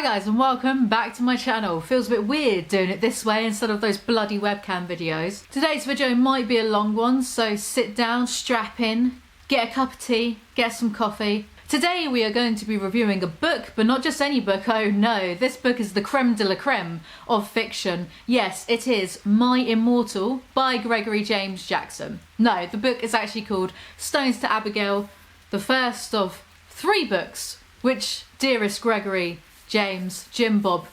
Hi guys and welcome back to my channel. Feels a bit weird doing it this way instead of those bloody webcam videos. Today's video might be a long one, so sit down, strap in, get a cup of tea, get some coffee. Today we are going to be reviewing a book, but not just any book, oh no. This book is the creme de la creme of fiction. Yes, it is My Immortal by Gregory James Jackson. No, the book is actually called Stones to Abbigale, the first of 3 books which dearest Gregory James, Jim Bob,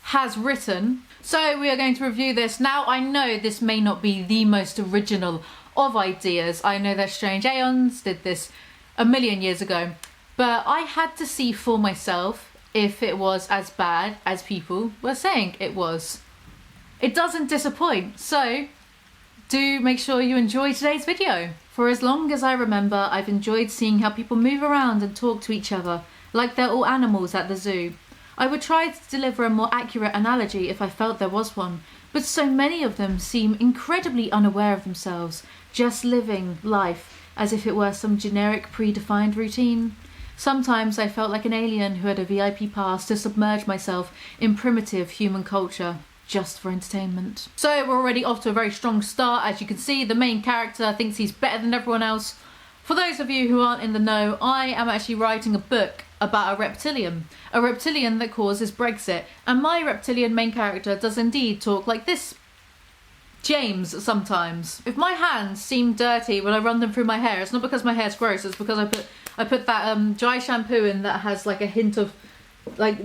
has written. So we are going to review this. Now I know this may not be the most original of ideas. I know that Strange Aeons did this a million years ago, but I had to see for myself if it was as bad as people were saying it was. It doesn't disappoint, so do make sure you enjoy today's video. For as long as I remember, I've enjoyed seeing how people move around and talk to each other like they're all animals at the zoo. I would try to deliver a more accurate analogy if I felt there was one, but so many of them seem incredibly unaware of themselves, just living life as if it were some generic predefined routine. Sometimes I felt like an alien who had a VIP pass to submerge myself in primitive human culture, just for entertainment. So we're already off to a very strong start. As you can see, the main character thinks he's better than everyone else. For those of you who aren't in the know, I am actually writing a book about a reptilian that causes Brexit, and my reptilian main character does indeed talk like this, James, sometimes. If my hands seem dirty when I run them through my hair, it's not because my hair's gross, it's because I put that dry shampoo in that has like a hint of like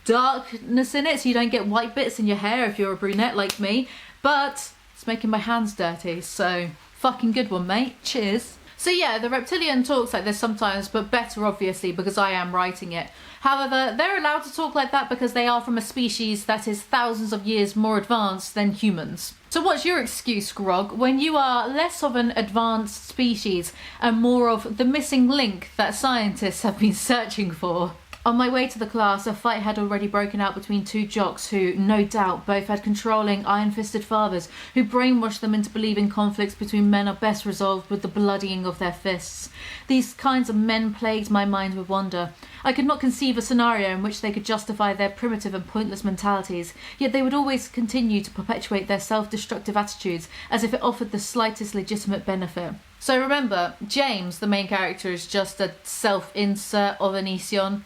darkness in it, so you don't get white bits in your hair if you're a brunette like me, but it's making my hands dirty, so fucking good one, mate. Cheers. So yeah, the reptilian talks like this sometimes, but better obviously because I am writing it. However, they're allowed to talk like that because they are from a species that is thousands of years more advanced than humans. So what's your excuse, Grog, when you are less of an advanced species and more of the missing link that scientists have been searching for? On my way to the class, a fight had already broken out between 2 jocks who, no doubt, both had controlling, iron-fisted fathers who brainwashed them into believing conflicts between men are best resolved with the bloodying of their fists. These kinds of men plagued my mind with wonder. I could not conceive a scenario in which they could justify their primitive and pointless mentalities, yet they would always continue to perpetuate their self-destructive attitudes as if it offered the slightest legitimate benefit. So remember, James, the main character, is just a self-insert of Onision.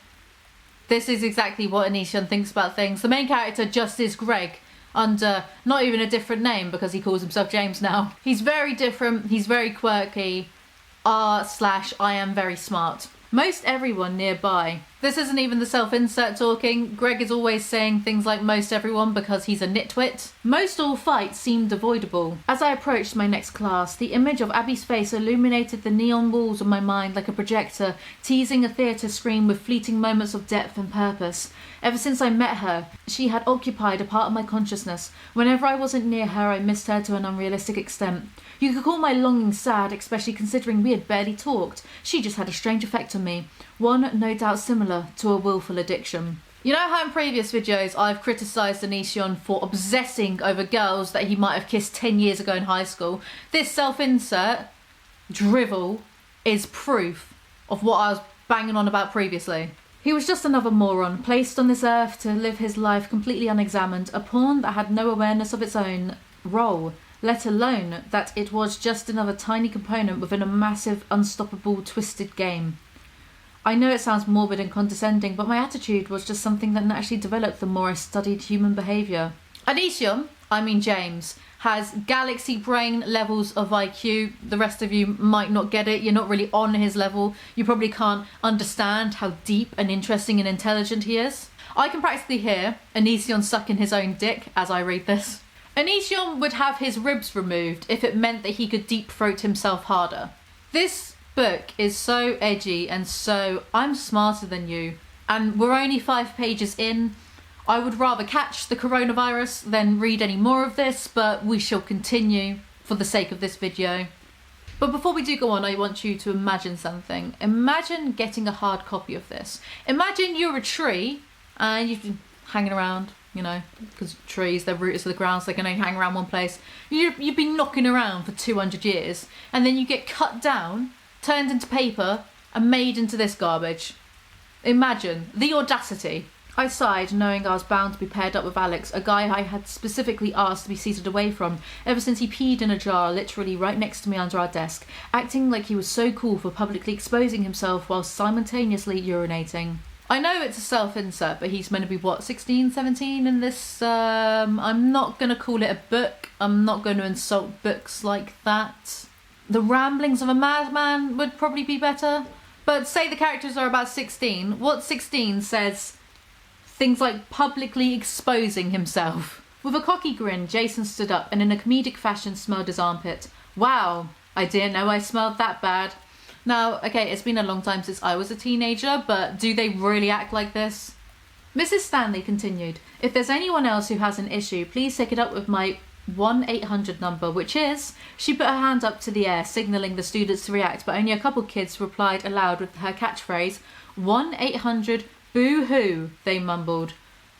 This is exactly what Onision thinks about things. The main character just is Greg, under not even a different name because he calls himself James now. He's very different, he's very quirky, I am very smart. Most everyone nearby. This isn't even the self-insert talking. Greg is always saying things like most everyone because he's a nitwit. Most all fights seemed avoidable. As I approached my next class, the image of Abby's face illuminated the neon walls of my mind like a projector, teasing a theatre screen with fleeting moments of depth and purpose. Ever since I met her, she had occupied a part of my consciousness. Whenever I wasn't near her, I missed her to an unrealistic extent. You could call my longing sad, especially considering we had barely talked. She just had a strange effect on me. One no doubt similar to a willful addiction. You know how in previous videos I've criticised Onision for obsessing over girls that he might have kissed 10 years ago in high school? This self-insert drivel is proof of what I was banging on about previously. He was just another moron, placed on this earth to live his life completely unexamined, a pawn that had no awareness of its own role, let alone that it was just another tiny component within a massive, unstoppable, twisted game. I know it sounds morbid and condescending, but my attitude was just something that naturally developed the more I studied human behaviour. Onision, I mean James, has galaxy brain levels of IQ. The rest of you might not get it. You're not really on his level. You probably can't understand how deep and interesting and intelligent he is. I can practically hear Onision sucking his own dick as I read this. Onision would have his ribs removed if it meant that he could deep throat himself harder. This book is so edgy and so I'm smarter than you, and we're only 5 pages in. I would rather catch the coronavirus than read any more of this, but we shall continue for the sake of this video. But before we do go on, I want you to imagine something. Imagine getting a hard copy of this. Imagine you're a tree and you've been hanging around, you know, because trees, they're rooted to the ground, so they can only hang around one place. You've been knocking around for 200 years, and then you get cut down, turned into paper, and made into this garbage. Imagine the audacity. I sighed, knowing I was bound to be paired up with Alex, a guy I had specifically asked to be seated away from, ever since he peed in a jar literally right next to me under our desk, acting like he was so cool for publicly exposing himself while simultaneously urinating. I know it's a self-insert, but he's meant to be, what, 16, 17 in this, I'm not going to call it a book. I'm not going to insult books like that. The Ramblings of a Madman would probably be better. But say the characters are about 16. What 16 says things like publicly exposing himself? With a cocky grin, Jason stood up and in a comedic fashion smelled his armpit. Wow, I didn't know I smelled that bad. Now, okay, it's been a long time since I was a teenager, but do they really act like this? Mrs. Stanley continued, if there's anyone else who has an issue, please take it up with my 1-800 number, which is... She put her hand up to the air, signalling the students to react, but only a couple kids replied aloud with her catchphrase, 1-800 boo-hoo, they mumbled.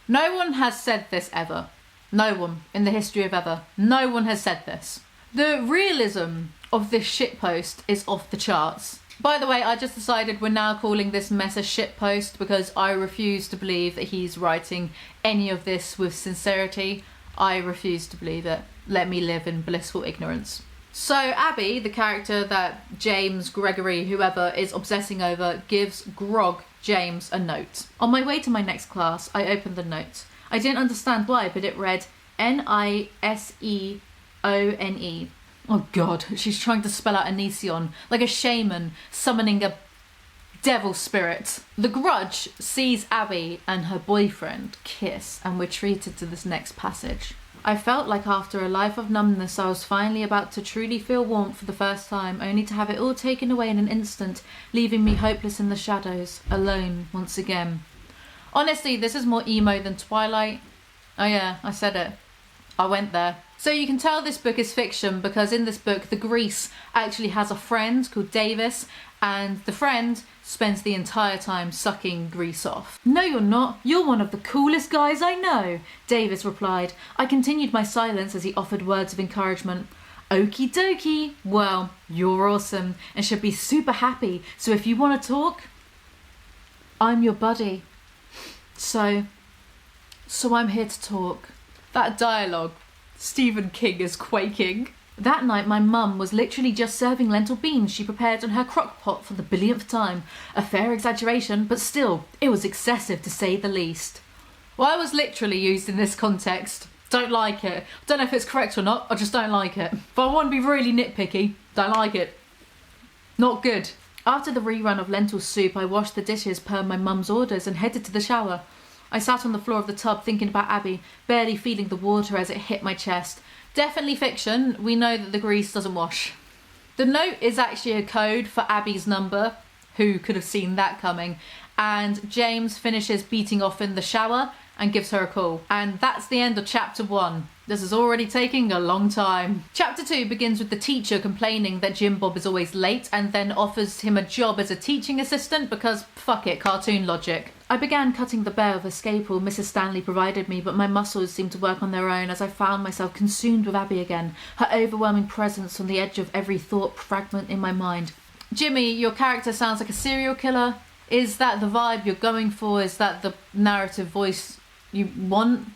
No one has said this ever. No one in the history of ever. No one has said this. The realism of this shitpost is off the charts. By the way, I just decided we're now calling this mess a shitpost because I refuse to believe that he's writing any of this with sincerity. I refuse to believe it. Let me live in blissful ignorance. So Abby, the character that James, Gregory, whoever is obsessing over, gives Grog James a note. On my way to my next class, I opened the note. I didn't understand why, but it read Niseone. Oh God, she's trying to spell out Onision, like a shaman summoning a devil spirit. The Grudge sees Abby and her boyfriend kiss, and we're treated to this next passage. I felt like after a life of numbness I was finally about to truly feel warmth for the first time, only to have it all taken away in an instant, leaving me hopeless in the shadows, alone once again. Honestly, this is more emo than Twilight. Oh yeah, I said it. I went there. So you can tell this book is fiction because in this book, the Grease actually has a friend called Davis, and the friend spends the entire time sucking Grease off. No, you're not. You're one of the coolest guys I know, Davis replied. I continued my silence as he offered words of encouragement. Okie dokie. Well, you're awesome and should be super happy. So if you want to talk, I'm your buddy. So I'm here to talk. That dialogue, Stephen King is quaking. That night my mum was literally just serving lentil beans she prepared in her crock pot for the billionth time. A fair exaggeration, but still, it was excessive to say the least. Well, I was literally used in this context. Don't like it. Don't know if it's correct or not, I just don't like it. If I want to be really nitpicky, don't like it. Not good. After the rerun of lentil soup, I washed the dishes per my mum's orders and headed to the shower. I sat on the floor of the tub thinking about Abby, barely feeling the water as it hit my chest. Definitely fiction, we know that the grease doesn't wash. The note is actually a code for Abby's number. Who could have seen that coming? And James finishes beating off in the shower and gives her a call. And that's the end of chapter 1. This is already taking a long time. Chapter 2 begins with the teacher complaining that Jim Bob is always late and then offers him a job as a teaching assistant because fuck it, cartoon logic. I began cutting the bear with a scalpel Mrs. Stanley provided me, but my muscles seemed to work on their own as I found myself consumed with Abby again, her overwhelming presence on the edge of every thought fragment in my mind. Jimmy, your character sounds like a serial killer. Is that the vibe you're going for? Is that the narrative voice you want?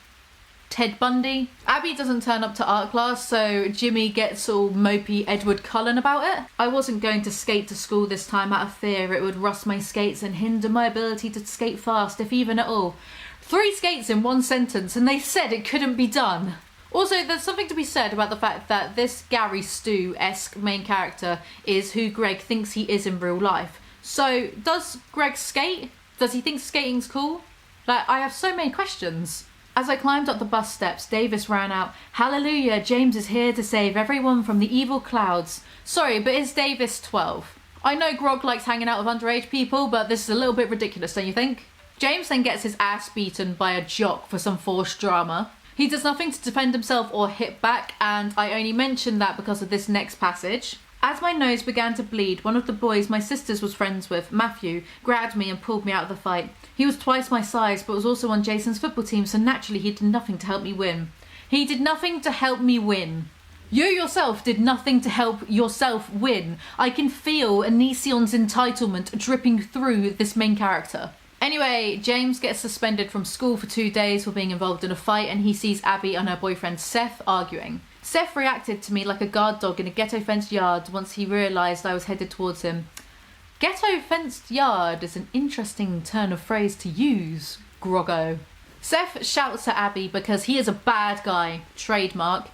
Ted Bundy? Abby doesn't turn up to art class, so Jimmy gets all mopey Edward Cullen about it. I wasn't going to skate to school this time out of fear it would rust my skates and hinder my ability to skate fast, if even at all. 3 skates in 1 sentence, and they said it couldn't be done. Also, there's something to be said about the fact that this Gary Stu-esque main character is who Greg thinks he is in real life. So, does Greg skate? Does he think skating's cool? Like, I have so many questions. As I climbed up the bus steps, Davis ran out, "Hallelujah, James is here to save everyone from the evil clouds." Sorry, but is Davis 12? I know Grog likes hanging out with underage people, but this is a little bit ridiculous, don't you think? James then gets his ass beaten by a jock for some forced drama. He does nothing to defend himself or hit back, and I only mention that because of this next passage. As my nose began to bleed, one of the boys my sisters was friends with, Matthew, grabbed me and pulled me out of the fight. He was twice my size, but was also on Jason's football team, so naturally he did nothing to help me win. He did nothing to help me win. You yourself did nothing to help yourself win. I can feel Onision's entitlement dripping through this main character. Anyway, James gets suspended from school for 2 days for being involved in a fight, and he sees Abby and her boyfriend Seth arguing. Seth reacted to me like a guard dog in a ghetto fenced yard once he realised I was headed towards him. Ghetto fenced yard is an interesting turn of phrase to use, Groggo. Seth shouts at Abby because he is a bad guy, trademark,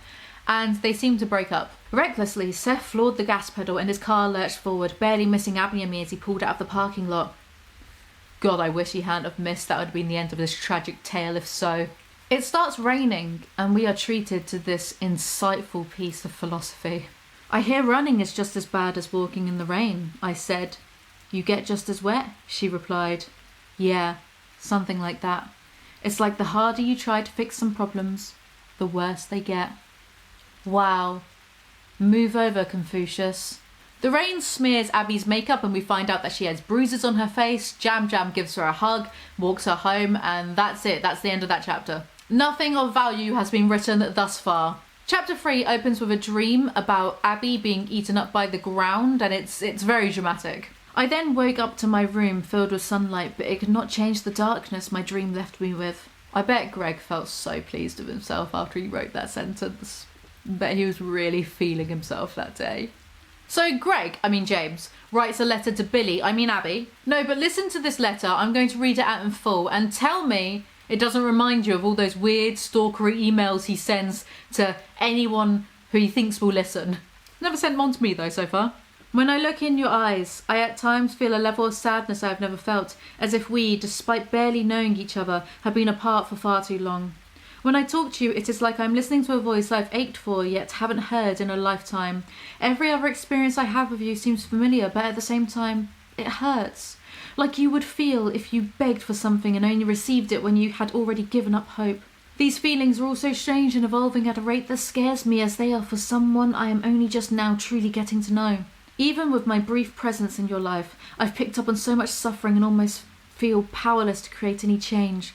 and they seem to break up. Recklessly, Seth floored the gas pedal and his car lurched forward, barely missing Abby and me as he pulled out of the parking lot. God, I wish he hadn't have missed. That would have been the end of this tragic tale if so. It starts raining and we are treated to this insightful piece of philosophy. I hear running is just as bad as walking in the rain, I said. You get just as wet, she replied. Yeah, something like that. It's like the harder you try to fix some problems, the worse they get. Wow. Move over, Confucius. The rain smears Abby's makeup and we find out that she has bruises on her face. Jam Jam gives her a hug, walks her home, and that's it. That's the end of that chapter. Nothing of value has been written thus far. Chapter 3 opens with a dream about Abby being eaten up by the ground, and it's very dramatic. I then woke up to my room filled with sunlight, but it could not change the darkness my dream left me with. I bet Greg felt so pleased with himself after he wrote that sentence. Bet he was really feeling himself that day. So James, writes a letter to Abby. No, but listen to this letter. I'm going to read it out in full and tell me it doesn't remind you of all those weird stalkery emails he sends to anyone who he thinks will listen. Never sent one to me though so far. When I look in your eyes, I at times feel a level of sadness I have never felt, as if we, despite barely knowing each other, have been apart for far too long. When I talk to you, it is like I'm listening to a voice I've ached for yet haven't heard in a lifetime. Every other experience I have with you seems familiar, but at the same time, it hurts. Like you would feel if you begged for something and only received it when you had already given up hope. These feelings are all so strange and evolving at a rate that scares me, as they are for someone I am only just now truly getting to know. Even with my brief presence in your life, I've picked up on so much suffering and almost feel powerless to create any change.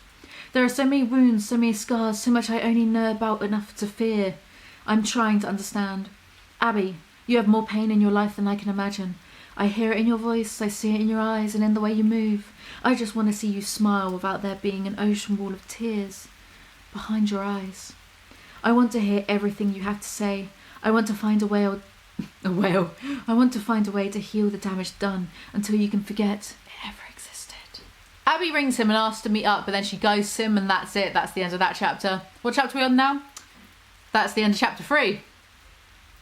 There are so many wounds, so many scars, so much I only know about enough to fear. I'm trying to understand. Abby, you have more pain in your life than I can imagine. I hear it in your voice, I see it in your eyes and in the way you move. I just want to see you smile without there being an ocean wall of tears behind your eyes. I want to hear everything you have to say. I want to find I want to find a way to heal the damage done until you can forget it ever existed. Abby rings him and asks to meet up, but then she ghosts him and that's it. That's the end of that chapter. What chapter are we on now? That's the end of chapter 3.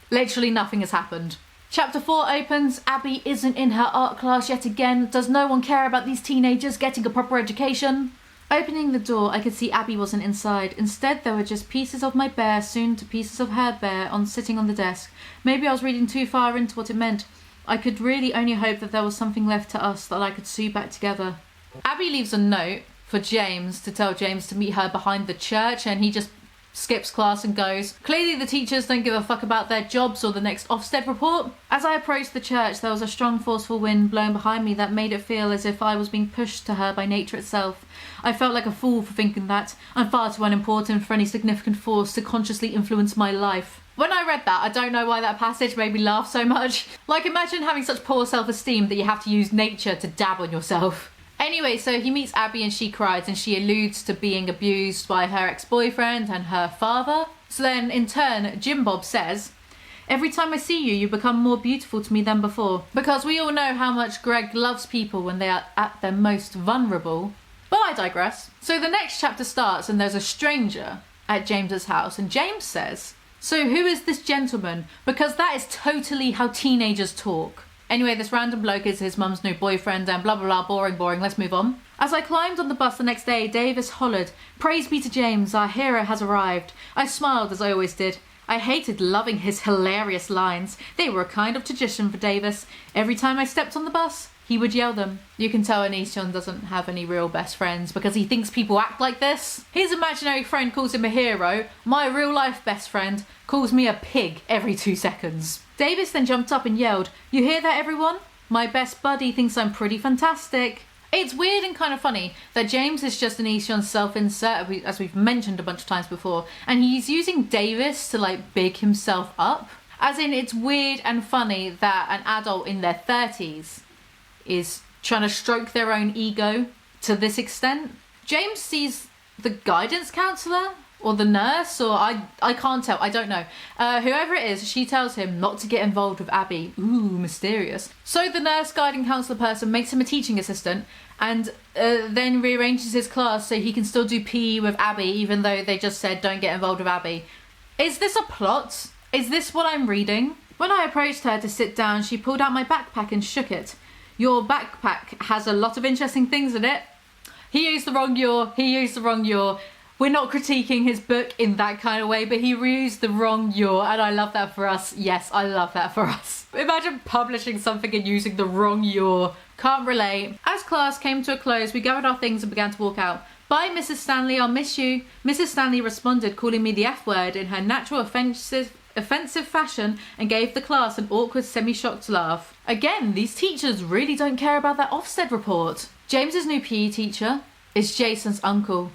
Literally nothing has happened. Chapter 4 opens. Abby isn't in her art class yet again. Does no one care about these teenagers getting a proper education? Opening the door, I could see Abby wasn't inside. Instead, there were just pieces of my bear, soon to pieces of her bear, sitting on the desk. Maybe I was reading too far into what it meant. I could really only hope that there was something left to us that I could sew back together. Abby leaves a note for James to tell James to meet her behind the church, and he just skips class and goes. Clearly the teachers don't give a fuck about their jobs or the next Ofsted report. As I approached the church, there was a strong forceful wind blowing behind me that made it feel as if I was being pushed to her by nature itself. I felt like a fool for thinking that. I'm far too unimportant for any significant force to consciously influence my life. When I read that, I don't know why that passage made me laugh so much. Like, imagine having such poor self-esteem that you have to use nature to dab on yourself. Anyway, so he meets Abby and she cries and she alludes to being abused by her ex-boyfriend and her father. So then, in turn, Jim Bob says, every time I see you, you become more beautiful to me than before. Because we all know how much Greg loves people when they are at their most vulnerable. But I digress. So the next chapter starts and there's a stranger at James's house and James says, so who is this gentleman? Because that is totally how teenagers talk. Anyway, this random bloke is his mum's new boyfriend and blah blah blah, boring, let's move on. As I climbed on the bus the next day, Davis hollered, praise be to James, our hero has arrived. I smiled as I always did. I hated loving his hilarious lines. They were a kind of tradition for Davis. Every time I stepped on the bus, he would yell them. You can tell Onision doesn't have any real best friends because he thinks people act like this. His imaginary friend calls him a hero. My real life best friend calls me a pig every 2 seconds. Davis then jumped up and yelled, you hear that everyone? My best buddy thinks I'm pretty fantastic. It's weird and kind of funny that James is just an Onision self-insert, as we've mentioned a bunch of times before, and he's using Davis to like big himself up. As in, it's weird and funny that an adult in their 30s is trying to stroke their own ego to this extent. James sees the guidance counsellor or the nurse, or I can't tell, I don't know. Whoever it is, she tells him not to get involved with Abby. Ooh, mysterious. So the nurse guiding counsellor person makes him a teaching assistant and then rearranges his class so he can still do PE with Abby, even though they just said don't get involved with Abby. Is this a plot? Is this what I'm reading? When I approached her to sit down, she pulled out my backpack and shook it. Your backpack has a lot of interesting things in it. He used the wrong your. We're not critiquing his book in that kind of way, but he reused the wrong your, and I love that for us. Yes, I love that for us. Imagine publishing something and using the wrong your. Can't relate. As class came to a close, we gathered our things and began to walk out. Bye, Mrs. Stanley, I'll miss you. Mrs. Stanley responded, calling me the F word in her natural offensive fashion, and gave the class an awkward semi-shocked laugh. Again, these teachers really don't care about their Ofsted report. James's new PE teacher is Jason's uncle.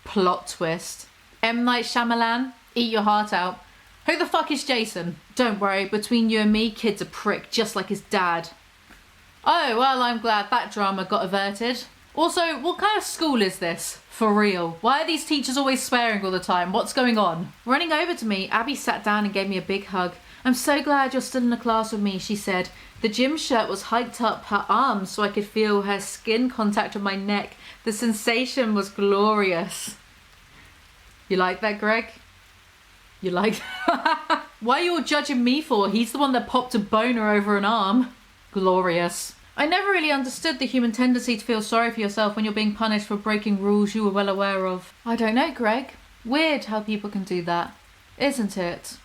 Plot twist. M. Night Shyamalan, eat your heart out. Who the fuck is Jason? Don't worry, between you and me, kid's a prick just like his dad. Oh, well, I'm glad that drama got averted. Also, what kind of school is this? For real. Why are these teachers always swearing all the time? What's going on? Running over to me, Abby sat down and gave me a big hug. I'm so glad you're still in the class with me, she said. The gym shirt was hiked up her arms so I could feel her skin contact on my neck. The sensation was glorious. You like that, Greg? You like that? Why are you all judging me for? He's the one that popped a boner over an arm. Glorious. I never really understood the human tendency to feel sorry for yourself when you're being punished for breaking rules you were well aware of. I don't know, Greg. Weird how people can do that, isn't it?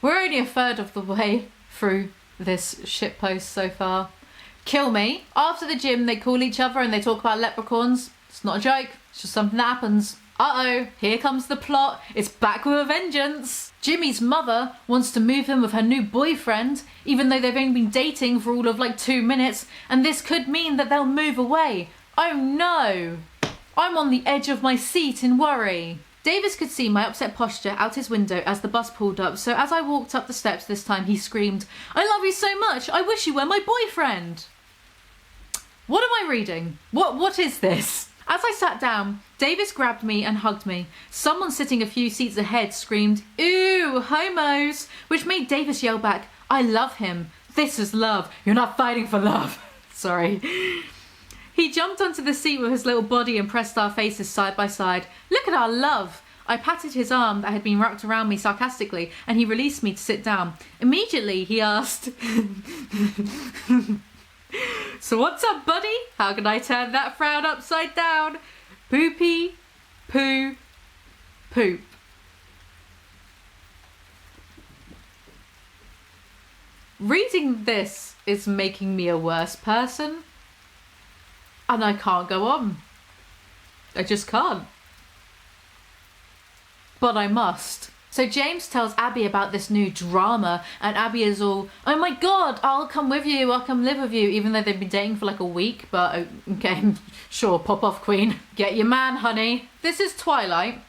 We're only a third of the way through this shitpost so far. Kill me. After the gym, they call each other and they talk about leprechauns. It's not a joke. It's just something that happens. Uh-oh, here comes the plot. It's back with a vengeance. Jimmy's mother wants to move in with her new boyfriend, even though they've only been dating for all of like 2 minutes, and this could mean that they'll move away. Oh no. I'm on the edge of my seat in worry. Davis could see my upset posture out his window as the bus pulled up, so as I walked up the steps this time, he screamed, I love you so much, I wish you were my boyfriend. What am I reading? What is this? As I sat down, Davis grabbed me and hugged me. Someone sitting a few seats ahead screamed, "Ew, homos," which made Davis yell back, I love him. This is love. You're not fighting for love. Sorry. He jumped onto the seat with his little body and pressed our faces side by side. Look at our love. I patted his arm that had been wrapped around me sarcastically, and he released me to sit down. Immediately, he asked, So what's up, buddy? How can I turn that frown upside down? Poopy, poo, poop. Reading this is making me a worse person. And I can't go on. I just can't. But I must. So James tells Abby about this new drama, and Abby is all, oh my god, I'll come with you, I'll come live with you, even though they've been dating for like a week, but okay, sure, pop off, queen. Get your man, honey. This is Twilight,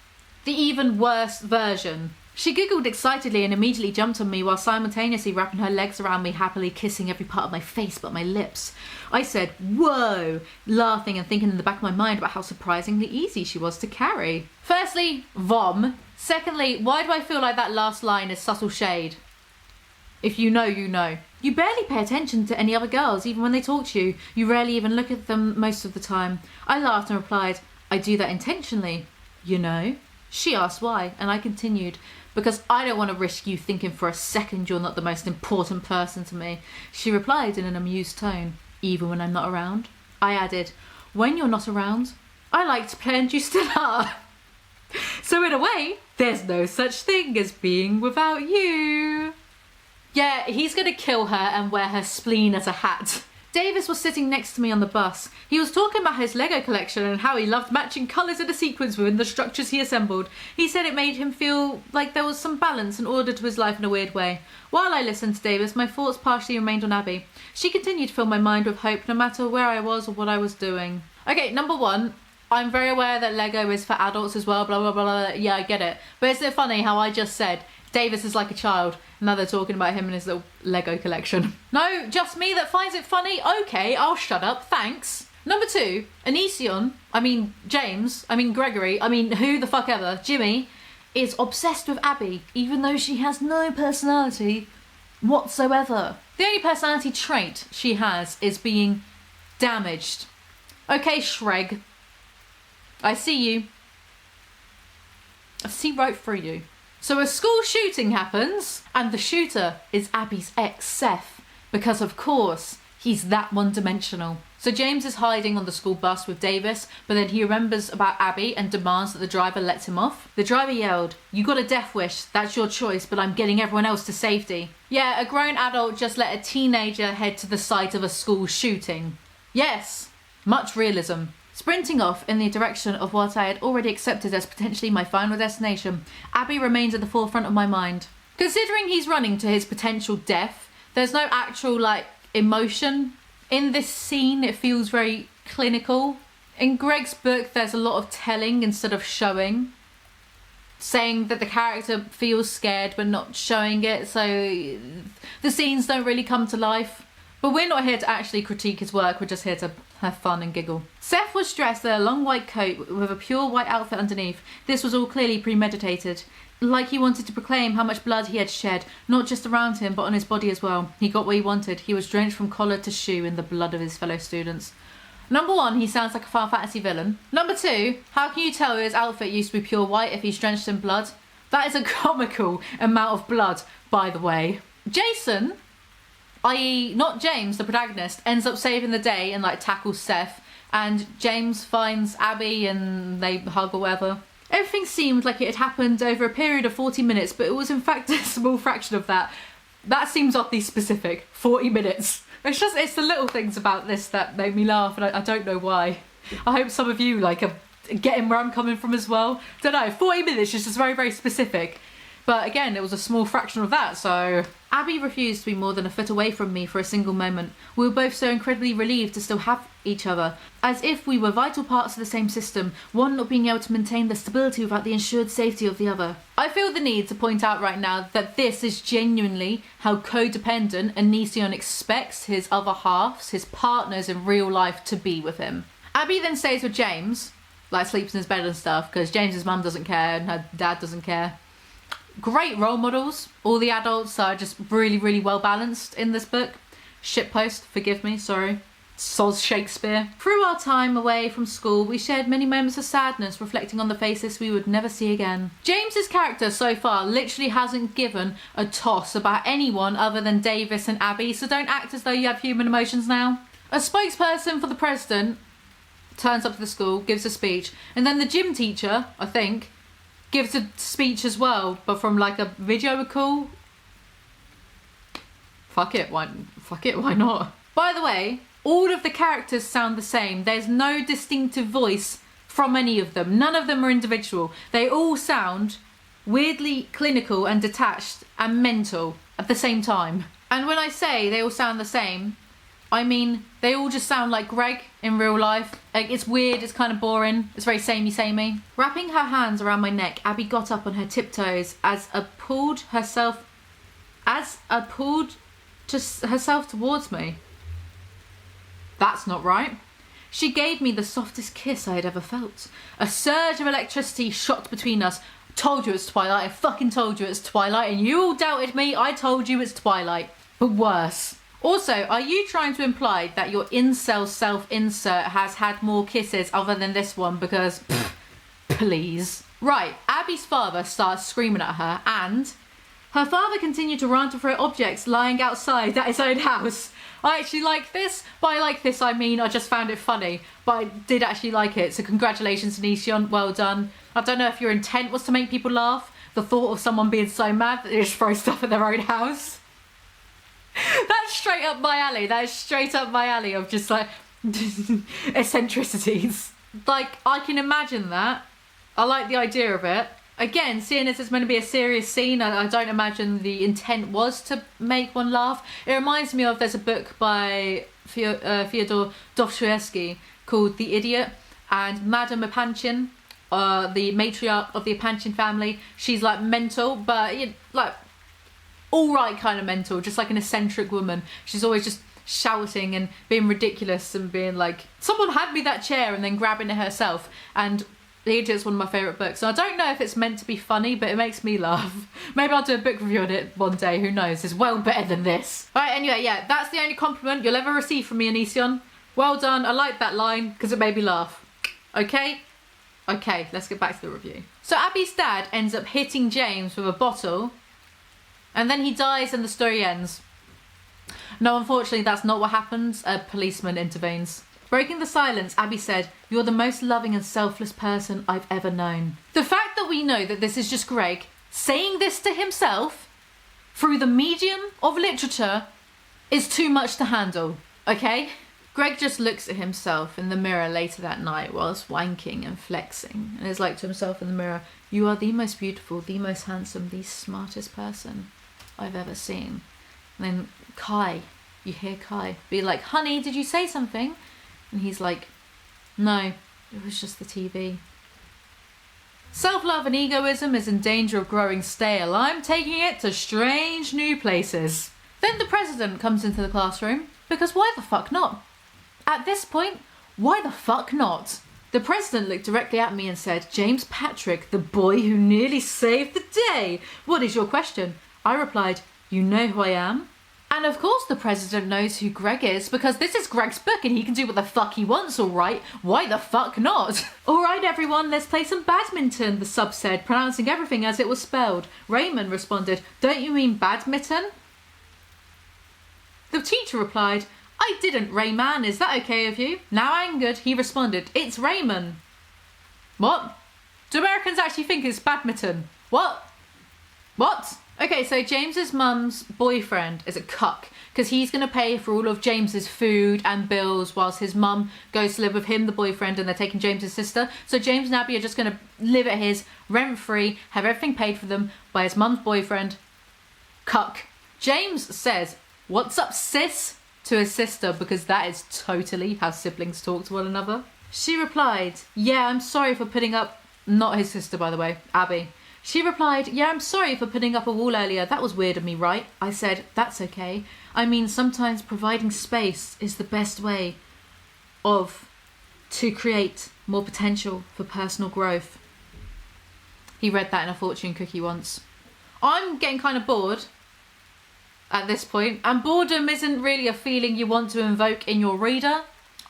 the even worse version. She giggled excitedly and immediately jumped on me while simultaneously wrapping her legs around me, happily kissing every part of my face but my lips. I said, whoa, laughing and thinking in the back of my mind about how surprisingly easy she was to carry. Firstly, vom. Secondly, why do I feel like that last line is subtle shade? If you know, you know. You barely pay attention to any other girls, even when they talk to you. You rarely even look at them most of the time. I laughed and replied, I do that intentionally. You know? She asked why, and I continued, because I don't want to risk you thinking for a second you're not the most important person to me. She replied in an amused tone, even when I'm not around. I added, when you're not around, I like to pretend you still are. So in a way, there's no such thing as being without you. Yeah, he's gonna kill her and wear her spleen as a hat. Davis was sitting next to me on the bus. He was talking about his Lego collection and how he loved matching colours in a sequence within the structures he assembled. He said it made him feel like there was some balance and order to his life in a weird way. While I listened to Davis, my thoughts partially remained on Abby. She continued to fill my mind with hope no matter where I was or what I was doing. Okay, number one, I'm very aware that Lego is for adults as well, blah, blah, blah, blah. Yeah, I get it. But isn't it funny how I just said, Davis is like a child. Now they're talking about him and his little Lego collection. No, just me that finds it funny? Okay, I'll shut up, thanks. Number 2, Gregory, who the fuck ever, Jimmy, is obsessed with Abby, even though she has no personality whatsoever. The only personality trait she has is being damaged. Okay, Shreg. I see you. I see right through you. So a school shooting happens, and the shooter is Abby's ex, Seth, because of course, he's that one-dimensional. So James is hiding on the school bus with Davis, but then he remembers about Abby and demands that the driver lets him off. The driver yelled, "You got a death wish, that's your choice, but I'm getting everyone else to safety." Yeah, a grown adult just let a teenager head to the site of a school shooting. Yes, much realism. Sprinting off in the direction of what I had already accepted as potentially my final destination, Abby remains at the forefront of my mind. Considering he's running to his potential death, there's no actual, emotion. In this scene, it feels very clinical. In Greg's book, there's a lot of telling instead of showing. Saying that the character feels scared but not showing it, so the scenes don't really come to life. But we're not here to actually critique his work, we're just here to have fun and giggle. Seth was dressed in a long white coat with a pure white outfit underneath. This was all clearly premeditated. Like he wanted to proclaim how much blood he had shed, not just around him but on his body as well. He got what he wanted. He was drenched from collar to shoe in the blood of his fellow students. Number 1, he sounds like a Final Fantasy villain. Number 2, how can you tell his outfit used to be pure white if he's drenched in blood? That is a comical amount of blood, by the way. Jason, i.e. not James, the protagonist, ends up saving the day and tackles Seth, and James finds Abby and they hug or whatever. Everything seemed like it had happened over a period of 40 minutes, but it was in fact a small fraction of that. That seems oddly specific. 40 minutes. It's the little things about this that made me laugh, and I don't know why. I hope some of you are getting where I'm coming from as well. Don't know, 40 minutes is just very, very specific. But again, it was a small fraction of that, so... Abby refused to be more than a foot away from me for a single moment. We were both so incredibly relieved to still have each other, as if we were vital parts of the same system, one not being able to maintain the stability without the ensured safety of the other. I feel the need to point out right now that this is genuinely how codependent Onision expects his other halves, his partners in real life, to be with him. Abby then stays with James, sleeps in his bed and stuff, because James's mum doesn't care and her dad doesn't care. Great role models. All the adults are just really, really well balanced in this book. Shitpost, forgive me, sorry. Soz Shakespeare. Through our time away from school, we shared many moments of sadness, reflecting on the faces we would never see again. James's character so far literally hasn't given a toss about anyone other than Davis and Abby, so don't act as though you have human emotions now. A spokesperson for the president turns up to the school, gives a speech, and then the gym teacher, I think, gives a speech as well, but from a video call. Fuck it, why not? By the way, all of the characters sound the same. There's no distinctive voice from any of them. None of them are individual. They all sound weirdly clinical and detached and mental at the same time. And when I say they all sound the same, I mean they all just sound like Greg in real life. It's weird, it's kind of boring, it's very samey. Wrapping her hands around my neck, Abby got up on her tiptoes as pulled herself towards me. That's not right. She gave me the softest kiss I had ever felt. A surge of electricity shot between us. Told you it's Twilight, I fucking told you it's Twilight, and you all doubted me. I told you it's Twilight. But worse. Also, are you trying to imply that your incel self-insert has had more kisses other than this one? Because, please. Right, Abby's father starts screaming at her, and her father continued to run to throw objects lying outside at his own house. I actually like this. By like this, I mean I just found it funny, but I did actually like it. So congratulations, Onision, well done. I don't know if your intent was to make people laugh. The thought of someone being so mad that they just throw stuff at their own house. That's straight up my alley. That is straight up my alley of just eccentricities. I can imagine that. I like the idea of it. Again, seeing as it's meant to be a serious scene, I don't imagine the intent was to make one laugh. It reminds me of, there's a book by Fyodor Dostoevsky called The Idiot, and Madame Epanchin the matriarch of the Apanchin family. She's like mental, but like all right kind of mental, just like an eccentric woman. She's always just shouting and being ridiculous and being like, someone hand me that chair, and then grabbing it herself. And The Idiot's one of my favourite books. And I don't know if it's meant to be funny, but it makes me laugh. Maybe I'll do a book review on it one day, who knows. It's well better than this. Right, anyway, yeah, that's the only compliment you'll ever receive from me, Onision. Well done, I like that line because it made me laugh. Okay? Okay, let's get back to the review. So Abby's dad ends up hitting James with a bottle, and then he dies and the story ends. No, unfortunately, that's not what happens. A policeman intervenes. Breaking the silence, Abby said, "You're the most loving and selfless person I've ever known." The fact that we know that this is just Greg saying this to himself through the medium of literature is too much to handle, okay? Greg just looks at himself in the mirror later that night whilst wanking and flexing, and is like to himself in the mirror, "You are the most beautiful, the most handsome, the smartest person I've ever seen." And then Kai, you hear Kai be like, "Honey, did you say something?" And he's like, "No, it was just the TV." Self-love and egoism is in danger of growing stale. I'm taking it to strange new places. Then the president comes into the classroom, because why the fuck not? At this point, why the fuck not? The president looked directly at me and said, "James Patrick, the boy who nearly saved the day. What is your question?" I replied, "You know who I am?" And of course the president knows who Greg is, because this is Greg's book and he can do what the fuck he wants, alright? Why the fuck not? Alright everyone, let's play some badminton, the sub said, pronouncing everything as it was spelled. Raymond responded, "Don't you mean badminton?" The teacher replied, "I didn't, Rayman, is that okay with you?" Now angered, he responded, "It's Raymond." What? Do Americans actually think it's badminton? What? What? Okay, so James's mum's boyfriend is a cuck because he's going to pay for all of James's food and bills whilst his mum goes to live with him, the boyfriend, and they're taking James's sister. So James and Abby are just going to live at his rent-free, have everything paid for them by his mum's boyfriend, cuck. James says, "What's up, sis?" to his sister, because that is totally how siblings talk to one another. She replied, "Yeah, I'm sorry for putting up..." Not his sister, by the way, Abby. She replied, "Yeah, I'm sorry for putting up a wall earlier. That was weird of me, right?" I said, "That's okay. I mean, sometimes providing space is the best way to create more potential for personal growth." He read that in a fortune cookie once. I'm getting kind of bored at this point, and boredom isn't really a feeling you want to invoke in your reader.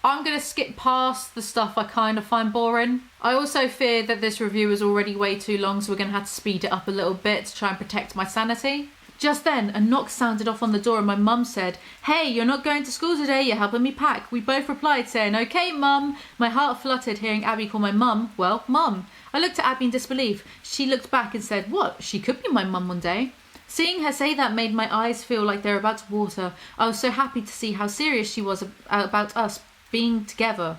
I'm going to skip past the stuff I kind of find boring. I also fear that this review is already way too long, so we're going to have to speed it up a little bit to try and protect my sanity. Just then, a knock sounded off on the door and my mum said, "Hey, you're not going to school today, you're helping me pack." We both replied saying, "Okay, mum." My heart fluttered hearing Abby call my mum, well, mum. I looked at Abby in disbelief. She looked back and said, "What? She could be my mum one day." Seeing her say that made my eyes feel like they were about to water. I was so happy to see how serious she was about us being together.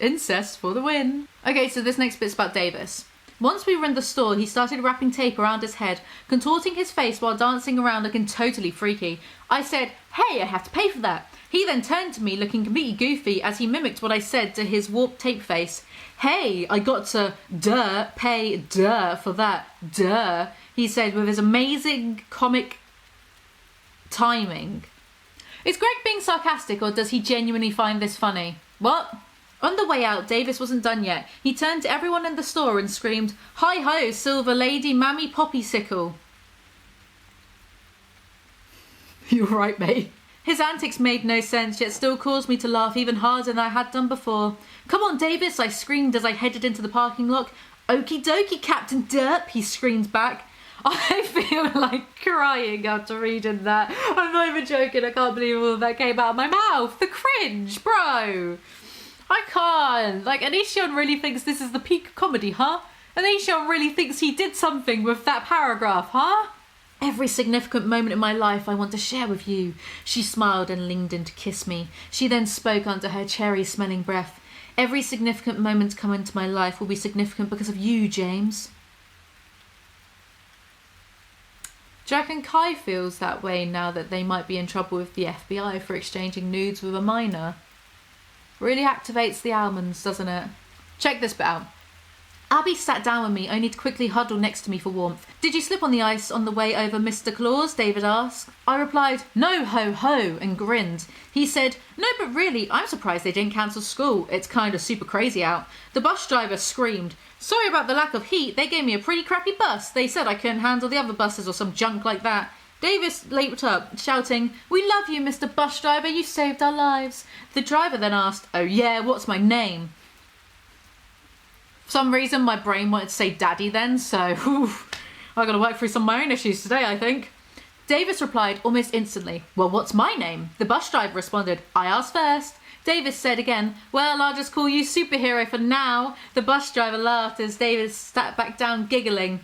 Incest for the win. Okay, so this next bit's about Davis. Once we were in the store, he started wrapping tape around his head, contorting his face while dancing around looking totally freaky. I said, "Hey, I have to pay for that." He then turned to me looking completely goofy as he mimicked what I said to his warped tape face. "Hey, I got to, pay, for that, he said with his amazing comic timing. Is Greg being sarcastic or does he genuinely find this funny? What? On the way out, Davis wasn't done yet. He turned to everyone in the store and screamed, "Hi ho, silver lady, mammy poppysicle." You're right, mate. His antics made no sense, yet still caused me to laugh even harder than I had done before. "Come on, Davis," I screamed as I headed into the parking lot. "Okie dokie, Captain Derp," he screamed back. I feel like crying after reading that. I'm not even joking, I can't believe all of that came out of my mouth. The cringe, bro. I can't. Like, Onision really thinks this is the peak of comedy, huh? Onision really thinks he did something with that paragraph, huh? "Every significant moment in my life I want to share with you." She smiled and leaned in to kiss me. She then spoke under her cherry-smelling breath. "Every significant moment to come into my life will be significant because of you, James." Do you reckon Kai feels that way now that they might be in trouble with the FBI for exchanging nudes with a minor? Really activates the almonds, doesn't it? Check this bit out. Abby sat down with me, only to quickly huddle next to me for warmth. Did you slip on the ice on the way over Mr. Claus? David asked. I replied, no ho ho, and grinned. He said, no, but really, I'm surprised they didn't cancel school. It's kind of super crazy out. The bus driver screamed, sorry about the lack of heat. They gave me a pretty crappy bus. They said I couldn't handle the other buses or some junk like that. Davis leaped up, shouting, we love you, Mr. Bus Driver. You saved our lives. The driver then asked, oh yeah, what's my name? For some reason, my brain wanted to say daddy then, so I gotta work through some of my own issues today, I think. Davis replied almost instantly, well, what's my name? The bus driver responded, I asked first. Davis said again, well, I'll just call you superhero for now. The bus driver laughed as Davis sat back down giggling.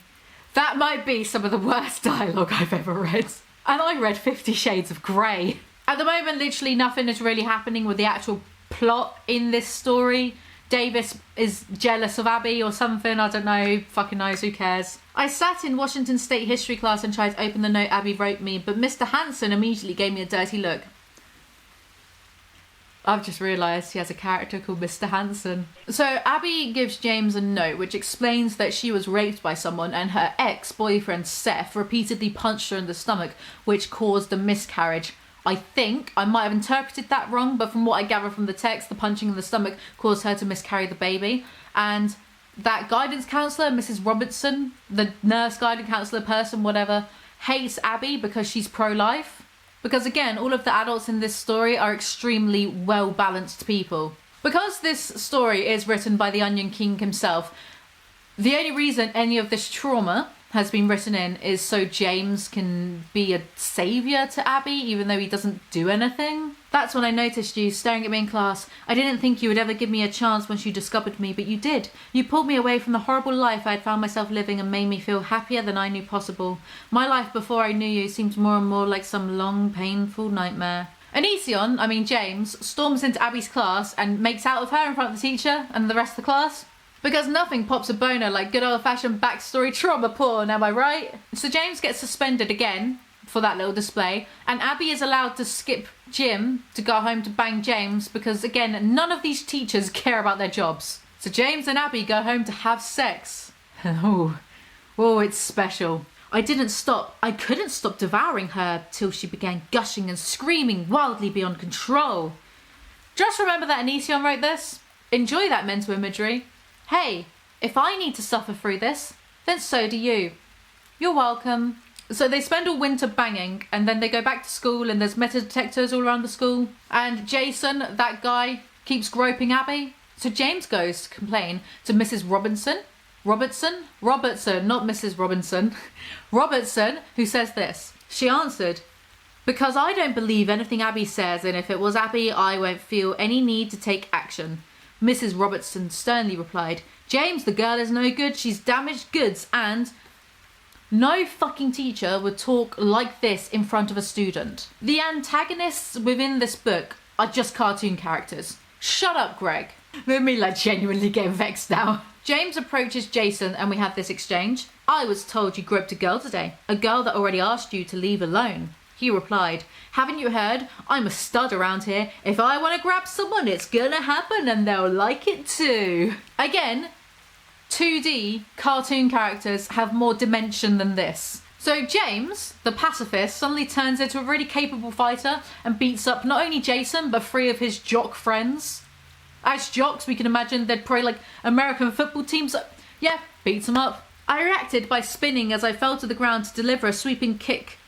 That might be some of the worst dialogue I've ever read. And I read 50 Shades of Grey. At the moment, literally nothing is really happening with the actual plot in this story. Davis is jealous of Abby or something, I don't know, who fucking knows, who cares. I sat in Washington State history class and tried to open the note Abby wrote me, but Mr. Hanson immediately gave me a dirty look. I've just realised he has a character called Mr. Hanson. So Abby gives James a note which explains that she was raped by someone and her ex-boyfriend Seth repeatedly punched her in the stomach, which caused a miscarriage. I think I might have interpreted that wrong, but from what I gather from the text, the punching in the stomach caused her to miscarry the baby. And that guidance counsellor, Mrs. Robertson, the nurse, guidance counsellor person, whatever, hates Abby because she's pro-life. Because again, all of the adults in this story are extremely well-balanced people. Because this story is written by the Onion King himself, the only reason any of this trauma has been written in is so James can be a saviour to Abby, even though he doesn't do anything. That's when I noticed you staring at me in class. I didn't think you would ever give me a chance once you discovered me, but you did. You pulled me away from the horrible life I had found myself living and made me feel happier than I knew possible. My life before I knew you seemed more and more like some long, painful nightmare. James, storms into Abby's class and makes out with her in front of the teacher and the rest of the class. Because nothing pops a boner like good old-fashioned backstory trauma porn, am I right? So James gets suspended again for that little display, and Abby is allowed to skip gym to go home to bang James because, again, none of these teachers care about their jobs. So James and Abby go home to have sex. Oh, it's special. I couldn't stop devouring her till she began gushing and screaming wildly beyond control. Just remember that Onision wrote this. Enjoy that mental imagery. Hey, if I need to suffer through this, then so do you. You're welcome. So they spend all winter banging, and then they go back to school, and there's metal detectors all around the school. And Jason, that guy, keeps groping Abby. So James goes to complain to Mrs. Robertson, not Mrs. Robinson. Robertson, who says this. She answered, because I don't believe anything Abby says, and if it was Abby, I won't feel any need to take action. Mrs. Robertson sternly replied, James, the girl is no good, she's damaged goods, and no fucking teacher would talk like this in front of a student. The antagonists within this book are just cartoon characters. Shut up, Greg. Look at me genuinely getting vexed now. James approaches Jason and we have this exchange. I was told you groped a girl today, a girl that already asked you to leave alone. He replied, haven't you heard? I'm a stud around here. If I want to grab someone, it's gonna happen and they'll like it too. Again, 2D cartoon characters have more dimension than this. So James, the pacifist, suddenly turns into a really capable fighter and beats up not only Jason, but 3 of his jock friends. As jocks, we can imagine they'd probably American football teams. Yeah, beats them up. I reacted by spinning as I fell to the ground to deliver a sweeping kick.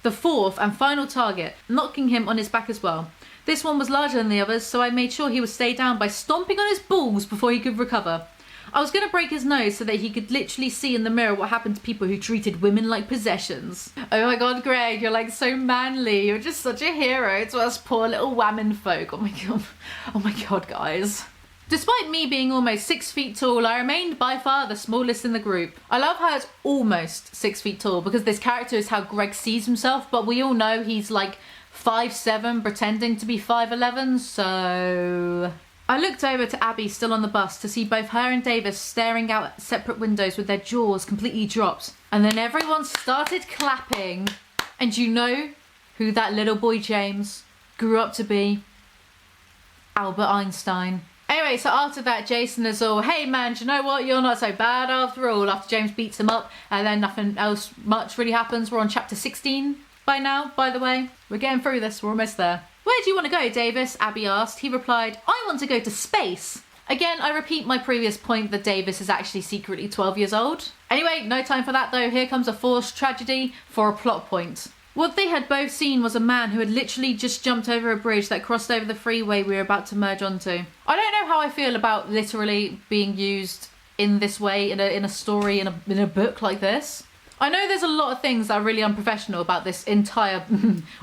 The 4th and final target, knocking him on his back as well. This one was larger than the others, so I made sure he would stay down by stomping on his balls before he could recover. I was going to break his nose so that he could literally see in the mirror what happened to people who treated women like possessions. Oh my god, Greg, you're so manly. You're just such a hero to us poor little whammon folk. Oh my god, guys. Despite me being almost 6 feet tall, I remained by far the smallest in the group. I love how it's almost 6 feet tall because this character is how Greg sees himself, but we all know he's 5'7", pretending to be 5'11", so... I looked over to Abby still on the bus to see both her and Davis staring out at separate windows with their jaws completely dropped. And then everyone started clapping. And you know who that little boy James grew up to be? Albert Einstein. Anyway, so after that, Jason is all, hey man, do you know what? You're not so bad after all. After James beats him up, and then nothing else much really happens. We're on chapter 16 by now, by the way. We're getting through this, we're almost there. Where do you want to go, Davis? Abby asked. He replied, I want to go to space. Again, I repeat my previous point that Davis is actually secretly 12 years old. Anyway, no time for that though. Here comes a forced tragedy for a plot point. What they had both seen was a man who had literally just jumped over a bridge that crossed over the freeway we were about to merge onto. I don't know how I feel about literally being used in this way in a story, in a book like this. I know there's a lot of things that are really unprofessional about this entire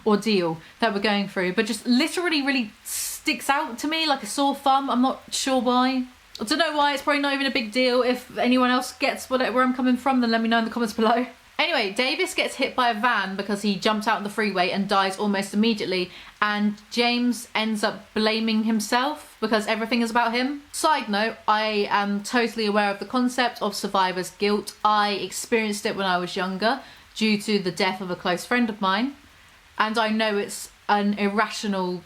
ordeal that we're going through, but just literally really sticks out to me like a sore thumb. I'm not sure why. I don't know why. It's probably not even a big deal. If anyone else gets where I'm coming from, then let me know in the comments below. Anyway, Davis gets hit by a van because he jumps out on the freeway and dies almost immediately, and James ends up blaming himself because everything is about him. Side note, I am totally aware of the concept of survivor's guilt. I experienced it when I was younger due to the death of a close friend of mine, and I know it's an irrational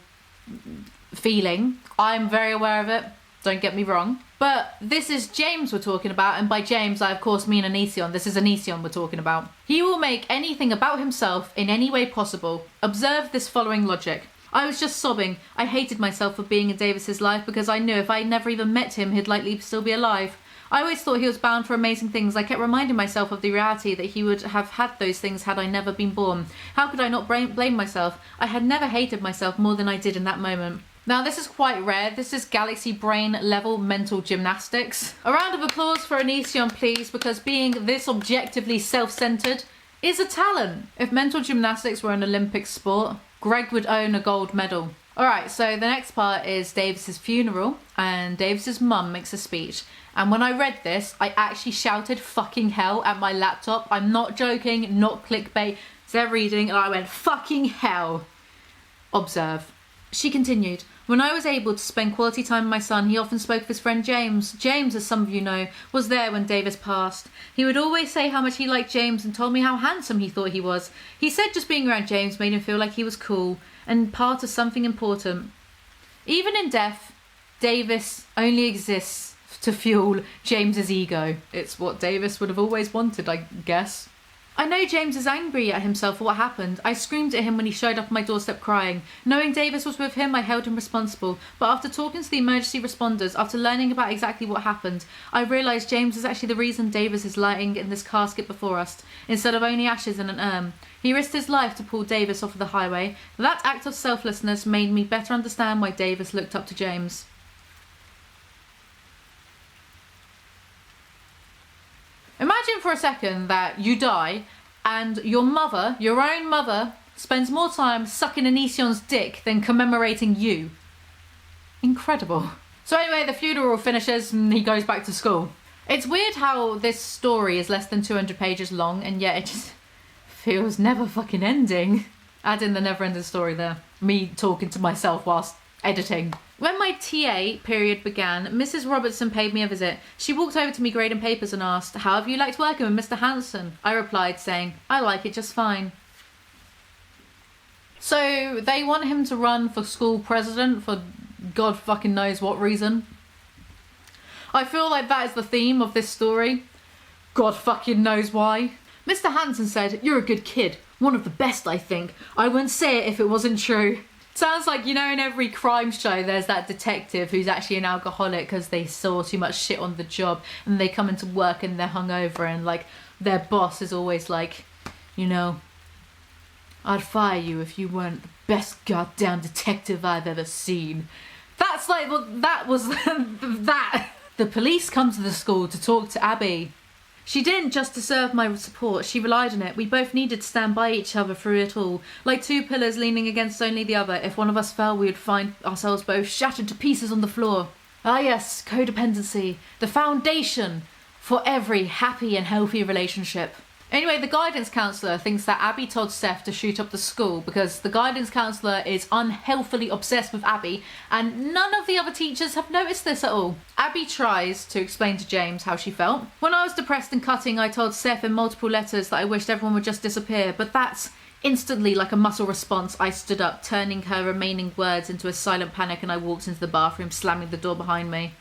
feeling. I'm very aware of it, don't get me wrong. But this is James we're talking about, and by James I of course mean Onision. This is Onision we're talking about. He will make anything about himself in any way possible. Observe this following logic. I was just sobbing. I hated myself for being in Davis's life because I knew if I never even met him he'd likely still be alive. I always thought he was bound for amazing things. I kept reminding myself of the reality that he would have had those things had I never been born. How could I not blame myself? I had never hated myself more than I did in that moment. Now this is quite rare. This is galaxy brain level mental gymnastics. A round of applause for Onision please, because being this objectively self-centered is a talent. If mental gymnastics were an Olympic sport, Greg would own a gold medal. Alright, so the next part is Davis's funeral, and Davis's mum makes a speech. And when I read this, I actually shouted fucking hell at my laptop. I'm not joking, not clickbait. They're reading and I went fucking hell. Observe. She continued, when I was able to spend quality time with my son, he often spoke of his friend James. James, as some of you know, was there when Davis passed. He would always say how much he liked James and told me how handsome he thought he was. He said just being around James made him feel like he was cool and part of something important. Even in death, Davis only exists to fuel James's ego. It's what Davis would have always wanted, I guess. I know James is angry at himself for what happened. I screamed at him when he showed up at my doorstep crying. Knowing Davis was with him, I held him responsible. But after talking to the emergency responders, after learning about exactly what happened, I realised James is actually the reason Davis is lying in this casket before us, instead of only ashes in an urn. He risked his life to pull Davis off of the highway. That act of selflessness made me better understand why Davis looked up to James. Imagine for a second that you die and your mother, your own mother, spends more time sucking Onision's dick than commemorating you. Incredible. So anyway, the funeral finishes and he goes back to school. It's weird how this story is less than 200 pages long and yet it just feels never fucking ending. Add in the never ending story there. Me talking to myself whilst editing. When my TA period began, Mrs. Robertson paid me a visit. She walked over to me grading papers and asked, how have you liked working with Mr. Hanson? I replied saying, I like it just fine. So they want him to run for school president for God fucking knows what reason. I feel like that is the theme of this story. God fucking knows why. Mr. Hanson said, you're a good kid. One of the best, I think. I wouldn't say it if it wasn't true. Sounds like, you know, in every crime show there's that detective who's actually an alcoholic because they saw too much shit on the job and they come into work and they're hungover and like their boss is always like, you know, I'd fire you if you weren't the best goddamn detective I've ever seen. That's like, well, that was that. The police come to the school to talk to Abby. She didn't just deserve my support, she relied on it. We both needed to stand by each other through it all. Like two pillars leaning against only the other. If one of us fell, we would find ourselves both shattered to pieces on the floor. Ah yes, codependency. The foundation for every happy and healthy relationship. Anyway, the guidance counsellor thinks that Abby told Seth to shoot up the school because the guidance counsellor is unhealthily obsessed with Abby and none of the other teachers have noticed this at all. Abby tries to explain to James how she felt. When I was depressed and cutting, I told Seth in multiple letters that I wished everyone would just disappear, but that's Instantly, like a muscle response, I stood up, turning her remaining words into a silent panic, and I walked into the bathroom, slamming the door behind me.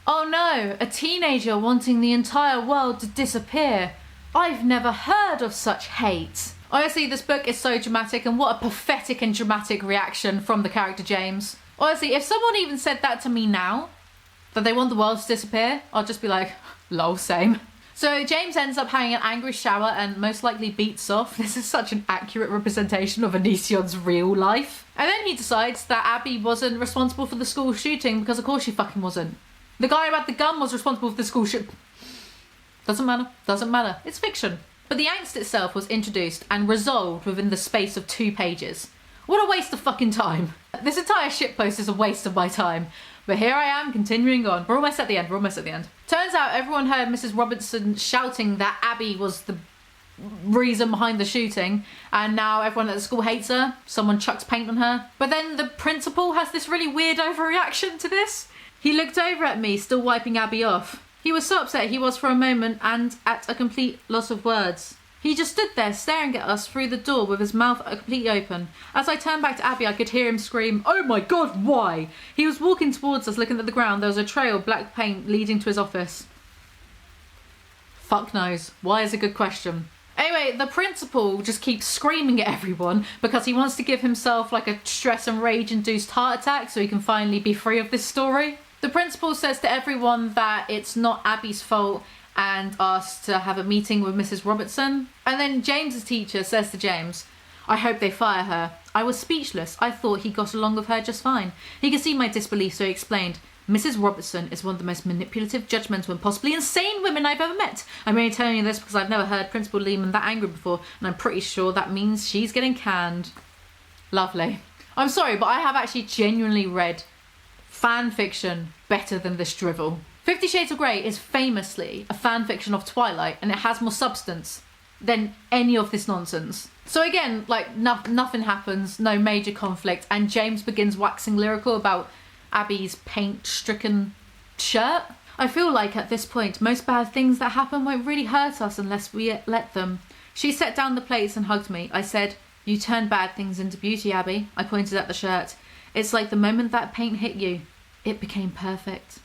Oh no, a teenager wanting the entire world to disappear. I've never heard of such hate. Honestly, this book is so dramatic, and what a pathetic and dramatic reaction from the character James. Honestly, if someone even said that to me now, that they want the world to disappear, I'll just be like, lol, same. So James ends up having an angry shower and most likely beats off. This is such an accurate representation of Onision's real life. And then he decides that Abby wasn't responsible for the school shooting, because of course she fucking wasn't. The guy who had the gun was responsible for the school shoot. Doesn't matter. It's fiction. But the angst itself was introduced and resolved within the space of 2 pages. What a waste of fucking time. This entire shitpost is a waste of my time. But here I am, continuing on. We're almost at the end. Turns out everyone heard Mrs. Robertson shouting that Abby was the reason behind the shooting, and now everyone at the school hates her. Someone chucks paint on her. But then the principal has this really weird overreaction to this. He looked over at me, still wiping Abby off. He was so upset he was for a moment, and at a complete loss of words. He just stood there staring at us through the door with his mouth completely open. As I turned back to Abby, I could hear him scream, "Oh my god, why?" He was walking towards us, looking at the ground. There was a trail of black paint leading to his office. Fuck knows. Why is a good question. Anyway, the principal just keeps screaming at everyone because he wants to give himself like a stress and rage-induced heart attack so he can finally be free of this story. The principal says to everyone that it's not Abby's fault and asks to have a meeting with Mrs. Robertson. And then James's teacher says to James, "I hope they fire her." I was speechless. I thought he got along with her just fine. He could see my disbelief, so he explained, "Mrs. Robertson is one of the most manipulative, judgmental and possibly insane women I've ever met. I'm only telling you this because I've never heard Principal Lehman that angry before, and I'm pretty sure that means she's getting canned." Lovely. I'm sorry, but I have actually genuinely read fan fiction better than this drivel. 50 Shades of Grey is famously a fan fiction of Twilight, and it has more substance than any of this nonsense. So again, like nothing happens, no major conflict, and James begins waxing lyrical about Abby's paint-stricken shirt. I feel like at this point, most bad things that happen won't really hurt us unless we let them. She set down the plates and hugged me. I said, "You turn bad things into beauty, Abby." I pointed at the shirt. "It's like the moment that paint hit you, it became perfect."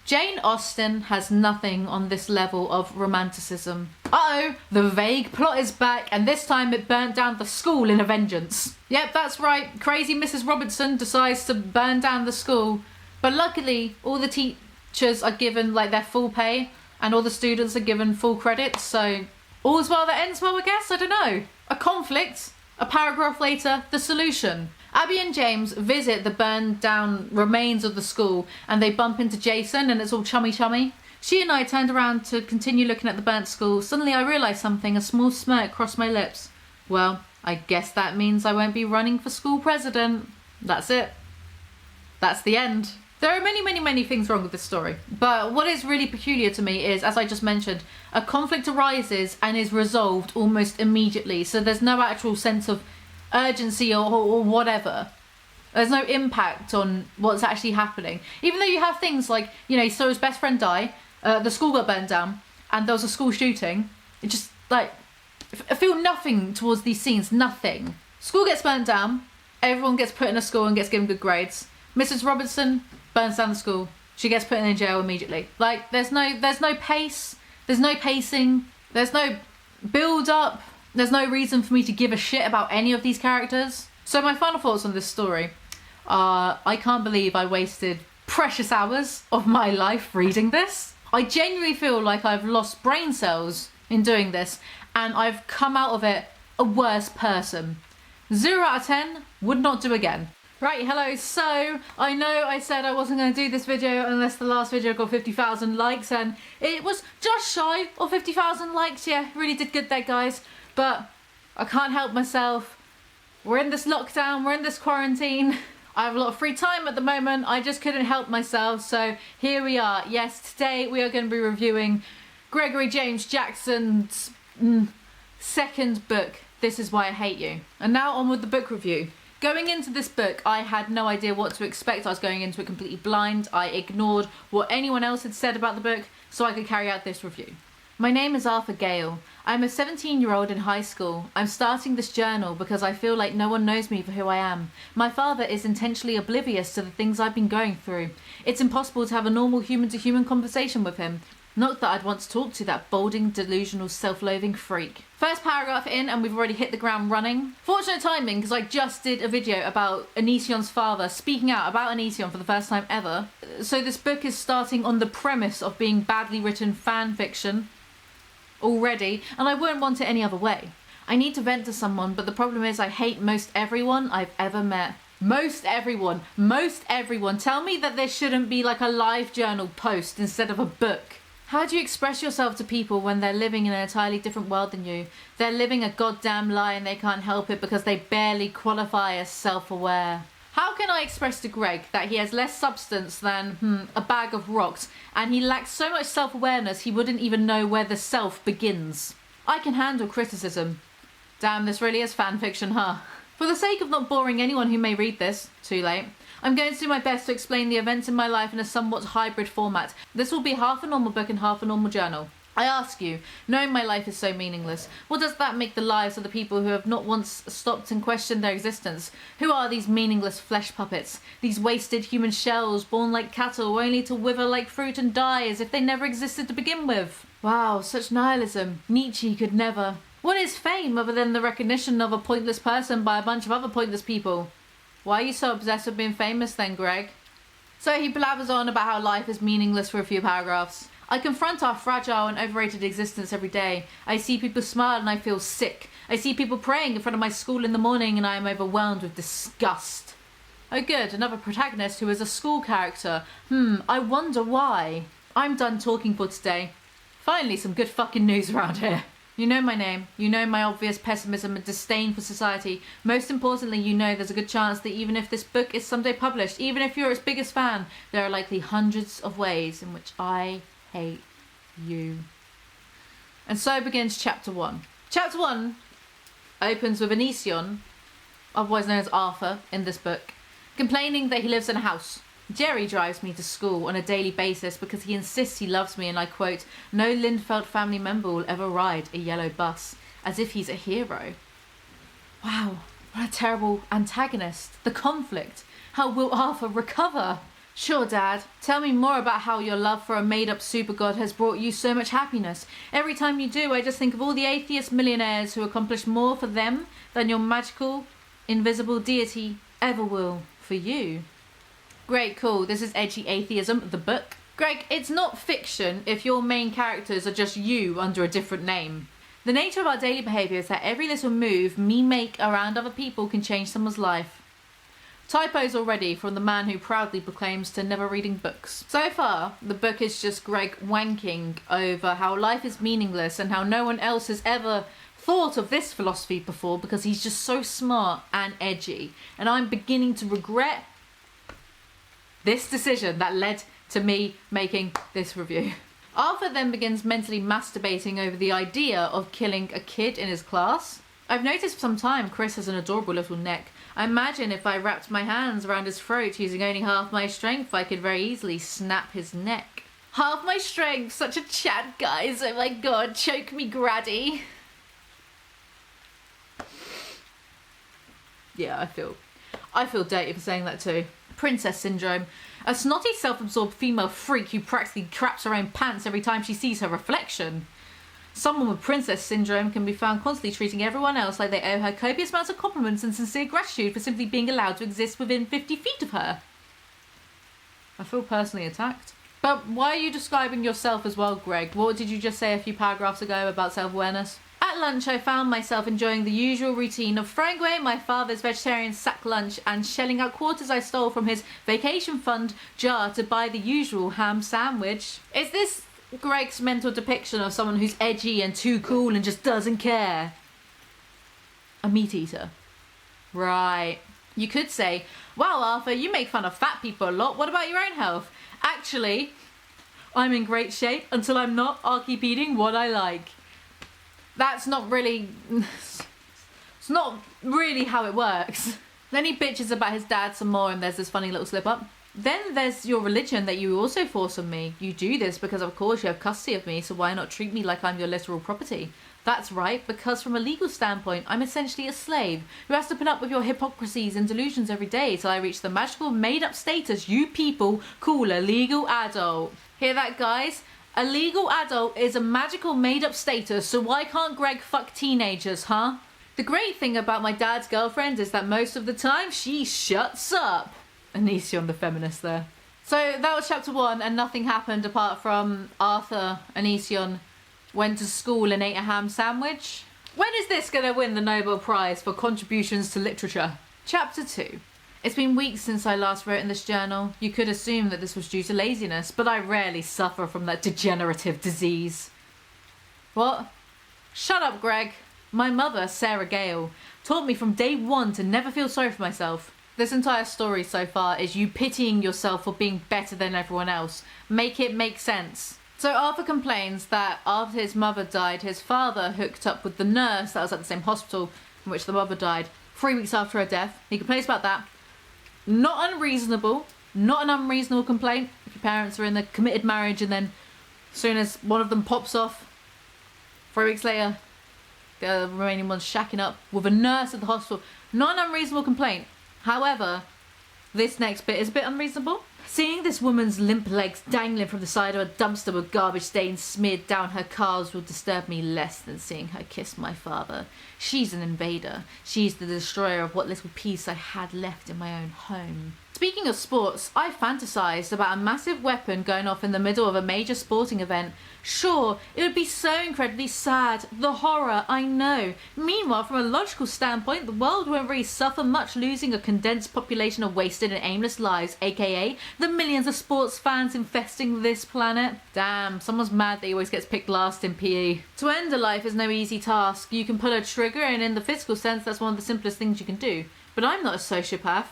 Jane Austen has nothing on this level of romanticism. Uh-oh, the vague plot is back, and this time it burnt down the school in a vengeance. Yep, that's right, crazy Mrs. Robertson decides to burn down the school. But luckily, all the teachers are given like their full pay, and all the students are given full credit, so all's well that ends well, I guess, I don't know. A conflict, a paragraph later, the solution. Abby and James visit the burned down remains of the school, and they bump into Jason, and it's all chummy. She and I turned around to continue looking at the burnt school. Suddenly I realised something, a small smirk crossed my lips. Well, I guess that means I won't be running for school president. That's it. That's the end. There are many things wrong with this story, but what is really peculiar to me is, as I just mentioned, a conflict arises and is resolved almost immediately, so there's no actual sense of urgency or whatever. There's no impact on what's actually happening. Even though you have things like, you know, so his best friend died, the school got burned down, and there was a school shooting. It just, like, I feel nothing towards these scenes, nothing. School gets burned down, everyone gets put in a school and gets given good grades. Mrs. Robertson burns down the school. She gets put in jail immediately. Like, there's no pace, there's no pacing, there's no build up. There's no reason for me to give a shit about any of these characters. So my final thoughts on this story are, I can't believe I wasted precious hours of my life reading this. I genuinely feel like I've lost brain cells in doing this, and I've come out of it a worse person. 0 out of 10, would not do again. Right, hello, so I know I said I wasn't going to do this video unless the last video got 50,000 likes, and it was just shy of 50,000 likes. Yeah, really did good there, guys. But I can't help myself. We're in this lockdown, we're in this quarantine. I have a lot of free time at the moment. I just couldn't help myself, so here we are. Yes, today we are going to be reviewing Gregory James Jackson's second book, This Is Why I Hate You. And now on with the book review. Going into this book, I had no idea what to expect. I was going into it completely blind. I ignored what anyone else had said about the book so I could carry out this review. My name is Arthur Gale. I'm a 17-year-old in high school. I'm starting this journal because I feel like no one knows me for who I am. My father is intentionally oblivious to the things I've been going through. It's impossible to have a normal human-to-human conversation with him. Not that I'd want to talk to that balding, delusional, self-loathing freak. First paragraph in and we've already hit the ground running. Fortunate timing, because I just did a video about Onision's father, speaking out about Onision for the first time ever. So this book is starting on the premise of being badly written fan fiction already, and I wouldn't want it any other way. I need to vent to someone, but the problem is I hate most everyone I've ever met. Most everyone. Tell me that there shouldn't be like a live journal post instead of a book. How do you express yourself to people when they're living in an entirely different world than you? They're living a goddamn lie and they can't help it because they barely qualify as self-aware. How can I express to Greg that he has less substance than, a bag of rocks, and he lacks so much self-awareness he wouldn't even know where the self begins? I can handle criticism. Damn, this really is fanfiction, huh? For the sake of not boring anyone who may read this, too late, I'm going to do my best to explain the events in my life in a somewhat hybrid format. This will be half a normal book and half a normal journal. I ask you, knowing my life is so meaningless, what does that make the lives of the people who have not once stopped and questioned their existence? Who are these meaningless flesh puppets? These wasted human shells born like cattle only to wither like fruit and die as if they never existed to begin with? Wow, such nihilism. Nietzsche could never. What is fame other than the recognition of a pointless person by a bunch of other pointless people? Why are you so obsessed with being famous then, Greg? So he blabbers on about how life is meaningless for a few paragraphs. I confront our fragile and overrated existence every day. I see people smile and I feel sick. I see people praying in front of my school in the morning and I am overwhelmed with disgust. Oh good, another protagonist who is a school character. I wonder why. I'm done talking for today. Finally, some good fucking news around here. You know my name. You know my obvious pessimism and disdain for society. Most importantly, you know there's a good chance that even if this book is someday published, even if you're its biggest fan, there are likely hundreds of ways in which I hate you. And so begins chapter 1. Chapter 1 opens with Onision, otherwise known as Arthur in this book, complaining that he lives in a house. Jerry drives me to school on a daily basis because he insists he loves me and I quote, "No Lindfeld family member will ever ride a yellow bus," as if he's a hero. Wow, what a terrible antagonist. The conflict. How will Arthur recover? Sure, Dad. Tell me more about how your love for a made-up super god has brought you so much happiness. Every time you do, I just think of all the atheist millionaires who accomplish more for them than your magical, invisible deity ever will for you. Great, cool. This is Edgy Atheism, the book. Greg, it's not fiction if your main characters are just you under a different name. The nature of our daily behaviour is that every little move me make around other people can change someone's life. Typos already from the man who proudly proclaims to never reading books. So far, the book is just Greg wanking over how life is meaningless and how no one else has ever thought of this philosophy before because he's just so smart and edgy. And I'm beginning to regret this decision that led to me making this review. Arthur then begins mentally masturbating over the idea of killing a kid in his class. I've noticed for some time Chris has an adorable little neck. I imagine if I wrapped my hands around his throat using only half my strength, I could very easily snap his neck. Half my strength, such a chat, guys. Oh my god, choke me, Graddy. Yeah, I feel dirty for saying that too. Princess syndrome. A snotty, self-absorbed female freak who practically craps her own pants every time she sees her reflection. Someone with princess syndrome can be found constantly treating everyone else like they owe her copious amounts of compliments and sincere gratitude for simply being allowed to exist within 50 feet of her. I feel personally attacked. But why are you describing yourself as well, Greg? What did you just say a few paragraphs ago about self-awareness? At lunch, I found myself enjoying the usual routine of throwing away my father's vegetarian sack lunch and shelling out quarters I stole from his vacation fund jar to buy the usual ham sandwich. Is this Greg's mental depiction of someone who's edgy and too cool and just doesn't care? A meat eater. Right. You could say, wow, Arthur, you make fun of fat people a lot. What about your own health? Actually, I'm in great shape. Until I'm not, I'll keep eating what I like. That's not really... It's not really how it works. Then he bitches about his dad some more and there's this funny little slip up. Then there's your religion that you also force on me. You do this because of course you have custody of me, so why not treat me like I'm your literal property? That's right, because from a legal standpoint, I'm essentially a slave who has to put up with your hypocrisies and delusions every day till I reach the magical made-up status you people call a legal adult. Hear that, guys? A legal adult is a magical made-up status, so why can't Greg fuck teenagers, huh? The great thing about my dad's girlfriend is that most of the time she shuts up. Onision the feminist there. So that was chapter 1, and nothing happened apart from Arthur and Onision went to school and ate a ham sandwich. When is this going to win the Nobel Prize for contributions to literature? Chapter 2. It's been weeks since I last wrote in this journal. You could assume that this was due to laziness, but I rarely suffer from that degenerative disease. What? Shut up, Greg. My mother, Sarah Gale, taught me from day one to never feel sorry for myself. This entire story so far is you pitying yourself for being better than everyone else. Make it make sense. So Arthur complains that after his mother died, his father hooked up with the nurse that was at the same hospital in which the mother died 3 weeks after her death. He complains about that. Not unreasonable. Not an unreasonable complaint if your parents are in a committed marriage and then as soon as one of them pops off, 3 weeks later, the remaining one's shacking up with a nurse at the hospital. Not an unreasonable complaint. However, this next bit is a bit unreasonable. Seeing this woman's limp legs dangling from the side of a dumpster with garbage stains smeared down her calves will disturb me less than seeing her kiss my father. She's an invader. She's the destroyer of what little peace I had left in my own home. Speaking of sports, I fantasized about a massive weapon going off in the middle of a major sporting event. Sure, it would be so incredibly sad. The horror, I know. Meanwhile, from a logical standpoint, the world won't really suffer much losing a condensed population of wasted and aimless lives, aka the millions of sports fans infesting this planet. Damn, someone's mad that he always gets picked last in PE. To end a life is no easy task. You can pull a trigger, and in the physical sense, that's one of the simplest things you can do. But I'm not a sociopath.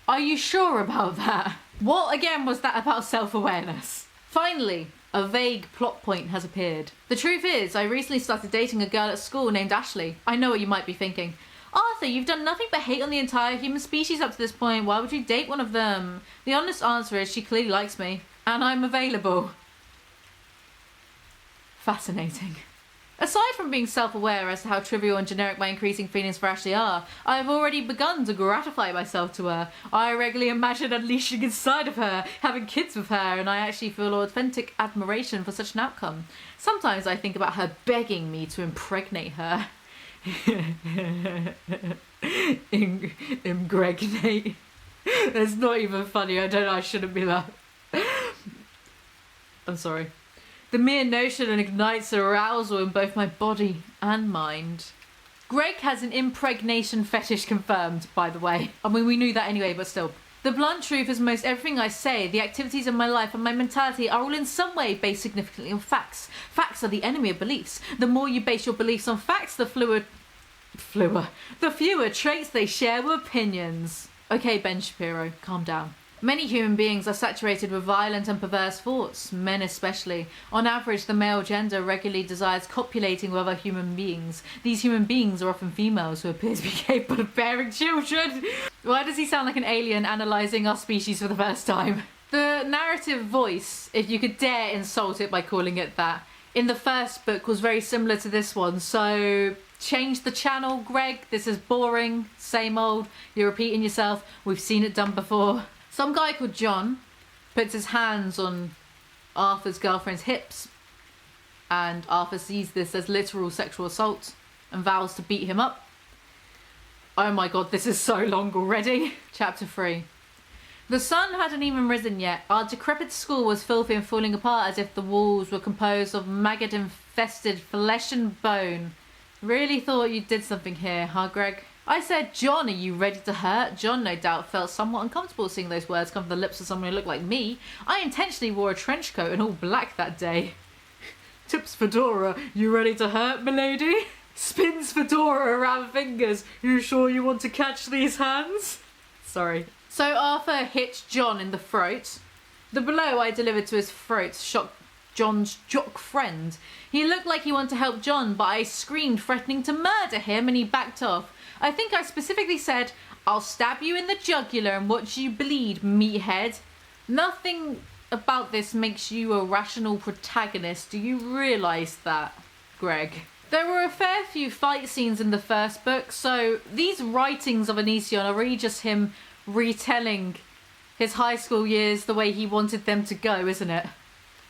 Are you sure about that? What again was that about self-awareness? Finally, a vague plot point has appeared. The truth is, I recently started dating a girl at school named Ashley. I know what you might be thinking. Arthur, you've done nothing but hate on the entire human species up to this point. Why would you date one of them? The honest answer is she clearly likes me. And I'm available. Fascinating. Aside from being self-aware as to how trivial and generic my increasing feelings for Ashley are, I have already begun to gratify myself to her. I regularly imagine unleashing inside of her, having kids with her, and I actually feel authentic admiration for such an outcome. Sometimes I think about her begging me to impregnate her. Impregnate. It's not even funny. I don't know, I shouldn't be laughing. I'm sorry. The mere notion ignites arousal in both my body and mind. Greg has an impregnation fetish confirmed, by the way. I mean, we knew that anyway, but still. The blunt truth is most everything I say, the activities of my life and my mentality are all in some way based significantly on facts. Facts are the enemy of beliefs. The more you base your beliefs on facts, the fewer traits they share with opinions. Okay, Ben Shapiro, calm down. Many human beings are saturated with violent and perverse thoughts, men especially. On average, the male gender regularly desires copulating with other human beings. These human beings are often females who appear to be capable of bearing children. Why does he sound like an alien analysing our species for the first time? The narrative voice, if you could dare insult it by calling it that, in the first book was very similar to this one, so change the channel, Greg. This is boring, same old, you're repeating yourself, we've seen it done before. Some guy called John puts his hands on Arthur's girlfriend's hips, and Arthur sees this as literal sexual assault and vows to beat him up. Oh my god, this is so long already. Chapter 3. The sun hadn't even risen yet. Our decrepit school was filthy and falling apart as if the walls were composed of maggot-infested flesh and bone. Really thought you did something here, huh, Greg? I said, John, are you ready to hurt? John no doubt felt somewhat uncomfortable seeing those words come from the lips of someone who looked like me. I intentionally wore a trench coat and all black that day. Tips fedora, you ready to hurt, milady? Spins fedora around fingers. You sure you want to catch these hands? Sorry. So Arthur hit John in the throat. The blow I delivered to his throat shocked John's jock friend. He looked like he wanted to help John, but I screamed, threatening to murder him, and he backed off. I think I specifically said, I'll stab you in the jugular and watch you bleed, meathead. Nothing about this makes you a rational protagonist. Do you realise that, Greg? There were a fair few fight scenes in the first book, so these writings of Onision are really just him retelling his high school years the way he wanted them to go, isn't it?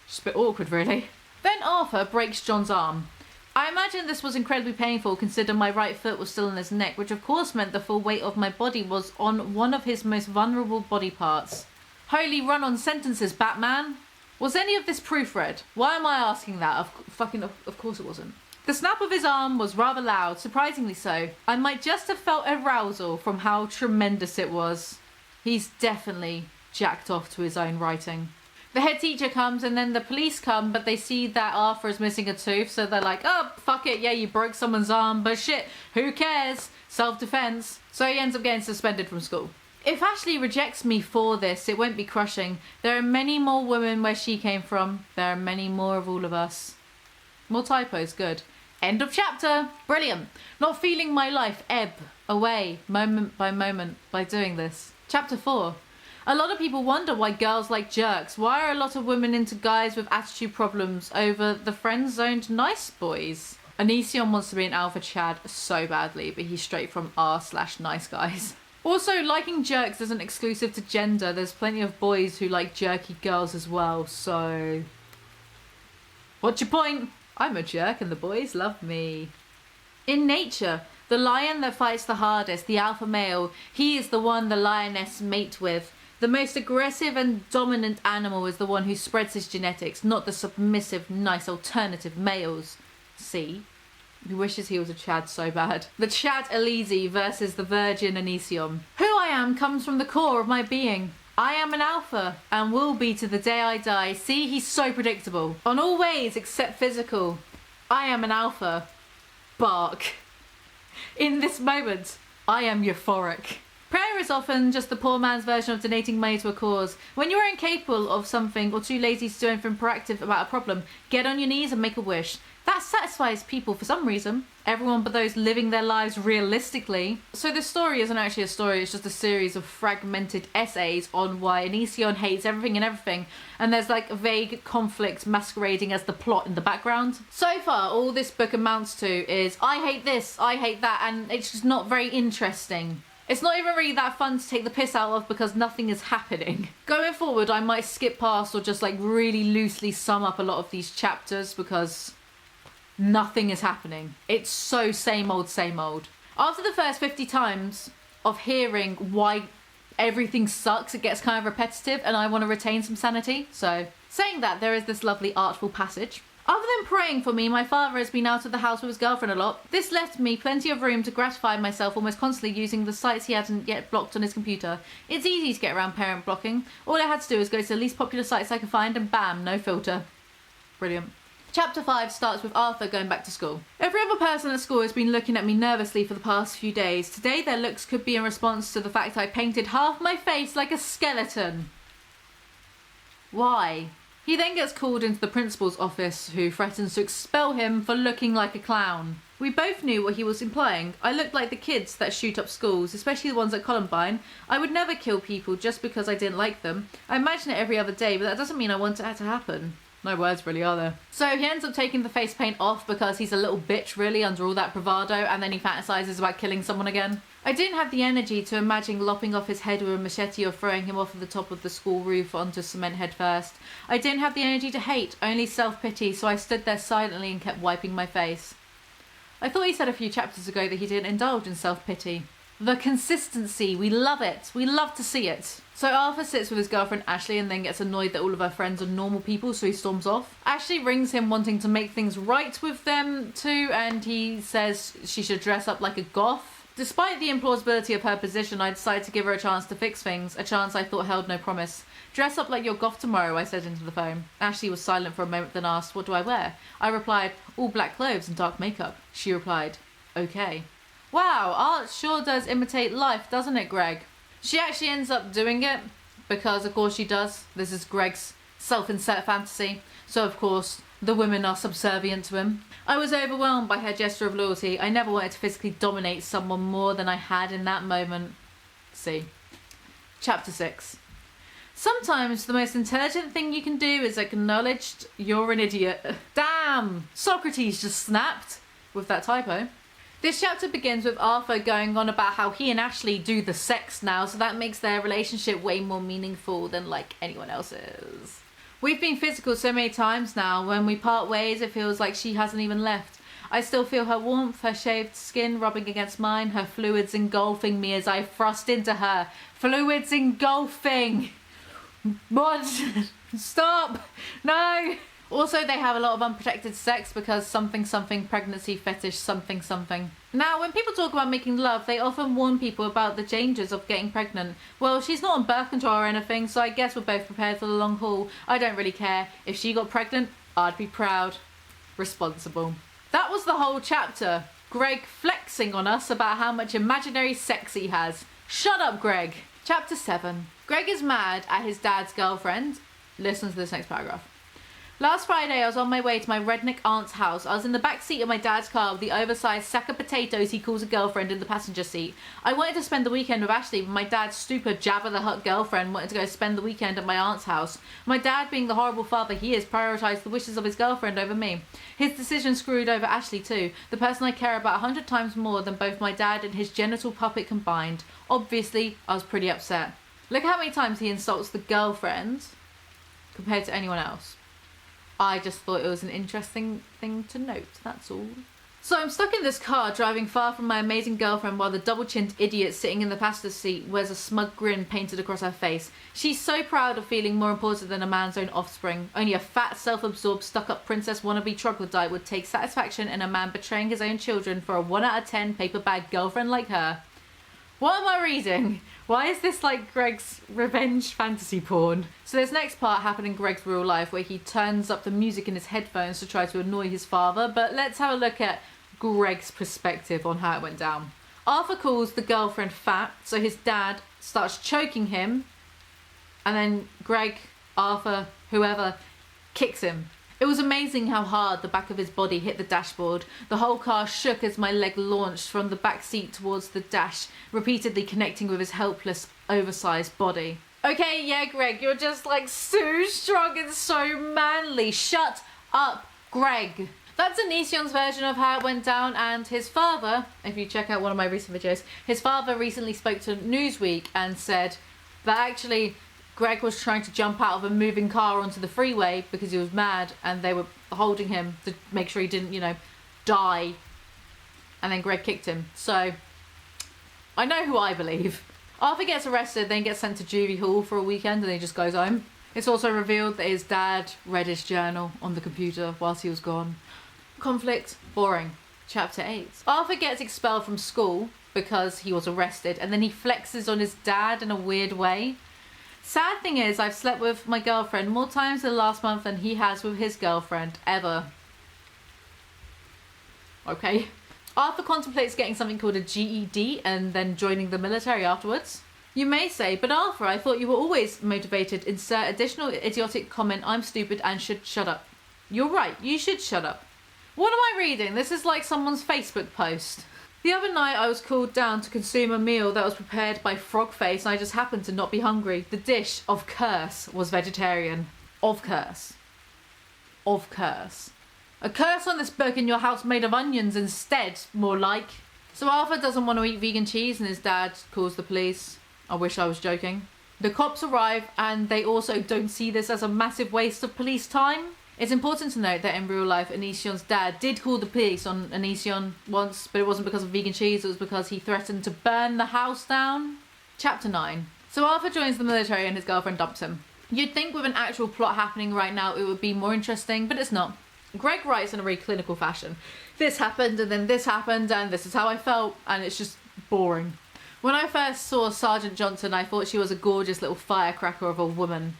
Just a bit awkward, really. Then Arthur breaks John's arm. I imagine this was incredibly painful considering my right foot was still in his neck, which of course meant the full weight of my body was on one of his most vulnerable body parts. Holy run-on sentences, Batman! Was any of this proofread? Why am I asking that? Of course it wasn't. The snap of his arm was rather loud, surprisingly so. I might just have felt arousal from how tremendous it was. He's definitely jacked off to his own writing. The head teacher comes and then the police come, but they see that Arthur is missing a tooth, so they're like, oh, fuck it, yeah, you broke someone's arm, but shit, who cares? Self-defense. So he ends up getting suspended from school. If Ashley rejects me for this, it won't be crushing. There are many more women where she came from. There are many more of all of us. More typos, good. End of chapter. Brilliant. Not feeling my life ebb away moment by moment by doing this. Chapter 4. A lot of people wonder why girls like jerks. Why are a lot of women into guys with attitude problems over the friend-zoned nice boys? Onision wants to be an alpha Chad so badly, but he's straight from r/nice guys. Also, liking jerks isn't exclusive to gender. There's plenty of boys who like jerky girls as well, so... What's your point? I'm a jerk and the boys love me. In nature, the lion that fights the hardest, the alpha male, he is the one the lioness mate with. The most aggressive and dominant animal is the one who spreads his genetics, not the submissive, nice alternative males. See? He wishes he was a Chad so bad. The Chad Alizee versus the virgin Onision. Who I am comes from the core of my being. I am an alpha and will be to the day I die. See, he's so predictable. On all ways except physical. I am an alpha. Bark. In this moment, I am euphoric. Prayer is often just the poor man's version of donating money to a cause. When you're incapable of something or too lazy to do anything proactive about a problem, get on your knees and make a wish. That satisfies people for some reason. Everyone but those living their lives realistically. So this story isn't actually a story, it's just a series of fragmented essays on why Onision hates everything and everything, and there's like a vague conflict masquerading as the plot in the background. So far, all this book amounts to is, I hate this, I hate that, and it's just not very interesting. It's not even really that fun to take the piss out of because nothing is happening. Going forward, I might skip past or just like really loosely sum up a lot of these chapters because nothing is happening. It's so same old, same old. After the first 50 times of hearing why everything sucks, it gets kind of repetitive and I want to retain some sanity. So, saying that, there is this lovely artful passage. Other than praying for me, my father has been out of the house with his girlfriend a lot. This left me plenty of room to gratify myself almost constantly using the sites he hadn't yet blocked on his computer. It's easy to get around parent blocking. All I had to do was go to the least popular sites I could find and bam, no filter. Brilliant. Chapter 5 starts with Arthur going back to school. Every other person at school has been looking at me nervously for the past few days. Today their looks could be in response to the fact I painted half my face like a skeleton. Why? He then gets called into the principal's office, who threatens to expel him for looking like a clown. We both knew what he was implying. I looked like the kids that shoot up schools, especially the ones at Columbine. I would never kill people just because I didn't like them. I imagine it every other day, but that doesn't mean I want it to happen. No words really, are there? So he ends up taking the face paint off because he's a little bitch really under all that bravado, and then he fantasizes about killing someone again. I didn't have the energy to imagine lopping off his head with a machete or throwing him off of the top of the school roof onto cement head first. I didn't have the energy to hate, only self-pity, so I stood there silently and kept wiping my face. I thought he said a few chapters ago that he didn't indulge in self-pity. The consistency, we love it. We love to see it. So Arthur sits with his girlfriend Ashley and then gets annoyed that all of her friends are normal people, so he storms off. Ashley rings him wanting to make things right with them too, and he says she should dress up like a goth. Despite the implausibility of her position, I decided to give her a chance to fix things, a chance I thought held no promise. Dress up like your goth tomorrow, I said into the phone. Ashley was silent for a moment, then asked, what do I wear? I replied, all black clothes and dark makeup. She replied, okay. Wow, art sure does imitate life, doesn't it, Greg? She actually ends up doing it, because of course she does. This is Greg's self-insert fantasy, so of course the women are subservient to him. I was overwhelmed by her gesture of loyalty. I never wanted to physically dominate someone more than I had in that moment. See. Chapter 6. Sometimes the most intelligent thing you can do is acknowledge you're an idiot. Damn! Socrates just snapped with that typo. This chapter begins with Arthur going on about how he and Ashley do the sex now, so that makes their relationship way more meaningful than like anyone else's. We've been physical so many times now. When we part ways, it feels like she hasn't even left. I still feel her warmth, her shaved skin rubbing against mine, her fluids engulfing me as I thrust into her. Fluids engulfing! What? Stop! No! Also, they have a lot of unprotected sex because something pregnancy fetish something. Now, when people talk about making love, they often warn people about the dangers of getting pregnant. Well, she's not on birth control or anything, so I guess we're both prepared for the long haul. I don't really care. If she got pregnant, I'd be proud. Responsible. That was the whole chapter. Greg flexing on us about how much imaginary sex he has. Shut up, Greg. Chapter 7. Greg is mad at his dad's girlfriend. Listen to this next paragraph. Last Friday, I was on my way to my redneck aunt's house. I was in the back seat of my dad's car with the oversized sack of potatoes he calls a girlfriend in the passenger seat. I wanted to spend the weekend with Ashley, but my dad's stupid Jabba the Hutt girlfriend wanted to go spend the weekend at my aunt's house. My dad, being the horrible father he is, prioritised the wishes of his girlfriend over me. His decision screwed over Ashley too, the person I care about 100 times more than both my dad and his genital puppet combined. Obviously, I was pretty upset. Look how many times he insults the girlfriend compared to anyone else. I just thought it was an interesting thing to note, that's all. So I'm stuck in this car driving far from my amazing girlfriend while the double-chinned idiot sitting in the passenger seat wears a smug grin painted across her face. She's so proud of feeling more important than a man's own offspring. Only a fat, self-absorbed, stuck-up princess wannabe troglodyte would take satisfaction in a man betraying his own children for a 1 out of 10 paper bag girlfriend like her. What am I reading? Why is this like Greg's revenge fantasy porn? So this next part happened in Greg's real life where he turns up the music in his headphones to try to annoy his father, but let's have a look at Greg's perspective on how it went down. Arthur calls the girlfriend fat, so his dad starts choking him, and then Greg, Arthur, whoever, kicks him. It was amazing how hard the back of his body hit the dashboard. The whole car shook as my leg launched from the back seat towards the dash, repeatedly connecting with his helpless, oversized body. Okay, yeah, Greg, you're just like so strong and so manly. Shut up, Greg. That's Onision's version of how it went down, and his father, if you check out one of my recent videos, his father recently spoke to Newsweek and said that actually Greg was trying to jump out of a moving car onto the freeway because he was mad and they were holding him to make sure he didn't, die. And then Greg kicked him. So, I know who I believe. Arthur gets arrested, then gets sent to juvie hall for a weekend and he just goes home. It's also revealed that his dad read his journal on the computer whilst he was gone. Conflict, boring. Chapter 8. Arthur gets expelled from school because he was arrested and then he flexes on his dad in a weird way. Sad thing is, I've slept with my girlfriend more times in the last month than he has with his girlfriend, ever. Okay. Arthur contemplates getting something called a GED and then joining the military afterwards. You may say, but Arthur, I thought you were always motivated. Insert additional idiotic comment, I'm stupid and should shut up. You're right, you should shut up. What am I reading? This is like someone's Facebook post. The other night I was called down to consume a meal that was prepared by Frogface and I just happened to not be hungry. The dish, of course, was vegetarian. Of course. Of course. A curse on this book in your house made of onions instead, more like. So Arthur doesn't want to eat vegan cheese and his dad calls the police. I wish I was joking. The cops arrive and they also don't see this as a massive waste of police time. It's important to note that in real life, Onision's dad did call the police on Onision once, but it wasn't because of vegan cheese, it was because he threatened to burn the house down. Chapter 9. So Arthur joins the military and his girlfriend dumps him. You'd think with an actual plot happening right now it would be more interesting, but it's not. Greg writes in a very clinical fashion. This happened and then this happened and this is how I felt, and it's just boring. When I first saw Sergeant Johnson, I thought she was a gorgeous little firecracker of a woman.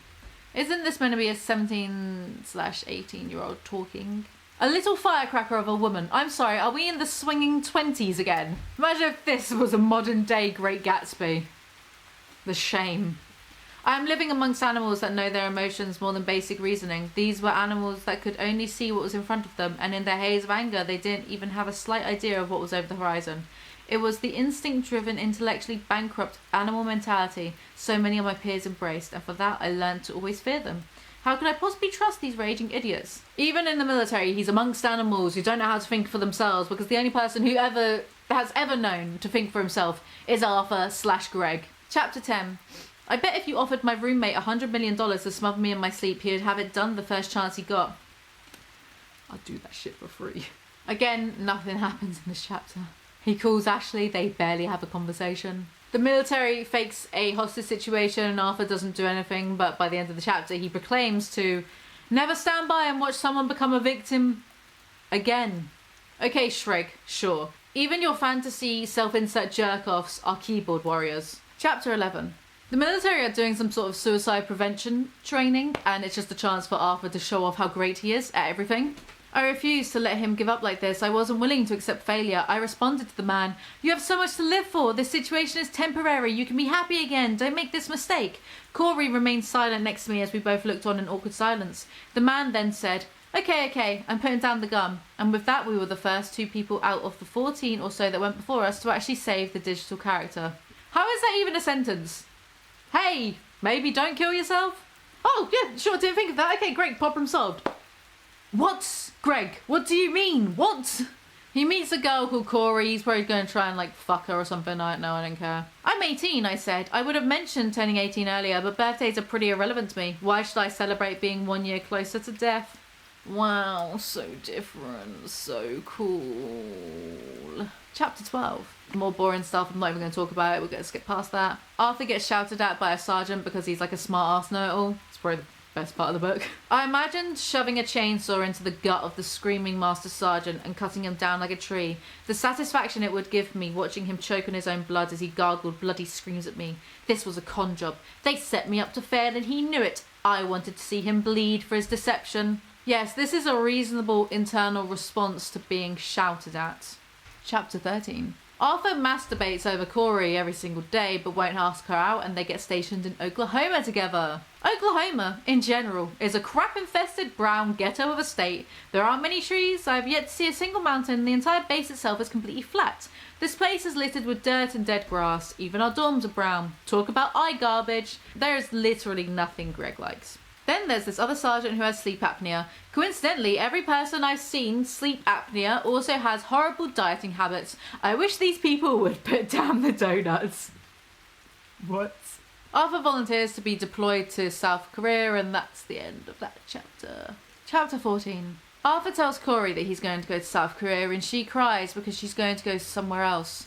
Isn't this meant to be a 17/18-year-old talking? A little firecracker of a woman. I'm sorry, are we in the swinging 20s again? Imagine if this was a modern day Great Gatsby. The shame. I am living amongst animals that know their emotions more than basic reasoning. These were animals that could only see what was in front of them, and in their haze of anger they didn't even have a slight idea of what was over the horizon. It was the instinct-driven, intellectually bankrupt animal mentality so many of my peers embraced, and for that I learned to always fear them. How could I possibly trust these raging idiots? Even in the military, he's amongst animals who don't know how to think for themselves, because the only person who has ever known to think for himself is Arthur/Greg. Chapter 10. I bet if you offered my roommate $100 million to smother me in my sleep, he would have it done the first chance he got. I'd do that shit for free. Again, nothing happens in this chapter. He calls Ashley, they barely have a conversation. The military fakes a hostage situation and Arthur doesn't do anything, but by the end of the chapter he proclaims to never stand by and watch someone become a victim again. Okay, Shrek, sure. Even your fantasy self-insert jerk-offs are keyboard warriors. Chapter 11. The military are doing some sort of suicide prevention training, and it's just a chance for Arthur to show off how great he is at everything. I refused to let him give up like this. I wasn't willing to accept failure. I responded to the man. You have so much to live for. This situation is temporary. You can be happy again. Don't make this mistake. Corey remained silent next to me as we both looked on in awkward silence. The man then said, Okay, I'm putting down the gun. And with that, we were the first 2 people out of the 14 or so that went before us to actually save the digital character. How is that even a sentence? Hey, maybe don't kill yourself? Oh, yeah, sure, didn't think of that. Okay, great, problem solved. What? Greg, what do you mean? What? He meets a girl called Corey. He's probably going to try and fuck her or something. I don't care. I'm 18, I said. I would have mentioned turning 18 earlier, but birthdays are pretty irrelevant to me. Why should I celebrate being 1 year closer to death? Wow, so different, so cool. Chapter 12. More boring stuff, I'm not even going to talk about it, we're going to skip past that. Arthur gets shouted at by a sergeant because he's like a smart ass know-it-all. It's probably the best part of the book. I imagined shoving a chainsaw into the gut of the screaming master sergeant and cutting him down like a tree. The satisfaction it would give me watching him choke on his own blood as he gargled bloody screams at me. This was a con job. They set me up to fail and he knew it. I wanted to see him bleed for his deception. Yes, this is a reasonable internal response to being shouted at. Chapter 13. Arthur masturbates over Corey every single day but won't ask her out, and they get stationed in Oklahoma together. Oklahoma, in general, is a crap-infested brown ghetto of a state. There aren't many trees. I have yet to see a single mountain. The entire base itself is completely flat. This place is littered with dirt and dead grass. Even our dorms are brown. Talk about eye garbage. There is literally nothing Greg likes. Then there's this other sergeant who has sleep apnea. Coincidentally, every person I've seen sleep apnea also has horrible dieting habits. I wish these people would put down the donuts. What? Arthur volunteers to be deployed to South Korea, and that's the end of that chapter. Chapter 14. Arthur tells Corey that he's going to go to South Korea, and she cries because she's going to go somewhere else.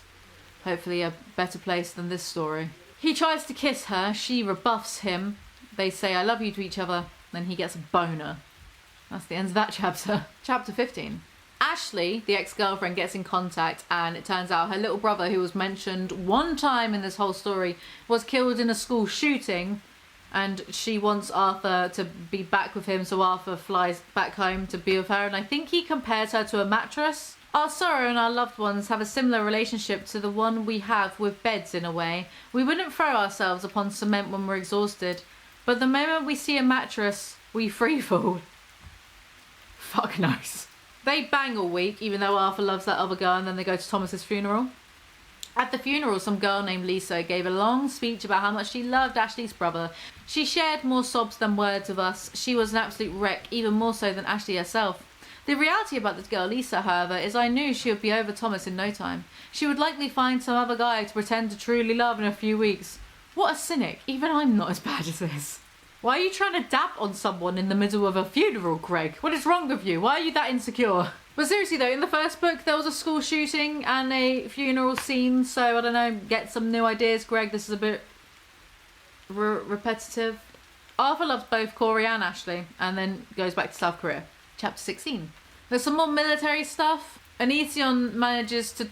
Hopefully a better place than this story. He tries to kiss her. She rebuffs him. They say, I love you to each other. Then he gets a boner. That's the end of that chapter. Chapter 15. Ashley, the ex-girlfriend, gets in contact, and it turns out her little brother, who was mentioned one time in this whole story, was killed in a school shooting, and she wants Arthur to be back with him, so Arthur flies back home to be with her, and I think he compares her to a mattress. Our sorrow and our loved ones have a similar relationship to the one we have with beds in a way. We wouldn't throw ourselves upon cement when we're exhausted. But the moment we see a mattress, we freefall. Fuck knows. They bang all week, even though Arthur loves that other girl, and then they go to Thomas's funeral. At the funeral, some girl named Lisa gave a long speech about how much she loved Ashley's brother. She shared more sobs than words with us. She was an absolute wreck, even more so than Ashley herself. The reality about this girl, Lisa, however, is I knew she would be over Thomas in no time. She would likely find some other guy to pretend to truly love in a few weeks. What a cynic. Even I'm not as bad as this. Why are you trying to dab on someone in the middle of a funeral, Greg? What is wrong with you? Why are you that insecure? But seriously though, in the first book there was a school shooting and a funeral scene, so I don't know, get some new ideas, Greg. This is a bit repetitive. Arthur loves both Corey and Ashley, and then goes back to South Korea. Chapter 16. There's some more military stuff. Onision manages to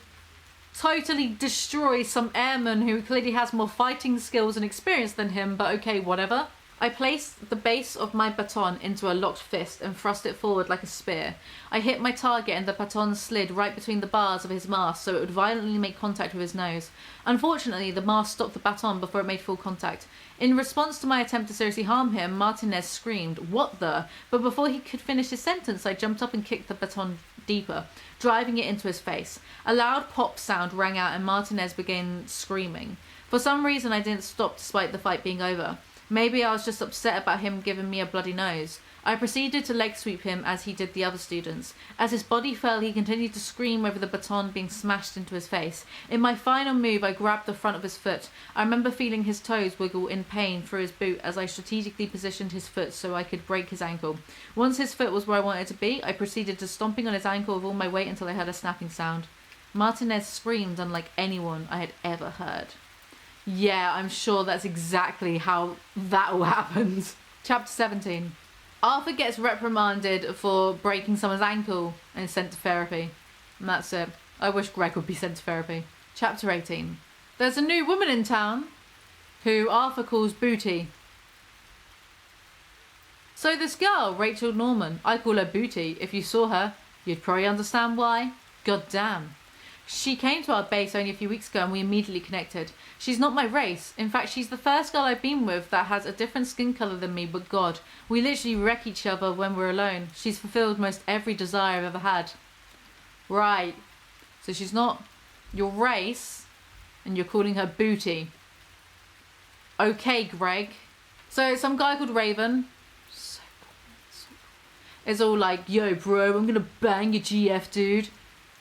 totally destroy some airman who clearly has more fighting skills and experience than him, but okay, whatever. I placed the base of my baton into a locked fist and thrust it forward like a spear. I hit my target and the baton slid right between the bars of his mask so it would violently make contact with his nose. Unfortunately, the mask stopped the baton before it made full contact. In response to my attempt to seriously harm him, Martinez screamed, "What the?" But before he could finish his sentence, I jumped up and kicked the baton deeper, driving it into his face. A loud pop sound rang out and Martinez began screaming. For some reason I didn't stop despite the fight being over. Maybe I was just upset about him giving me a bloody nose. I proceeded to leg sweep him as he did the other students. As his body fell, he continued to scream over the baton being smashed into his face. In my final move, I grabbed the front of his foot. I remember feeling his toes wiggle in pain through his boot as I strategically positioned his foot so I could break his ankle. Once his foot was where I wanted to be, I proceeded to stomping on his ankle with all my weight until I heard a snapping sound. Martinez screamed unlike anyone I had ever heard. Yeah, I'm sure that's exactly how that all happened. Chapter 17. Arthur gets reprimanded for breaking someone's ankle and is sent to therapy. And that's it. I wish Greg would be sent to therapy. Chapter 18. There's a new woman in town who Arthur calls Booty. So this girl, Rachel Norman, I call her Booty. If you saw her, you'd probably understand why. God damn. She came to our base only a few weeks ago and we immediately connected. She's not my race. In fact, she's the first girl I've been with that has a different skin colour than me, but God, we literally wreck each other when we're alone. She's fulfilled most every desire I've ever had. Right. So she's not your race and you're calling her Booty. Okay, Greg. So some guy called Raven is all like, yo bro, I'm gonna bang your GF dude,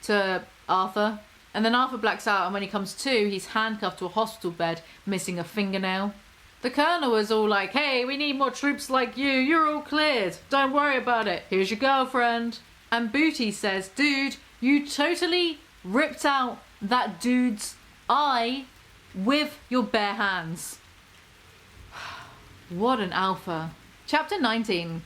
to Arthur. And then Arthur blacks out and when he comes to, he's handcuffed to a hospital bed, missing a fingernail. The colonel was all like, hey, we need more troops like you, you're all cleared, don't worry about it, here's your girlfriend. And Booty says, dude, you totally ripped out that dude's eye with your bare hands. What an alpha. Chapter 19.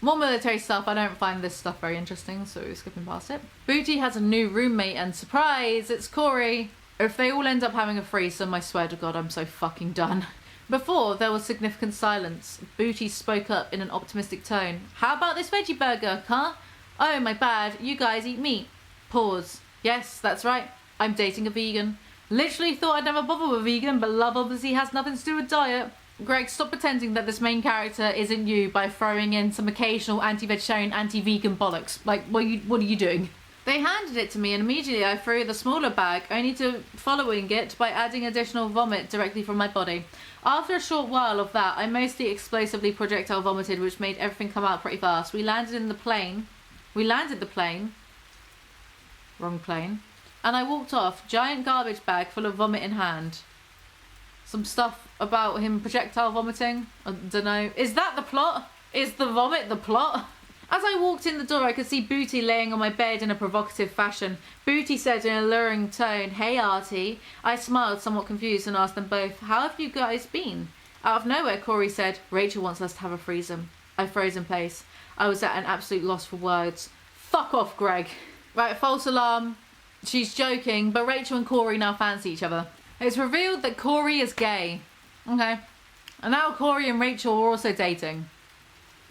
More military stuff. I don't find this stuff very interesting, so skipping past it. Booty has a new roommate and surprise, it's Corey. If they all end up having a threesome, I swear to God, I'm so fucking done. Before, there was significant silence. Booty spoke up in an optimistic tone. How about this veggie burger, huh? Oh, my bad. You guys eat meat. Pause. Yes, that's right. I'm dating a vegan. Literally thought I'd never bother with a vegan, but love obviously has nothing to do with diet. Greg, stop pretending that this main character isn't you by throwing in some occasional anti-vegetarian, anti-vegan bollocks. Like, what are you doing? They handed it to me and immediately I threw the smaller bag, only to following it by adding additional vomit directly from my body. After a short while of that, I mostly explosively projectile vomited, which made everything come out pretty fast. We landed the plane. Wrong plane. And I walked off, giant garbage bag full of vomit in hand. Some stuff about him projectile vomiting. I don't know. Is that the plot? Is the vomit the plot? As I walked in the door, I could see Booty laying on my bed in a provocative fashion. Booty said in a luring tone, hey Artie. I smiled, somewhat confused, and asked them both, how have you guys been? Out of nowhere, Corey said, Rachel wants us to have a threesome. I froze in place. I was at an absolute loss for words. Fuck off, Greg. Right, false alarm. She's joking, but Rachel and Corey now fancy each other. It's revealed that Corey is gay. Okay. And now Corey and Rachel are also dating.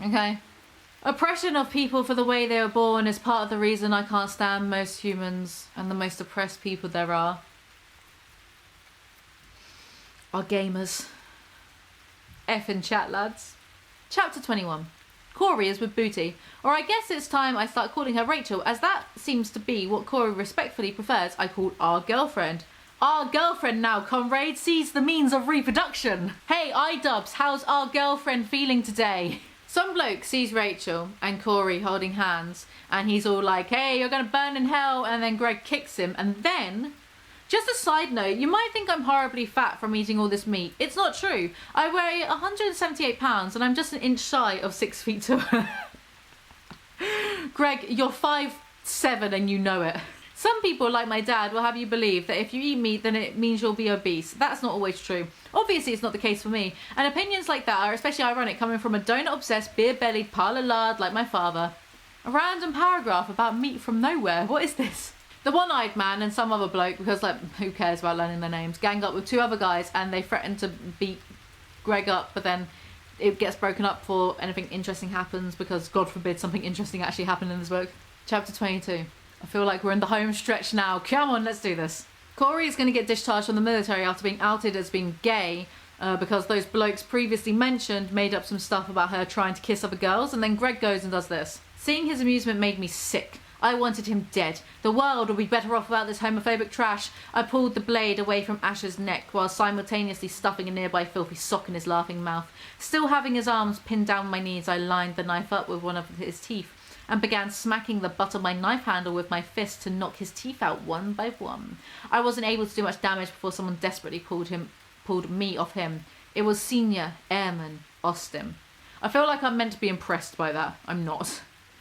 Okay. Oppression of people for the way they were born is part of the reason I can't stand most humans and the most oppressed people there are gamers. F in chat, lads. Chapter 21. Corey is with Booty. Or I guess it's time I start calling her Rachel, as that seems to be what Corey respectfully prefers I call our girlfriend. Our girlfriend now, comrade, sees the means of reproduction. Hey, iDubbbz, how's our girlfriend feeling today? Some bloke sees Rachel and Corey holding hands and he's all like, hey, you're gonna burn in hell, and then Greg kicks him. And then, just a side note, you might think I'm horribly fat from eating all this meat. It's not true. I weigh 178 pounds and I'm just an inch shy of 6 feet tall. Greg, you're 5'7" and you know it. Some people, like my dad, will have you believe that if you eat meat, then it means you'll be obese. That's not always true. Obviously, it's not the case for me. And opinions like that are especially ironic coming from a donut-obsessed, beer-bellied pile of lard like my father. A random paragraph about meat from nowhere. What is this? The one-eyed man and some other bloke, because, like, who cares about learning their names, gang up with two other guys and they threaten to beat Greg up, but then it gets broken up before anything interesting happens because, God forbid, something interesting actually happened in this book. Chapter 22. I feel like we're in the home stretch now. Come on, let's do this. Corey is going to get discharged from the military after being outed as being gay because those blokes previously mentioned made up some stuff about her trying to kiss other girls, and then Greg goes and does this. Seeing his amusement made me sick. I wanted him dead. The world would be better off without this homophobic trash. I pulled the blade away from Ash's neck while simultaneously stuffing a nearby filthy sock in his laughing mouth. Still having his arms pinned down my knees, I lined the knife up with one of his teeth and began smacking the butt of my knife handle with my fist to knock his teeth out one by one. I wasn't able to do much damage before someone desperately pulled me off him. It was Senior Airman Austin. I feel like I'm meant to be impressed by that. I'm not.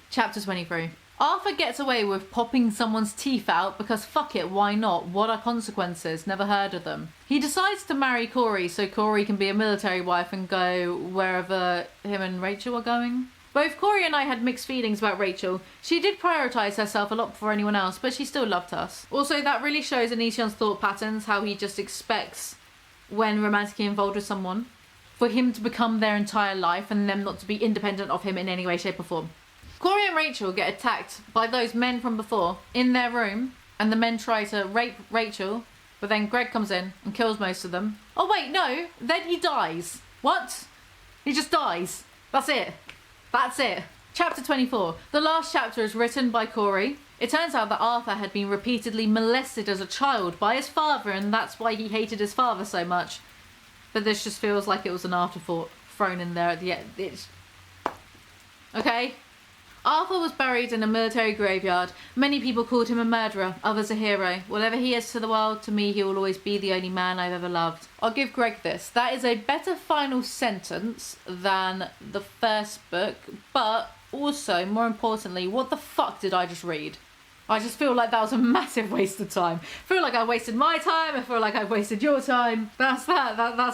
Chapter 23. Arthur gets away with popping someone's teeth out because fuck it, why not? What are consequences? Never heard of them. He decides to marry Corey so Corey can be a military wife and go wherever him and Rachel are going. Both Corey and I had mixed feelings about Rachel. She did prioritise herself a lot before anyone else, but she still loved us. Also, that really shows Onision's thought patterns, how he just expects, when romantically involved with someone, for him to become their entire life and them not to be independent of him in any way, shape or form. Corey and Rachel get attacked by those men from before in their room, and the men try to rape Rachel, but then Greg comes in and kills most of them. Oh wait, no, then he dies. What? He just dies. That's it. That's it. Chapter 24. The last chapter is written by Corey. It turns out that Arthur had been repeatedly molested as a child by his father, and that's why he hated his father so much. But this just feels like it was an afterthought thrown in there at the end. Okay? Arthur was buried in a military graveyard. Many people called him a murderer, others a hero. Whatever he is to the world, to me he will always be the only man I've ever loved. I'll give Greg this. That is a better final sentence than the first book, but also, more importantly, what the fuck did I just read? I just feel like that was a massive waste of time. I feel like I wasted my time, I feel like I wasted your time. That's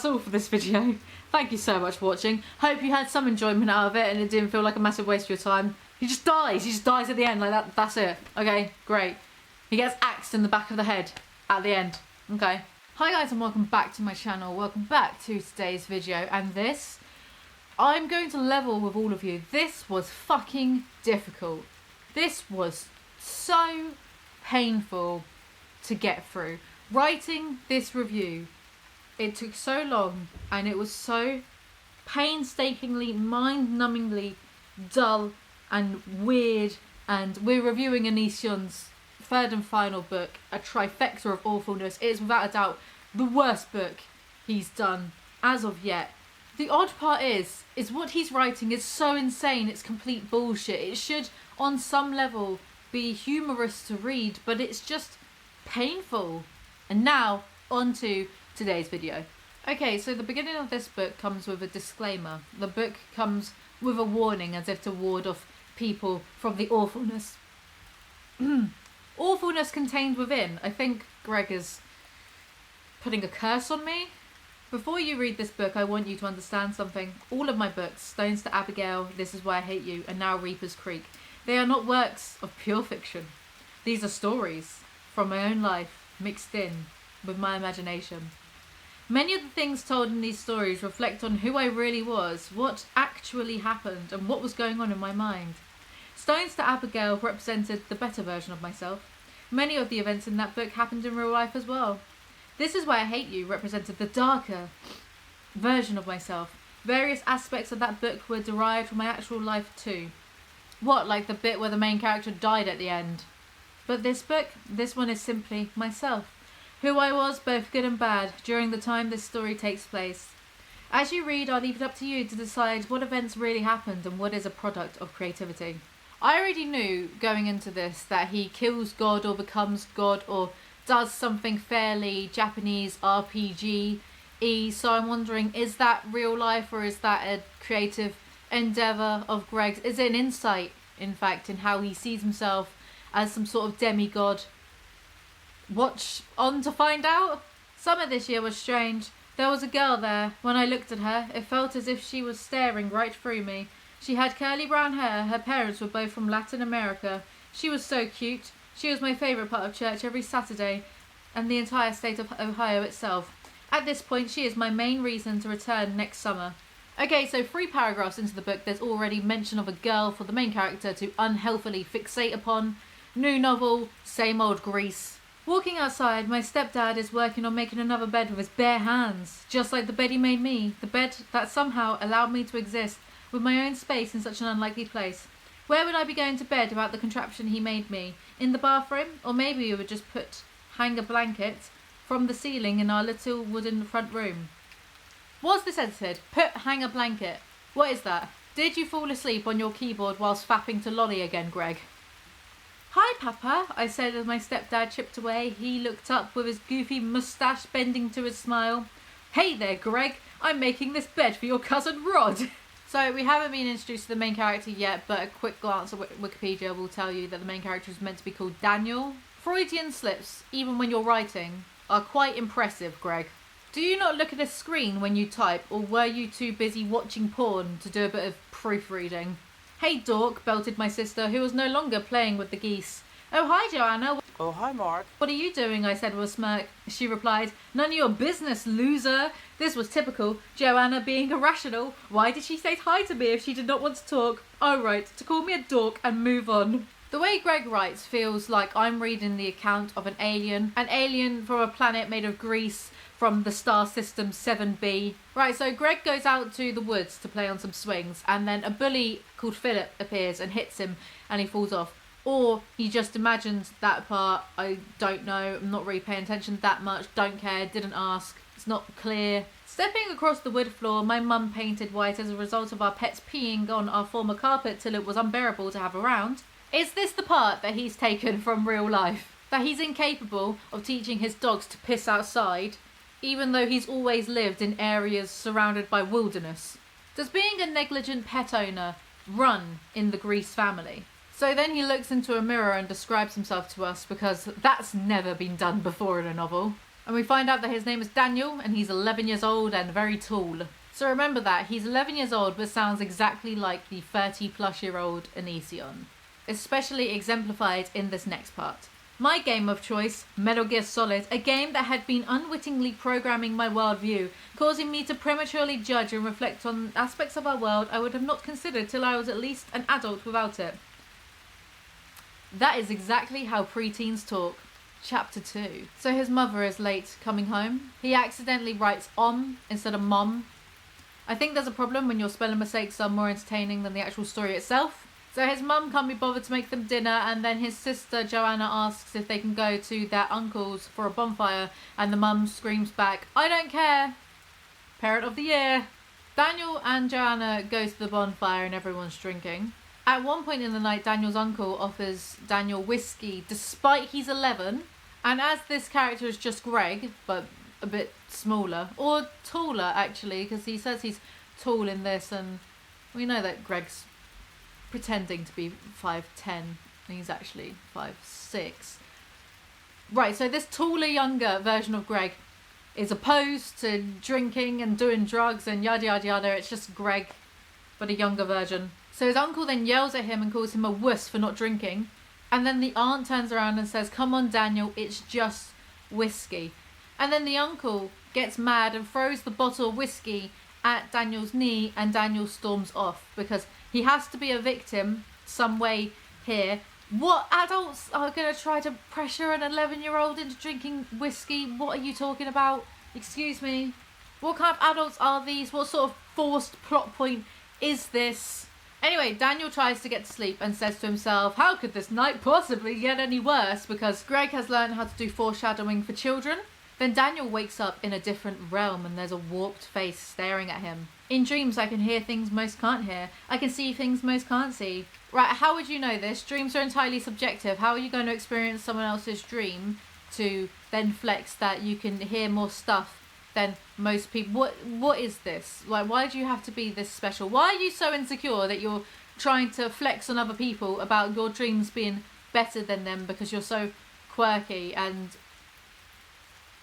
all for this video. Thank you so much for watching. Hope you had some enjoyment out of it and it didn't feel like a massive waste of your time. He just dies at the end, like that. That's it. Okay, great. He gets axed in the back of the head at the end. Okay. Hi guys and welcome back to my channel. Welcome back to today's video, and this, I'm going to level with all of you. This was fucking difficult. This was so painful to get through. Writing this review, it took so long and it was so painstakingly, mind-numbingly dull and weird, and we're reviewing Onision's third and final book, a trifecta of awfulness. It is without a doubt the worst book he's done as of yet. The odd part is what he's writing is so insane, it's complete bullshit. It should, on some level, be humorous to read, but it's just painful. And now, on to today's video. Okay, so the beginning of this book comes with a disclaimer. The book comes with a warning, as if to ward off people from the awfulness. Awfulness contained within. I think Greg is putting a curse on me. Before you read this book, I want you to understand something. All of my books, Stones to Abbigale, This Is Why I Hate You, and now Reaper's Creek, they are not works of pure fiction. These are stories from my own life mixed in with my imagination. Many of the things told in these stories reflect on who I really was, what actually happened, and what was going on in my mind. Stones to Abbigale represented the better version of myself. Many of the events in that book happened in real life as well. This Is Why I Hate You represented the darker version of myself. Various aspects of that book were derived from my actual life too. What, like the bit where the main character died at the end? But this book, this one is simply myself. Who I was, both good and bad, during the time this story takes place. As you read, I'll leave it up to you to decide what events really happened and what is a product of creativity. I already knew going into this that he kills God or becomes God or does something fairly Japanese RPG-y, so I'm wondering, is that real life or is that a creative endeavour of Greg's? Is it an insight, in fact, in how he sees himself as some sort of demigod? Watch on to find out. Summer this year was strange. There was a girl there. When I looked at her, it felt as if she was staring right through me. She had curly brown hair. Her parents were both from Latin America. She was so cute. She was my favourite part of church every Saturday, and the entire state of Ohio itself. At this point, she is my main reason to return next summer. Okay, so 3 paragraphs into the book, there's already mention of a girl for the main character to unhealthily fixate upon. New novel, same old grease. Walking outside, my stepdad is working on making another bed with his bare hands, just like the bed he made me, the bed that somehow allowed me to exist with my own space in such an unlikely place. Where would I be going to bed without the contraption he made me? In the bathroom? Or maybe we would just hang a blanket from the ceiling in our little wooden front room. Was this edited? Hang a blanket. What is that? Did you fall asleep on your keyboard whilst fapping to Lolly again, Greg? Hi, Papa, I said as my stepdad chipped away. He looked up with his goofy moustache bending to his smile. Hey there, Greg. I'm making this bed for your cousin Rod. So we haven't been introduced to the main character yet, but a quick glance at Wikipedia will tell you that the main character is meant to be called Daniel. Freudian slips, even when you're writing, are quite impressive, Greg. Do you not look at a screen when you type, or were you too busy watching porn to do a bit of proofreading? Hey, dork, belted my sister, who was no longer playing with the geese. Oh, hi, Joanna. Oh, hi, Mark. What are you doing? I said with a smirk. She replied, none of your business, loser. This was typical. Joanna being irrational. Why did she say hi to me if she did not want to talk? Oh, right, to call me a dork and move on. The way Greg writes feels like I'm reading the account of an alien from a planet made of grease from the star system 7b. Right, so Greg goes out to the woods to play on some swings, and then a bully called Philip appears and hits him, and he falls off. Or he just imagines that part. I don't know. I'm not really paying attention that much. Don't care. Didn't ask. It's not clear. Stepping across the wood floor, my mum painted white as a result of our pets peeing on our former carpet till it was unbearable to have around. Is this the part that he's taken from real life? That he's incapable of teaching his dogs to piss outside, even though he's always lived in areas surrounded by wilderness? Does being a negligent pet owner run in the Grease family? So then he looks into a mirror and describes himself to us, because that's never been done before in a novel. And we find out that his name is Daniel and he's 11 years old and very tall. So remember that, he's 11 years old but sounds exactly like the 30-plus-year-old Onision. Especially exemplified in this next part. My game of choice, Metal Gear Solid, a game that had been unwittingly programming my worldview, causing me to prematurely judge and reflect on aspects of our world I would have not considered till I was at least an adult without it. That is exactly how preteens talk. Chapter 2. So his mother is late coming home. He accidentally writes instead of mom. I think there's a problem when your spelling mistakes are more entertaining than the actual story itself. So his mum can't be bothered to make them dinner, and then his sister Joanna asks if they can go to their uncle's for a bonfire, and the mum screams back, I don't care. Parent of the year. Daniel and Joanna go to the bonfire and everyone's drinking. At one point in the night, Daniel's uncle offers Daniel whiskey despite he's 11. And as this character is just Greg, but a bit smaller, or taller actually, because he says he's tall in this, and we know that Greg's pretending to be 5'10", and he's actually 5'6". Right, so this taller, younger version of Greg is opposed to drinking and doing drugs and yada yada yada. It's just Greg, but a younger version. So his uncle then yells at him and calls him a wuss for not drinking. And then the aunt turns around and says, come on, Daniel, it's just whiskey. And then the uncle gets mad and throws the bottle of whiskey at Daniel's knee, and Daniel storms off because he has to be a victim some way here. What adults are going to try to pressure an 11-year-old into drinking whiskey? What are you talking about? Excuse me. What kind of adults are these? What sort of forced plot point is this? Anyway, Daniel tries to get to sleep and says to himself, how could this night possibly get any worse? Because Greg has learned how to do foreshadowing for children. Then Daniel wakes up in a different realm and there's a warped face staring at him. In dreams, I can hear things most can't hear. I can see things most can't see. Right, how would you know this? Dreams are entirely subjective. How are you going to experience someone else's dream to then flex that you can hear more stuff than most people? What is this? Like, why do you have to be this special? Why are you so insecure that you're trying to flex on other people about your dreams being better than them because you're so quirky? And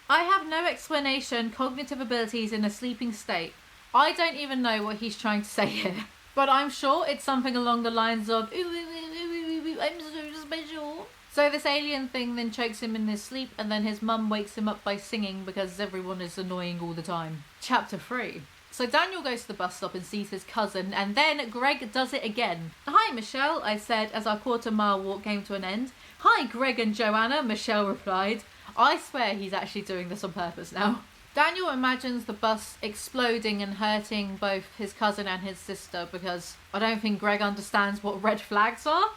I have no explanation. Cognitive abilities in a sleeping state. I don't even know what he's trying to say here. But I'm sure it's something along the lines of, I'm so special. So this alien thing then chokes him in his sleep, and then his mum wakes him up by singing because everyone is annoying all the time. Chapter 3. So Daniel goes to the bus stop and sees his cousin, and then Greg does it again. Hi, Michelle, I said as our quarter-mile walk came to an end. Hi, Greg and Joanna, Michelle replied. I swear he's actually doing this on purpose now. Daniel imagines the bus exploding and hurting both his cousin and his sister because I don't think Greg understands what red flags are.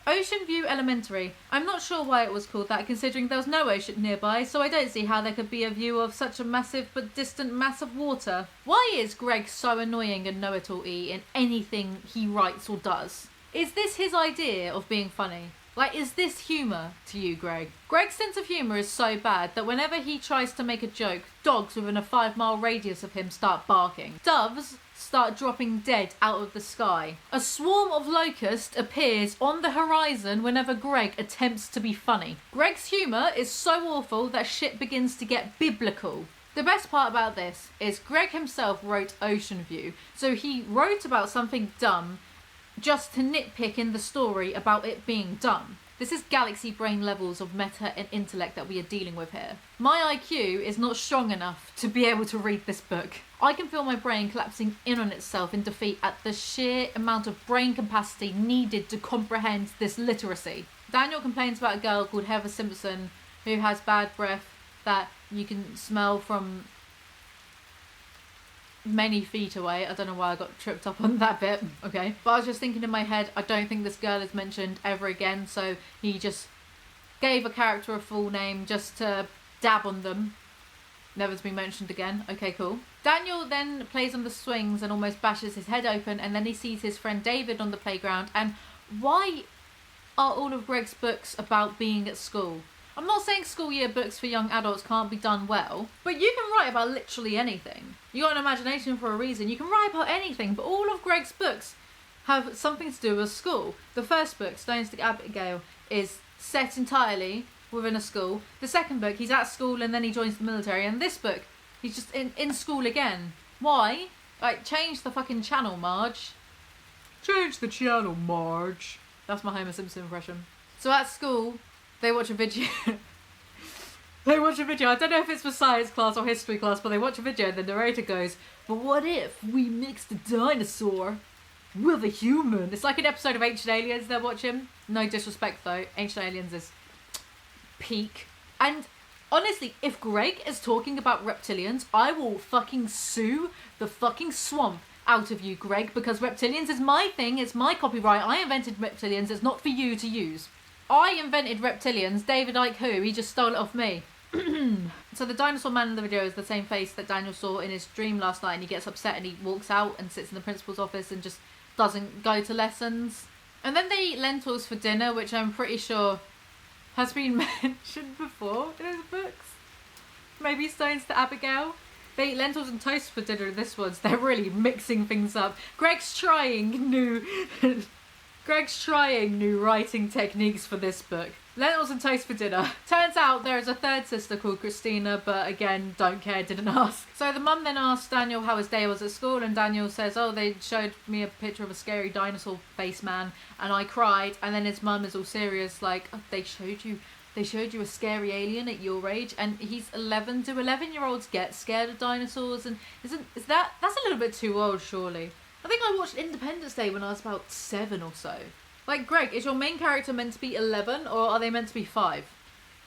Ocean View Elementary. I'm not sure why it was called that considering there was no ocean nearby, so I don't see how there could be a view of such a massive but distant mass of water. Why is Greg so annoying and know-it-all-y in anything he writes or does? Is this his idea of being funny? Like, is this humour to you, Greg? Greg's sense of humour is so bad that whenever he tries to make a joke, dogs within a 5-mile radius of him start barking. Doves start dropping dead out of the sky. A swarm of locusts appears on the horizon whenever Greg attempts to be funny. Greg's humour is so awful that shit begins to get biblical. The best part about this is Greg himself wrote Ocean View, so he wrote about something dumb just to nitpick in the story about it being dumb. This is galaxy brain levels of meta and intellect that we are dealing with here. My IQ is not strong enough to be able to read this book. I can feel my brain collapsing in on itself in defeat at the sheer amount of brain capacity needed to comprehend this literacy. Daniel complains about a girl called Heather Simpson who has bad breath that you can smell from many feet away. I don't know why I got tripped up on that bit. Okay. But I was just thinking in my head, I don't think this girl is mentioned ever again, so he just gave a character a full name just to dab on them. Never to be mentioned again. Okay, cool. Daniel then plays on the swings and almost bashes his head open, and then he sees his friend David on the playground. And why are all of Greg's books about being at school? I'm not saying school year books for young adults can't be done well, but you can write about literally anything. You got an imagination for a reason. You can write about anything, but all of Greg's books have something to do with school. The first book, Stone Stick Abbigale, is set entirely within a school. The second book, he's at school and then he joins the military. And this book, he's just in school again. Why? Like, change the fucking channel, Marge. Change the channel, Marge. That's my Homer Simpson impression. So at school, they watch a video. They watch a video. I don't know if it's for science class or history class, but they watch a video and the narrator goes, but what if we mixed a dinosaur with a human? It's like an episode of Ancient Aliens they're watching. No disrespect though. Ancient Aliens is peak. And honestly, if Greg is talking about reptilians, I will fucking sue the fucking swamp out of you, Greg, because reptilians is my thing. It's my copyright. I invented reptilians. It's not for you to use. I invented reptilians. David Icke who? He just stole it off me. So the dinosaur man in the video is the same face that Daniel saw in his dream last night, and he gets upset and he walks out and sits in the principal's office and just doesn't go to lessons. And then they eat lentils for dinner, which I'm pretty sure has been mentioned before in his books. Maybe Stones to Abbigale. They eat lentils and toast for dinner in this one, so they're really mixing things up. Greg's trying new writing techniques for this book. Lentils and toast for dinner. Turns out there is a third sister called Christina, but again, don't care, didn't ask. So the mum then asks Daniel how his day was at school, and Daniel says, oh, they showed me a picture of a scary dinosaur face man, and I cried. And then his mum is all serious, like, oh, they showed you a scary alien at your age, and he's 11. Do 11-year-olds get scared of dinosaurs? And that's a little bit too old, surely. I think I watched Independence Day when I was about 7 or so. Like, Greg, is your main character meant to be 11 or are they meant to be 5?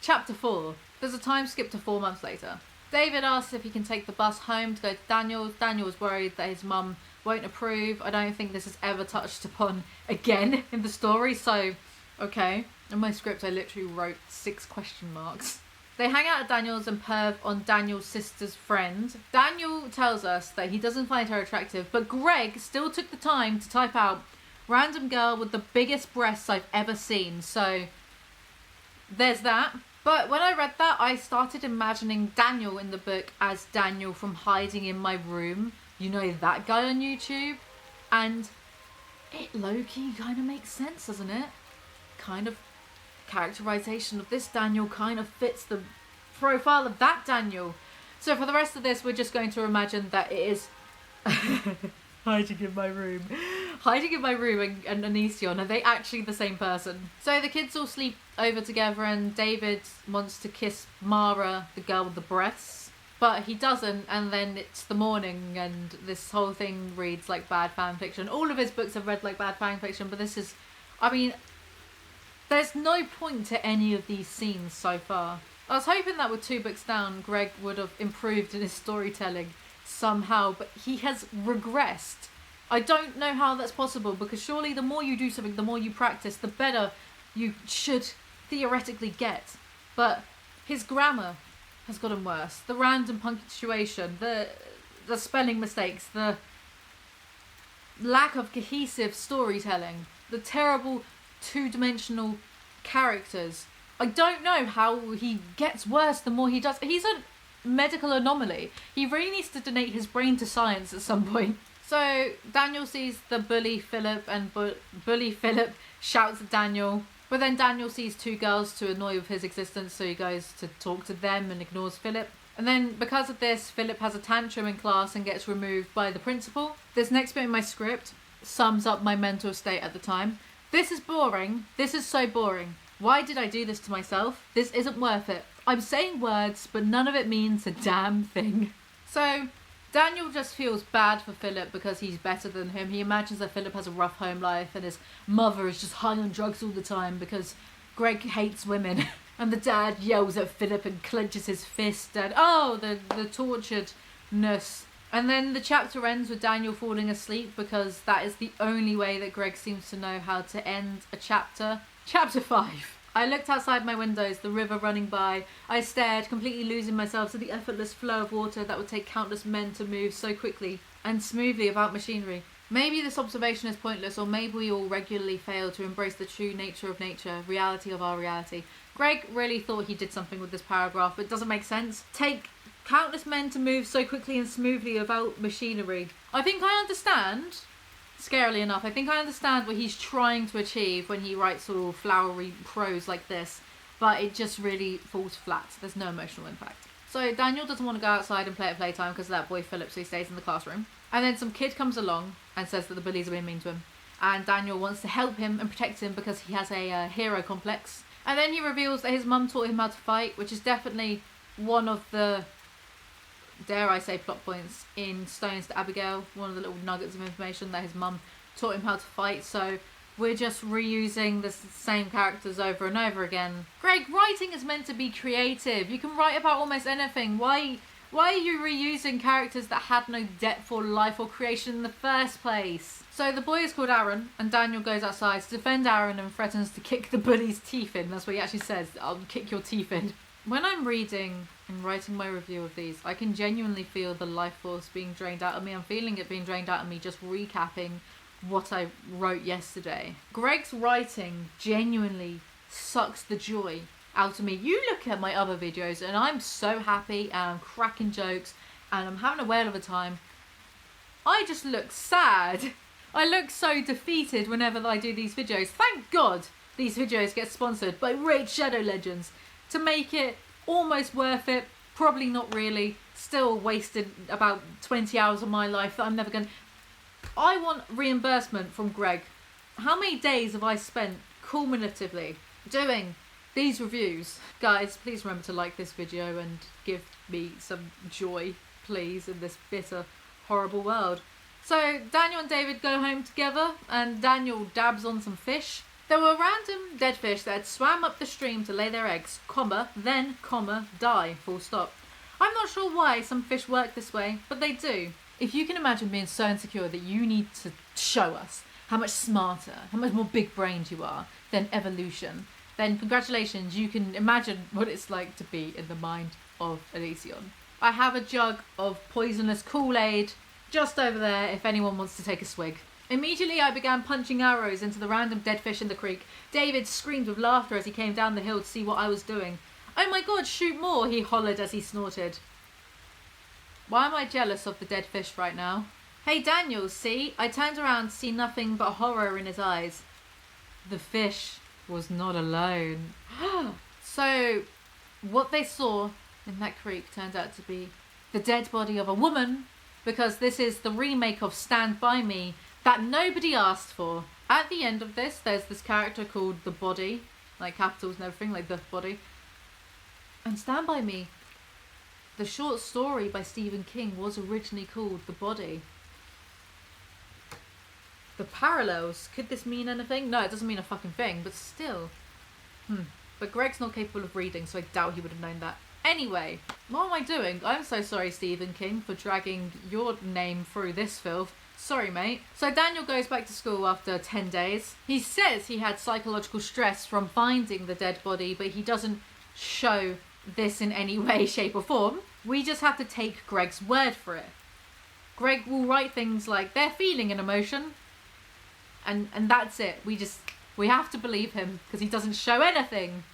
Chapter 4. There's a time skip to 4 months later. David asks if he can take the bus home to go to Daniel's. Daniel is worried that his mum won't approve. I don't think this is ever touched upon again in the story, so okay. In my script I literally wrote 6 question marks. They hang out at Daniel's and perv on Daniel's sister's friend. Daniel tells us that he doesn't find her attractive, but Greg still took the time to type out random girl with the biggest breasts I've ever seen. So there's that. But when I read that, I started imagining Daniel in the book as Daniel from Hiding in My Room. You know, that guy on YouTube. And it low-key kind of makes sense, doesn't it? Kind of characterization of this Daniel kind of fits the profile of that Daniel. So for the rest of this, we're just going to imagine that it is Hiding in My Room. Hiding in My Room and Onision, are they actually the same person? So the kids all sleep over together and David wants to kiss Mara, the girl with the breasts, but he doesn't, and then it's the morning and this whole thing reads like bad fan fiction. All of his books have read like bad fan fiction, but this is, I mean, there's no point to any of these scenes so far. I was hoping that with 2 books down, Greg would have improved in his storytelling somehow, but he has regressed. I don't know how that's possible, because surely the more you do something, the more you practice, the better you should theoretically get. But his grammar has gotten worse. The random punctuation, the spelling mistakes, the lack of cohesive storytelling, the terrible 2-dimensional characters. I don't know how he gets worse the more he does. He's a medical anomaly. He really needs to donate his brain to science at some point. So Daniel sees the bully Philip, and bully Philip shouts at Daniel. But then Daniel sees 2 girls to annoy with his existence, so he goes to talk to them and ignores Philip. And then because of this, Philip has a tantrum in class and gets removed by the principal. This next bit in my script sums up my mental state at the time. This is boring. This is so boring. Why did I do this to myself? This isn't worth it. I'm saying words, but none of it means a damn thing. So Daniel just feels bad for Philip because he's better than him. He imagines that Philip has a rough home life and his mother is just high on drugs all the time because Greg hates women. And the dad yells at Philip and clenches his fist and the torturedness. And then the chapter ends with Daniel falling asleep because that is the only way that Greg seems to know how to end a chapter. Chapter 5. I looked outside my windows, the river running by. I stared, completely losing myself to the effortless flow of water that would take countless men to move so quickly and smoothly without machinery. Maybe this observation is pointless, or maybe we all regularly fail to embrace the true nature of nature, reality of our reality. Greg really thought he did something with this paragraph, but it doesn't make sense. Take countless men to move so quickly and smoothly without machinery. I think I understand. Scarily enough, I think I understand what he's trying to achieve when he writes all flowery prose like this, but it just really falls flat. There's no emotional impact. So Daniel doesn't want to go outside and play at playtime because of that boy Philip, so he stays in the classroom. And then some kid comes along and says that the bullies are being mean to him. And Daniel wants to help him and protect him because he has a hero complex. And then he reveals that his mum taught him how to fight, which is definitely one of the, dare I say, plot points in Stones to Abbigale. One of the little nuggets of information that his mum taught him how to fight. So we're just reusing the same characters over and over again. Greg, writing is meant to be creative. You can write about almost anything. Why are you reusing characters that had no depth or life or creation in the first place? So the boy is called Aaron, and Daniel goes outside to defend Aaron and threatens to kick the bully's teeth in. That's what he actually says. I'll kick your teeth in. When I'm reading and writing my review of these, I can genuinely feel the life force being drained out of me. I'm feeling it being drained out of me just recapping what I wrote yesterday. Greg's writing genuinely sucks the joy out of me. You look at my other videos and I'm so happy and I'm cracking jokes and I'm having a whale of a time. I just look sad. I look so defeated whenever I do these videos. Thank God these videos get sponsored by Raid Shadow Legends to make it almost worth it. Probably not really. Still wasted about 20 hours of my life that I'm never going to... I want reimbursement from Greg. How many days have I spent cumulatively doing these reviews? Guys, please remember to like this video and give me some joy, please, in this bitter, horrible world. So Daniel and David go home together and Daniel dabs on some fish. There were random dead fish that had swam up the stream to lay their eggs, then, die, full stop. I'm not sure why some fish work this way, but they do. If you can imagine being so insecure that you need to show us how much smarter, how much more big-brained you are than evolution, then congratulations, you can imagine what it's like to be in the mind of Alizee. I have a jug of poisonous Kool-Aid just over there if anyone wants to take a swig. Immediately I began punching arrows into the random dead fish in the creek. David screamed with laughter as he came down the hill to see what I was doing. "Oh my God, shoot more," he hollered as he snorted. Why am I jealous of the dead fish right now? "Hey Daniel, see? I turned around to see nothing but horror in his eyes." The fish was not alone. So what they saw in that creek turned out to be the dead body of a woman, because this is the remake of Stand By Me that nobody asked for. At the end of this, there's this character called The Body, like capitals and everything, like The Body. And Stand By Me, the short story by Stephen King, was originally called The Body. The parallels, could this mean anything? No, it doesn't mean a fucking thing, but still. But Greg's not capable of reading, so I doubt he would have known that. Anyway, what am I doing? I'm so sorry, Stephen King, for dragging your name through this filth. Sorry, mate. So Daniel goes back to school after 10 days. He says he had psychological stress from finding the dead body, but he doesn't show this in any way, shape or form. We just have to take Greg's word for it. Greg will write things like they're feeling an emotion, and that's it. We have to believe him because he doesn't show anything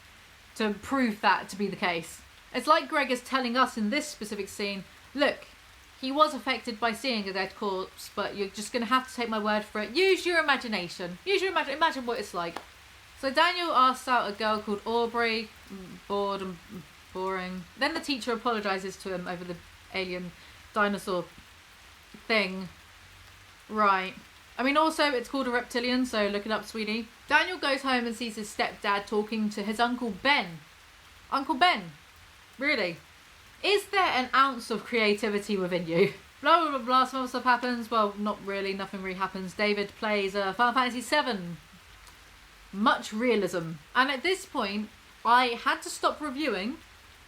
to prove that to be the case. It's like Greg is telling us in this specific scene, look, he was affected by seeing a dead corpse, but you're just going to have to take my word for it. Use your imagination. Imagine what it's like. So Daniel asks out a girl called Aubrey, bored and boring. Then the teacher apologises to him over the alien dinosaur thing. Right. I mean, also, it's called a reptilian, so look it up, sweetie. Daniel goes home and sees his stepdad talking to his Uncle Ben. Uncle Ben? Really? Is there an ounce of creativity within you? Blah, blah, blah, blah. Some other stuff happens. Well, not really. Nothing really happens. David plays Final Fantasy VII. Much realism. And at this point, I had to stop reviewing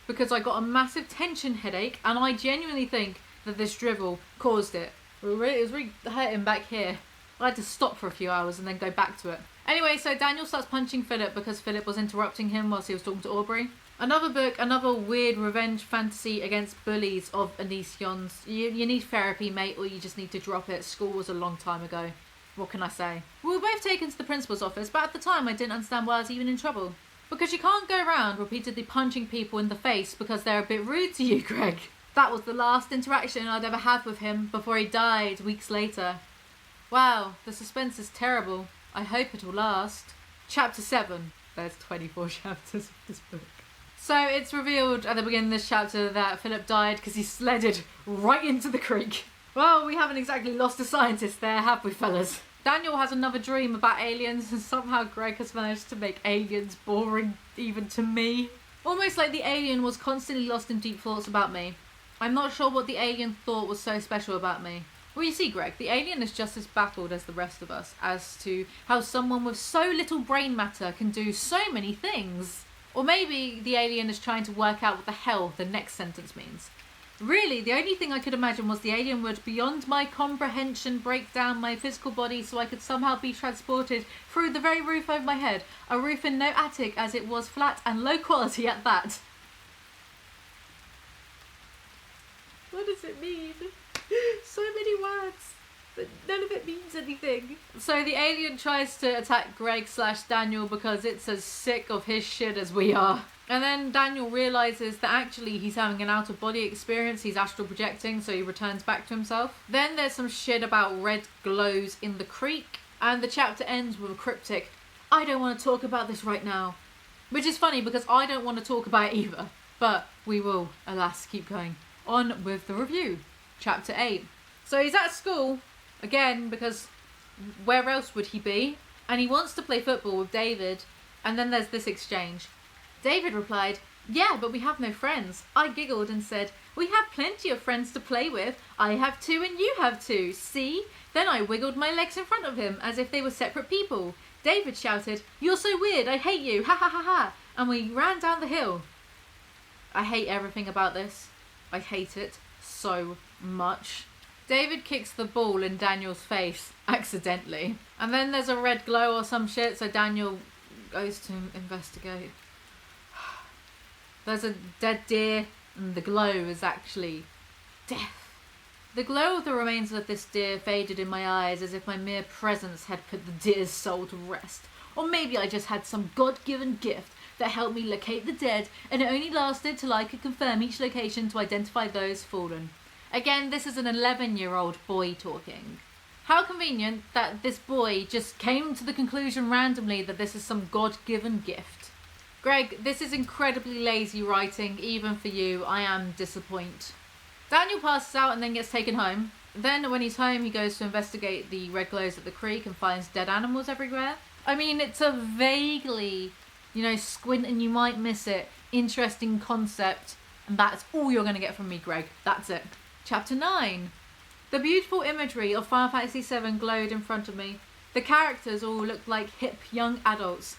because I got a massive tension headache, and I genuinely think that this drivel caused it. It was really hurting back here. I had to stop for a few hours and then go back to it. Anyway, so Daniel starts punching Philip because Philip was interrupting him whilst he was talking to Aubrey. Another book, another weird revenge fantasy against bullies of Onisions. You need therapy, mate, or you just need to drop it. School was a long time ago. What can I say? We were both taken to the principal's office, but at the time I didn't understand why I was even in trouble. Because you can't go around repeatedly punching people in the face because they're a bit rude to you, Greg. That was the last interaction I'd ever had with him before he died weeks later. Wow, the suspense is terrible. I hope it'll last. Chapter 7. There's 24 chapters of this book. So it's revealed at the beginning of this chapter that Philip died because he sledded right into the creek. Well, we haven't exactly lost a scientist there, have we, fellas? Daniel has another dream about aliens, and somehow Greg has managed to make aliens boring even to me. Almost like the alien was constantly lost in deep thoughts about me. I'm not sure what the alien thought was so special about me. Well, you see, Greg, the alien is just as baffled as the rest of us as to how someone with so little brain matter can do so many things. Or maybe the alien is trying to work out what the hell the next sentence means. Really, the only thing I could imagine was the alien would, beyond my comprehension, break down my physical body so I could somehow be transported through the very roof over my head. A roof in no attic, as it was flat and low quality at that. What does it mean? So many words, but none of it means anything. So the alien tries to attack Greg/Daniel because it's as sick of his shit as we are. And then Daniel realises that actually he's having an out-of-body experience. He's astral projecting, so he returns back to himself. Then there's some shit about red glows in the creek. And the chapter ends with a cryptic, I don't want to talk about this right now. Which is funny because I don't want to talk about it either. But we will, alas, keep going. On with the review. Chapter 8. So he's at school, again, because where else would he be? And he wants to play football with David. And then there's this exchange. David replied, yeah, but we have no friends. I giggled and said, we have plenty of friends to play with. I have 2 and you have 2. See? Then I wiggled my legs in front of him as if they were separate people. David shouted, you're so weird. I hate you. Ha ha ha ha. And we ran down the hill. I hate everything about this. I hate it so much. David kicks the ball in Daniel's face accidentally. And then there's a red glow or some shit, so Daniel goes to investigate. There's a dead deer, and the glow is actually death. The glow of the remains of this deer faded in my eyes as if my mere presence had put the deer's soul to rest. Or maybe I just had some God-given gift that helped me locate the dead, and it only lasted till I could confirm each location to identify those fallen. Again, this is an 11-year-old boy talking. How convenient that this boy just came to the conclusion randomly that this is some God-given gift. Greg, this is incredibly lazy writing, even for you. I am disappointed. Daniel passes out and then gets taken home. Then when he's home, he goes to investigate the red glows at the creek and finds dead animals everywhere. I mean, it's a vaguely, squint and you might miss it, interesting concept. And that's all you're going to get from me, Greg. That's it. Chapter 9. The beautiful imagery of Final Fantasy VII glowed in front of me. The characters all looked like hip young adults.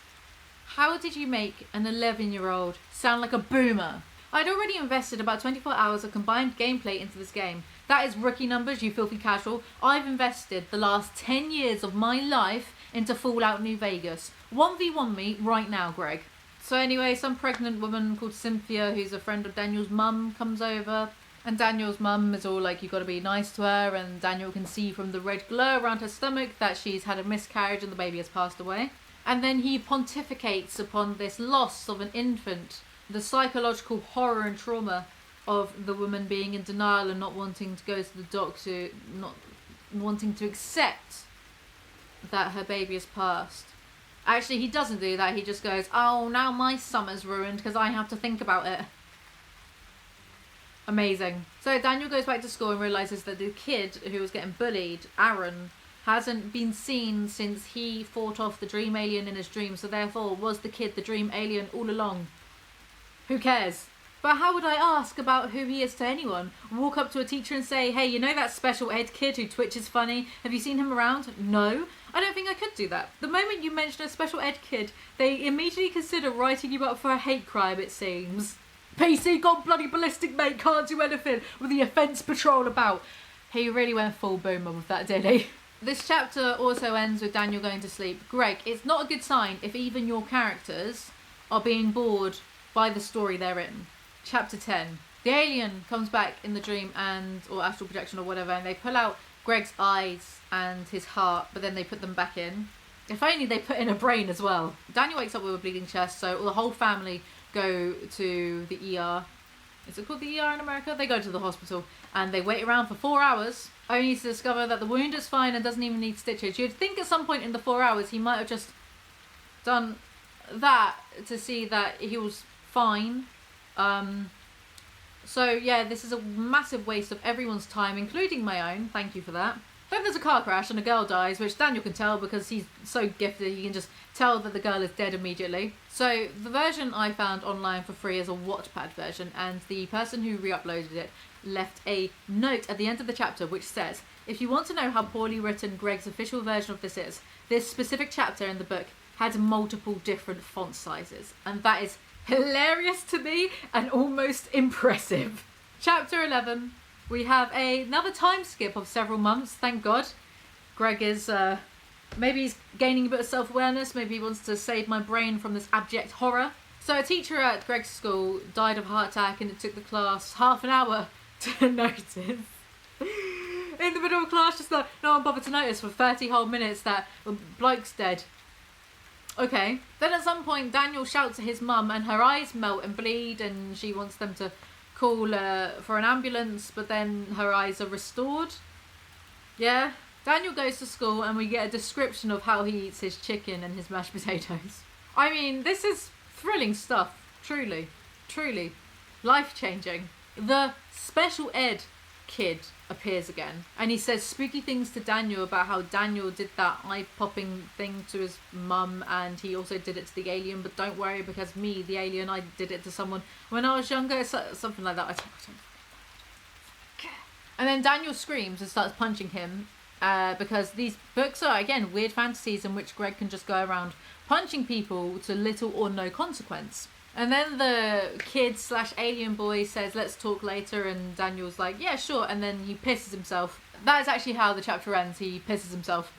How did you make an 11-year-old sound like a boomer? I'd already invested about 24 hours of combined gameplay into this game. That is rookie numbers, you filthy casual. I've invested the last 10 years of my life into Fallout New Vegas. 1v1 me right now, Greg. So anyway, some pregnant woman called Cynthia, who's a friend of Daniel's mum, comes over. And Daniel's mum is all like, you got to be nice to her. And Daniel can see from the red glow around her stomach that she's had a miscarriage and the baby has passed away. And then he pontificates upon this loss of an infant, the psychological horror and trauma of the woman being in denial and not wanting to go to the doctor, not wanting to accept that her baby has passed. Actually, he doesn't do that. He just goes, oh, now my summer's ruined because I have to think about it. Amazing. So Daniel goes back to school and realises that the kid who was getting bullied, Aaron, hasn't been seen since he fought off the dream alien in his dream. So therefore, was the kid the dream alien all along? Who cares? But how would I ask about who he is to anyone? Walk up to a teacher and say, hey, you know that special ed kid who twitches funny? Have you seen him around? No. I don't think I could do that. The moment you mention a special ed kid, they immediately consider writing you up for a hate crime, it seems. PC gone bloody ballistic, mate, can't do anything with the offence patrol about. He really went full boomer with that, did he? This chapter also ends with Daniel going to sleep. Greg, it's not a good sign if even your characters are being bored by the story they're in. Chapter 10. The alien comes back in the dream or astral projection or whatever, and they pull out Greg's eyes and his heart, but then they put them back in. If only they put in a brain as well. Daniel wakes up with a bleeding chest, so the whole family go to the ER. Is it called the ER in America? They go to the hospital and they wait around for 4 hours, only to discover that the wound is fine and doesn't even need stitches. You'd think at some point in the 4 hours he might have just done that to see that he was fine. So yeah, this is a massive waste of everyone's time, including my own. Thank you for that. Then there's a car crash and a girl dies, which Daniel can tell because he's so gifted he can just tell that the girl is dead immediately. So the version I found online for free is a Wattpad version, and the person who re-uploaded it left a note at the end of the chapter which says, if you want to know how poorly written Greg's official version of this is, this specific chapter in the book had multiple different font sizes, and that is hilarious to me and almost impressive. Chapter 11. We have another time skip of several months, thank God. Greg is, maybe he's gaining a bit of self-awareness, maybe he wants to save my brain from this abject horror. So a teacher at Greg's school died of a heart attack, and it took the class half an hour to notice. In the middle of class, just like, no one bothered to notice for 30 whole minutes that the bloke's dead. Okay. Then at some point, Daniel shouts at his mum and her eyes melt and bleed, and she wants them to call for an ambulance, but then her eyes are restored. Yeah. Daniel goes to school and we get a description of how he eats his chicken and his mashed potatoes. I mean, this is thrilling stuff. Truly. Truly. Life-changing. The special ed kid appears again, and he says spooky things to Daniel about how Daniel did that eye-popping thing to his mum, and he also did it to the alien, but don't worry because me, the alien, I did it to someone when I was younger, something like that. I don't care. And then Daniel screams and starts punching him because these books are, again, weird fantasies in which Greg can just go around punching people to little or no consequence. And then the kid/alien boy says, let's talk later, and Daniel's like, yeah, sure, and then he pisses himself. That is actually how the chapter ends, he pisses himself.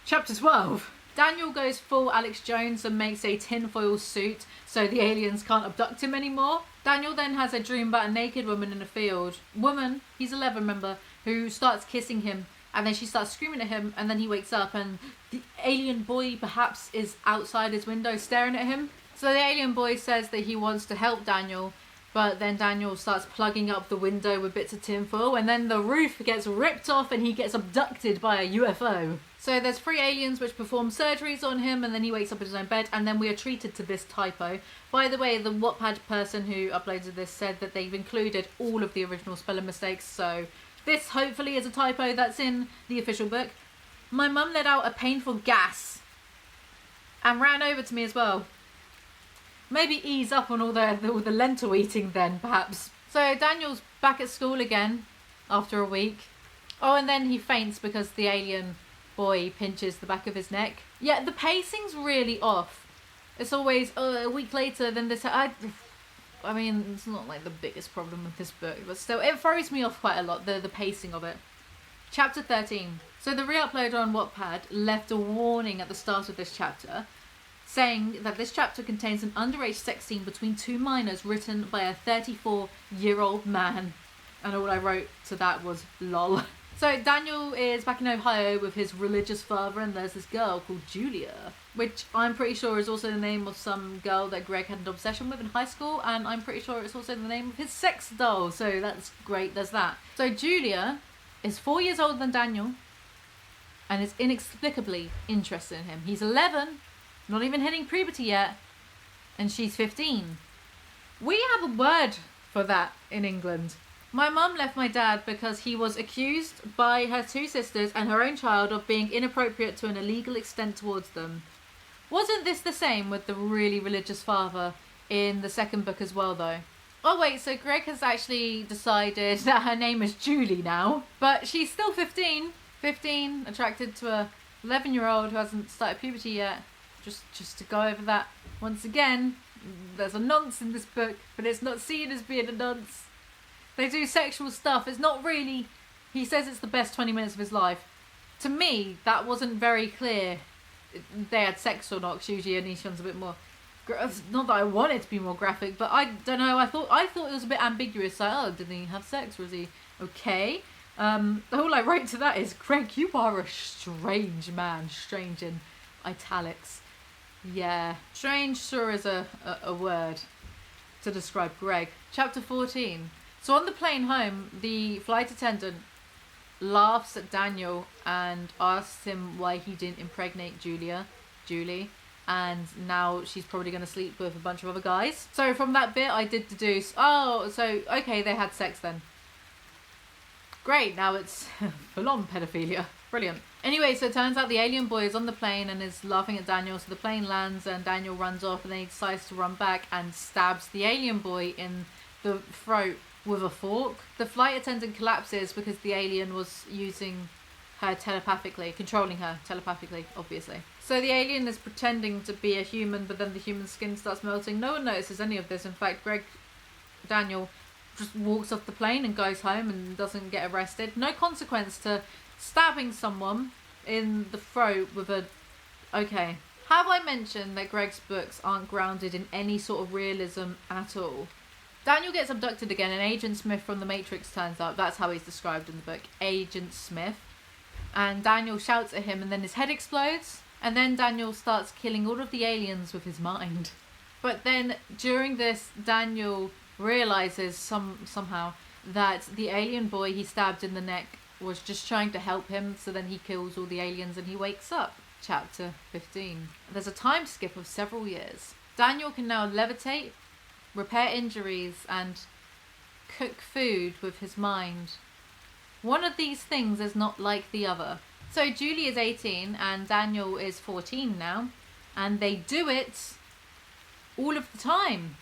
Chapter 12. Daniel goes full Alex Jones and makes a tinfoil suit so the aliens can't abduct him anymore. Daniel then has a dream about a naked woman in a field. Woman, he's 11, remember, who starts kissing him, and then she starts screaming at him, and then he wakes up and the alien boy perhaps is outside his window staring at him. So the alien boy says that he wants to help Daniel, but then Daniel starts plugging up the window with bits of tinfoil, and then the roof gets ripped off and he gets abducted by a UFO. So there's 3 aliens which perform surgeries on him, and then he wakes up in his own bed, and then we are treated to this typo. By the way, the Wattpad person who uploaded this said that they've included all of the original spelling mistakes, so this hopefully is a typo that's in the official book. My mum let out a painful gas and ran over to me as well. Maybe ease up on all the lentil eating then, perhaps. So Daniel's back at school again after a week. Oh, and then he faints because the alien boy pinches the back of his neck. Yeah, the pacing's really off. It's always a week later than this. I mean, it's not like the biggest problem with this book, but still, it throws me off quite a lot, the pacing of it. Chapter 13. So the re-uploader on Wattpad left a warning at the start of this chapter, saying that this chapter contains an underage sex scene between two minors written by a 34-year-old man. And all I wrote to that was lol. So Daniel is back in Ohio with his religious father, and there's this girl called Julia, which I'm pretty sure is also the name of some girl that Greg had an obsession with in high school, and I'm pretty sure it's also the name of his sex doll, so that's great, there's that. So Julia is 4 years older than Daniel, and is inexplicably interested in him. He's 11, not even hitting puberty yet, and she's 15. We have a word for that in England. My mum left my dad because he was accused by her two sisters and her own child of being inappropriate to an illegal extent towards them. Wasn't this the same with the really religious father in the second book as well, though? Oh wait, so Greg has actually decided that her name is Julie now, but she's still 15. 15, attracted to a 11-year-old who hasn't started puberty yet. Just to go over that once again, there's a nonce in this book, but it's not seen as being a nonce. They do sexual stuff. It's not really... He says it's the best 20 minutes of his life. To me, that wasn't very clear. They had sex or not, 'cause usually Onission's a bit more... Not that I want it to be more graphic, but I don't know. I thought it was a bit ambiguous. Like, oh, did he have sex? Or is he okay? All I wrote to that is, Greg, you are a strange man. Strange in italics. Yeah. Strange sure is a word to describe Greg. Chapter 14. So on the plane home, the flight attendant laughs at Daniel and asks him why he didn't impregnate Julie, and now she's probably going to sleep with a bunch of other guys. So from that bit, I did deduce, oh, so, okay, they had sex then. Great, now it's full-on pedophilia. Brilliant. Anyway, so it turns out the alien boy is on the plane and is laughing at Daniel, so the plane lands and Daniel runs off, and then he decides to run back and stabs the alien boy in the throat with a fork. The flight attendant collapses because the alien was using her telepathically, controlling her telepathically, obviously. So the alien is pretending to be a human, but then the human skin starts melting. No one notices any of this. In fact, Daniel just walks off the plane and goes home and doesn't get arrested. No consequence to stabbing someone in the throat with a... Okay. Have I mentioned that Greg's books aren't grounded in any sort of realism at all? Daniel gets abducted again, and Agent Smith from The Matrix turns up. That's how he's described in the book, Agent Smith. And Daniel shouts at him, and then his head explodes. And then Daniel starts killing all of the aliens with his mind. But then, during this, Daniel realizes somehow that the alien boy he stabbed in the neck was just trying to help him, so then he kills all the aliens and he wakes up. Chapter 15. There's a time skip of several years. Daniel can now levitate, repair injuries, and cook food with his mind. One of these things is not like the other. So Julie is 18 and Daniel is 14 now, and they do it all of the time.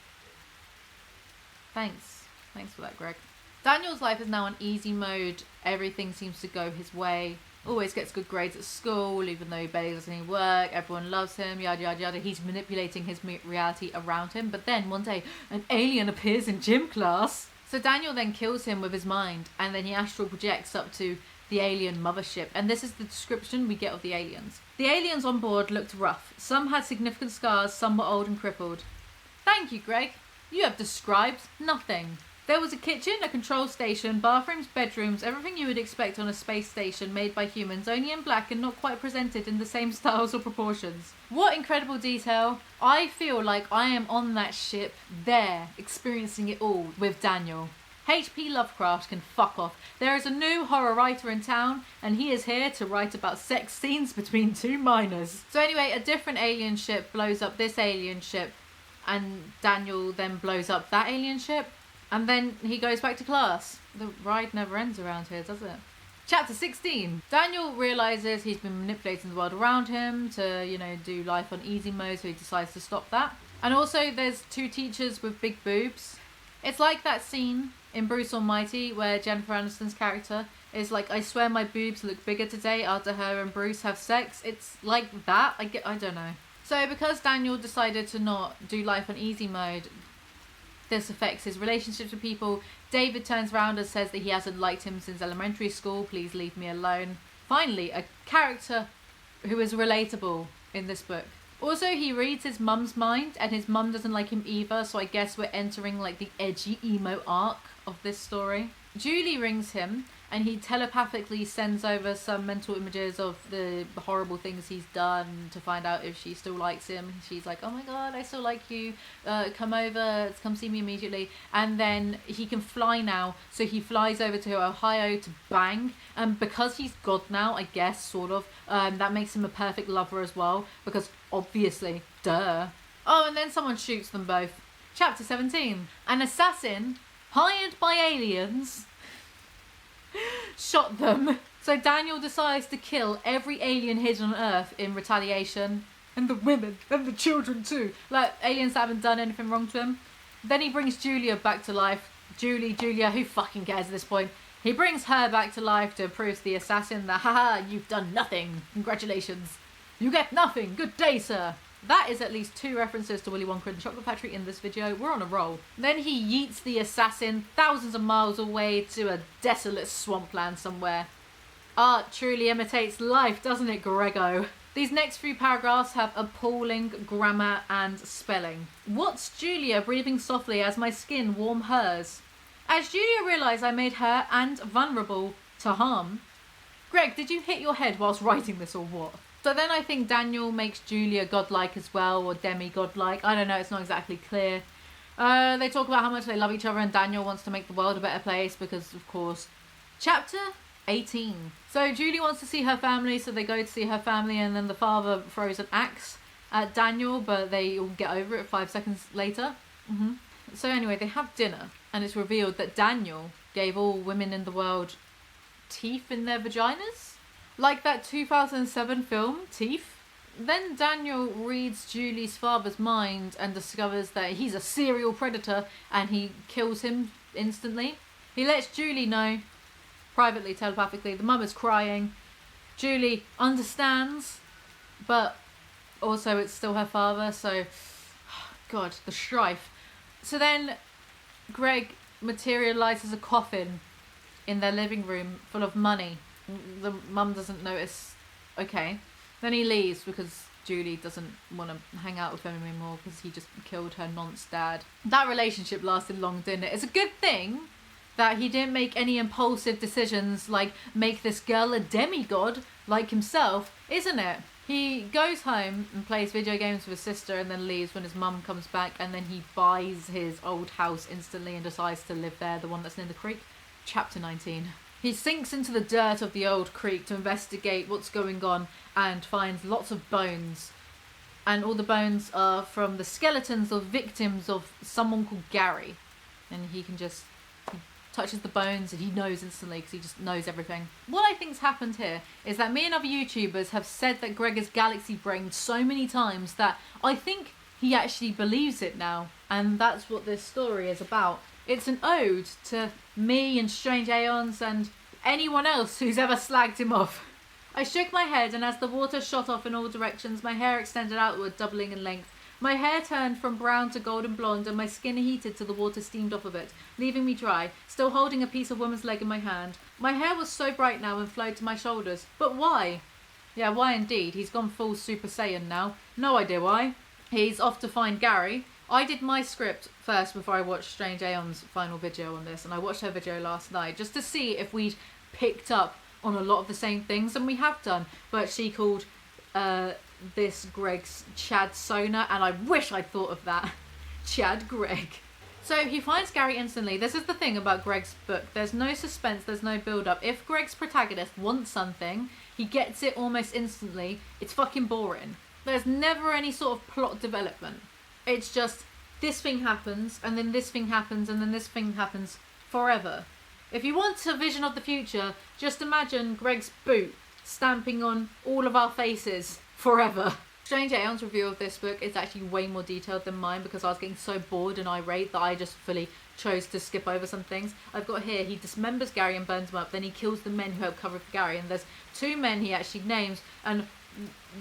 Thanks for that, Greg. Daniel's life is now on easy mode. Everything seems to go his way. Always gets good grades at school, even though he barely does any work. Everyone loves him, yada yada yada. He's manipulating his reality around him. But then one day, an alien appears in gym class. So Daniel then kills him with his mind, and then he astral projects up to the alien mothership. And this is the description we get of the aliens. The aliens on board looked rough. Some had significant scars, some were old and crippled. Thank you, Greg. You have described nothing. There was a kitchen, a control station, bathrooms, bedrooms, everything you would expect on a space station made by humans, only in black and not quite presented in the same styles or proportions. What incredible detail. I feel like I am on that ship there, experiencing it all with Daniel. H.P. Lovecraft can fuck off. There is a new horror writer in town, and he is here to write about sex scenes between two minors. So anyway, a different alien ship blows up this alien ship, and Daniel then blows up that alien ship. And then he goes back to class. The ride never ends around here, does it? Chapter 16. Daniel realises he's been manipulating the world around him to, do life on easy mode, so he decides to stop that. And also there's two teachers with big boobs. It's like that scene in Bruce Almighty where Jennifer Aniston's character is like, I swear my boobs look bigger today after her and Bruce have sex. It's like that. I don't know. So because Daniel decided to not do life on easy mode, this affects his relationships with people. David turns around and says that he hasn't liked him since elementary school. Please leave me alone. Finally, a character who is relatable in this book. Also, he reads his mum's mind, and his mum doesn't like him either, so I guess we're entering like the edgy emo arc of this story. Julie rings him, and he telepathically sends over some mental images of the horrible things he's done to find out if she still likes him. She's like, oh my god, I still like you, come over, come see me immediately. And then he can fly now, so he flies over to Ohio to bang, and because he's God now, I guess, sort of, that makes him a perfect lover as well, because obviously, duh. Oh, and then someone shoots them both. Chapter 17. An assassin hired by aliens shot them. So Daniel decides to kill every alien hidden on Earth in retaliation. And the women, and the children too. Like, aliens that haven't done anything wrong to him. Then he brings Julia back to life. Julia, who fucking cares at this point? He brings her back to life to prove to the assassin that, haha, you've done nothing. Congratulations. You get nothing. Good day, sir. That is at least 2 references to Willy Wonka and the Chocolate Factory in this video. We're on a roll. Then he yeets the assassin thousands of miles away to a desolate swampland somewhere. Art truly imitates life, doesn't it, Grego? These next few paragraphs have appalling grammar and spelling. What's Julia breathing softly as my skin warm hers? As Julia realised I made her and vulnerable to harm. Greg, did you hit your head whilst writing this or what? So then I think Daniel makes Julia godlike as well, or demi-godlike. I don't know, it's not exactly clear. They talk about how much they love each other, and Daniel wants to make the world a better place because, of course. Chapter 18. So Julie wants to see her family, so they go to see her family, and then the father throws an axe at Daniel, but they all get over it 5 seconds later. So anyway, they have dinner, and it's revealed that Daniel gave all women in the world teeth in their vaginas. Like that 2007 film, Teeth. Then Daniel reads Julie's father's mind and discovers that he's a serial predator and he kills him instantly. He lets Julie know, privately, telepathically, the mum is crying. Julie understands, but also it's still her father, so, God, the strife. So then Greg materialises a coffin in their living room full of money. The mum doesn't notice. Okay. Then he leaves because Julie doesn't want to hang out with him anymore because he just killed her nonce dad. That relationship lasted long, didn't it? It's a good thing that he didn't make any impulsive decisions like make this girl a demigod like himself, isn't it? He goes home and plays video games with his sister and then leaves when his mum comes back, and then he buys his old house instantly and decides to live there, the one that's near the creek. Chapter 19. He sinks into the dirt of the old creek to investigate what's going on and finds lots of bones. And all the bones are from the skeletons of victims of someone called Gary. And he touches the bones and he knows instantly because he just knows everything. What I think's happened here is that me and other YouTubers have said that Greg is galaxy brained so many times that I think he actually believes it now. And that's what this story is about. It's an ode to me and Strange Aeons and anyone else who's ever slagged him off. I shook my head, and as the water shot off in all directions, my hair extended outward, doubling in length. My hair turned from brown to golden blonde, and my skin heated till the water steamed off of it, leaving me dry, still holding a piece of woman's leg in my hand. My hair was so bright now and flowed to my shoulders. But why? Yeah, why indeed? He's gone full Super Saiyan now. No idea why. He's off to find Gary. I did my script first before I watched Strange Aeon's final video on this, and I watched her video last night just to see if we'd picked up on a lot of the same things, and we have done. But she called this Greg's Chad Sona, and I wish I'd thought of that. Chad Greg. So he finds Gary instantly. This is the thing about Greg's book. There's no suspense, there's no build-up. If Greg's protagonist wants something, he gets it almost instantly. It's fucking boring. There's never any sort of plot development. It's just this thing happens, and then this thing happens, and then this thing happens forever. If you want a vision of the future, just imagine Greg's boot stamping on all of our faces forever. Strange Aeon's review of this book is actually way more detailed than mine because I was getting so bored and irate that I just fully chose to skip over some things. I've got here, he dismembers Gary and burns him up, then he kills the men who help cover for Gary, and there's 2 men he actually names, and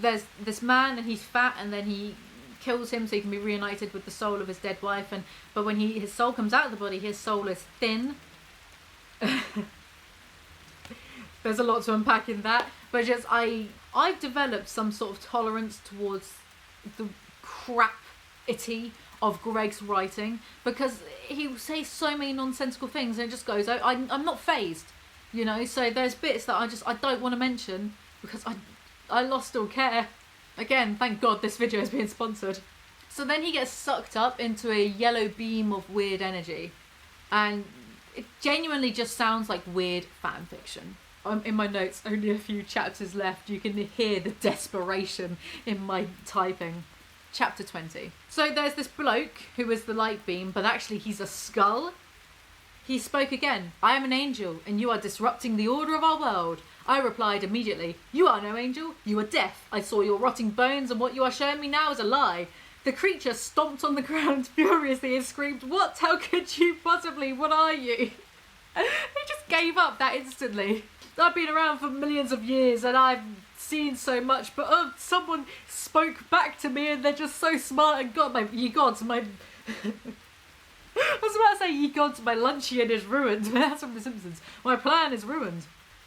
there's this man and he's fat, and then he kills him so he can be reunited with the soul of his dead wife, but when his soul comes out of the body, his soul is thin. There's a lot to unpack in that, but just I've developed some sort of tolerance towards the crap-ity of Greg's writing, because he will say so many nonsensical things and it just goes, I'm not phased, you know. So there's bits that I don't want to mention because I lost all care. Again, thank God this video is being sponsored. So then he gets sucked up into a yellow beam of weird energy, and it genuinely just sounds like weird fan fiction. In my notes, only a few chapters left. You can hear the desperation in my typing. Chapter 20. So there's this bloke who is the light beam, but actually he's a skull. He spoke again. I am an angel, and you are disrupting the order of our world. I replied immediately, you are no angel, you are deaf. I saw your rotting bones, and what you are showing me now is a lie. The creature stomped on the ground furiously and screamed, what? How could you possibly? What are you? He just gave up that instantly. I've been around for millions of years and I've seen so much, but someone spoke back to me and they're just so smart and got ye gods, my... I was about to say, ye gods, my luncheon is ruined. That's from The Simpsons. My plan is ruined.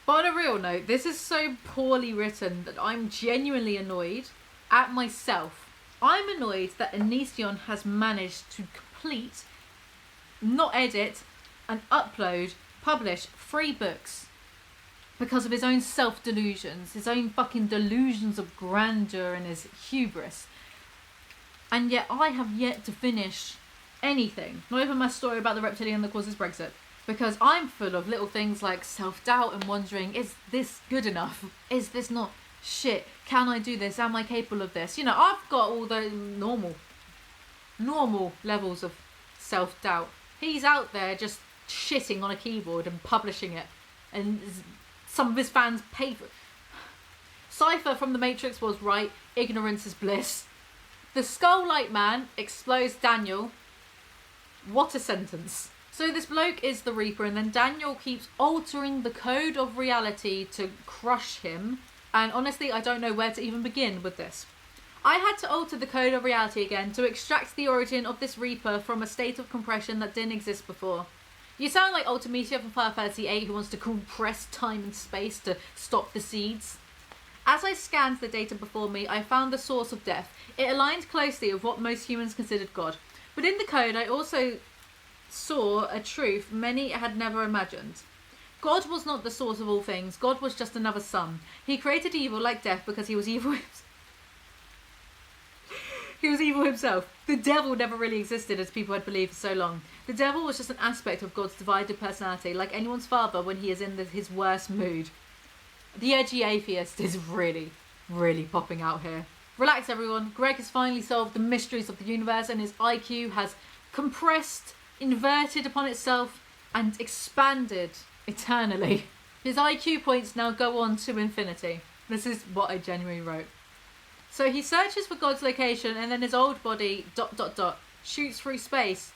But on a real note, this is so poorly written that I'm genuinely annoyed at myself. I'm annoyed that Onision has managed to complete, not edit, and upload, publish 3 books because of his own self-delusions, his own fucking delusions of grandeur and his hubris. And yet I have yet to finish anything, not even my story about the reptilian that causes Brexit, because I'm full of little things like self-doubt and wondering, is this good enough? Is this not shit? Can I do this? Am I capable of this? You know, I've got all the normal levels of self-doubt. He's out there just shitting on a keyboard and publishing it, and some of his fans pay for it. Cypher from The Matrix was right. Ignorance is bliss. The Skull-like man explodes Daniel. What a sentence. So this bloke is the Reaper, and then Daniel keeps altering the code of reality to crush him. And honestly, I don't know where to even begin with this. I had to alter the code of reality again to extract the origin of this Reaper from a state of compression that didn't exist before. You sound like Ultimecia from Final Fantasy VIII who wants to compress time and space to stop the seeds. As I scanned the data before me, I found the source of death. It aligned closely with what most humans considered God. But in the code, I also saw a truth many had never imagined. God was not the source of all things. God was just another son. He created evil like death because he was evil himself. He was evil himself. The devil never really existed as people had believed for so long. The devil was just an aspect of God's divided personality, like anyone's father when he is in his worst mood. The edgy atheist is really, really popping out here. Relax everyone, Greg has finally solved the mysteries of the universe and his IQ has compressed, inverted upon itself and expanded eternally. His IQ points now go on to infinity. This is what I genuinely wrote. So he searches for God's location and then his old body ... shoots through space ...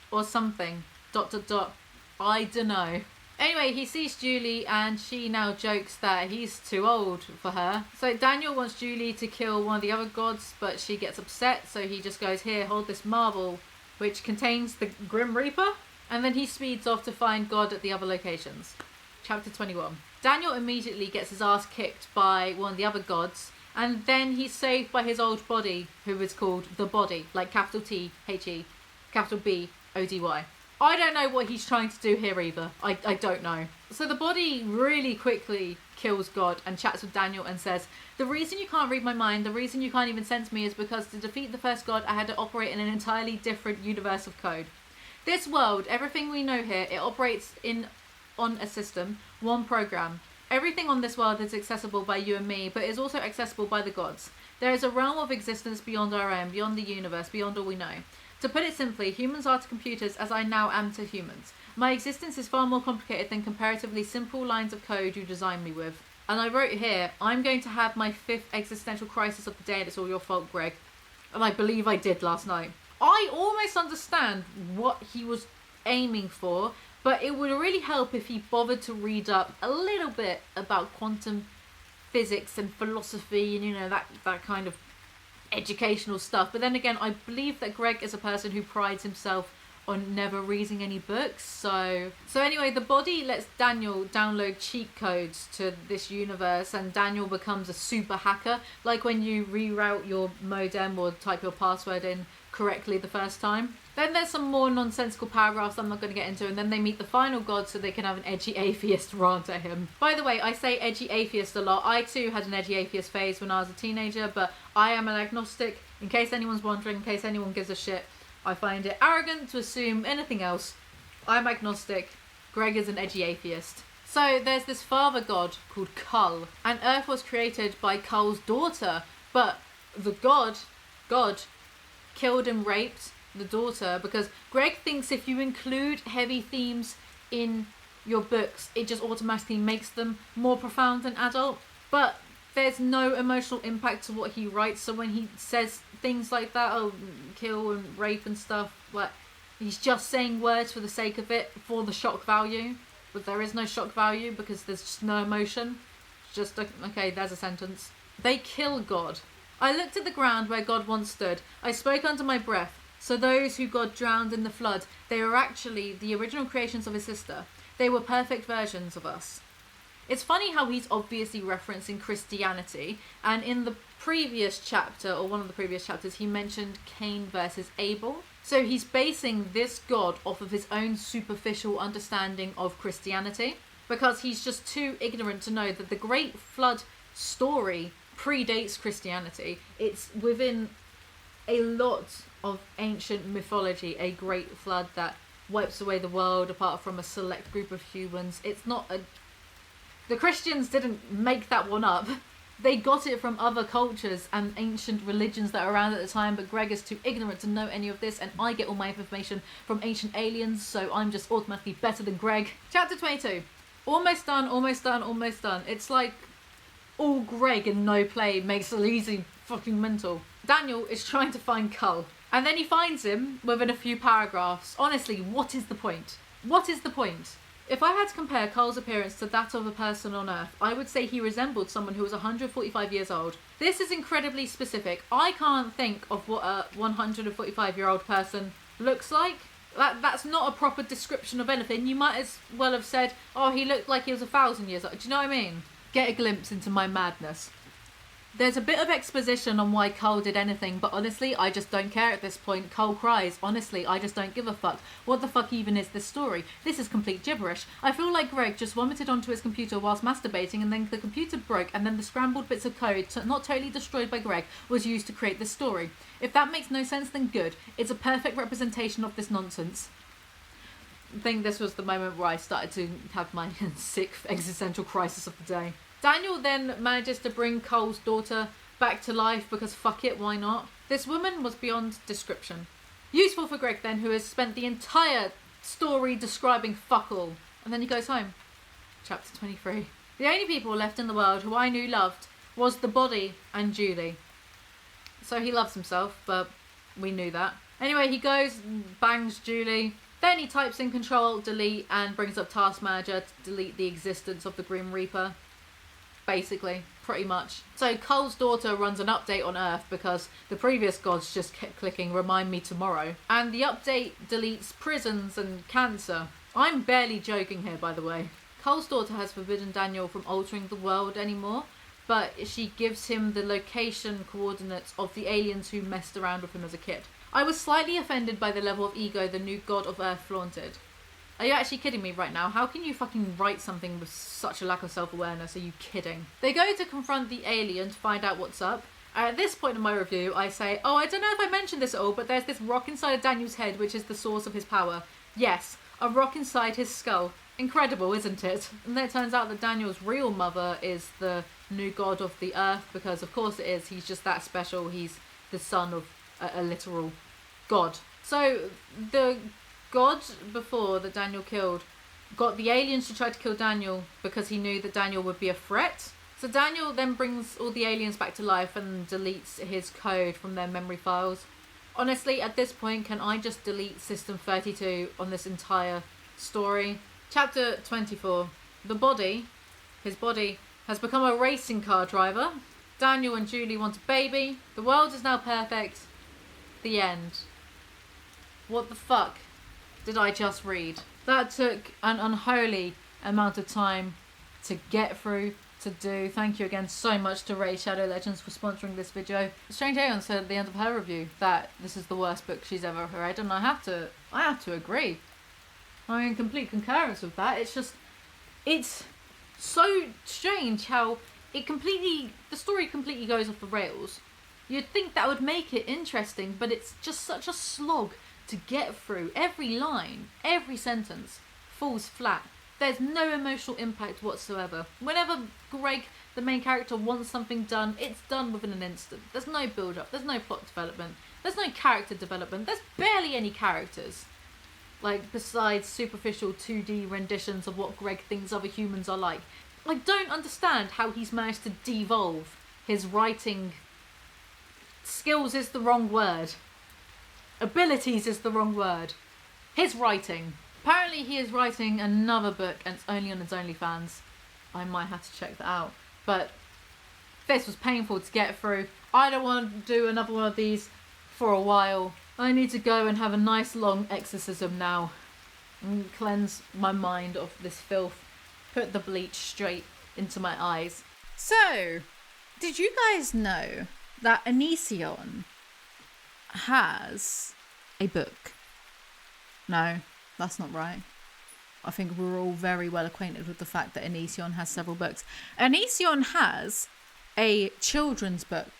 or something ... I don't know. Anyway, he sees Julie and she now jokes that he's too old for her. So Daniel wants Julie to kill one of the other gods, but she gets upset, so he just goes, here, hold this marble, which contains the Grim Reaper, and then he speeds off to find God at the other locations. Chapter 21. Daniel immediately gets his ass kicked by one of the other gods, and then he's saved by his old body, who is called the Body, like capital T, H-E, capital B, O-D-Y. I don't know what he's trying to do here either. I don't know. So the Body really quickly kills God and chats with Daniel and says, the reason you can't read my mind, the reason you can't even sense me is because to defeat the first God, I had to operate in an entirely different universe of code. This world, everything we know here, it operates on a system, one program. Everything on this world is accessible by you and me, but is also accessible by the gods. There is a realm of existence beyond our own, beyond the universe, beyond all we know. To put it simply, humans are to computers as I now am to humans. My existence is far more complicated than comparatively simple lines of code you designed me with. And I wrote here, I'm going to have my 5th existential crisis of the day and it's all your fault, Greg. And I believe I did last night. I almost understand what he was aiming for, but it would really help if he bothered to read up a little bit about quantum physics and philosophy and, you know, that kind of educational stuff. But then again, I believe that Greg is a person who prides himself on never reading any books. So anyway, the body lets Daniel download cheat codes to this universe, and Daniel becomes a super hacker, like when you reroute your modem or type your password in correctly the first time. Then there's some more nonsensical paragraphs I'm not going to get into, and then they meet the final god so they can have an edgy atheist rant at him. By the way, I say edgy atheist a lot. I too had an edgy atheist phase when I was a teenager, but I am an agnostic, in case anyone's wondering, in case anyone gives a shit. I find it arrogant to assume anything else. I'm agnostic. Greg is an edgy atheist. So there's this father god called Kull, and Earth was created by Kull's daughter, but the god killed and raped the daughter because Greg thinks if you include heavy themes in your books, it just automatically makes them more profound and adult. But there's no emotional impact to what he writes, so when he says things like that, oh, kill and rape and stuff, like, he's just saying words for the sake of it, for the shock value. But there is no shock value because there's just no emotion. It's just, okay, there's a sentence. They kill God. I looked at the ground where God once stood. I spoke under my breath. So those who God drowned in the flood, they were actually the original creations of his sister. They were perfect versions of us. It's funny how he's obviously referencing Christianity, and in the previous chapter, or one of the previous chapters, he mentioned Cain versus Abel. So he's basing this God off of his own superficial understanding of Christianity, because he's just too ignorant to know that the Great Flood story predates Christianity. It's within a lot of ancient mythology, a great flood that wipes away the world apart from a select group of humans. It's not a... The Christians didn't make that one up. They got it from other cultures and ancient religions that were around at the time, but Greg is too ignorant to know any of this, and I get all my information from ancient aliens, so I'm just automatically better than Greg. Chapter 22. Almost done, almost done, almost done. It's like all Greg and no play makes Alizee fucking mental. Daniel is trying to find Kull, and then he finds him within a few paragraphs. Honestly, what is the point? What is the point? If I had to compare Kull's appearance to that of a person on Earth, I would say he resembled someone who was 145 years old. This is incredibly specific. I can't think of what a 145-year-old person looks like. That's not a proper description of anything. You might as well have said, oh, he looked like he was 1,000 years old. Do you know what I mean? Get a glimpse into my madness. There's a bit of exposition on why Kull did anything, but honestly, I just don't care at this point. Kull cries. Honestly, I just don't give a fuck. What the fuck even is this story? This is complete gibberish. I feel like Greg just vomited onto his computer whilst masturbating, and then the computer broke, and then the scrambled bits of code, not totally destroyed by Greg, was used to create this story. If that makes no sense, then good. It's a perfect representation of this nonsense. I think this was the moment where I started to have my 6th existential crisis of the day. Daniel then manages to bring Kull's daughter back to life because fuck it, why not? This woman was beyond description. Useful for Greg then, who has spent the entire story describing fuck all. And then he goes home. Chapter 23. The only people left in the world who I knew loved was the body and Julie. So he loves himself, but we knew that. Anyway, he goes, bangs Julie. Then he types in Control-Delete and brings up Task Manager to delete the existence of the Grim Reaper. Basically, pretty much. So Kull's daughter runs an update on Earth because the previous gods just kept clicking remind me tomorrow. And the update deletes prisons and cancer. I'm barely joking here, by the way. Kull's daughter has forbidden Daniel from altering the world anymore, but she gives him the location coordinates of the aliens who messed around with him as a kid. I was slightly offended by the level of ego the new god of Earth flaunted. Are you actually kidding me right now? How can you fucking write something with such a lack of self-awareness? Are you kidding? They go to confront the alien to find out what's up. At this point in my review, I say, oh, I don't know if I mentioned this at all, but there's this rock inside of Daniel's head, which is the source of his power. Yes, a rock inside his skull. Incredible, isn't it? And then it turns out that Daniel's real mother is the new god of the Earth, because of course it is. He's just that special. He's the son of a literal god. So the God before that Daniel killed got the aliens to try to kill Daniel because he knew that Daniel would be a threat. So Daniel then brings all the aliens back to life and deletes his code from their memory files. Honestly, at this point, can I just delete System 32 on this entire story? Chapter 24. His body, has become a racing car driver. Daniel and Julie want a baby. The world is now perfect. The end. What the fuck did I just read? That took an unholy amount of time to get through, to do. Thank you again so much to Ray Shadow Legends for sponsoring this video. Strange Aeon said at the end of her review that this is the worst book she's ever read, and I have to agree. I'm in complete concurrence with that. It's so strange how the story completely goes off the rails. You'd think that would make it interesting, but it's just such a slog to get through. Every line, every sentence falls flat. There's no emotional impact whatsoever. Whenever Greg, the main character, wants something done, it's done within an instant. There's no build-up, there's no plot development, there's no character development, there's barely any characters. Like, besides superficial 2D renditions of what Greg thinks other humans are like. I don't understand how he's managed to devolve his writing skills is the wrong word. Abilities is the wrong word. His writing. Apparently he is writing another book and it's only on his OnlyFans. I might have to check that out. But this was painful to get through. I don't want to do another one of these for a while. I need to go and have a nice long exorcism now. And cleanse my mind of this filth. Put the bleach straight into my eyes. So, did you guys know that Onision has a book? No, that's not right. I think we're all very well acquainted with the fact that Onision has several books. Onision has a children's book.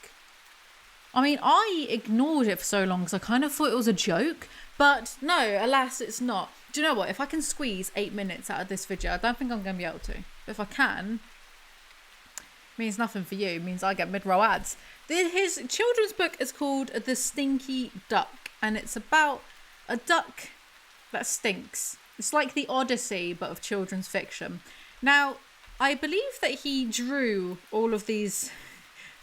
I mean, I ignored it for so long because I kind of thought it was a joke. But no, alas, it's not. Do you know what? If I can squeeze 8 minutes out of this video, I don't think I'm going to be able to. But if I can, it means nothing for you. It means I get mid-row ads. His children's book is called The Stinky Duck. And it's about a duck that stinks. It's like the Odyssey, but of children's fiction. Now, I believe that he drew all of these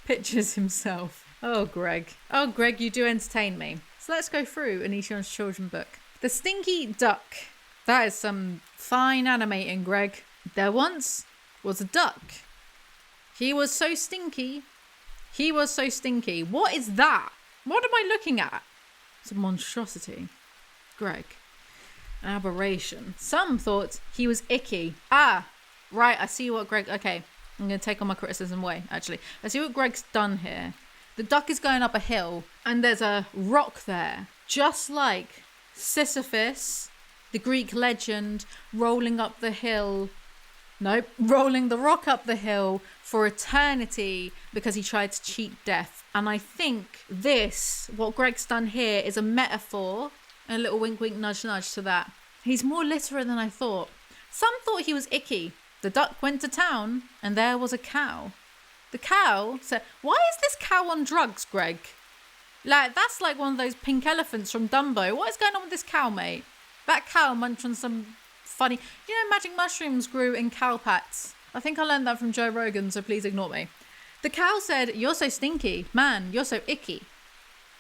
pictures himself. Oh, Greg. Oh, Greg, you do entertain me. So let's go through Onision's children's book. The Stinky Duck. That is some fine animating, Greg. There once was a duck. He was so stinky. He was so stinky. What is that? What am I looking at? It's a monstrosity. Greg. An aberration. Some thought he was icky. Ah, right. I see what Greg... Okay, I'm going to take all my criticism away, actually. I see what Greg's done here. The duck is going up a hill and there's a rock there. Just like Sisyphus, the Greek legend, rolling up the hill. Nope, rolling the rock up the hill for eternity because he tried to cheat death. And I think this, what Greg's done here, is a metaphor, and a little wink, wink, nudge, nudge to that. He's more literate than I thought. Some thought he was icky. The duck went to town and there was a cow. The cow said, why is this cow on drugs, Greg? Like, that's like one of those pink elephants from Dumbo. What is going on with this cow, mate? That cow munched on some funny... You know, magic mushrooms grew in cow pats. I think I learned that from Joe Rogan, so please ignore me. The cow said, you're so stinky. Man, you're so icky.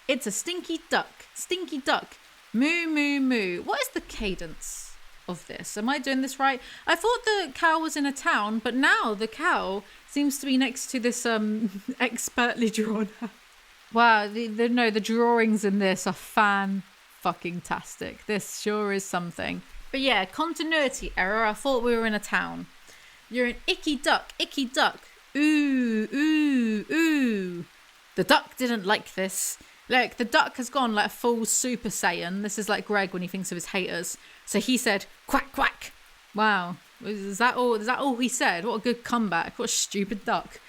It's a stinky duck. Stinky duck. Moo, moo, moo. What is the cadence of this? Am I doing this right? I thought the cow was in a town, but now the cow seems to be next to this expertly drawn. Wow, the drawings in this are fan-fucking-tastic. This sure is something. But yeah, continuity error. I thought we were in a town. You're an icky duck, ooh, ooh, ooh. The duck didn't like this. Look, the duck has gone like a full Super Saiyan. This is like Greg when he thinks of his haters. So he said, quack, quack. Wow. Is that all? Is that all he said? What a good comeback. What a stupid duck.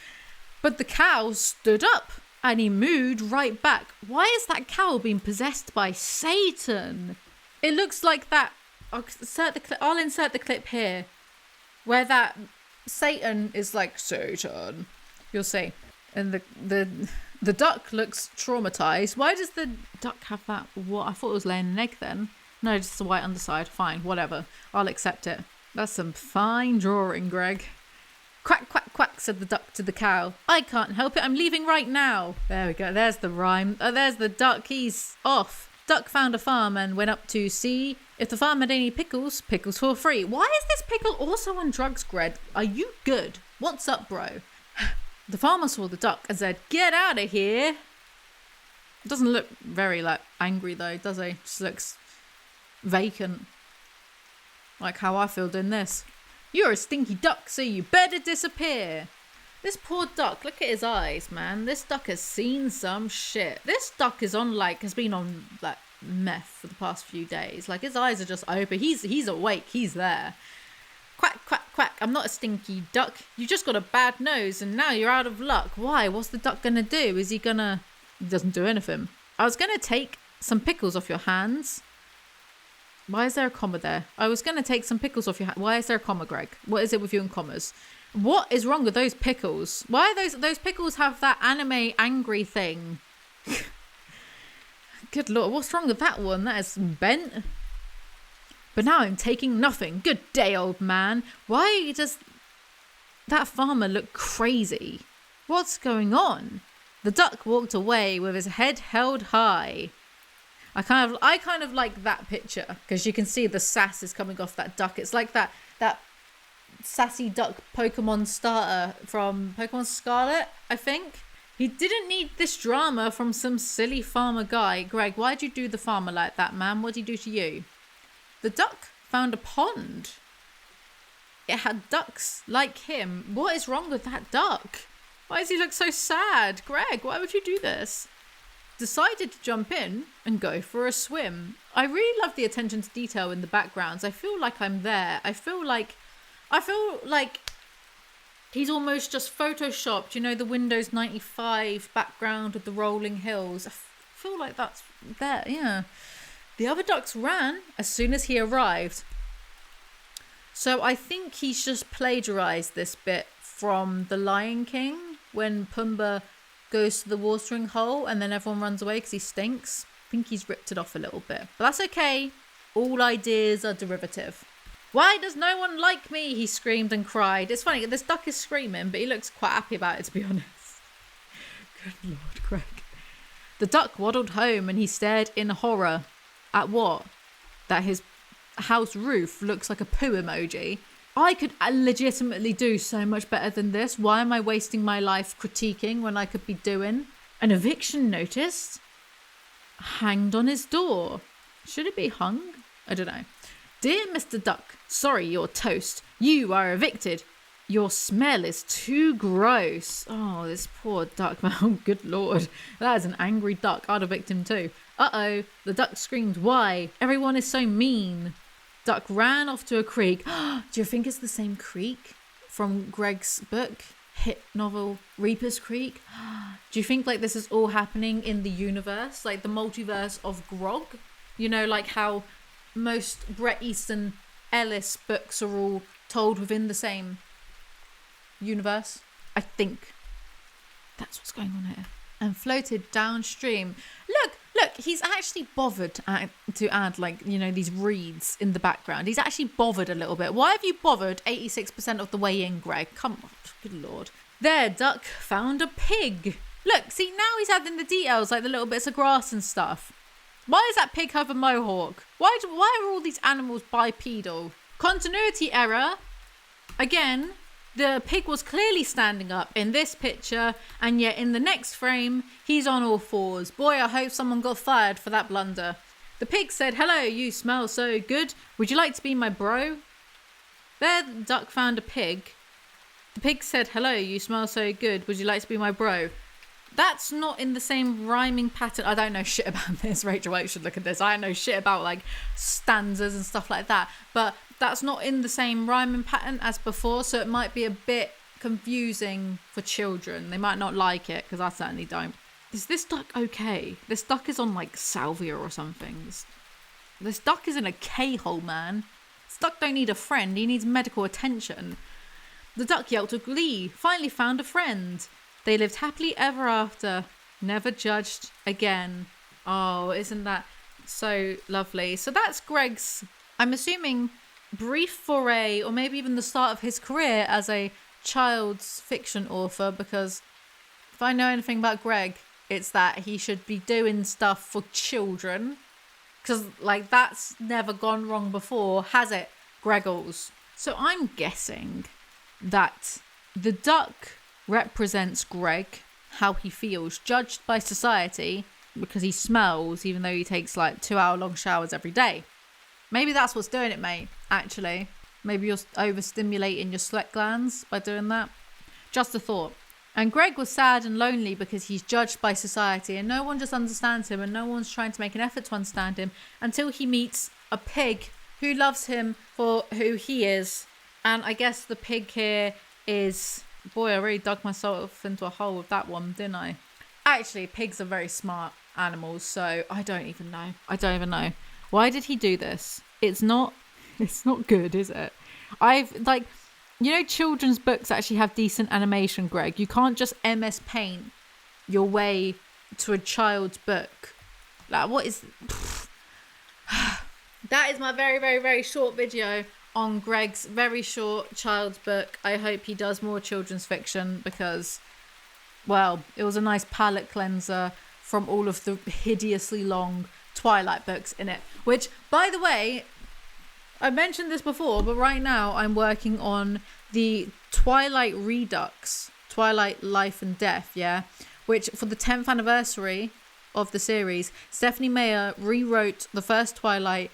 But the cow stood up and he mooed right back. Why is that cow being possessed by Satan? It looks like that. I'll insert the clip here where that Satan is like, Satan. You'll see. And the duck looks traumatized. Why does the duck have that? What? I thought it was laying an egg then. No, just the white underside. Fine, whatever. I'll accept it. That's some fine drawing, Greg. Quack, quack, quack, said the duck to the cow. I can't help it, I'm leaving right now. There we go, there's the rhyme. Oh, there's the duck, he's off. Duck found a farm and went up to see if the farm had any pickles, pickles for free. Why is this pickle also on drugs, Greg? Are you good? What's up, bro? The farmer saw the duck and said, get out of here. Doesn't look very angry though, does he? Just looks vacant. Like how I feel doing this. You're a stinky duck, so you better disappear. This poor duck, look at his eyes, man. This duck has seen some shit. This duck is on has been on meth for the past few days. Like his eyes are just open. He's awake. He's there. Quack, quack, quack. I'm not a stinky duck. You just got a bad nose and now you're out of luck. Why? What's the duck gonna do? Is he gonna... He doesn't do anything. I was gonna take some pickles off your hands. Why is there a comma there? I was gonna take some pickles off your hands. Why is there a comma, Greg? What is it with you and commas? What is wrong with those pickles? Why are those pickles have that anime angry thing? Good lord, what's wrong with that one? That is bent. But now I'm taking nothing. Good day, old man. Why does that farmer look crazy? What's going on? The duck walked away with his head held high. I kind of like that picture because you can see the sass is coming off that duck. It's like that sassy duck Pokemon starter from Pokemon Scarlet, I think. He didn't need this drama from some silly farmer guy. Greg, why'd you do the farmer like that, man? What'd he do to you? The duck found a pond. It had ducks like him. What is wrong with that duck? Why does he look so sad? Greg, why would you do this? Decided to jump in and go for a swim. I really love the attention to detail in the backgrounds. I feel like I'm there. I feel like he's almost just photoshopped, you know, the Windows 95 background with the rolling hills. I feel like that's there, yeah. The other ducks ran as soon as he arrived. So I think he's just plagiarized this bit from The Lion King when Pumbaa goes to the watering hole and then everyone runs away because he stinks. I think he's ripped it off a little bit. But that's okay. All ideas are derivative. Why does no one like me? He screamed and cried. It's funny, this duck is screaming, but he looks quite happy about it, to be honest. Good Lord, Greg. The duck waddled home and he stared in horror. At what? That his house roof looks like a poo emoji. I could legitimately do so much better than this. Why am I wasting my life critiquing when I could be doing an eviction notice hanged on his door? Should it be hung? I don't know. Dear Mr. Duck, sorry you're toast. You are evicted. Your smell is too gross. Oh, this poor duck, man. Oh, good lord. That is an angry duck. I'd evict him too. Uh-oh. The duck screamed, why? Everyone is so mean. Duck ran off to a creek. Do you think it's the same creek from Greg's book, hit novel Reaper's Creek? Do you think this is all happening in the universe, like the multiverse of Grog? You know, like how most Bret Easton Ellis books are all told within the same universe. I think that's what's going on here. And floated downstream. Look, he's actually bothered to add these reeds in the background. He's actually bothered a little bit. Why have you bothered 86% of the way in, Greg? Come on, good lord. There, duck found a pig. Look, see, now he's adding the details, like the little bits of grass and stuff. Why does that pig have a mohawk? Why are all these animals bipedal? Continuity error. Again, the pig was clearly standing up in this picture, and yet in the next frame, he's on all fours. Boy, I hope someone got fired for that blunder. The pig said, hello, you smell so good. Would you like to be my bro? There, the duck found a pig. The pig said, hello, you smell so good. Would you like to be my bro? That's not in the same rhyming pattern. I don't know shit about this. Rachel Oakes should look at this. I don't know shit about stanzas and stuff like that. But that's not in the same rhyming pattern as before. So it might be a bit confusing for children. They might not like it because I certainly don't. Is this duck okay? This duck is on salvia or something. This duck is in a K-hole, man. This duck don't need a friend. He needs medical attention. The duck yelped with glee. Finally found a friend. They lived happily ever after, never judged again. Oh, isn't that so lovely? So that's Greg's, I'm assuming, brief foray, or maybe even the start of his career as a child's fiction author, because if I know anything about Greg, it's that he should be doing stuff for children. Because, like, that's never gone wrong before, has it, Greggles? So I'm guessing that the duck represents Greg, how he feels, judged by society, because he smells, even though he takes, like, 2-hour-long showers every day. Maybe that's what's doing it, mate, actually. Maybe you're overstimulating your sweat glands by doing that. Just a thought. And Greg was sad and lonely because he's judged by society and no one just understands him and no one's trying to make an effort to understand him until he meets a pig who loves him for who he is. And I guess the pig here is... Boy, I really dug myself into a hole with that one, didn't I? Actually, pigs are very smart animals, so I don't even know. Why did he do this? It's not good, is it? You know, children's books actually have decent animation, Greg. You can't just MS Paint your way to a child's book. Like, what is... That is my very, very, very short video on Greg's very short child's book. I hope he does more children's fiction because, well, it was a nice palate cleanser from all of the hideously long Twilight books in it. Which, by the way... I mentioned this before, but right now I'm working on the Twilight Redux, Twilight Life and Death, yeah? Which, for the 10th anniversary of the series, Stephanie Meyer rewrote the first Twilight,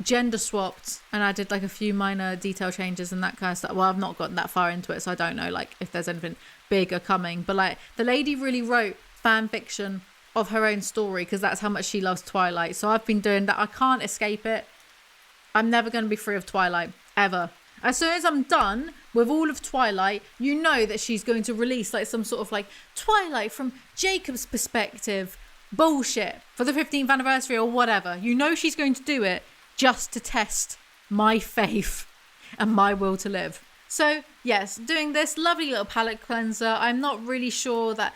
gender swapped, and added like a few minor detail changes and that kind of stuff. Well, I've not gotten that far into it, so I don't know like if there's anything bigger coming. But like, the lady really wrote fan fiction of her own story because that's how much she loves Twilight. So I've been doing that. I can't escape it. I'm never going to be free of Twilight, ever. As soon as I'm done with all of Twilight, you know that she's going to release like some sort of like Twilight from Jacob's perspective bullshit for the 15th anniversary or whatever. You know she's going to do it just to test my faith and my will to live. So yes, doing this lovely little palette cleanser. I'm not really sure that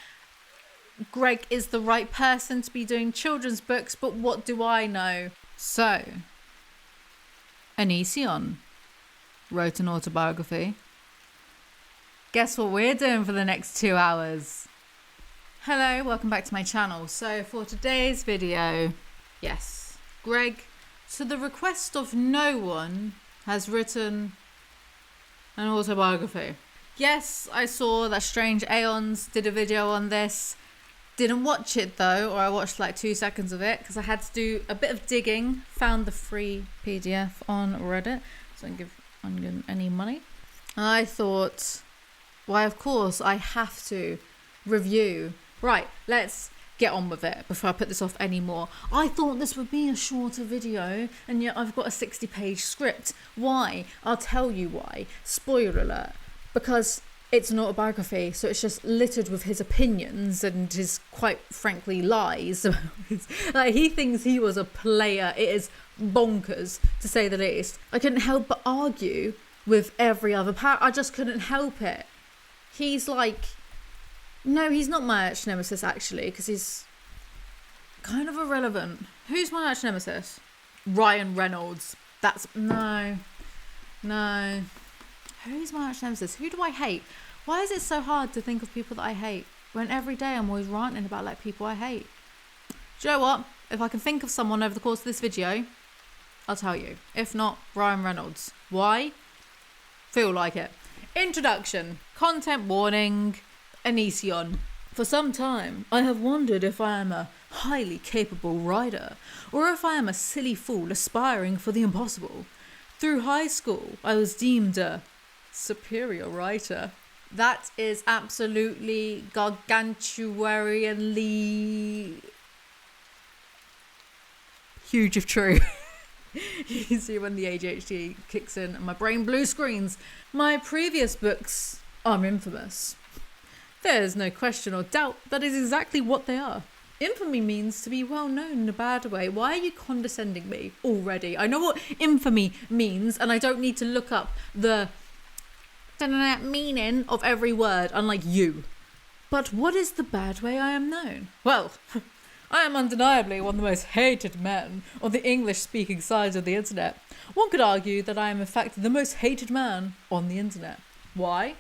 Greg is the right person to be doing children's books, but what do I know? So... Onision wrote an autobiography. Guess what we're doing for the next 2 hours? Hello, welcome back to my channel. So for today's video, yes, Greg, to the request of no one, has written an autobiography. Yes, I saw that Strange Aeons did a video on this. Didn't watch it though, or I watched like 2 seconds of it because I had to do a bit of digging. Found the free PDF on Reddit, so I don't give Onion any money. And I thought, why of course I have to review. Right, let's get on with it before I put this off anymore. I thought this would be a shorter video, and yet I've got a 60-page script. Why? I'll tell you why. Spoiler alert. Because it's an autobiography, so it's just littered with his opinions and his, quite frankly, lies. Like, he thinks he was a player. It is bonkers, to say the least. I couldn't help but argue with every other part. I just couldn't help it. He's like... No, he's not my arch nemesis, actually, because he's kind of irrelevant. Who's my arch nemesis? Ryan Reynolds. That's... No. Who's my arch nemesis? Who do I hate? Why is it so hard to think of people that I hate when every day I'm always ranting about like people I hate? Do you know what? If I can think of someone over the course of this video, I'll tell you. If not, Ryan Reynolds. Why? Feel like it. Introduction. Content warning. Onision. For some time, I have wondered if I am a highly capable writer or if I am a silly fool aspiring for the impossible. Through high school, I was deemed a superior writer. That is absolutely gargantuarianly huge if true. You see when the ADHD kicks in and my brain blue screens. My previous books are infamous. There's no question or doubt that is exactly what they are. Infamy means to be well known in a bad way. Why are you condescending me already? I know what infamy means and I don't need to look up the meaning of every word, unlike you. But what is the bad way I am known? Well, I am undeniably one of the most hated men on the English-speaking side of the internet. One could argue that I am in fact the most hated man on the internet. Why?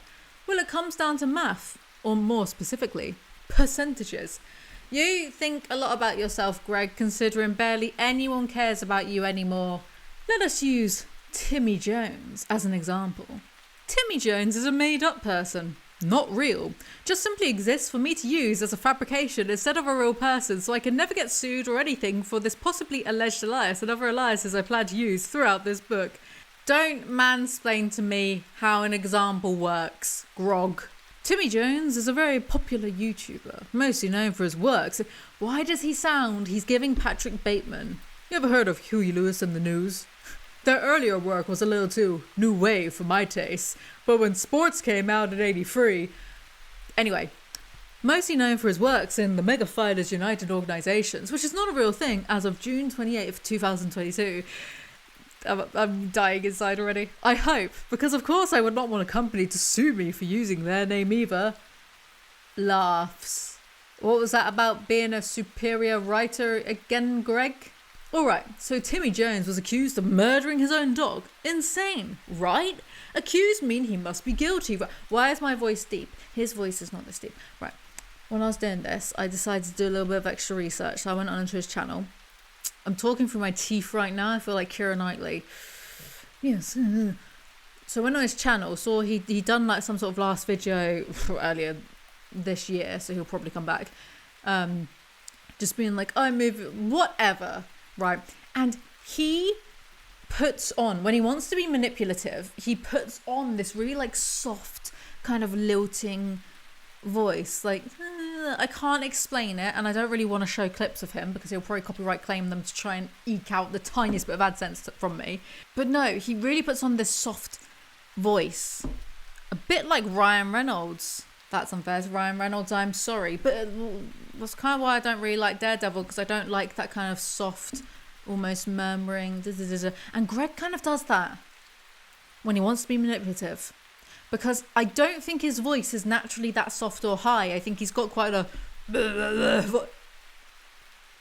Well, it comes down to math, or more specifically, percentages. You think a lot about yourself, Greg, considering barely anyone cares about you anymore. Let us use Timmy Jones as an example. Timmy Jones is a made-up person. Not real. Just simply exists for me to use as a fabrication instead of a real person, so I can never get sued or anything for this possibly alleged alias and other aliases I plan to use throughout this book. Don't mansplain to me how an example works, Grog. Timmy Jones is a very popular YouTuber, mostly known for his works. Why does he sound he's giving Patrick Bateman? You ever heard of Huey Lewis and the News? Their earlier work was a little too new wave for my taste, but when Sports came out in '83... Anyway, mostly known for his works in the Mega Fighters United organisations, which is not a real thing as of June 28th, 2022. I'm dying inside already. I hope, because of course I would not want a company to sue me for using their name either. Laughs. What was that about being a superior writer again, Greg? Alright, so Timmy Jones was accused of murdering his own dog. Insane, right? Accused mean he must be guilty. Why is my voice deep? His voice is not this deep. Right, when I was doing this, I decided to do a little bit of extra research. So I went onto his channel. I'm talking through my teeth right now. I feel like Keira Knightley. Yes. So I went on his channel, saw he done like some sort of last video earlier this year, so he'll probably come back. Just being like, I'm moving, whatever. Right, and he puts on, when he wants to be manipulative, he puts on this really like soft kind of lilting voice. Like, I can't explain it, and I don't really want to show clips of him because he'll probably copyright claim them to try and eke out the tiniest bit of AdSense from me. But no, he really puts on this soft voice, a bit like Ryan Reynolds. That's unfair, it's Ryan Reynolds, I'm sorry. But that's kind of why I don't really like Daredevil, because I don't like that kind of soft, almost murmuring. And Greg kind of does that when he wants to be manipulative. Because I don't think his voice is naturally that soft or high. I think he's got quite a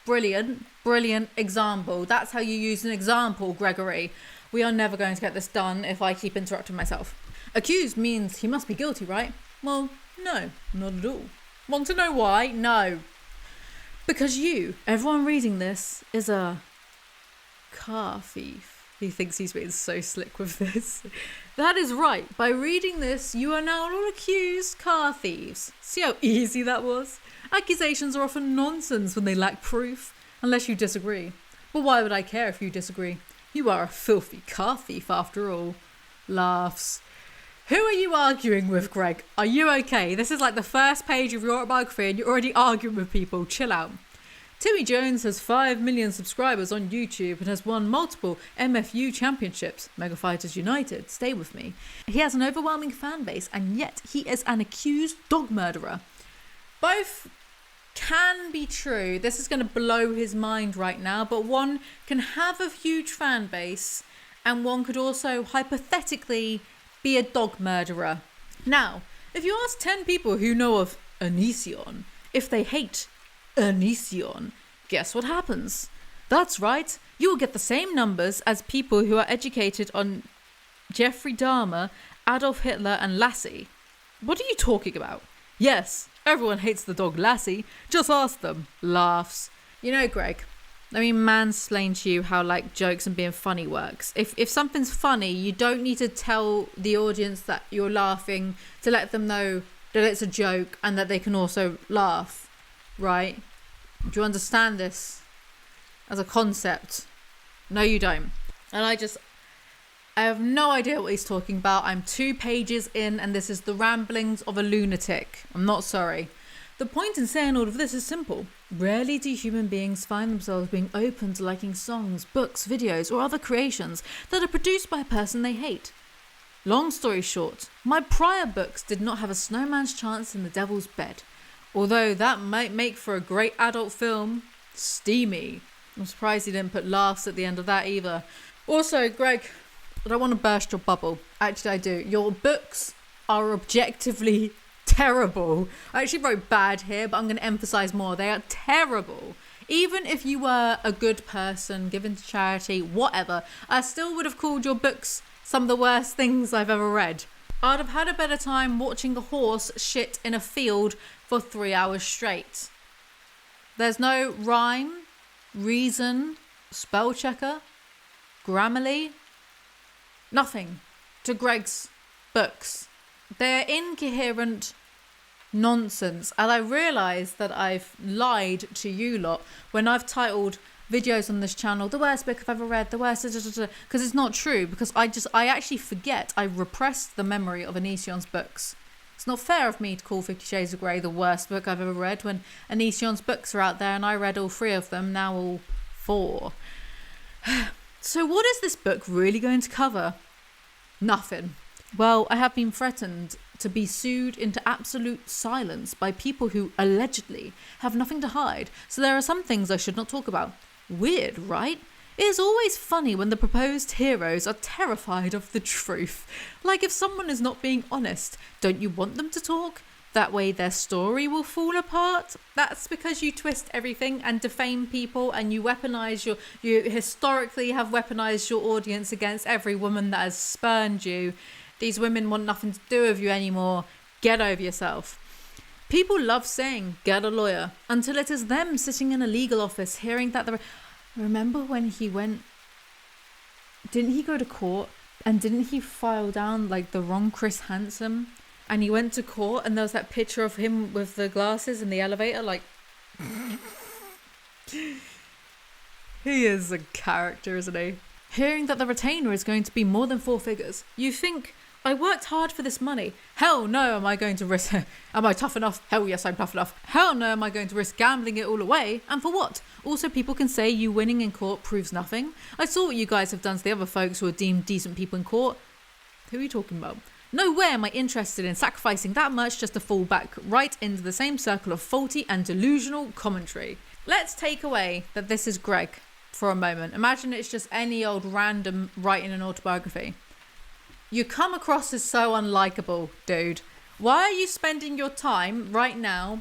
brilliant example. That's how you use an example, Gregory. We are never going to get this done if I keep interrupting myself. Accused means he must be guilty, right? Well, no, not at all. Want to know why? No. Because you, everyone reading this, is a car thief. He thinks he's being so slick with this. That is right. By reading this, you are now all accused car thieves. See how easy that was? Accusations are often nonsense when they lack proof, unless you disagree. But why would I care if you disagree? You are a filthy car thief after all. Laughs. Who are you arguing with, Greg? Are you okay? This is like the first page of your autobiography and you're already arguing with people. Chill out. Timmy Jones has 5 million subscribers on YouTube and has won multiple MFU championships. Mega Fighters United, stay with me. He has an overwhelming fan base and yet he is an accused dog murderer. Both can be true. This is going to blow his mind right now, but one can have a huge fan base and one could also hypothetically be a dog murderer. Now, if you ask 10 people who know of Onision if they hate Onision, guess what happens? That's right, you will get the same numbers as people who are educated on Jeffrey Dahmer, Adolf Hitler and Lassie. What are you talking about? Yes, everyone hates the dog Lassie, just ask them. Laughs. You know, Greg, let me mansplain to you how like jokes and being funny works. If something's funny, you don't need to tell the audience that you're laughing to let them know that it's a joke and that they can also laugh, right? Do you understand this as a concept? No, you don't. And I have no idea what he's talking about. I'm 2 pages in and this is the ramblings of a lunatic. I'm not sorry. The point in saying all of this is simple. Rarely do human beings find themselves being open to liking songs, books, videos, or other creations that are produced by a person they hate. Long story short, my prior books did not have a snowman's chance in the devil's bed. Although that might make for a great adult film, steamy. I'm surprised he didn't put laughs at the end of that either. Also, Greg, I don't want to burst your bubble. Actually, I do. Your books are objectively terrible. I actually wrote bad here, but I'm going to emphasize more. They are terrible. Even if you were a good person, given to charity, whatever, I still would have called your books some of the worst things I've ever read. I'd have had a better time watching a horse shit in a field for 3 hours straight. There's no rhyme, reason, spell checker, Grammarly, nothing to Greg's books. They're incoherent nonsense, and I realise that I've lied to you lot when I've titled videos on this channel the worst book I've ever read, the worst, because it's not true, because I actually forget. I repressed the memory of Onision's books. It's not fair of me to call 50 Shades of Grey the worst book I've ever read when Onision's books are out there and I read all 3 of them, now all 4. So what is this book really going to cover? Nothing. Well, I have been threatened to be sued into absolute silence by people who allegedly have nothing to hide, so there are some things I should not talk about. Weird, right? It is always funny when the proposed heroes are terrified of the truth. Like, if someone is not being honest, don't you want them to talk? That way their story will fall apart. That's because you twist everything and defame people, and you weaponize you historically have weaponized your audience against every woman that has spurned you. These women want nothing to do with you anymore. Get over yourself. People love saying, get a lawyer, until it is them sitting in a legal office hearing that remember when he went... Didn't he go to court and didn't he file down like the wrong Chris Hansen? And he went to court and there was that picture of him with the glasses in the elevator, like... He is a character, isn't he? Hearing that the retainer is going to be more than 4 figures, you think, I worked hard for this money. Hell no, am I going to risk... Am I tough enough? Hell yes, I'm tough enough. Hell no, am I going to risk gambling it all away? And for what? Also, people can say you winning in court proves nothing. I saw what you guys have done to the other folks who are deemed decent people in court. Who are you talking about? No way am I interested in sacrificing that much just to fall back right into the same circle of faulty and delusional commentary. Let's take away that this is Greg for a moment. Imagine it's just any old random writing an autobiography. You come across as so unlikable, dude. Why are you spending your time right now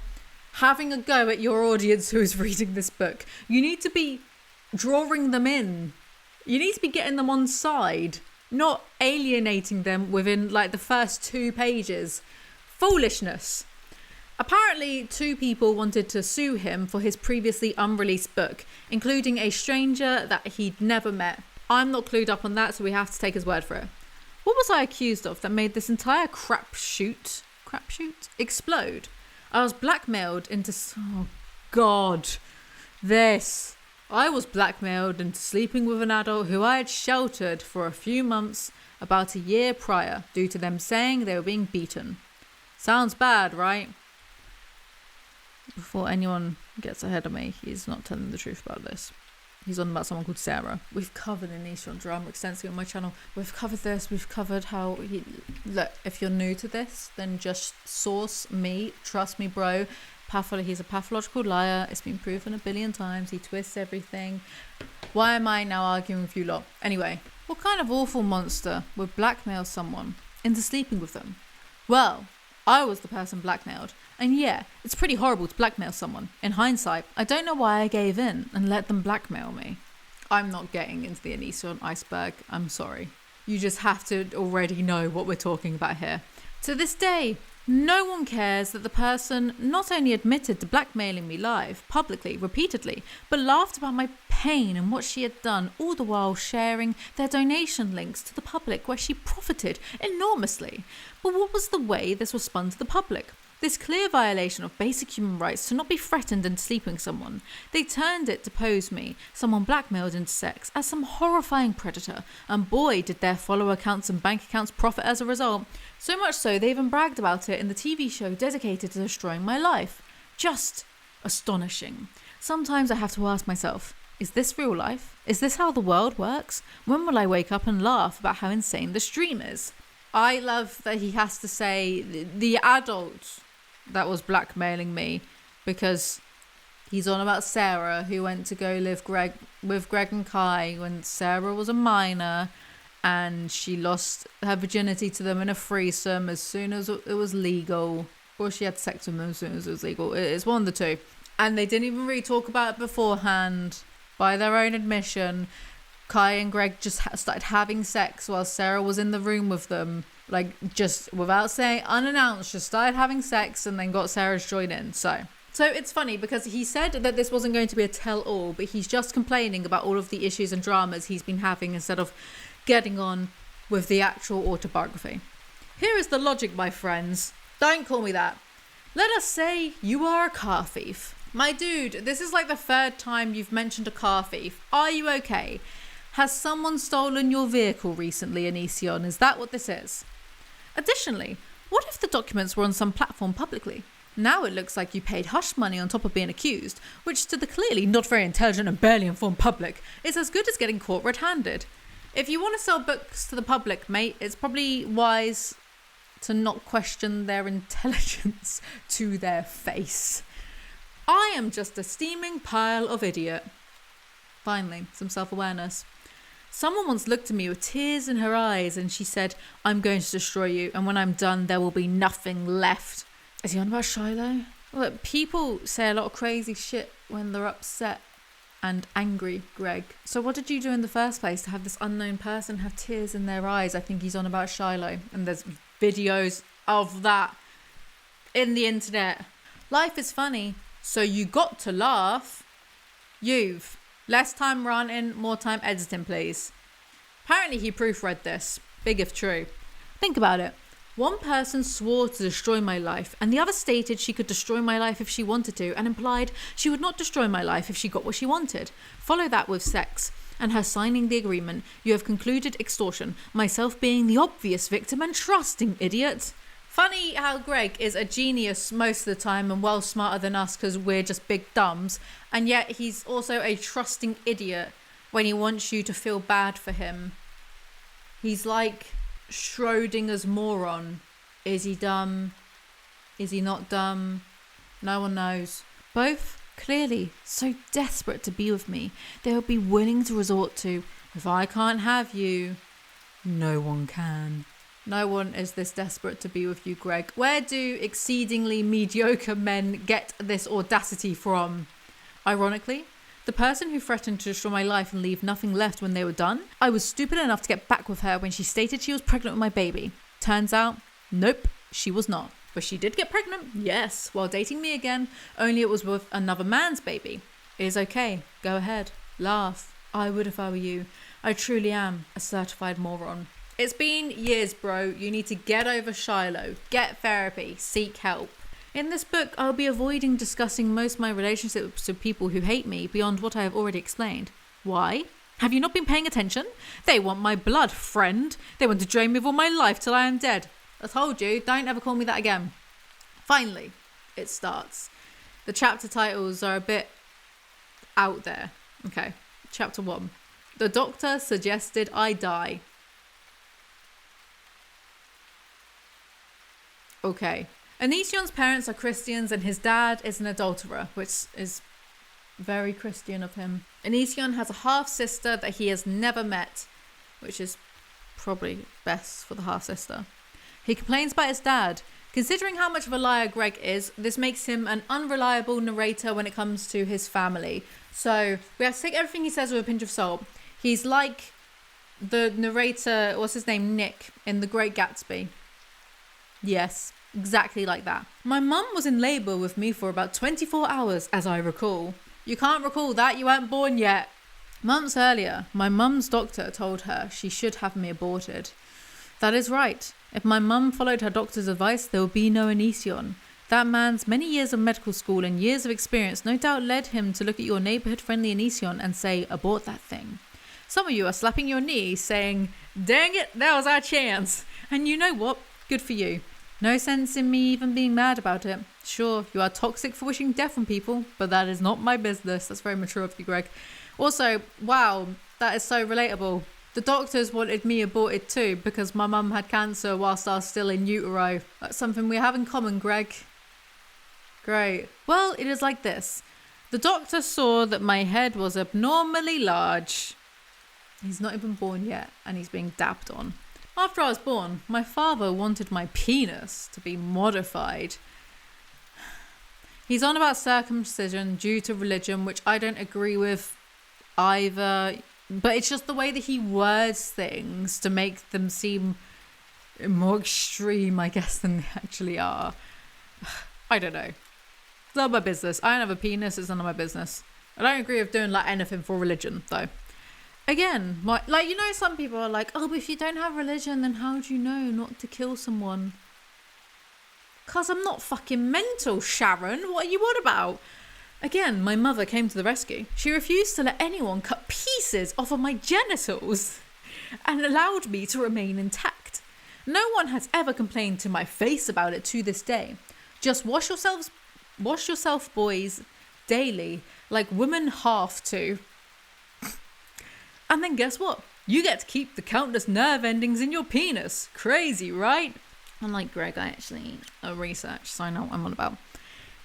having a go at your audience who is reading this book? You need to be drawing them in. You need to be getting them on side, not alienating them within like the first 2 pages. Foolishness. Apparently 2 people wanted to sue him for his previously unreleased book, including a stranger that he'd never met. I'm not clued up on that, so we have to take his word for it. What was I accused of that made this entire crapshoot explode? I was blackmailed into... Oh, God. This. I was blackmailed into sleeping with an adult who I had sheltered for a few months about a year prior due to them saying they were being beaten. Sounds bad, right? Before anyone gets ahead of me, he's not telling the truth about this. He's on about someone called Sarah. We've covered Onision drama extensively on my channel. We've covered this. We've covered how he... Look, if you're new to this, then just source me. Trust me, bro. He's a pathological liar. It's been proven 1 billion times. He twists everything. Why am I now arguing with you lot? Anyway, what kind of awful monster would blackmail someone into sleeping with them? Well, I was the person blackmailed. And yeah, it's pretty horrible to blackmail someone. In hindsight, I don't know why I gave in and let them blackmail me. I'm not getting into the Onision iceberg. I'm sorry. You just have to already know what we're talking about here. To this day, no one cares that the person not only admitted to blackmailing me live, publicly, repeatedly, but laughed about my pain and what she had done, all the while sharing their donation links to the public where she profited enormously. But what was the way this was spun to the public? This clear violation of basic human rights to not be threatened into sleeping with someone. They turned it to pose me, someone blackmailed into sex, as some horrifying predator, and boy did their follower accounts and bank accounts profit as a result. So much so they even bragged about it in the TV show dedicated to destroying my life. Just astonishing. Sometimes I have to ask myself, is this real life? Is this how the world works? When will I wake up and laugh about how insane the stream is? I love that he has to say the adult that was blackmailing me, because he's on about Sarah, who went to go live with Greg and Kai when Sarah was a minor, and she lost her virginity to them in a threesome as soon as it was legal, or she had sex with them as soon as it was legal. It's one of the two. And they didn't even really talk about it beforehand. By their own admission, Kai and Greg just started having sex while Sarah was in the room with them Like, just without saying, unannounced, just started having sex and then got Sarah to join in. So it's funny because he said that this wasn't going to be a tell-all, but he's just complaining about all of the issues and dramas he's been having instead of getting on with the actual autobiography. Here is the logic, my friends. Don't call me that. Let us say you are a car thief. My dude, this is like the third time you've mentioned a car thief. Are you okay? Has someone stolen your vehicle recently, Onision? Is that what this is? Additionally, what if the documents were on some platform publicly? Now it looks like you paid hush money on top of being accused, which to the clearly not very intelligent and barely informed public is as good as getting caught red-handed. If you want to sell books to the public, mate, it's probably wise to not question their intelligence to their face. I am just a steaming pile of idiot. Finally, some self-awareness. Someone once looked at me with tears in her eyes and she said, I'm going to destroy you, and when I'm done, there will be nothing left. Is he on about Shiloh? Look, people say a lot of crazy shit when they're upset and angry, Greg. So what did you do in the first place to have this unknown person have tears in their eyes? I think he's on about Shiloh, and there's videos of that in the internet. Life is funny, so you got to laugh. You've less time ranting, more time editing, please. Apparently he proofread this. Big if true. Think about it. One person swore to destroy my life, and the other stated she could destroy my life if she wanted to, and implied she would not destroy my life if she got what she wanted. Follow that with sex, and her signing the agreement. You have concluded extortion, myself being the obvious victim and trusting idiot. Funny how Greg is a genius most of the time and well smarter than us because we're just big dumbs, and yet he's also a trusting idiot when he wants you to feel bad for him. He's like Schrodinger's moron. Is he dumb? Is he not dumb? No one knows. Both clearly so desperate to be with me, they would be willing to resort to, if I can't have you, no one can. No one is this desperate to be with you, Greg. Where do exceedingly mediocre men get this audacity from? Ironically, the person who threatened to destroy my life and leave nothing left when they were done, I was stupid enough to get back with her when she stated she was pregnant with my baby. Turns out, nope, she was not. But she did get pregnant, yes, while dating me again, only it was with another man's baby. It is okay. Go ahead. Laugh. I would if I were you. I truly am a certified moron. It's been years, bro. You need to get over Shiloh. Get therapy. Seek help. In this book, I'll be avoiding discussing most of my relationships with people who hate me beyond what I have already explained. Why? Have you not been paying attention? They want my blood, friend. They want to drain me of all my life till I am dead. I told you, don't ever call me that again. Finally, it starts. The chapter titles are a bit out there. Okay, chapter 1. The doctor suggested I die. Okay. Onision's parents are Christians and his dad is an adulterer, which is very Christian of him. Onision has a half-sister that he has never met, which is probably best for the half-sister. He complains about his dad. Considering how much of a liar Greg is, this makes him an unreliable narrator when it comes to his family. So we have to take everything he says with a pinch of salt. He's like the narrator, what's his name, Nick, in The Great Gatsby. Yes, exactly like that. My mum was in labour with me for about 24 hours, as I recall. You can't recall that, you weren't born yet. Months earlier, my mum's doctor told her she should have me aborted. That is right. If my mum followed her doctor's advice, there would be no Onision. That man's many years of medical school and years of experience no doubt led him to look at your neighbourhood-friendly Onision and say, abort that thing. Some of you are slapping your knee saying, dang it, that was our chance. And you know what? Good for you. No sense in me even being mad about it. Sure, you are toxic for wishing death on people, but that is not my business. That's very mature of you, Greg. Also, wow, that is so relatable. The doctors wanted me aborted too because my mum had cancer whilst I was still in utero. That's something we have in common, Greg. Great. Well, it is like this. The doctor saw that my head was abnormally large. He's not even born yet and he's being dabbed on. After I was born, my father wanted my penis to be modified. He's on about circumcision due to religion, which I don't agree with either. But it's just the way that he words things to make them seem more extreme, I guess, than they actually are. I don't know. It's not my business. I don't have a penis. It's none of my business. I don't agree with doing like anything for religion, though. Again, some people are like, oh, but if you don't have religion, then how do you know not to kill someone? Because I'm not fucking mental, Sharon. What are you on about? Again, my mother came to the rescue. She refused to let anyone cut pieces off of my genitals and allowed me to remain intact. No one has ever complained to my face about it to this day. Just wash yourself, boys, daily, like women have to. And then guess what? You get to keep the countless nerve endings in your penis. Crazy, right? Unlike Greg, I actually researched, so I know what I'm on about.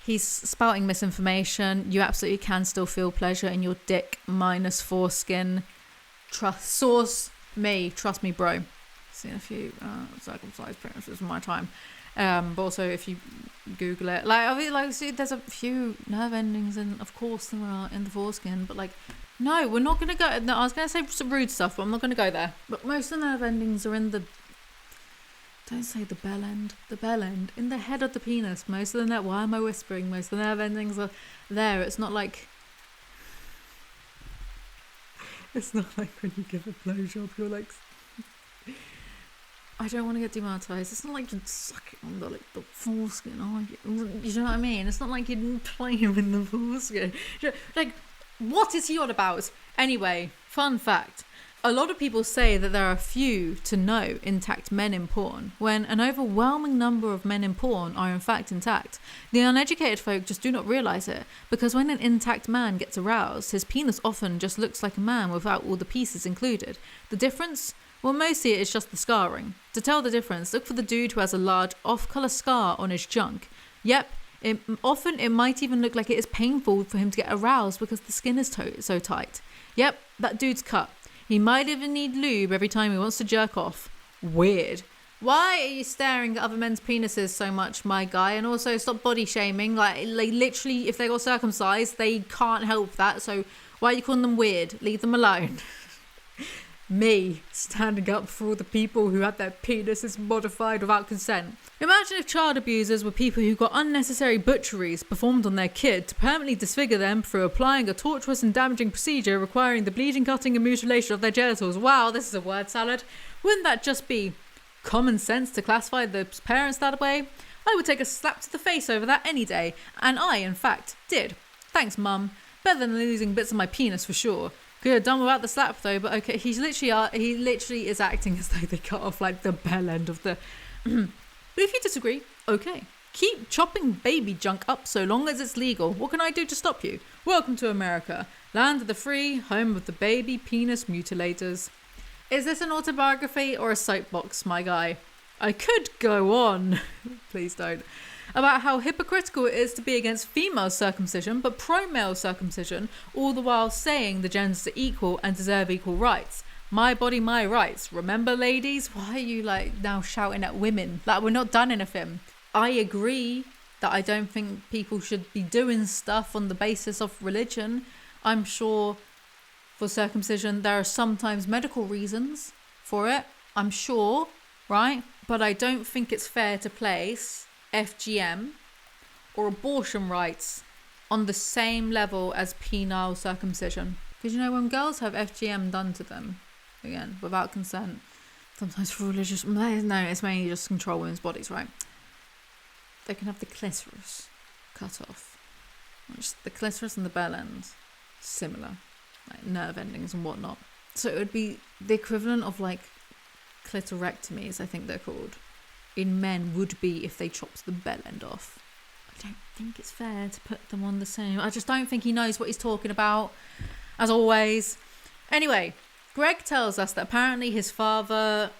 He's spouting misinformation. You absolutely can still feel pleasure in your dick minus foreskin. Trust me, bro. Seen a few circumcised penises in my time. But also, if you Google it, see, there's a few nerve endings, and of course there are in the foreskin. But no, we're not gonna go. No, I was gonna say some rude stuff, but I'm not gonna go there. But most of the nerve endings are in the. Don't say the bell end. The bell end in the head of the penis. Most of the nerve. Why am I whispering? Most of the nerve endings are there. It's not like. It's not like when you give a blowjob, you're like. I don't want to get demonetized. It's not like you're sucking on the foreskin, are you? You know what I mean? It's not like you're playing with the foreskin. What is he on about? Anyway, fun fact. A lot of people say that there are few to no intact men in porn, when an overwhelming number of men in porn are in fact intact. The uneducated folk just do not realise it, because when an intact man gets aroused, his penis often just looks like a man without all the pieces included. The difference? Well, mostly it's just the scarring. To tell the difference, look for the dude who has a large off-colour scar on his junk. Yep, it might even look like it is painful for him to get aroused because the skin is so tight. Yep, that dude's cut. He might even need lube every time he wants to jerk off. Weird. Why are you staring at other men's penises so much, my guy? And also stop body shaming. Literally, if they got circumcised, they can't help that. So why are you calling them weird? Leave them alone. Me standing up for all the people who had their penises modified without consent. Imagine if child abusers were people who got unnecessary butcheries performed on their kid to permanently disfigure them through applying a torturous and damaging procedure requiring the bleeding, cutting and mutilation of their genitals. Wow, this is a word salad. Wouldn't that just be common sense to classify the parents that way? I would take a slap to the face over that any day, and I, in fact, did. Thanks, Mum. Better than losing bits of my penis for sure. Could have done without the slap though, but okay, he literally is acting as though they cut off the bell end of the. But if you disagree, okay. Keep chopping baby junk up so long as it's legal. What can I do to stop you? Welcome to America, land of the free, home of the baby penis mutilators. Is this an autobiography or a soapbox, my guy? I could go on, please don't, about how hypocritical it is to be against female circumcision but pro-male circumcision, all the while saying the genders are equal and deserve equal rights. My body, my rights. Remember, ladies? Why are you now shouting at women? We're not done anything. I agree that I don't think people should be doing stuff on the basis of religion. I'm sure for circumcision there are sometimes medical reasons for it. I'm sure, right? But I don't think it's fair to place FGM or abortion rights on the same level as penile circumcision. Because when girls have FGM done to them, again, without consent, sometimes for religious... No, it's mainly just control women's bodies, right? They can have the clitoris cut off. The clitoris and the bell end, similar. Nerve endings and whatnot. So it would be the equivalent of clitorectomies, I think they're called, in men would be if they chopped the bell end off. I don't think it's fair to put them on the same. I just don't think he knows what he's talking about, as always. Anyway, Greg tells us that apparently his father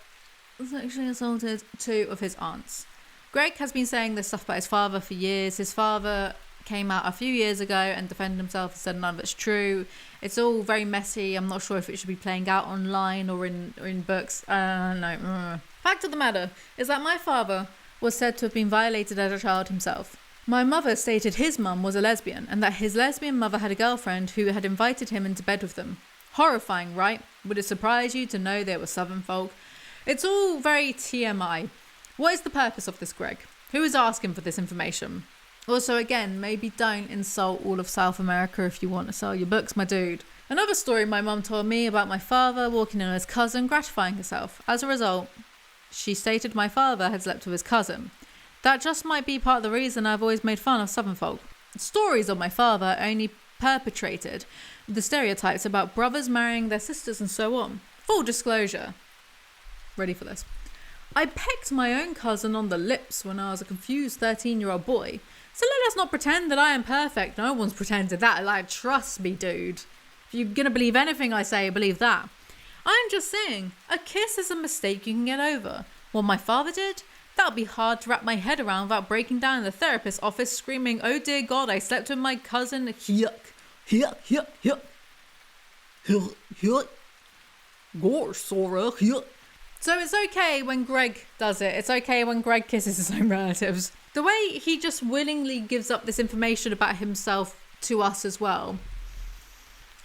sexually assaulted 2 of his aunts. Greg has been saying this stuff about his father for years. His father came out a few years ago and defended himself and said none of it's true. It's all very messy. I'm not sure if it should be playing out online or in books. I don't know. Fact of the matter is that my father was said to have been violated as a child himself. My mother stated his mum was a lesbian and that his lesbian mother had a girlfriend who had invited him into bed with them. Horrifying, right? Would it surprise you to know they were southern folk? It's all very TMI. What is the purpose of this, Greg? Who is asking for this information? Also, again, maybe don't insult all of South America if you want to sell your books, my dude. Another story my mum told me about my father walking in on his cousin, gratifying herself. As a result, she stated my father had slept with his cousin. That just might be part of the reason I've always made fun of Southern folk. Stories of my father only perpetrated the stereotypes about brothers marrying their sisters and so on. Full disclosure. Ready for this. I pecked my own cousin on the lips when I was a confused 13-year-old boy. So let us not pretend that I am perfect. No one's pretended that. Like, trust me, dude. If you're going to believe anything I say, believe that. I'm just saying, a kiss is a mistake you can get over. What my father did? That would be hard to wrap my head around without breaking down in the therapist's office screaming, "Oh dear God, I slept with my cousin. Yuck. Yuck, yuck, yuck. Yuck, yuck. Gosh, Sora, yuck." So it's okay when Greg does it. It's okay when Greg kisses his own relatives. The way he just willingly gives up this information about himself to us as well.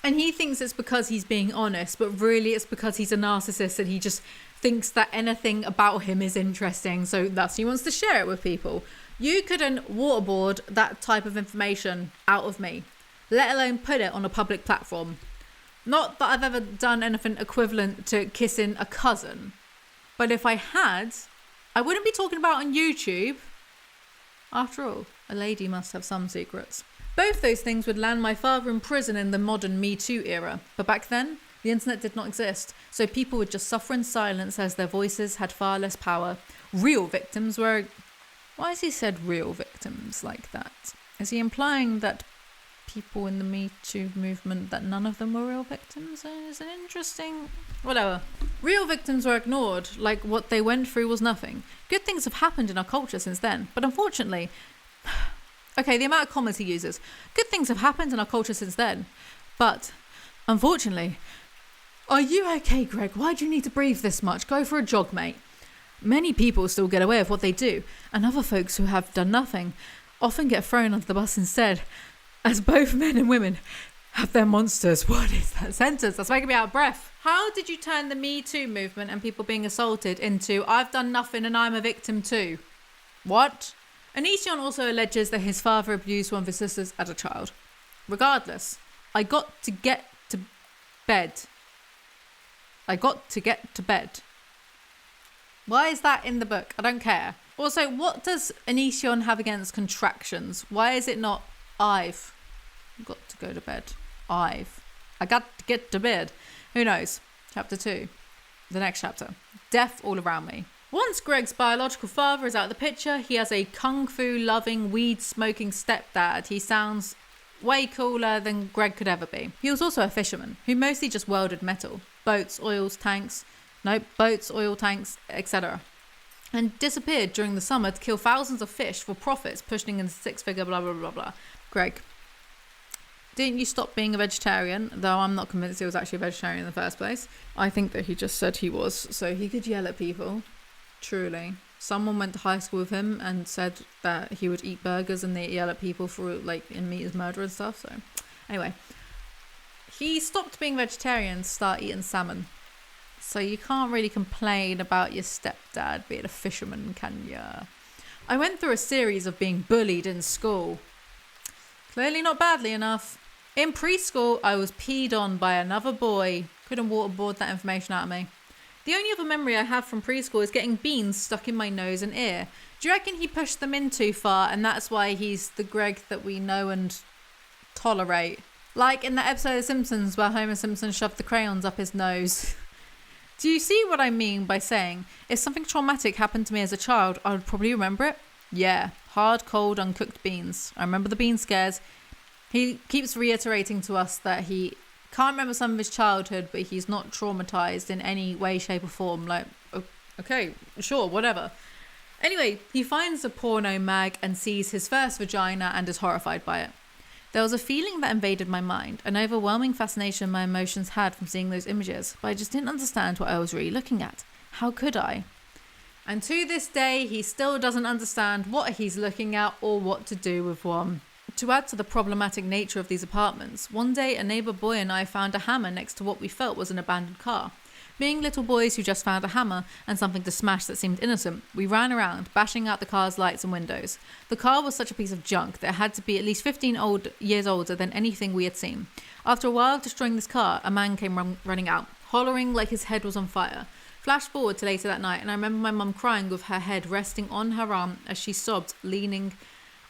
And he thinks it's because he's being honest, but really it's because he's a narcissist and he just thinks that anything about him is interesting. So thus he wants to share it with people. You couldn't waterboard that type of information out of me, let alone put it on a public platform. Not that I've ever done anything equivalent to kissing a cousin. But if I had, I wouldn't be talking about it on YouTube. After all, a lady must have some secrets. Both those things would land my father in prison in the modern Me Too era. But back then, the internet did not exist. So people would just suffer in silence as their voices had far less power. Real victims were... Why has he said real victims like that? Is he implying that people in the Me Too movement, that none of them were real victims? Is it interesting? Whatever. Real victims were ignored, like what they went through was nothing. Good things have happened in our culture since then, but unfortunately... Okay, the amount of commas he uses. Good things have happened in our culture since then, but unfortunately... Are you okay, Greg? Why do you need to breathe this much? Go for a jog, mate. Many people still get away with what they do, and other folks who have done nothing often get thrown under the bus instead, as both men and women have their monsters. What is that sentence? That's making me out of breath. How did you turn the Me Too movement and people being assaulted into I've done nothing and I'm a victim too? What? Onision also alleges that his father abused one of his sisters as a child. Regardless, I got to get to bed. Why is that in the book? I don't care. Also, what does Onision have against contractions? Why is it not I've got to go to bed? I got to get to bed. Who knows? Chapter 2. The next chapter. Death all around me. Once Greg's biological father is out of the picture, he has a kung fu loving, weed smoking stepdad. He sounds way cooler than Greg could ever be. He was also a fisherman who mostly just welded metal. Boats, oil tanks, etc. And disappeared during the summer to kill thousands of fish for profits, pushing into six-figure blah blah blah blah. Greg, didn't you stop being a vegetarian? Though I'm not convinced he was actually a vegetarian in the first place. I think that he just said he was, so he could yell at people. Truly. Someone went to high school with him and said that he would eat burgers and they'd yell at people for and meet his murder and stuff. So anyway, he stopped being vegetarian to start eating salmon. So you can't really complain about your stepdad being a fisherman, can ya? I went through a series of being bullied in school. Clearly not badly enough. In preschool, I was peed on by another boy. Couldn't waterboard that information out of me. The only other memory I have from preschool is getting beans stuck in my nose and ear. Do you reckon he pushed them in too far and that's why he's the Greg that we know and tolerate? Like in that episode of Simpsons where Homer Simpson shoved the crayons up his nose. Do you see what I mean by saying, if something traumatic happened to me as a child, I would probably remember it? Yeah, hard, cold, uncooked beans. I remember the bean scares. He keeps reiterating to us that he can't remember some of his childhood, but he's not traumatized in any way, shape or form. Like, okay, sure, whatever. Anyway, he finds a porno mag and sees his first vagina and is horrified by it. There was a feeling that invaded my mind, an overwhelming fascination my emotions had from seeing those images, but I just didn't understand what I was really looking at. How could I? And to this day, he still doesn't understand what he's looking at or what to do with one. To add to the problematic nature of these apartments, one day a neighbour boy and I found a hammer next to what we felt was an abandoned car. Being little boys who just found a hammer and something to smash that seemed innocent, we ran around, bashing out the car's lights and windows. The car was such a piece of junk that it had to be at least 15 years older than anything we had seen. After a while of destroying this car, a man came running out, hollering like his head was on fire. Flash forward to later that night, and I remember my mum crying with her head resting on her arm as she sobbed, leaning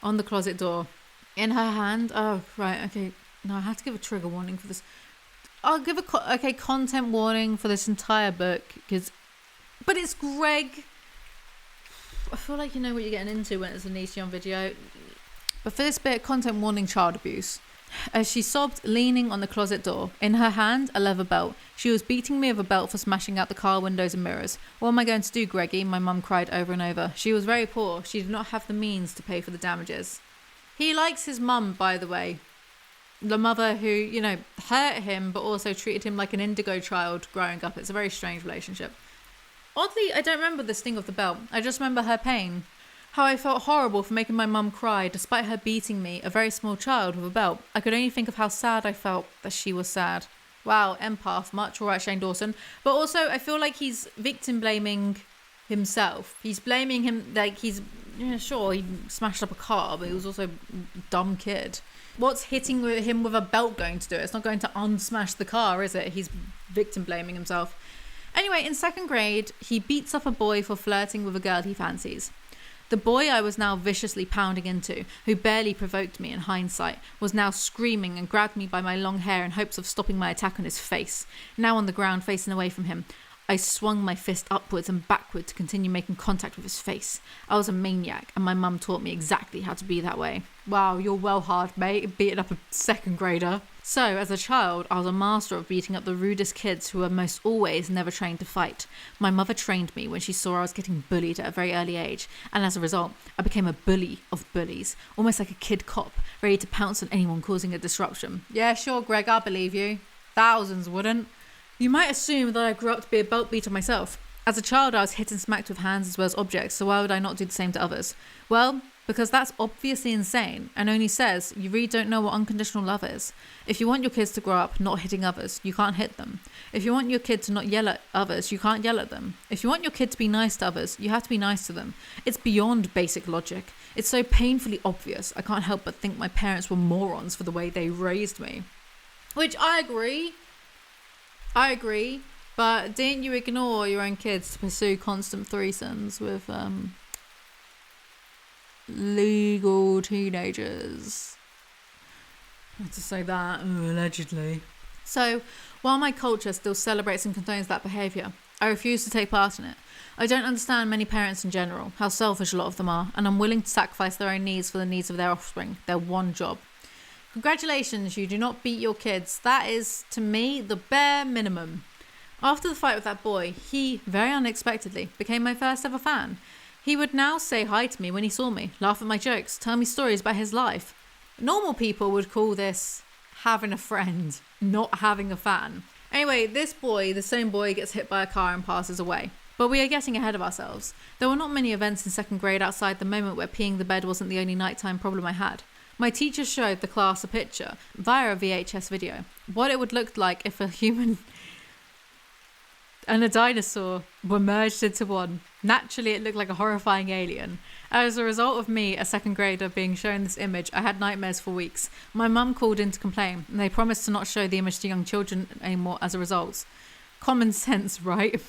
on the closet door. In her hand, oh, right, okay, no, I have to give a trigger warning for this. I'll give a content warning for this entire book, but it's Greg. I feel like you know what you're getting into when it's an Onision video. But for this bit, content warning, child abuse. As she sobbed, leaning on the closet door, in her hand a leather belt. She was beating me with a belt for smashing out the car windows and mirrors. What am I going to do, Greggy? My mum cried over and over. She was very poor. She did not have the means to pay for the damages. He likes his mum, by the way. The mother who, you know, hurt him but also treated him like an indigo child growing up. It's a very strange relationship. Oddly, I don't remember the sting of the belt. I just remember her pain. How I felt horrible for making my mum cry despite her beating me, a very small child, with a belt. I could only think of how sad I felt that she was sad. Wow, empath, much. All right, Shane Dawson. But also, I feel like he's victim blaming himself. He's blaming him, like he's, yeah, sure, he smashed up a car, but he was also a dumb kid. What's hitting him with a belt going to do? It's not going to unsmash the car, is it? He's victim blaming himself. Anyway, in second grade, he beats up a boy for flirting with a girl he fancies. The boy I was now viciously pounding into, who barely provoked me in hindsight, was now screaming and grabbed me by my long hair in hopes of stopping my attack on his face. Now on the ground, facing away from him, I swung my fist upwards and backward to continue making contact with his face. I was a maniac, and my mum taught me exactly how to be that way. Wow, you're well hard, mate, beating up a second grader. So, as a child, I was a master of beating up the rudest kids who were most always never trained to fight. My mother trained me when she saw I was getting bullied at a very early age, and as a result, I became a bully of bullies, almost like a kid cop, ready to pounce on anyone causing a disruption. Yeah, sure, Greg, I believe you. Thousands wouldn't. You might assume that I grew up to be a belt beater myself. As a child, I was hit and smacked with hands as well as objects, so why would I not do the same to others? Well, because that's obviously insane and only says you really don't know what unconditional love is. If you want your kids to grow up not hitting others, you can't hit them. If you want your kid to not yell at others, you can't yell at them. If you want your kid to be nice to others, you have to be nice to them. It's beyond basic logic. It's so painfully obvious, I can't help but think my parents were morons for the way they raised me. Which I agree, but didn't you ignore your own kids to pursue constant threesomes with legal teenagers? I have to say that, allegedly. So, while my culture still celebrates and condones that behaviour, I refuse to take part in it. I don't understand many parents in general, how selfish a lot of them are, and I'm willing to sacrifice their own needs for the needs of their offspring, their one job. Congratulations, you do not beat your kids. That is, to me, the bare minimum. After the fight with that boy, he, very unexpectedly, became my first ever fan. He would now say hi to me when he saw me, laugh at my jokes, tell me stories about his life. Normal people would call this having a friend, not having a fan. Anyway, this boy, the same boy, gets hit by a car and passes away. But we are getting ahead of ourselves. There were not many events in second grade outside the moment where peeing the bed wasn't the only nighttime problem I had. My teacher showed the class a picture, via a VHS video, what it would look like if a human and a dinosaur were merged into one. Naturally, it looked like a horrifying alien. As a result of me, a second grader, being shown this image, I had nightmares for weeks. My mum called in to complain, and they promised to not show the image to young children anymore as a result. Common sense, right?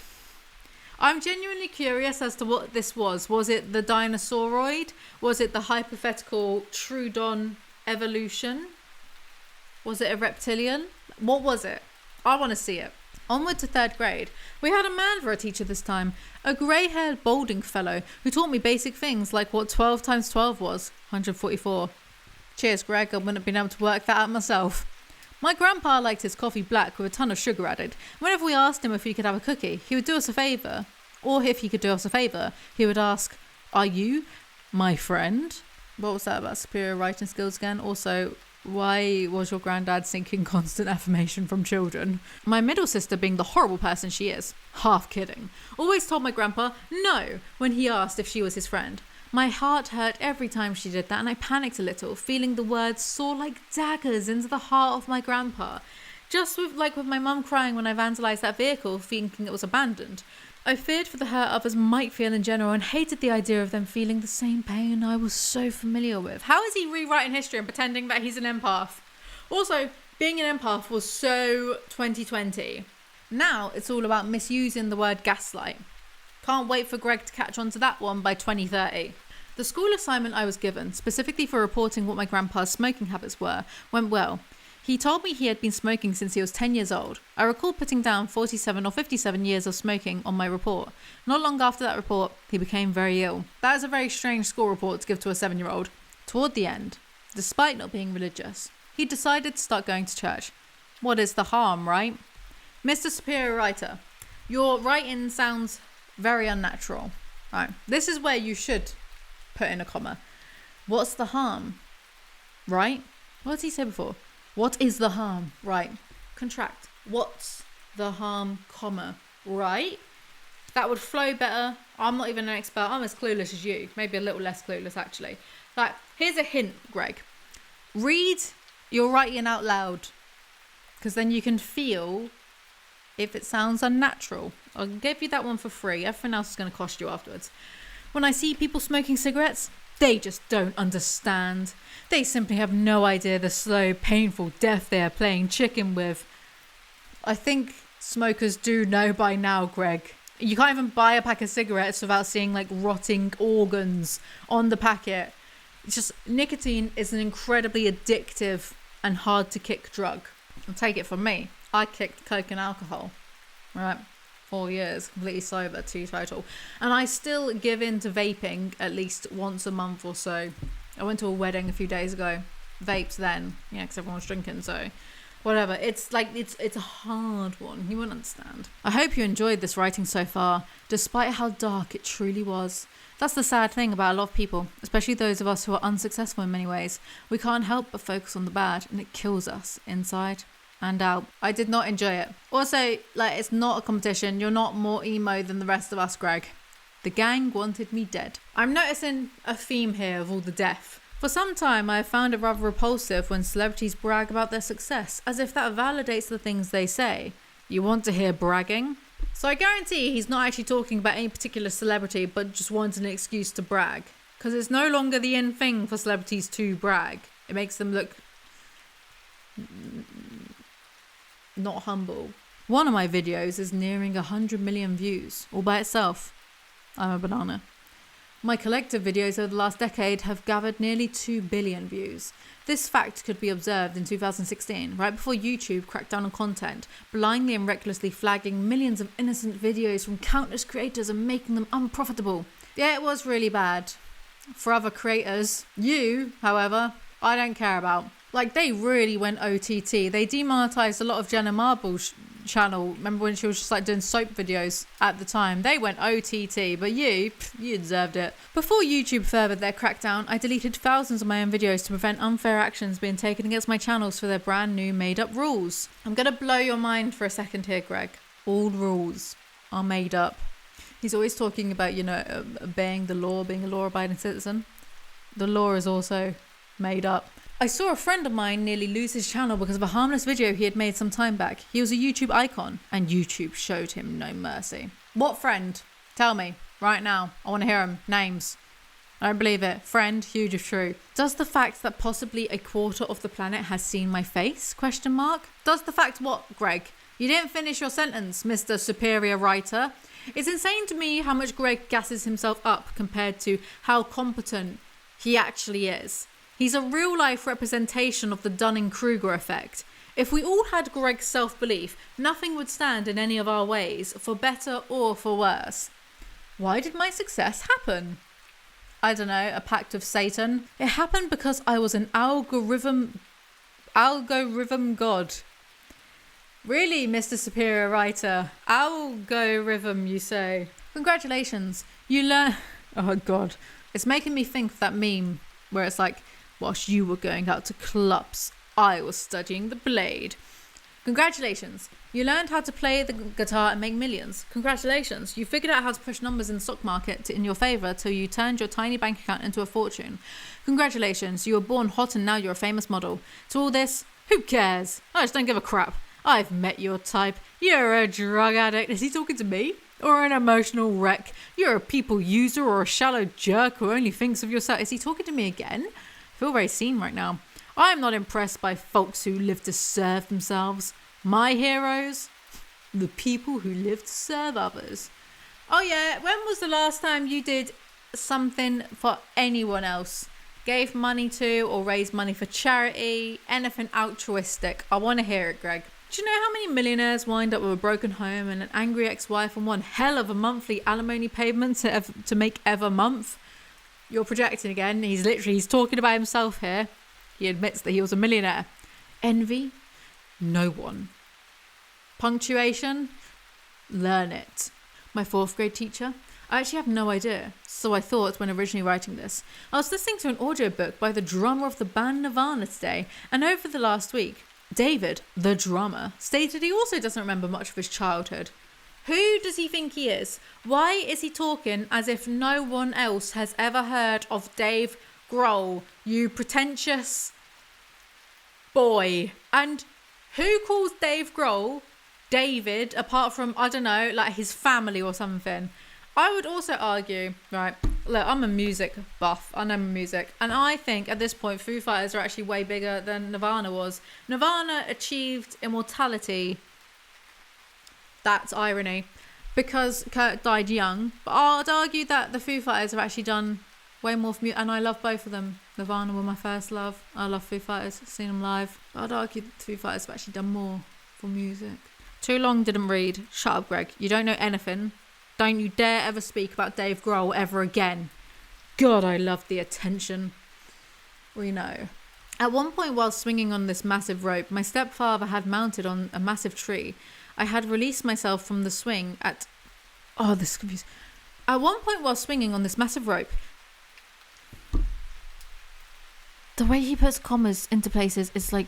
I'm genuinely curious as to what this was. Was it the dinosauroid? Was it the hypothetical Trudon evolution? Was it a reptilian? What was it? I want to see it. Onward to third grade. We had a man for a teacher this time. A grey-haired balding fellow who taught me basic things like what 12 times 12 was. 144. Cheers, Greg. I wouldn't have been able to work that out myself. My grandpa liked his coffee black with a ton of sugar added. Whenever we asked him if he could have a cookie, he would do us a favour. Or if he could do us a favour, he would ask, "Are you my friend?" What was that about superior writing skills again? Also, why was your granddad seeking constant affirmation from children? My middle sister, being the horrible person she is, half kidding, always told my grandpa no when he asked if she was his friend. My heart hurt every time she did that, and I panicked a little, feeling the words soar like daggers into the heart of my grandpa. Just with my mum crying when I vandalised that vehicle thinking it was abandoned. I feared for the hurt others might feel in general and hated the idea of them feeling the same pain I was so familiar with. How is he rewriting history and pretending that he's an empath? Also, being an empath was so 2020. Now it's all about misusing the word gaslight. Can't wait for Greg to catch on to that one by 2030. The school assignment I was given, specifically for reporting what my grandpa's smoking habits were, went well. He told me he had been smoking since he was 10 years old. I recall putting down 47 or 57 years of smoking on my report. Not long after that report, he became very ill. That is a very strange school report to give to a 7-year-old. Toward the end, despite not being religious, he decided to start going to church. What is the harm, right? Mr. Superior Writer, your writing sounds very unnatural. Right, this is where you should put in a comma. What's the harm? Right? What did he say before? What is the harm? Right. Contract. What's the harm, comma, right? That would flow better. I'm not even an expert. I'm as clueless as you. Maybe a little less clueless, actually. Like, here's a hint, Greg. Read your writing out loud. Because then you can feel if it sounds unnatural. I'll give you that one for free. Everything else is going to cost you afterwards. When I see people smoking cigarettes, they just don't understand. They simply have no idea the slow, painful death they are playing chicken with. I think smokers do know by now, Greg. You can't even buy a pack of cigarettes without seeing rotting organs on the packet. It's just, nicotine is an incredibly addictive and hard to kick drug. And take it from me, I kicked coke and alcohol. Right. 4 years, completely sober, teetotal. And I still give in to vaping at least once a month or so. I went to a wedding a few days ago. Vaped then, because everyone was drinking, so whatever. It's a hard one. You wouldn't understand. I hope you enjoyed this writing so far, despite how dark it truly was. That's the sad thing about a lot of people, especially those of us who are unsuccessful in many ways. We can't help but focus on the bad, and it kills us inside and out. I did not enjoy it. Also, it's not a competition. You're not more emo than the rest of us, Greg. The gang wanted me dead. I'm noticing a theme here of all the death. For some time, I have found it rather repulsive when celebrities brag about their success, as if that validates the things they say. You want to hear bragging? So I guarantee he's not actually talking about any particular celebrity, but just wants an excuse to brag. Because it's no longer the in thing for celebrities to brag. It makes them look not humble. One of my videos is nearing 100 million views, all by itself. I'm a banana. My collective videos over the last decade have gathered nearly 2 billion views. This fact could be observed in 2016, right before YouTube cracked down on content, blindly and recklessly flagging millions of innocent videos from countless creators and making them unprofitable. Yeah, it was really bad for other creators. You, however, I don't care about. They really went OTT. They demonetized a lot of Jenna Marble's channel. Remember when she was just doing soap videos at the time? They went OTT, but you deserved it. Before YouTube furthered their crackdown, I deleted thousands of my own videos to prevent unfair actions being taken against my channels for their brand new made up rules. I'm gonna blow your mind for a second here, Greg. All rules are made up. He's always talking about, obeying the law, being a law-abiding citizen. The law is also made up. I saw a friend of mine nearly lose his channel because of a harmless video he had made some time back. He was a YouTube icon, and YouTube showed him no mercy. What friend? Tell me, right now. I want to hear him. Names. I don't believe it. Friend, huge if true. Does the fact that possibly a quarter of the planet has seen my face? ? Does the fact what, Greg? You didn't finish your sentence, Mr. Superior Writer. It's insane to me how much Greg gasses himself up compared to how competent he actually is. He's a real-life representation of the Dunning-Kruger effect. If we all had Greg's self-belief, nothing would stand in any of our ways, for better or for worse. Why did my success happen? I don't know, a pact of Satan. It happened because I was an algorithm god. Really, Mr. Superior Writer? Algorithm, you say? Congratulations. You learn... Oh, God. It's making me think of that meme where it's whilst you were going out to clubs, I was studying the blade. Congratulations. You learned how to play the guitar and make millions. Congratulations. You figured out how to push numbers in the stock market in your favour till you turned your tiny bank account into a fortune. Congratulations. You were born hot and now you're a famous model. To all this, who cares? I just don't give a crap. I've met your type. You're a drug addict. Is he talking to me? Or an emotional wreck? You're a people user or a shallow jerk who only thinks of yourself. Is he talking to me again? I feel very seen right now. I'm not impressed by folks who live to serve themselves. My heroes? The people who live to serve others. Oh yeah, when was the last time you did something for anyone else? Gave money to or raised money for charity? Anything altruistic? I want to hear it, Greg. Do you know how many millionaires wind up with a broken home and an angry ex-wife and one hell of a monthly alimony payment to make every month? You're projecting again. He's talking about himself here. He admits that he was a millionaire. Envy? No one. Punctuation? Learn it. My 4th grade teacher? I actually have no idea. So I thought when originally writing this. I was listening to an audiobook by the drummer of the band Nirvana today, and over the last week, David, the drummer, stated he also doesn't remember much of his childhood. Who does he think he is? Why is he talking as if no one else has ever heard of Dave Grohl, you pretentious boy? And who calls Dave Grohl David apart from, I don't know, like his family or something? I would also argue, right, look, I'm a music buff, I know music, and I think at this point Foo Fighters are actually way bigger than Nirvana was. Nirvana achieved immortality, that's irony, because Kurt died young, but I'd argue that the Foo Fighters have actually done way more for music, and I love both of them. Nirvana were my first love, I love Foo Fighters, seen them live, but I'd argue that the Foo Fighters have actually done more for music. Too long didn't read. Shut up, Greg, you don't know anything. Don't you dare ever speak about Dave Grohl ever again. God, I love the attention. We know. At one point while swinging on this massive rope, my stepfather had mounted on a massive tree. I had released myself from the swing at... Oh, this is confusing. At one point while swinging on this massive rope... The way he puts commas into places is like...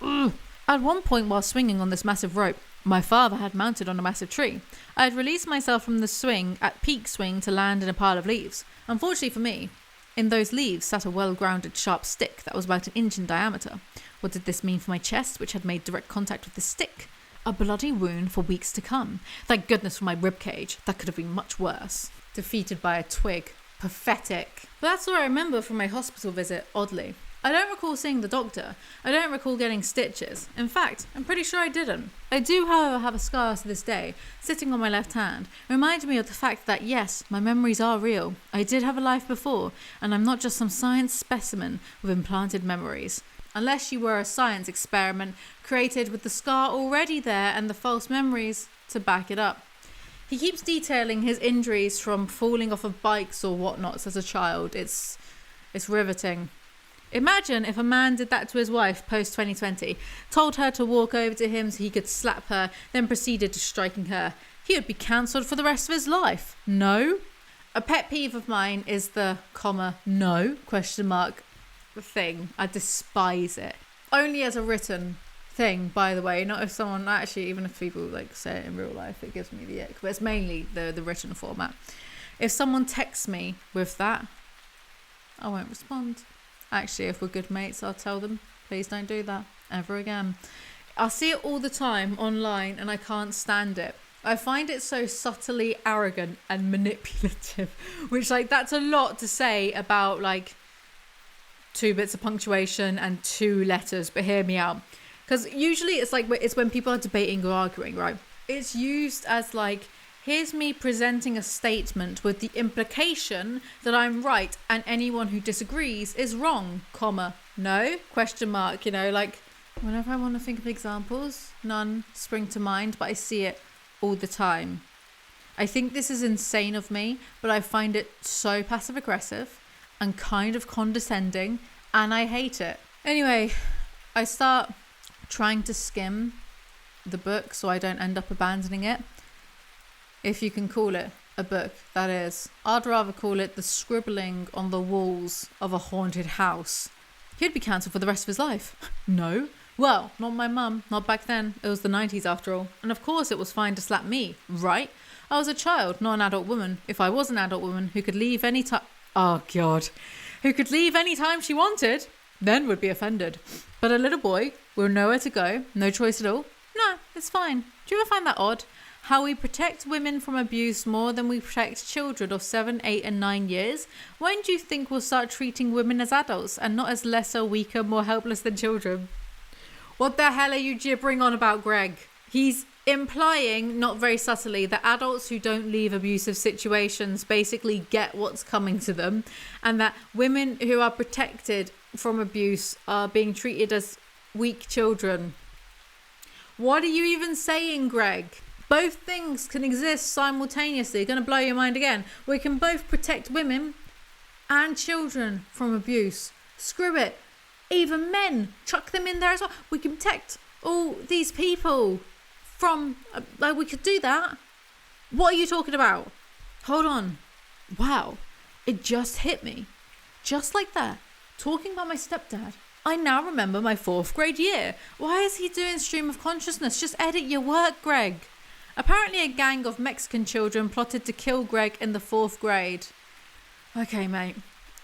Ugh. At one point while swinging on this massive rope, my father had mounted on a massive tree. I had released myself from the swing at peak swing to land in a pile of leaves. Unfortunately for me, in those leaves sat a well-grounded sharp stick that was about 1 inch in diameter. What did this mean for my chest, which had made direct contact with the stick? A bloody wound for weeks to come. Thank goodness for my ribcage. That could have been much worse. Defeated by a twig. Pathetic. But that's what I remember from my hospital visit, oddly. I don't recall seeing the doctor. I don't recall getting stitches. In fact, I'm pretty sure I didn't. I do, however, have a scar to this day, sitting on my left hand, reminding me of the fact that, yes, my memories are real. I did have a life before, and I'm not just some science specimen with implanted memories. Unless you were a science experiment created with the scar already there and the false memories to back it up. He keeps detailing his injuries from falling off of bikes or whatnots as a child. It's riveting. Imagine if a man did that to his wife post-2020, told her to walk over to him so he could slap her, then proceeded to striking her. He would be cancelled for the rest of his life. No? A pet peeve of mine is the, no, thing. I despise it. Only as a written thing, by the way, not if someone, actually, even if people like say it in real life, it gives me the ick, but it's mainly the written format. If someone texts me with that, I won't respond. Actually, if we're good mates, I'll tell them, please don't do that ever again. I see it all the time online and I can't stand it. I find it so subtly arrogant and manipulative, which like that's a lot to say about like 2 bits of punctuation and 2 letters, but hear me out. Because usually it's when people are debating or arguing, right? It's used as like, here's me presenting a statement with the implication that I'm right and anyone who disagrees is wrong, no, ? You know, like whenever I want to think of examples, none spring to mind, but I see it all the time. I think this is insane of me, but I find it so passive aggressive and kind of condescending, and I hate it. Anyway, I start trying to skim the book so I don't end up abandoning it. If you can call it a book, that is. I'd rather call it the scribbling on the walls of a haunted house. He'd be cancelled for the rest of his life. No. Well, not my mum. Not back then. It was the 90s after all. And of course it was fine to slap me, right? I was a child, not an adult woman. If I was an adult woman who could leave any time... Oh, God. Who could leave any time she wanted, then would be offended. But a little boy with nowhere to go, no choice at all. It's fine. Do you ever find that odd? How we protect women from abuse more than we protect children of 7, 8 and 9 years? When do you think we'll start treating women as adults and not as lesser, weaker, more helpless than children? What the hell are you gibbering on about, Greg? He's implying, not very subtly, that adults who don't leave abusive situations basically get what's coming to them, and that women who are protected from abuse are being treated as weak children. What are you even saying, Greg? Both things can exist simultaneously. Going to blow your mind again. We can both protect women and children from abuse. Screw it. Even men. Chuck them in there as well. We can protect all these people from... we could do that. What are you talking about? Hold on. Wow. It just hit me. Just like that. Talking about my stepdad. I now remember my 4th grade year. Why is he doing stream of consciousness? Just edit your work, Greg. Apparently a gang of Mexican children plotted to kill Greg in the 4th grade. Okay, mate.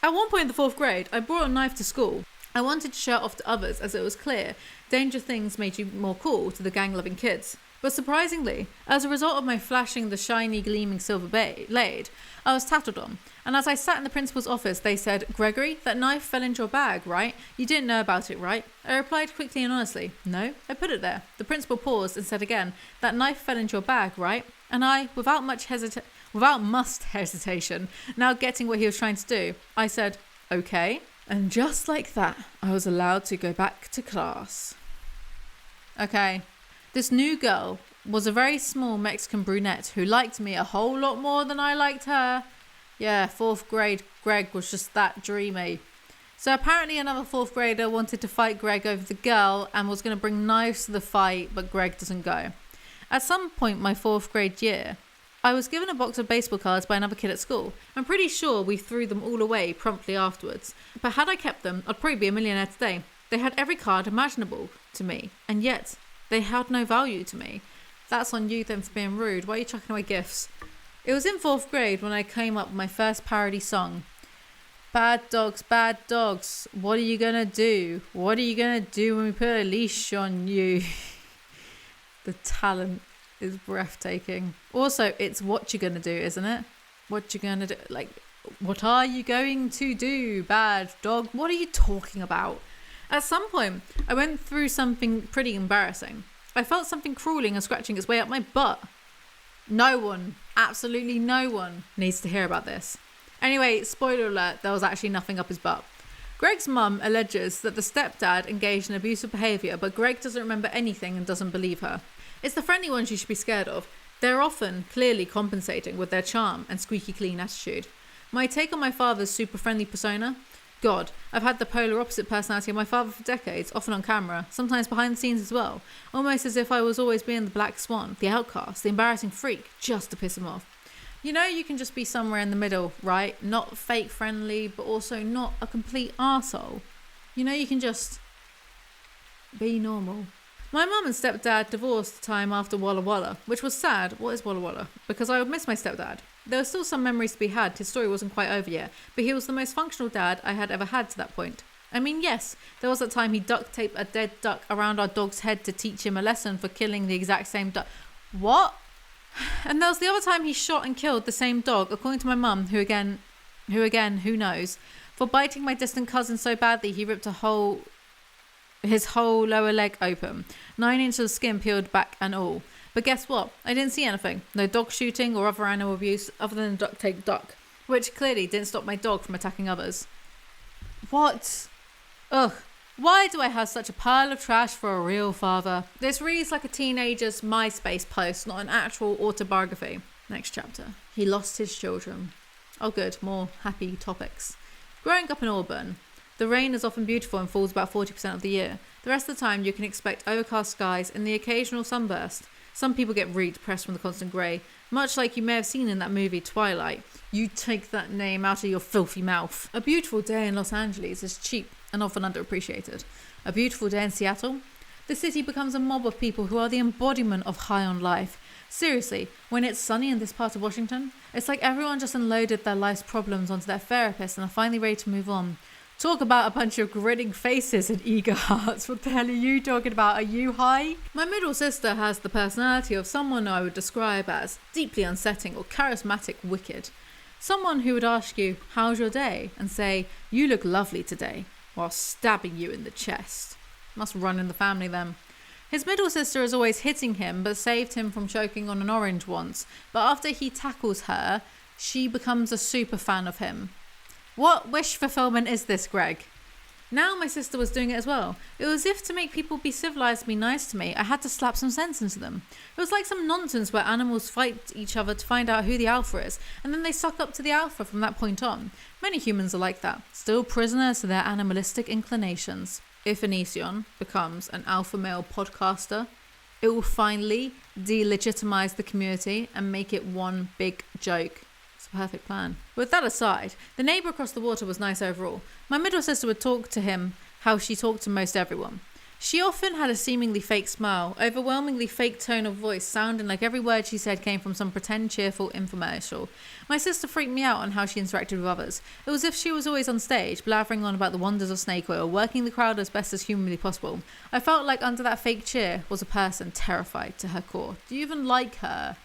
At one point in the 4th grade, I brought a knife to school. I wanted to show it off to others as it was clear danger things made you more cool to the gang-loving kids. But surprisingly, as a result of my flashing the shiny, gleaming silver blade, I was tattled on. And as I sat in the principal's office, they said, "Gregory, that knife fell into your bag, right? You didn't know about it, right?" I replied quickly and honestly, "No, I put it there." The principal paused and said again, "That knife fell into your bag, right?" And I, without much hesitation, now getting what he was trying to do, I said, "Okay." And just like that, I was allowed to go back to class. Okay. This new girl was a very small Mexican brunette who liked me a whole lot more than I liked her. Yeah, 4th grade Greg was just that dreamy. So apparently another 4th grader wanted to fight Greg over the girl and was going to bring knives to the fight, but Greg doesn't go. At some point my 4th grade year, I was given a box of baseball cards by another kid at school. I'm pretty sure we threw them all away promptly afterwards. But had I kept them, I'd probably be a millionaire today. They had every card imaginable to me, and yet they had no value to me. That's on you then for being rude. Why are you chucking away gifts? It was in 4th grade when I came up with my first parody song. Bad dogs, what are you gonna do? What are you gonna do when we put a leash on you? The talent is breathtaking. Also, it's what you're gonna do, isn't it? What you're gonna do. Like, what are you going to do, bad dog? What are you talking about? At some point, I went through something pretty embarrassing. I felt something crawling and scratching its way up my butt. No one, absolutely no one, needs to hear about this. Anyway, spoiler alert, there was actually nothing up his butt. Greg's mum alleges that the stepdad engaged in abusive behaviour, but Greg doesn't remember anything and doesn't believe her. It's the friendly ones you should be scared of. They're often clearly compensating with their charm and squeaky clean attitude. My take on my father's super friendly persona? God, I've had the polar opposite personality of my father for decades, often on camera, sometimes behind the scenes as well. Almost as if I was always being the black swan, the outcast, the embarrassing freak, just to piss him off. You know, you can just be somewhere in the middle, right? Not fake friendly, but also not a complete arsehole. You know, you can just be normal. My mum and stepdad divorced the time after Walla Walla, which was sad. What is Walla Walla? Because I would miss my stepdad. There were still some memories to be had. His story wasn't quite over yet, but he was the most functional dad I had ever had to that point. I mean, yes, there was that time he duct taped a dead duck around our dog's head to teach him a lesson for killing the exact same duck. What? And there was the other time he shot and killed the same dog, according to my mum, who knows, for biting my distant cousin so badly he ripped his whole lower leg open, 9 inches of skin peeled back and all. But guess what? I didn't see anything. No dog shooting or other animal abuse other than a duct tape duck, which clearly didn't stop my dog from attacking others. What? Ugh. Why do I have such a pile of trash for a real father? This reads like a teenager's MySpace post, not an actual autobiography. Next chapter. He lost his children. Oh good, more happy topics. Growing up in Auburn, the rain is often beautiful and falls about 40% of the year. The rest of the time you can expect overcast skies and the occasional sunburst. Some people get really depressed from the constant grey, much like you may have seen in that movie Twilight. You take that name out of your filthy mouth. A beautiful day in Los Angeles is cheap and often underappreciated. A beautiful day in Seattle? The city becomes a mob of people who are the embodiment of high on life. Seriously, when it's sunny in this part of Washington, it's like everyone just unloaded their life's problems onto their therapist and are finally ready to move on. Talk about a bunch of grinning faces and eager hearts. What the hell are you talking about? Are you high? My middle sister has the personality of someone I would describe as deeply unsettling or charismatic wicked. Someone who would ask you, how's your day? And say, you look lovely today, while stabbing you in the chest. Must run in the family then. His middle sister is always hitting him, but saved him from choking on an orange once. But after he tackles her, she becomes a super fan of him. What wish fulfillment is this, Greg? Now my sister was doing it as well. It was as if to make people be civilized and be nice to me, I had to slap some sense into them. It was like some nonsense where animals fight each other to find out who the alpha is, and then they suck up to the alpha from that point on. Many humans are like that, still prisoners to their animalistic inclinations. If Onision becomes an alpha male podcaster, it will finally delegitimize the community and make it one big joke. Perfect plan. With that aside, the neighbour across the water was nice overall. My middle sister would talk to him how she talked to most everyone. She often had a seemingly fake smile, overwhelmingly fake tone of voice, sounding like every word she said came from some pretend cheerful infomercial. My sister freaked me out on how she interacted with others. It was as if she was always on stage, blathering on about the wonders of snake oil, working the crowd as best as humanly possible. I felt like under that fake cheer was a person terrified to her core. Do you even like her?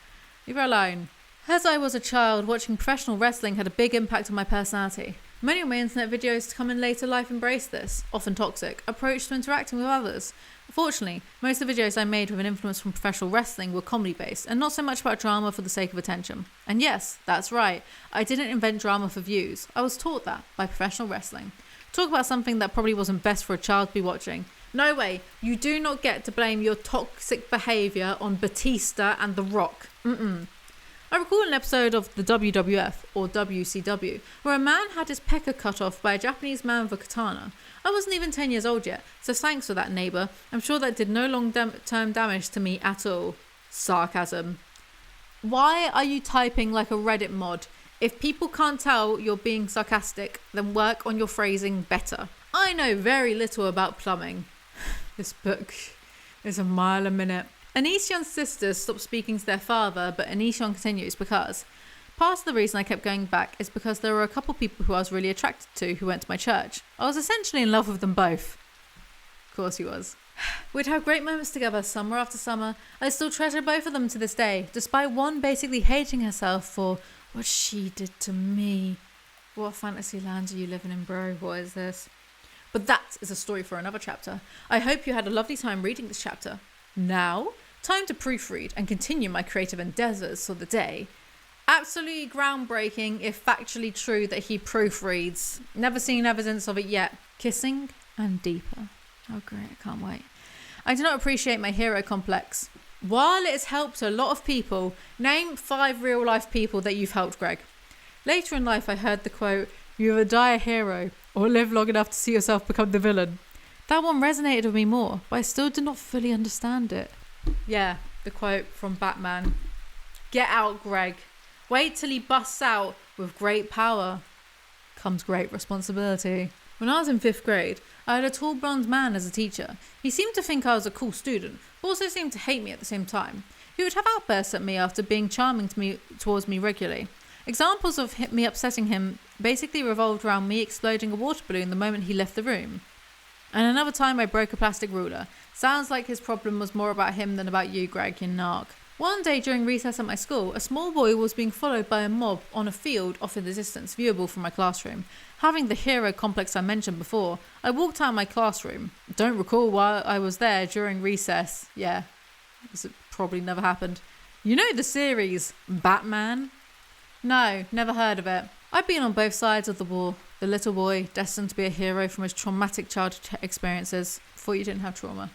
Leave her alone. As I was a child, watching professional wrestling had a big impact on my personality. Many of my internet videos to come in later life embrace this, often toxic, approach to interacting with others. Fortunately, most of the videos I made with an influence from professional wrestling were comedy-based, and not so much about drama for the sake of attention. And yes, that's right, I didn't invent drama for views. I was taught that by professional wrestling. Talk about something that probably wasn't best for a child to be watching. No way, you do not get to blame your toxic behaviour on Batista and The Rock. I recall an episode of the WWF, or WCW, where a man had his pecker cut off by a Japanese man with a katana. I wasn't even 10 years old yet, so thanks for that, neighbour. I'm sure that did no long-term damage to me at all. Sarcasm. Why are you typing like a Reddit mod? If people can't tell you're being sarcastic, then work on your phrasing better. I know very little about plumbing. This book is a mile a minute. Onision's sisters stopped speaking to their father, but Onision continues because part of the reason I kept going back is because there were a couple people who I was really attracted to who went to my church. I was essentially in love with them both. Of course he was. We'd have great moments together summer after summer. I still treasure both of them to this day, despite one basically hating herself for what she did to me. What fantasy land are you living in, bro? What is this? But that is a story for another chapter. I hope you had a lovely time reading this chapter. Now, time to proofread and continue my creative endeavours for the day. Absolutely groundbreaking if factually true that he proofreads. Never seen evidence of it yet. Kissing and deeper. Oh great, I can't wait. I do not appreciate my hero complex. While it has helped a lot of people, name 5 real life people that you've helped, Greg. Later in life I heard the quote, you either die a hero or live long enough to see yourself become the villain. That one resonated with me more, but I still do not fully understand it. Yeah, the quote from Batman. Get out, Greg. Wait till he busts out. With great power comes great responsibility. When I was in 5th grade, I had a tall blonde man as a teacher. He seemed to think I was a cool student, but also seemed to hate me at the same time. He would have outbursts at me after being charming towards me regularly. Examples of me upsetting him basically revolved around me exploding a water balloon the moment he left the room. And another time I broke a plastic ruler. Sounds like his problem was more about him than about you, Greg, you narc. One day during recess at my school, a small boy was being followed by a mob on a field off in the distance, viewable from my classroom. Having the hero complex I mentioned before, I walked out of my classroom. Don't recall why I was there during recess. Yeah, this probably never happened. You know the series, Batman? No, never heard of it. I've been on both sides of the war. The little boy, destined to be a hero from his traumatic childhood experiences. Thought you didn't have trauma.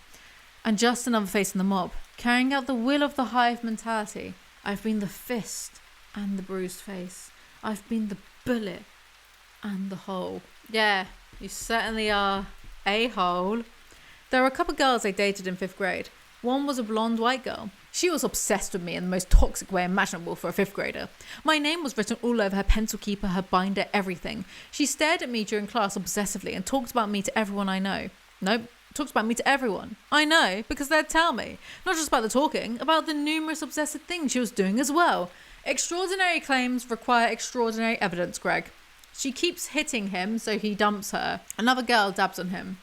And just another face in the mob, carrying out the will of the hive mentality. I've been the fist and the bruised face. I've been the bullet and the hole. Yeah, you certainly are a hole. There were a couple girls I dated in 5th grade. One was a blonde white girl. She was obsessed with me in the most toxic way imaginable for a 5th grader. My name was written all over her pencil keeper, her binder, everything. She stared at me during class obsessively and talked about me to everyone I know. Nope, talked about me to everyone. I know, because they'd tell me. Not just about the talking, about the numerous obsessive things she was doing as well. Extraordinary claims require extraordinary evidence, Greg. She keeps hitting him, so he dumps her. Another girl dabs on him.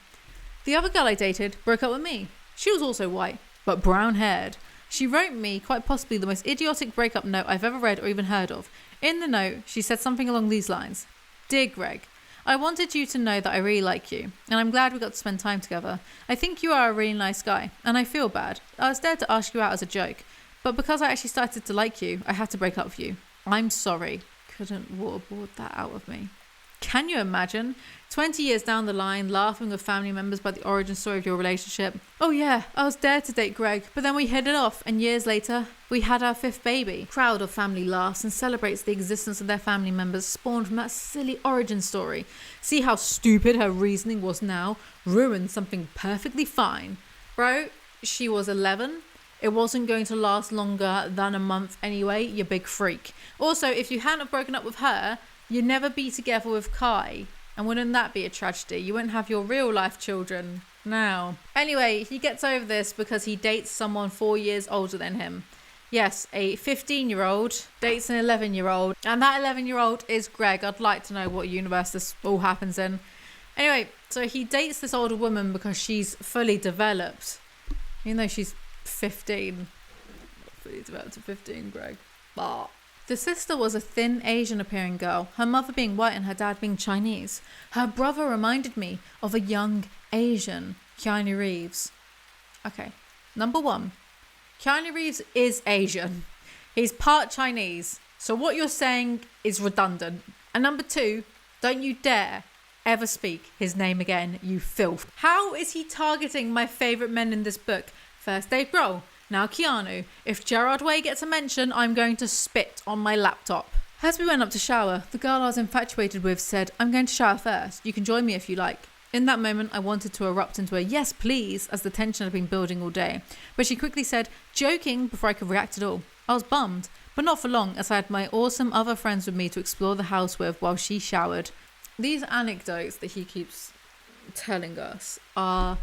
The other girl I dated broke up with me. She was also white, but brown-haired. She wrote me quite possibly the most idiotic breakup note I've ever read or even heard of. In the note, she said something along these lines. Dear Greg, I wanted you to know that I really like you, and I'm glad we got to spend time together. I think you are a really nice guy, and I feel bad. I was dared to ask you out as a joke, but because I actually started to like you, I had to break up with you. I'm sorry. Couldn't waterboard that out of me. Can you imagine? 20 years down the line, laughing with family members about the origin story of your relationship. Oh yeah, I was dared to date Greg, but then we hit it off, and years later, we had our 5th baby. Proud of family laughs and celebrates the existence of their family members spawned from that silly origin story. See how stupid her reasoning was now? Ruined something perfectly fine. Bro, she was 11. It wasn't going to last longer than a month anyway, you big freak. Also, if you hadn't have broken up with her, you'd never be together with Kai. And wouldn't that be a tragedy? You wouldn't have your real life children now. Anyway, he gets over this because he dates someone 4 years older than him. Yes, a 15-year-old dates an 11-year-old. And that 11-year-old is Greg. I'd like to know what universe this all happens in. Anyway, so he dates this older woman because she's fully developed. Even though she's 15. Fully developed to 15, Greg. Bah. The sister was a thin Asian-appearing girl, her mother being white and her dad being Chinese. Her brother reminded me of a young Asian, Keanu Reeves. Okay, number 1. Keanu Reeves is Asian. He's part Chinese. So what you're saying is redundant. And number 2, don't you dare ever speak his name again, you filth. How is he targeting my favourite men in this book? First Dave Grohl. Now Keanu. If Gerard Way gets a mention, I'm going to spit on my laptop. As we went up to shower, the girl I was infatuated with said, I'm going to shower first. You can join me if you like. In that moment, I wanted to erupt into a yes please as the tension had been building all day. But she quickly said, joking, before I could react at all. I was bummed, but not for long as I had my awesome other friends with me to explore the house with while she showered. These anecdotes that he keeps telling us are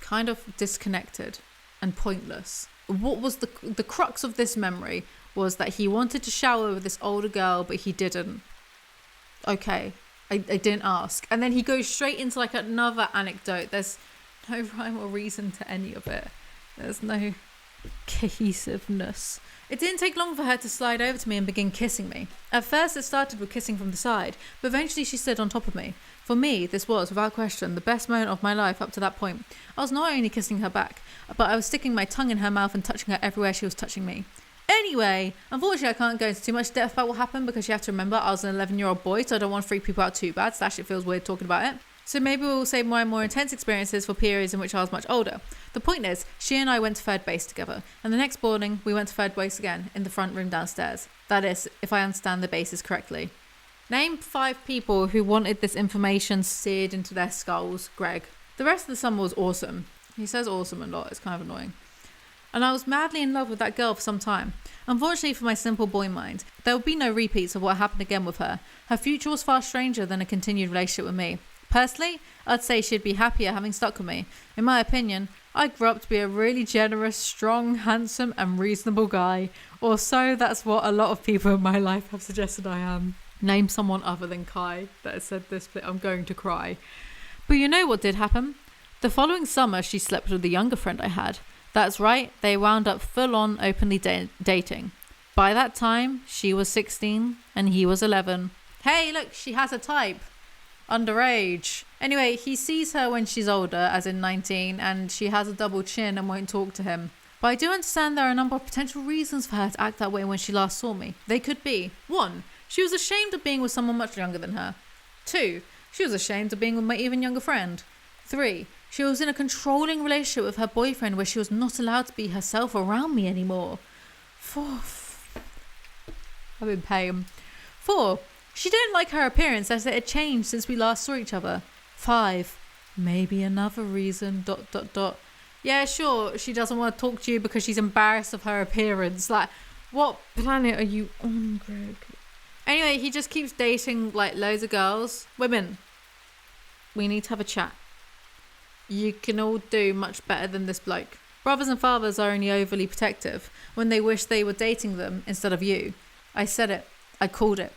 kind of disconnected and pointless. What was the crux of this memory was that he wanted to shower with this older girl, but he didn't. Okay, I didn't ask. And then he goes straight into like another anecdote. There's no rhyme or reason to any of it. There's no cohesiveness. It didn't take long for her to slide over to me and begin kissing me. At first it started with kissing from the side, but eventually she slid on top of me. For me, this was, without question, the best moment of my life up to that point. I was not only kissing her back, but I was sticking my tongue in her mouth and touching her everywhere she was touching me. Anyway, unfortunately I can't go into too much depth about what happened because you have to remember I was an 11-year-old boy, so I don't want to freak people out too bad, / it feels weird talking about it. So maybe we'll save more and more intense experiences for periods in which I was much older. The point is, she and I went to third base together, and the next morning we went to third base again in the front room downstairs. That is, if I understand the bases correctly. Name 5 people who wanted this information seared into their skulls, Greg. The rest of the summer was awesome. He says awesome a lot, it's kind of annoying. And I was madly in love with that girl for some time. Unfortunately for my simple boy mind, there would be no repeats of what happened again with her. Her future was far stranger than a continued relationship with me. Personally, I'd say she'd be happier having stuck with me. In my opinion, I grew up to be a really generous, strong, handsome and reasonable guy. Or so that's what a lot of people in my life have suggested I am. Name someone other than Kai that has said this, but I'm going to cry. But you know what did happen? The following summer, she slept with the younger friend I had. That's right, they wound up full-on openly dating. By that time, she was 16 and he was 11. Hey, look, she has a type. Underage. Anyway, he sees her when she's older, as in 19, and she has a double chin and won't talk to him. But I do understand there are a number of potential reasons for her to act that way when she last saw me. They could be: 1. She was ashamed of being with someone much younger than her. 2. She was ashamed of being with my even younger friend. 3. She was in a controlling relationship with her boyfriend where she was not allowed to be herself around me anymore. 4. I'm in pain. 4. She didn't like her appearance as it had changed since we last saw each other. 5. Maybe another reason, ... Yeah, sure, she doesn't want to talk to you because she's embarrassed of her appearance. Like, what planet are you on, Greg? Anyway, he just keeps dating, like, loads of girls. Women, we need to have a chat. You can all do much better than this bloke. Brothers and fathers are only overly protective when they wish they were dating them instead of you. I said it. I called it.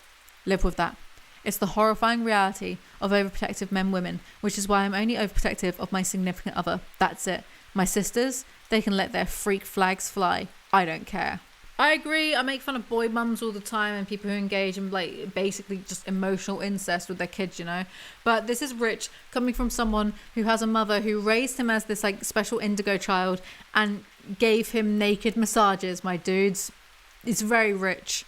Live with that. It's the horrifying reality of overprotective men-women, which is why I'm only overprotective of my significant other. That's it. My sisters, they can let their freak flags fly. I don't care. I agree. I make fun of boy mums all the time and people who engage in like basically just emotional incest with their kids, you know. But this is rich coming from someone who has a mother who raised him as this like special indigo child and gave him naked massages, my dudes. It's very rich.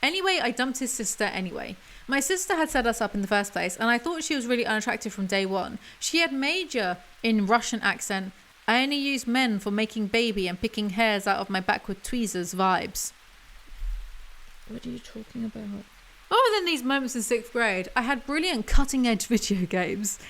Anyway, I dumped his sister anyway. My sister had set us up in the first place and I thought she was really unattractive from day one. She had major in Russian accent. I only use men for making baby and picking hairs out of my back with tweezers vibes. What are you talking about? Oh, then these moments in 6th grade, I had brilliant cutting edge video games.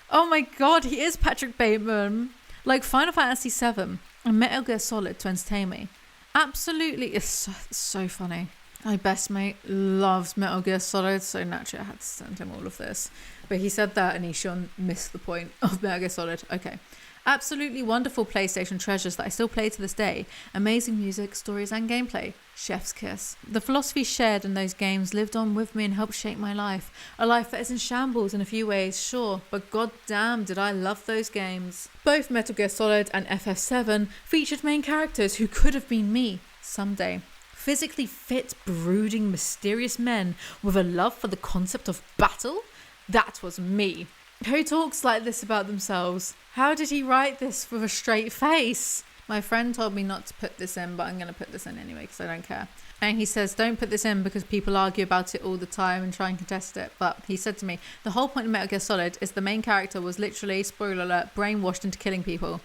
Oh my god, he is Patrick Bateman. Like Final Fantasy VII and Metal Gear Solid to entertain me. Absolutely, it's so funny. My best mate loves Metal Gear Solid, so naturally I had to send him all of this. But he said that and he sure missed the point of Metal Gear Solid. Okay. Absolutely wonderful PlayStation treasures that I still play to this day. Amazing music, stories and gameplay. Chef's kiss. The philosophy shared in those games lived on with me and helped shape my life. A life that is in shambles in a few ways, sure, but goddamn did I love those games. Both Metal Gear Solid and FF7 featured main characters who could have been me someday. Physically fit, brooding, mysterious men with a love for the concept of battle? That was me. Who talks like this about themselves? How did he write this with a straight face? My friend told me not to put this in, but I'm going to put this in anyway because I don't care. And he says, don't put this in because people argue about it all the time and try and contest it. But he said to me, the whole point of Metal Gear Solid is the main character was literally, spoiler alert, brainwashed into killing people.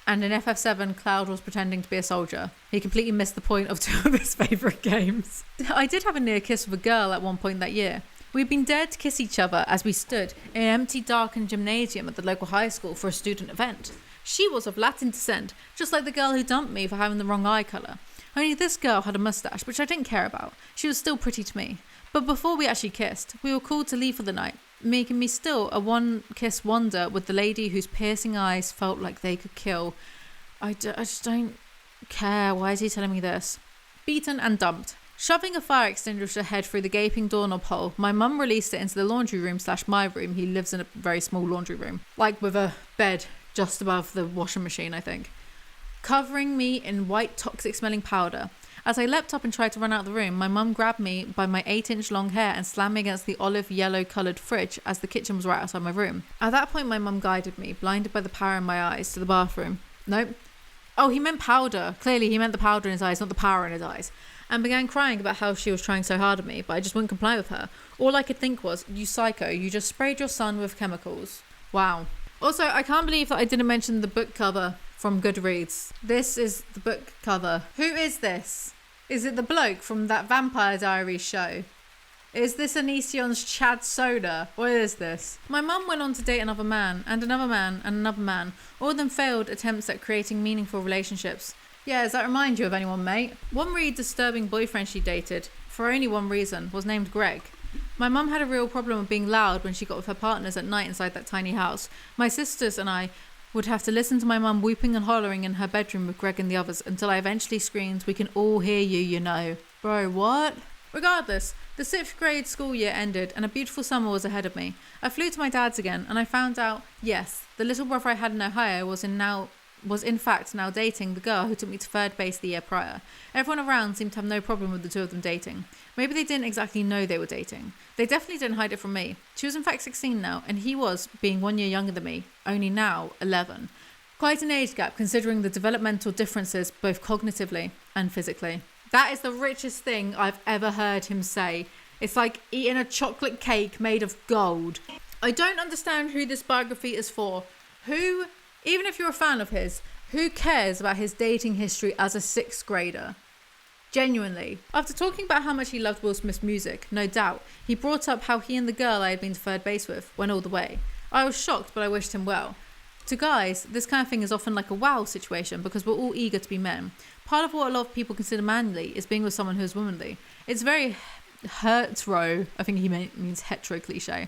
And in FF7, Cloud was pretending to be a soldier. He completely missed the point of two of his favourite games. I did have a near kiss with a girl at one point that year. We'd been dared to kiss each other as we stood in an empty, darkened gymnasium at the local high school for a student event. She was of Latin descent, just like the girl who dumped me for having the wrong eye colour. Only this girl had a moustache, which I didn't care about. She was still pretty to me. But before we actually kissed, we were called to leave for the night, making me still a one-kiss wonder with the lady whose piercing eyes felt like they could kill. I just don't care. Why is he telling me this? Beaten and dumped. Shoving a fire extinguisher head through the gaping doorknob hole, my mum released it into the laundry room / my room. He lives in a very small laundry room, like with a bed just above the washing machine, I think. Covering me in white toxic smelling powder. As I leapt up and tried to run out of the room, my mum grabbed me by my 8-inch long hair and slammed me against the olive yellow coloured fridge as the kitchen was right outside my room. At that point my mum guided me, blinded by the power in my eyes, to the bathroom. Nope. Oh, he meant powder. Clearly he meant the powder in his eyes, not the power in his eyes. And began crying about how she was trying so hard at me, but I just wouldn't comply with her. All I could think was, you psycho, you just sprayed your son with chemicals. Wow. Also, I can't believe that I didn't mention the book cover from Goodreads. This is the book cover. Who is this? Is it the bloke from that Vampire Diaries show? Is this Onision's Chad Soda? What is this? My mum went on to date another man, and another man, and another man. All of them failed attempts at creating meaningful relationships. Yeah, does that remind you of anyone, mate? One really disturbing boyfriend she dated, for only one reason, was named Greg. My mum had a real problem with being loud when she got with her partners at night inside that tiny house. My sisters and I would have to listen to my mum whooping and hollering in her bedroom with Greg and the others until I eventually screamed, "We can all hear you, you know." Bro, what? Regardless, the 6th grade school year ended and a beautiful summer was ahead of me. I flew to my dad's again and I found out, yes, the little brother I had in Ohio was in fact now dating the girl who took me to 3rd base the year prior. Everyone around seemed to have no problem with the two of them dating. Maybe they didn't exactly know they were dating. They definitely didn't hide it from me. She was in fact 16 now, and he was, being 1 year younger than me, only now 11. Quite an age gap considering the developmental differences both cognitively and physically. That is the richest thing I've ever heard him say. It's like eating a chocolate cake made of gold. I don't understand who this biography is for. Who, even if you're a fan of his, who cares about his dating history as a 6th grader? Genuinely. After talking about how much he loved Will Smith's music, no doubt, he brought up how he and the girl I had been to 3rd base with went all the way. I was shocked, but I wished him well. To guys, this kind of thing is often like a wow situation because we're all eager to be men. Part of what a lot of people consider manly is being with someone who is womanly. It's very hetero, I think he means hetero cliche.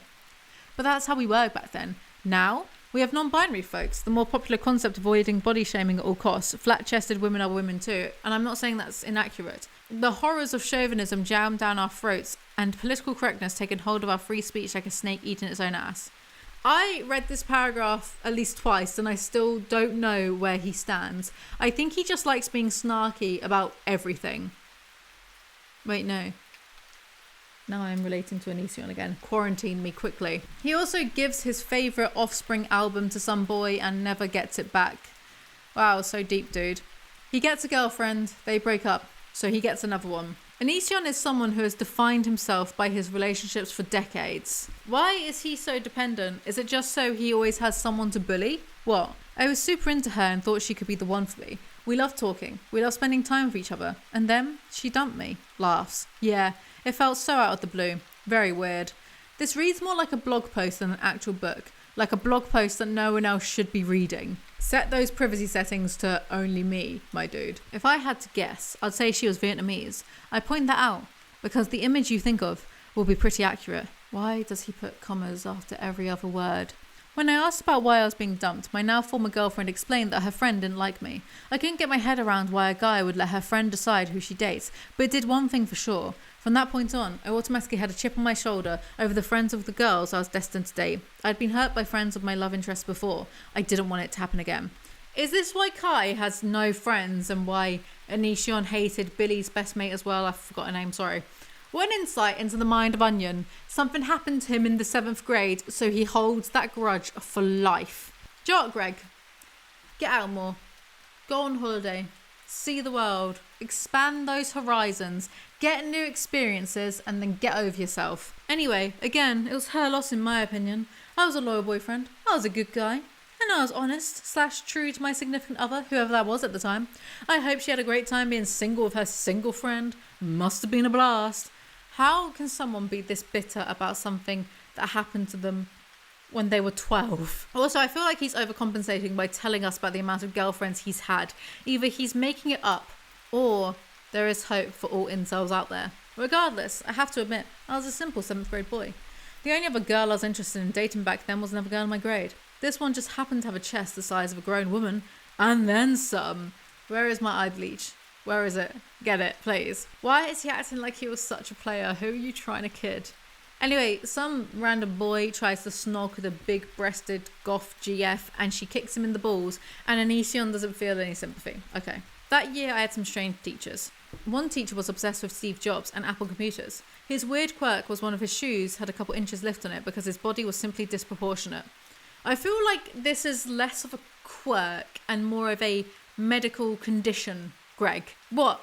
But that's how we were back then. Now, We have non-binary folks, the more popular concept avoiding body shaming at all costs. Flat-chested women are women too, and I'm not saying that's inaccurate. The horrors of chauvinism jammed down our throats and political correctness taken hold of our free speech like a snake eating its own ass. I read this paragraph at least twice and I still don't know where he stands. I think he just likes being snarky about everything. Wait, no. Now I'm relating to Onision again. Quarantine me quickly. He also gives his favourite Offspring album to some boy and never gets it back. Wow, so deep, dude. He gets a girlfriend, they break up, so he gets another one. Onision is someone who has defined himself by his relationships for decades. Why is he so dependent? Is it just so he always has someone to bully? What? I was super into her and thought she could be the one for me. We love talking. We love spending time with each other. And then she dumped me. Laughs. Yeah, it felt so out of the blue. Very weird. This reads more like a blog post than an actual book. Like a blog post that no one else should be reading. Set those privacy settings to only me, my dude. If I had to guess, I'd say she was Vietnamese. I point that out because the image you think of will be pretty accurate. Why does he put commas after every other word? When I asked about why I was being dumped, my now former girlfriend explained that her friend didn't like me. I couldn't get my head around why a guy would let her friend decide who she dates, but it did one thing for sure. From that point on, I automatically had a chip on my shoulder over the friends of the girls I was destined to date. I'd been hurt by friends of my love interest before. I didn't want it to happen again. Is this why Kai has no friends and why Onision hated Billy's best mate as well? I forgot her name, sorry. What an insight into the mind of Onion. Something happened to him in the 7th grade, so he holds that grudge for life. Jock Greg. Get out more. Go on holiday. See the world. Expand those horizons. Get new experiences and then get over yourself. Anyway, again, it was her loss in my opinion. I was a loyal boyfriend. I was a good guy. And I was honest/true to my significant other, whoever that was at the time. I hope she had a great time being single with her single friend. Must have been a blast. How can someone be this bitter about something that happened to them when they were 12? Also, I feel like he's overcompensating by telling us about the amount of girlfriends he's had. Either he's making it up or there is hope for all incels out there. Regardless, I have to admit, I was a simple 7th grade boy. The only other girl I was interested in dating back then was another girl in my grade. This one just happened to have a chest the size of a grown woman. And then some. Where is my eye bleach? Where is it? Get it, please. Why is he acting like he was such a player? Who are you trying to kid? Anyway, some random boy tries to snog the big-breasted goth GF and she kicks him in the balls and Onision doesn't feel any sympathy. Okay. That year I had some strange teachers. One teacher was obsessed with Steve Jobs and Apple computers. His weird quirk was one of his shoes had a couple inches lift on it because his body was simply disproportionate. I feel like this is less of a quirk and more of a medical condition, Greg. What?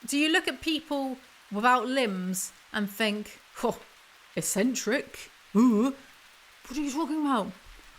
Do you look at people without limbs and think, oh, eccentric? Ooh, what are you talking about?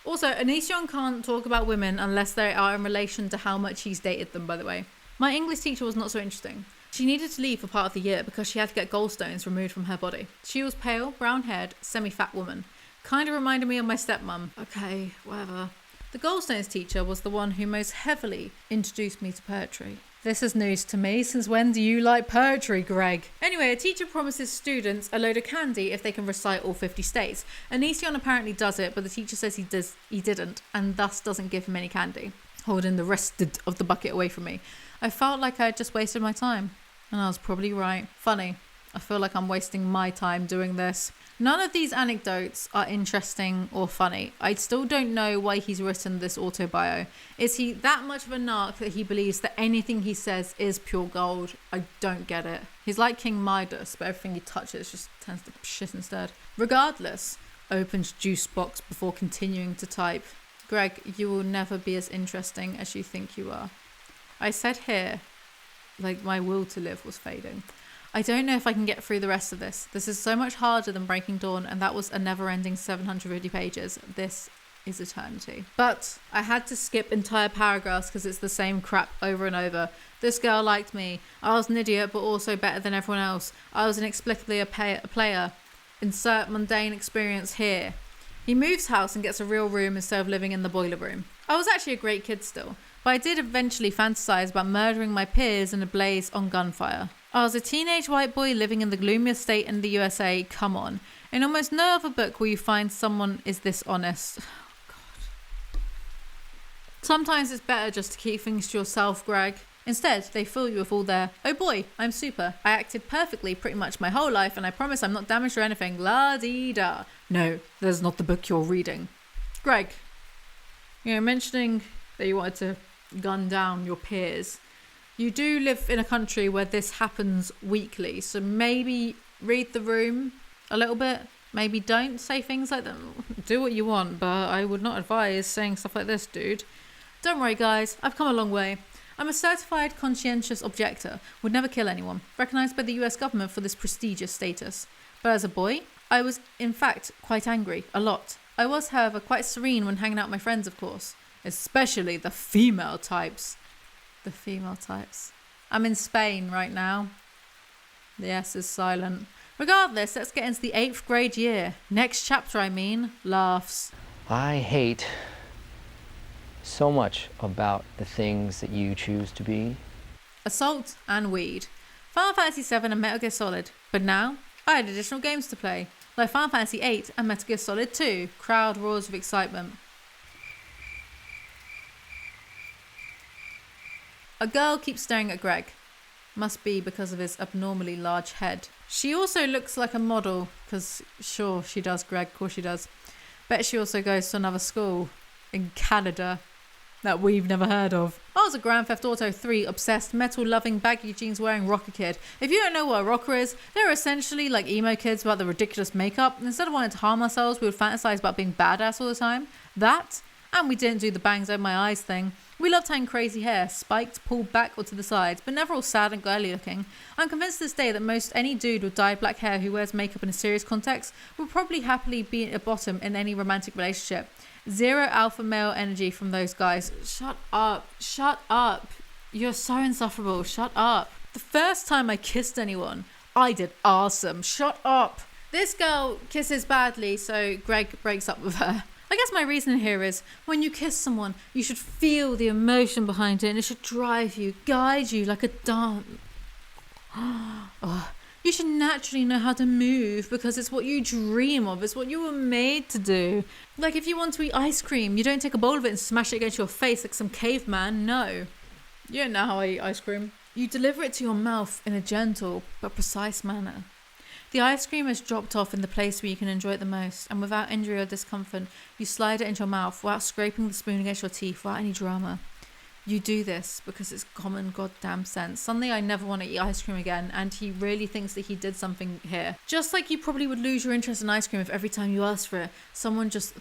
Also, Onision can't talk about women unless they are in relation to how much he's dated them, by the way. My English teacher was not so interesting. She needed to leave for part of the year because she had to get gallstones removed from her body. She was pale, brown-haired, semi-fat woman. Kind of reminded me of my stepmum. Okay, whatever. The gallstones teacher was the one who most heavily introduced me to poetry. This is news to me. Since when do you like poetry, Greg? Anyway, a teacher promises students a load of candy if they can recite all 50 states. Onision apparently does it, but the teacher says he didn't, and thus doesn't give him any candy, holding the rest of the bucket away from me. I felt like I had just wasted my time, and I was probably right. Funny. I feel like I'm wasting my time doing this. None of these anecdotes are interesting or funny. I still don't know why he's written this autobio. Is he that much of a narc that he believes that anything he says is pure gold? I don't get it. He's like King Midas, but everything he touches just turns to shit instead. Regardless, opens juice box before continuing to type. Greg, you will never be as interesting as you think you are. I said here, like my will to live was fading. I don't know if I can get through the rest of this. This is so much harder than Breaking Dawn, and that was a never-ending 750 pages. This is eternity. But I had to skip entire paragraphs because it's the same crap over and over. This girl liked me. I was an idiot, but also better than everyone else. I was inexplicably a player. Insert mundane experience here. He moves house and gets a real room instead of living in the boiler room. I was actually a great kid still, but I did eventually fantasize about murdering my peers in a blaze on gunfire. I was a teenage white boy living in the gloomiest state in the USA. Come on. In almost no other book will you find someone is this honest. Oh, God. Sometimes it's better just to keep things to yourself, Greg. Instead, they fill you with all their, oh boy, I'm super. I acted perfectly pretty much my whole life and I promise I'm not damaged or anything. La-dee-da. No, that's not the book you're reading. Greg, mentioning that you wanted to gun down your peers. You do live in a country where this happens weekly, so maybe read the room a little bit. Maybe don't say things like that. Do what you want, but I would not advise saying stuff like this, dude. Don't worry, guys. I've come a long way. I'm a certified conscientious objector, would never kill anyone, recognised by the US government for this prestigious status. But as a boy, I was in fact quite angry, a lot. I was, however, quite serene when hanging out with my friends, of course. Especially the female types. The female types. I'm in Spain right now. The S is silent. Regardless, let's get into the 8th grade year. Next chapter, I mean. Laughs. I hate so much about the things that you choose to be. Assault and weed. Final Fantasy 7 and Metal Gear Solid. But now, I had additional games to play. Like Final Fantasy 8 and Metal Gear Solid 2. Crowd roars with excitement. A girl keeps staring at Greg. Must be because of his abnormally large head. She also looks like a model, because sure, she does, Greg, of course she does. Bet she also goes to another school in Canada that we've never heard of. I was a Grand Theft Auto 3 obsessed, metal-loving, baggy jeans wearing rocker kid. If you don't know what a rocker is, they're essentially like emo kids about the ridiculous makeup. Instead of wanting to harm ourselves, we would fantasize about being badass all the time. That, and we didn't do the bangs over my eyes thing. We loved having crazy hair, spiked, pulled back or to the sides, but never all sad and girly looking. I'm convinced to this day that most any dude with dyed black hair who wears makeup in a serious context would probably happily be at a bottom in any romantic relationship. Zero alpha male energy from those guys. Shut up. Shut up. You're so insufferable. Shut up. The first time I kissed anyone, I did awesome. Shut up. This girl kisses badly, so Greg breaks up with her. I guess my reason here is when you kiss someone, you should feel the emotion behind it and it should drive you, guide you like a dance. Oh, you should naturally know how to move because it's what you dream of. It's what you were made to do. Like if you want to eat ice cream, you don't take a bowl of it and smash it against your face like some caveman. No. You don't know how I eat ice cream. You deliver it to your mouth in a gentle but precise manner. The ice cream is dropped off in the place where you can enjoy it the most, and without injury or discomfort, you slide it into your mouth without scraping the spoon against your teeth, without any drama. You do this because it's common goddamn sense. Suddenly I never want to eat ice cream again, and he really thinks that he did something here. Just like you probably would lose your interest in ice cream if every time you asked for it, someone just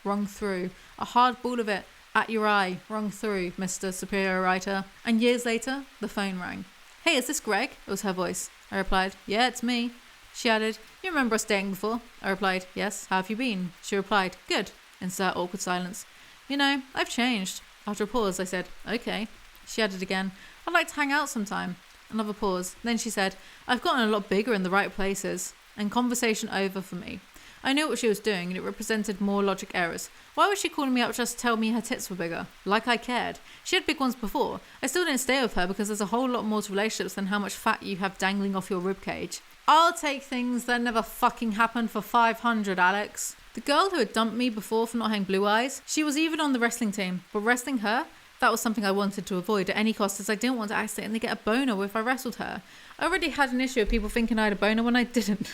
rung through a hard ball of it at your eye, rung through, Mr. Superior Writer. And years later, the phone rang. Hey, is this Greg? It was her voice. I replied, yeah, it's me. She added, you remember us dating before? I replied, yes, how have you been? She replied, good. Insert awkward silence. You know, I've changed. After a pause, I said, okay. She added again, I'd like to hang out sometime. Another pause. Then she said, I've gotten a lot bigger in the right places. And conversation over for me. I knew what she was doing and it represented more logic errors. Why was she calling me up just to tell me her tits were bigger? Like I cared. She had big ones before. I still didn't stay with her because there's a whole lot more to relationships than how much fat you have dangling off your ribcage. I'll take things that never fucking happened for 500, Alex. The girl who had dumped me before for not having blue eyes, she was even on the wrestling team. But wrestling her, that was something I wanted to avoid at any cost as I didn't want to accidentally get a boner if I wrestled her. I already had an issue with people thinking I had a boner when I didn't.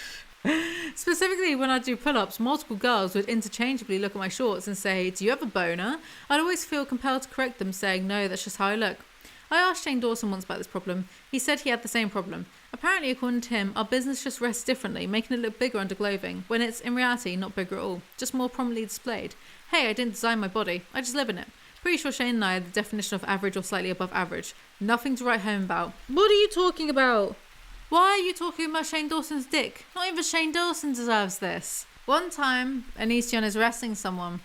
Specifically when I do pull-ups, multiple girls would interchangeably look at my shorts and say, do you have a boner? I'd always feel compelled to correct them, saying, no, that's just how I look. I asked Shane Dawson once about this problem. He said he had the same problem. Apparently, according to him, our business just rests differently, making it look bigger under clothing, when it's, in reality, not bigger at all, just more prominently displayed. Hey, I didn't design my body, I just live in it. Pretty sure Shane and I are the definition of average or slightly above average. Nothing to write home about. What are you talking about? Why are you talking about Shane Dawson's dick? Not even Shane Dawson deserves this. One time, Onision is wrestling someone,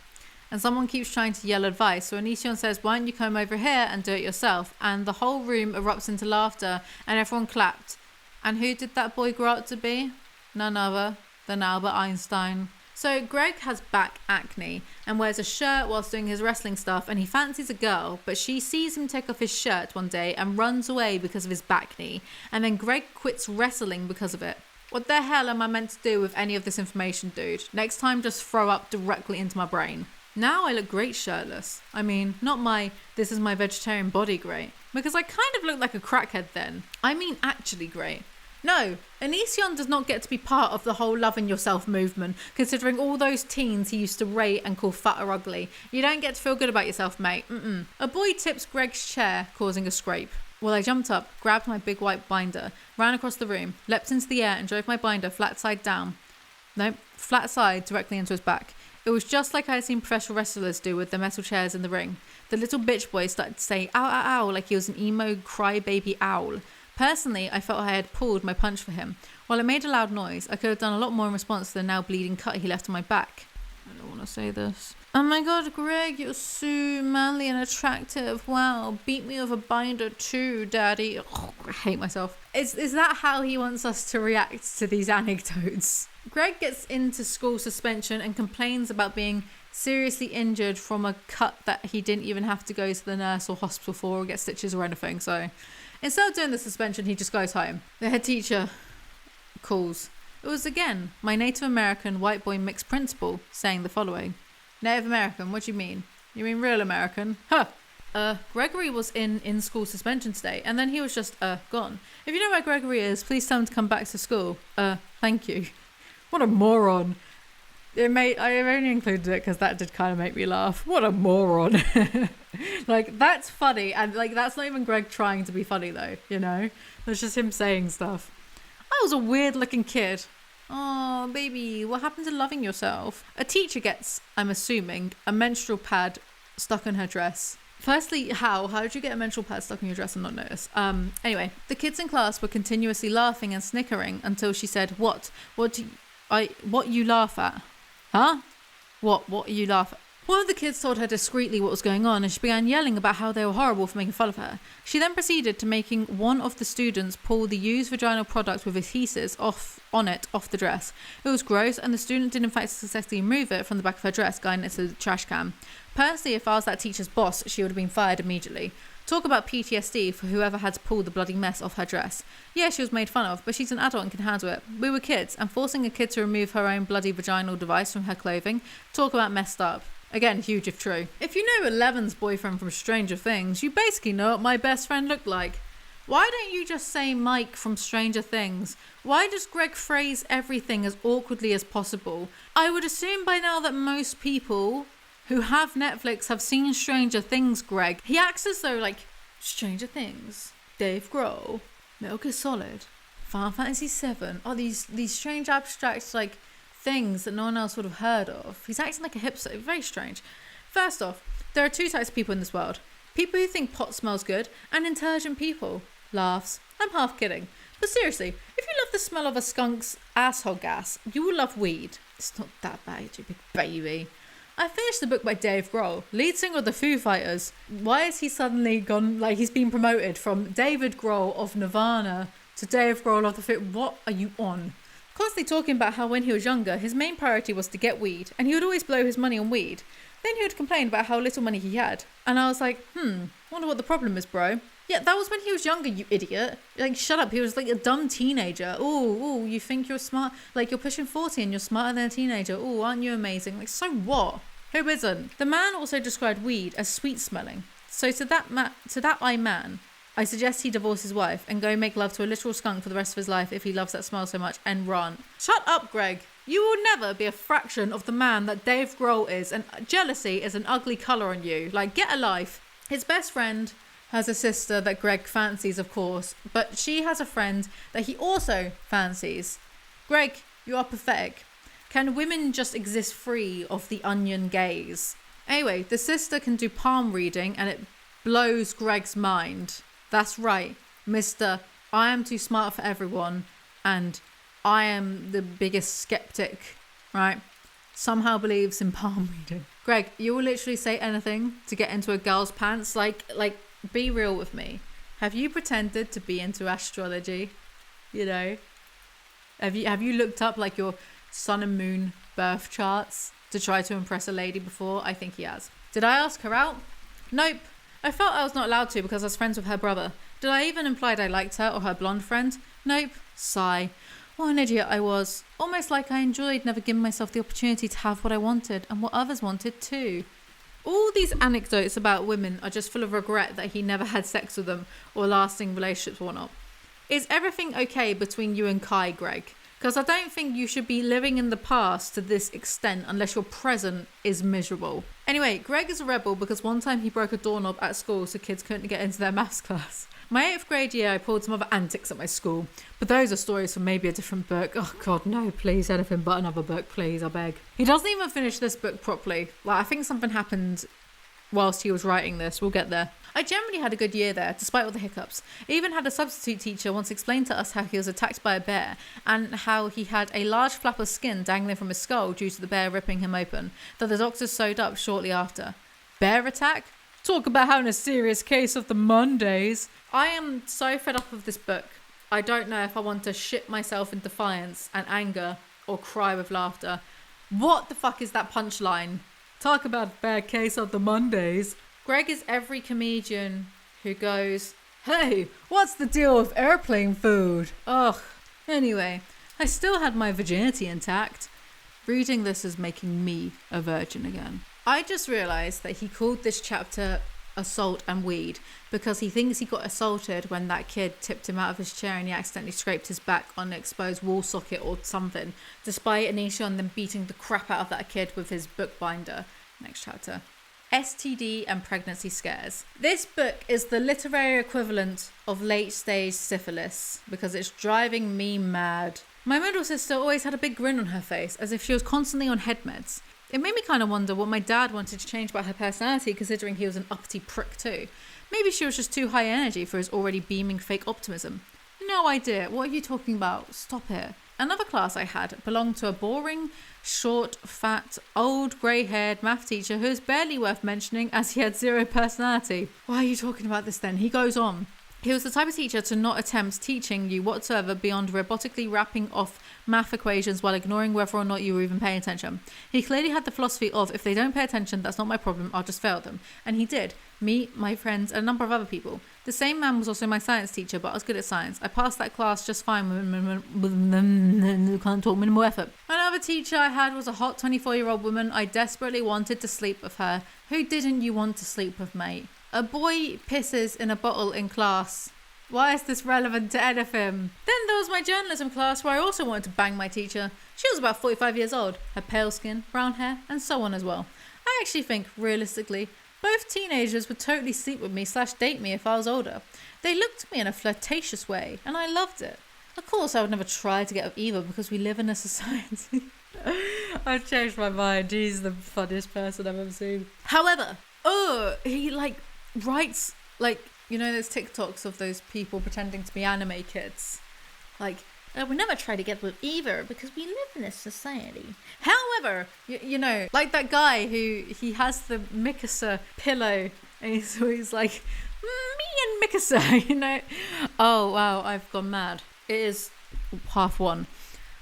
and someone keeps trying to yell advice. So Onision says, why don't you come over here and do it yourself? And the whole room erupts into laughter, and everyone clapped. And who did that boy grow up to be? None other than Albert Einstein. So Greg has back acne and wears a shirt whilst doing his wrestling stuff, and he fancies a girl, but she sees him take off his shirt one day and runs away because of his back knee, and then Greg quits wrestling because of it. What the hell am I meant to do with any of this information, dude? Next time, just throw up directly into my brain. Now I look great shirtless. I mean, not my this is my vegetarian body great, because I kind of looked like a crackhead then. I mean actually great. No, Onision does not get to be part of the whole loving yourself movement, considering all those teens he used to rate and call fat or ugly. You don't get to feel good about yourself, mate. A boy tips Greg's chair, causing a scrape. Well, I jumped up, grabbed my big white binder, ran across the room, leapt into the air and drove my binder flat side down. No, flat side directly into his back. It was just like I had seen professional wrestlers do with the metal chairs in the ring. The little bitch boy started to say ow ow ow like he was an emo crybaby owl. Personally, I felt I had pulled my punch for him. While it made a loud noise, I could have done a lot more in response to the now bleeding cut he left on my back. I don't want to say this. Oh my god, Greg, you're so manly and attractive. Wow, beat me with a binder too, daddy. Oh, I hate myself. Is that how he wants us to react to these anecdotes? Greg gets into school suspension and complains about being seriously injured from a cut that he didn't even have to go to the nurse or hospital for or get stitches or anything. So instead of doing the suspension, he just goes home. The head teacher calls. It was again my Native American white boy mixed principal saying the following. Native American, what do you mean? You mean real American? Huh. Gregory was in school suspension today, and then he was just gone. If you know where Gregory is, please tell him to come back to school. Thank you. What a moron. I only included it because that did kind of make me laugh. What a moron. Like, that's funny, and like that's not even Greg trying to be funny though, you know? That's just him saying stuff. I was a weird looking kid. Oh, baby, what happened to loving yourself? A teacher gets, I'm assuming, a menstrual pad stuck in her dress. Firstly, how did you get a menstrual pad stuck in your dress and not notice? Anyway, the kids in class were continuously laughing and snickering until she said, What you laugh at? Huh? What you laugh at? One of the kids told her discreetly what was going on, and she began yelling about how they were horrible for making fun of her. She then proceeded to making one of the students pull the used vaginal product with adhesives off the dress. It was gross, and the student did in fact successfully remove it from the back of her dress, going into the trash can. Personally, if I was that teacher's boss, she would have been fired immediately. Talk about PTSD for whoever had to pull the bloody mess off her dress. Yeah, she was made fun of, but she's an adult and can handle it. We were kids, and forcing a kid to remove her own bloody vaginal device from her clothing, talk about messed up. Again, huge if true. If you know Eleven's boyfriend from Stranger Things, you basically know what my best friend looked like. Why don't you just say Mike from Stranger Things? Why does Greg phrase everything as awkwardly as possible? I would assume by now that most people who have Netflix have seen Stranger Things, Greg. He acts as though, like, Stranger Things, Dave Grohl, Metal Gear Solid, Final Fantasy VII, oh, these strange abstract, like, things that no one else would have heard of. He's acting like a hipster. Very strange. First off, there are two types of people in this world. People who think pot smells good, and intelligent people. Laughs. I'm half kidding. But seriously, if you love the smell of a skunk's asshole gas, you will love weed. It's not that bad, you big baby. I finished the book by Dave Grohl, lead singer of the Foo Fighters. Why has he suddenly gone, like, he's been promoted from David Grohl of Nirvana to Dave Grohl of the Foo? What are you on? Constantly talking about how when he was younger, his main priority was to get weed, and he would always blow his money on weed. Then he would complain about how little money he had. And I was like, wonder what the problem is, bro. Yeah, that was when he was younger, you idiot. Like, shut up. He was like a dumb teenager. Ooh, you think you're smart? Like, you're pushing 40 and you're smarter than a teenager. Ooh, aren't you amazing? Like, so what? Who isn't? The man also described weed as sweet smelling. So to that man, I suggest he divorce his wife and go make love to a literal skunk for the rest of his life if he loves that smell so much, and run. Shut up, Greg. You will never be a fraction of the man that Dave Grohl is, and jealousy is an ugly colour on you. Like, get a life. His best friend has a sister that Greg fancies, of course, but she has a friend that he also fancies. Greg, you are pathetic. Can women just exist free of the onion gaze? Anyway, the sister can do palm reading and it blows Greg's mind. That's right, Mr. I am too smart for everyone and I am the biggest skeptic, right? Somehow believes in palm reading. Greg, you will literally say anything to get into a girl's pants. Like, be real with me. Have you pretended to be into astrology? You know? Have you looked up like your sun and moon birth charts to try to impress a lady before? I think he has. Did I ask her out? Nope. I felt I was not allowed to because I was friends with her brother. Did I even imply I liked her or her blonde friend? Nope. Sigh. What an idiot I was. Almost like I enjoyed never giving myself the opportunity to have what I wanted and what others wanted too. All these anecdotes about women are just full of regret that he never had sex with them or lasting relationships or whatnot. Is everything okay between you and Kai, Greg? Because I don't think you should be living in the past to this extent unless your present is miserable. Anyway, Greg is a rebel because one time he broke a doorknob at school so kids couldn't get into their maths class. My 8th grade year, I pulled some other antics at my school, but those are stories from maybe a different book. Oh God, no, please, anything but another book, please, I beg. He doesn't even finish this book properly. Like, I think something happened whilst he was writing this. We'll get there. I generally had a good year there, despite all the hiccups. I even had a substitute teacher once explain to us how he was attacked by a bear and how he had a large flap of skin dangling from his skull due to the bear ripping him open, that the doctors sewed up shortly after. Bear attack? Talk about having a serious case of the Mondays. I am so fed up of this book. I don't know if I want to shit myself in defiance and anger or cry with laughter. What the fuck is that punchline? Talk about a bad case of the Mondays. Greg is every comedian who goes, hey, what's the deal with airplane food? Ugh. Anyway, I still had my virginity intact. Reading this is making me a virgin again. I just realised that he called this chapter Assault and Weed because he thinks he got assaulted when that kid tipped him out of his chair and he accidentally scraped his back on an exposed wall socket or something, despite Onision then beating the crap out of that kid with his bookbinder. Next chapter. STD and pregnancy scares. This book is the literary equivalent of late stage syphilis because it's driving me mad. My middle sister always had a big grin on her face as if she was constantly on head meds. It made me kind of wonder what my dad wanted to change about her personality, considering he was an uppity prick too. Maybe she was just too high energy for his already beaming fake optimism. No idea. What are you talking about? Stop it. Another class I had belonged to a boring, short, fat, old, grey-haired math teacher who is barely worth mentioning as he had zero personality. Why are you talking about this then? He goes on. He was the type of teacher to not attempt teaching you whatsoever beyond robotically rapping off math equations while ignoring whether or not you were even paying attention. He clearly had the philosophy of, if they don't pay attention, that's not my problem, I'll just fail them. And he did. Me, my friends, and a number of other people. The same man was also my science teacher, but I was good at science. I passed that class just fine with can't talk, minimal effort. Another teacher I had was a hot 24-year-old woman. I desperately wanted to sleep with her. Who didn't you want to sleep with, mate? A boy pisses in a bottle in class. Why is this relevant to anything? Then there was my journalism class where I also wanted to bang my teacher. She was about 45 years old, had pale skin, brown hair, and so on as well. I actually think, realistically, both teenagers would totally sleep with me / date me if I was older. They looked at me in a flirtatious way, and I loved it. Of course, I would never try to get with either because we live in a society. I've changed my mind. He's the funniest person I've ever seen. However, he writes, those TikToks of those people pretending to be anime kids. We never try to get with either because we live in a society. However, like that guy who he has the Mikasa pillow and he's always like, me and Mikasa, Oh, wow, I've gone mad. It is 1:30.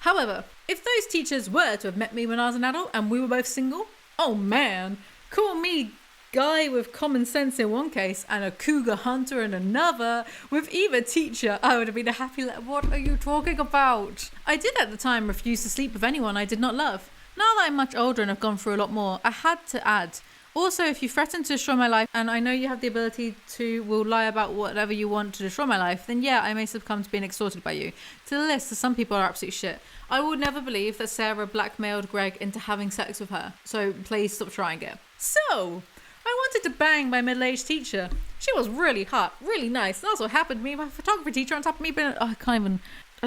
However, if those teachers were to have met me when I was an adult and we were both single, oh man, call me guy with common sense in one case and a cougar hunter in another. With either teacher, I would have been a happy what are you talking about? I did at the time refuse to sleep with anyone I did not love. Now that I'm much older and have gone through a lot more, I had to add, also, if you threaten to destroy my life, and I know you have the ability to will lie about whatever you want to destroy my life, then yeah, I may succumb to being extorted by you. To the list, some people are absolute shit. I would never believe that Sarah blackmailed Greg into having sex with her, so please stop trying it. So, I wanted to bang my middle-aged teacher. She was really hot, really nice. That's what happened to me. My photography teacher on top of me being... I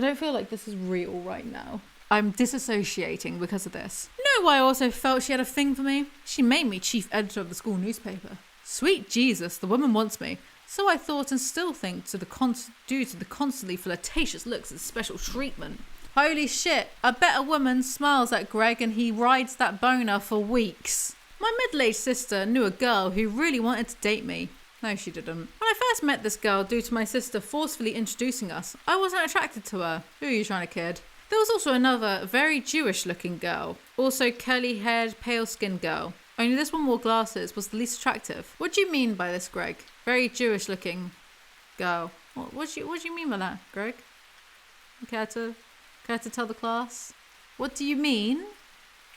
don't feel like this is real right now. I'm disassociating because of this. You know why I also felt she had a thing for me? She made me chief editor of the school newspaper. Sweet Jesus, the woman wants me. So I thought and still think due to the constantly flirtatious looks and special treatment. Holy shit, I bet a woman smiles at Greg and he rides that boner for weeks. My middle-aged sister knew a girl who really wanted to date me. No, she didn't. When I first met this girl due to my sister forcefully introducing us, I wasn't attracted to her. Who are you trying to kid? There was also another very Jewish-looking girl. Also curly-haired, pale-skinned girl. Only this one wore glasses, was the least attractive. What do you mean by this, Greg? Very Jewish-looking girl. What do you mean by that, Greg? You care to Care to tell the class? What do you mean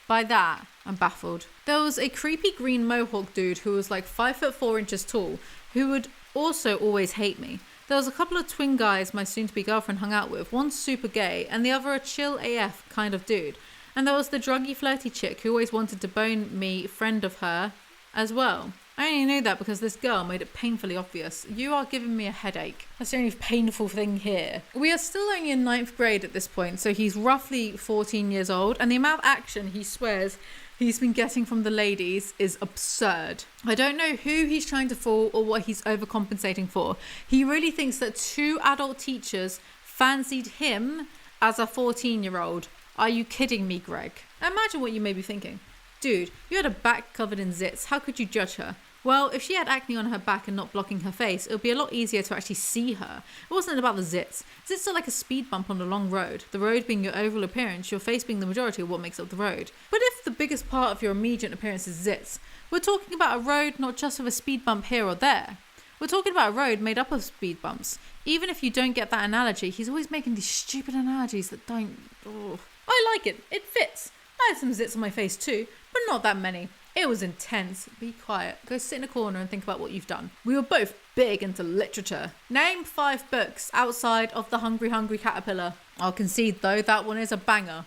by that? I'm baffled. There was a creepy green mohawk dude who was like 5'4" tall, who would also always hate me. There was a couple of twin guys my soon-to-be girlfriend hung out with, one super gay and the other a chill AF kind of dude. And there was the druggy flirty chick who always wanted to bone me, friend of her, as well. I only knew that because this girl made it painfully obvious. You are giving me a headache. That's the only painful thing here. We are still only in 9th grade at this point, so he's roughly 14 years old, and the amount of action he swears he's been getting from the ladies is absurd. I don't know who he's trying to fool or what he's overcompensating for. He really thinks that 2 adult teachers fancied him as a 14-year-old. Are you kidding me, Greg? Imagine what you may be thinking. Dude, you had a back covered in zits. How could you judge her? Well, if she had acne on her back and not blocking her face, it would be a lot easier to actually see her. It wasn't about the zits. Zits are like a speed bump on a long road. The road being your overall appearance, your face being the majority of what makes up the road. But if the biggest part of your immediate appearance is zits, we're talking about a road not just with a speed bump here or there. We're talking about a road made up of speed bumps. Even if you don't get that analogy, he's always making these stupid analogies that don't... Oh. I like it. It fits. I had some zits on my face too, but not that many. It was intense. Be quiet. Go sit in a corner and think about what you've done. We were both big into literature. Name 5 books outside of The Hungry Hungry Caterpillar. I'll concede though, that one is a banger.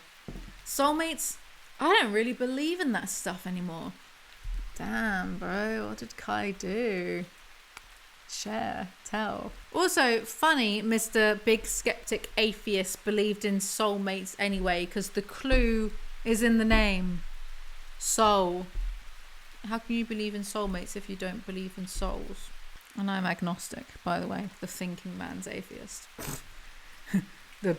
Soulmates? I don't really believe in that stuff anymore. Damn, bro. What did Kai do? Share. Tell. Also, funny, Mr. Big Skeptic Atheist believed in soulmates anyway, because the clue is in the name. Soul. How can you believe in soulmates if you don't believe in souls? And I'm agnostic, by the way. The thinking man's atheist. The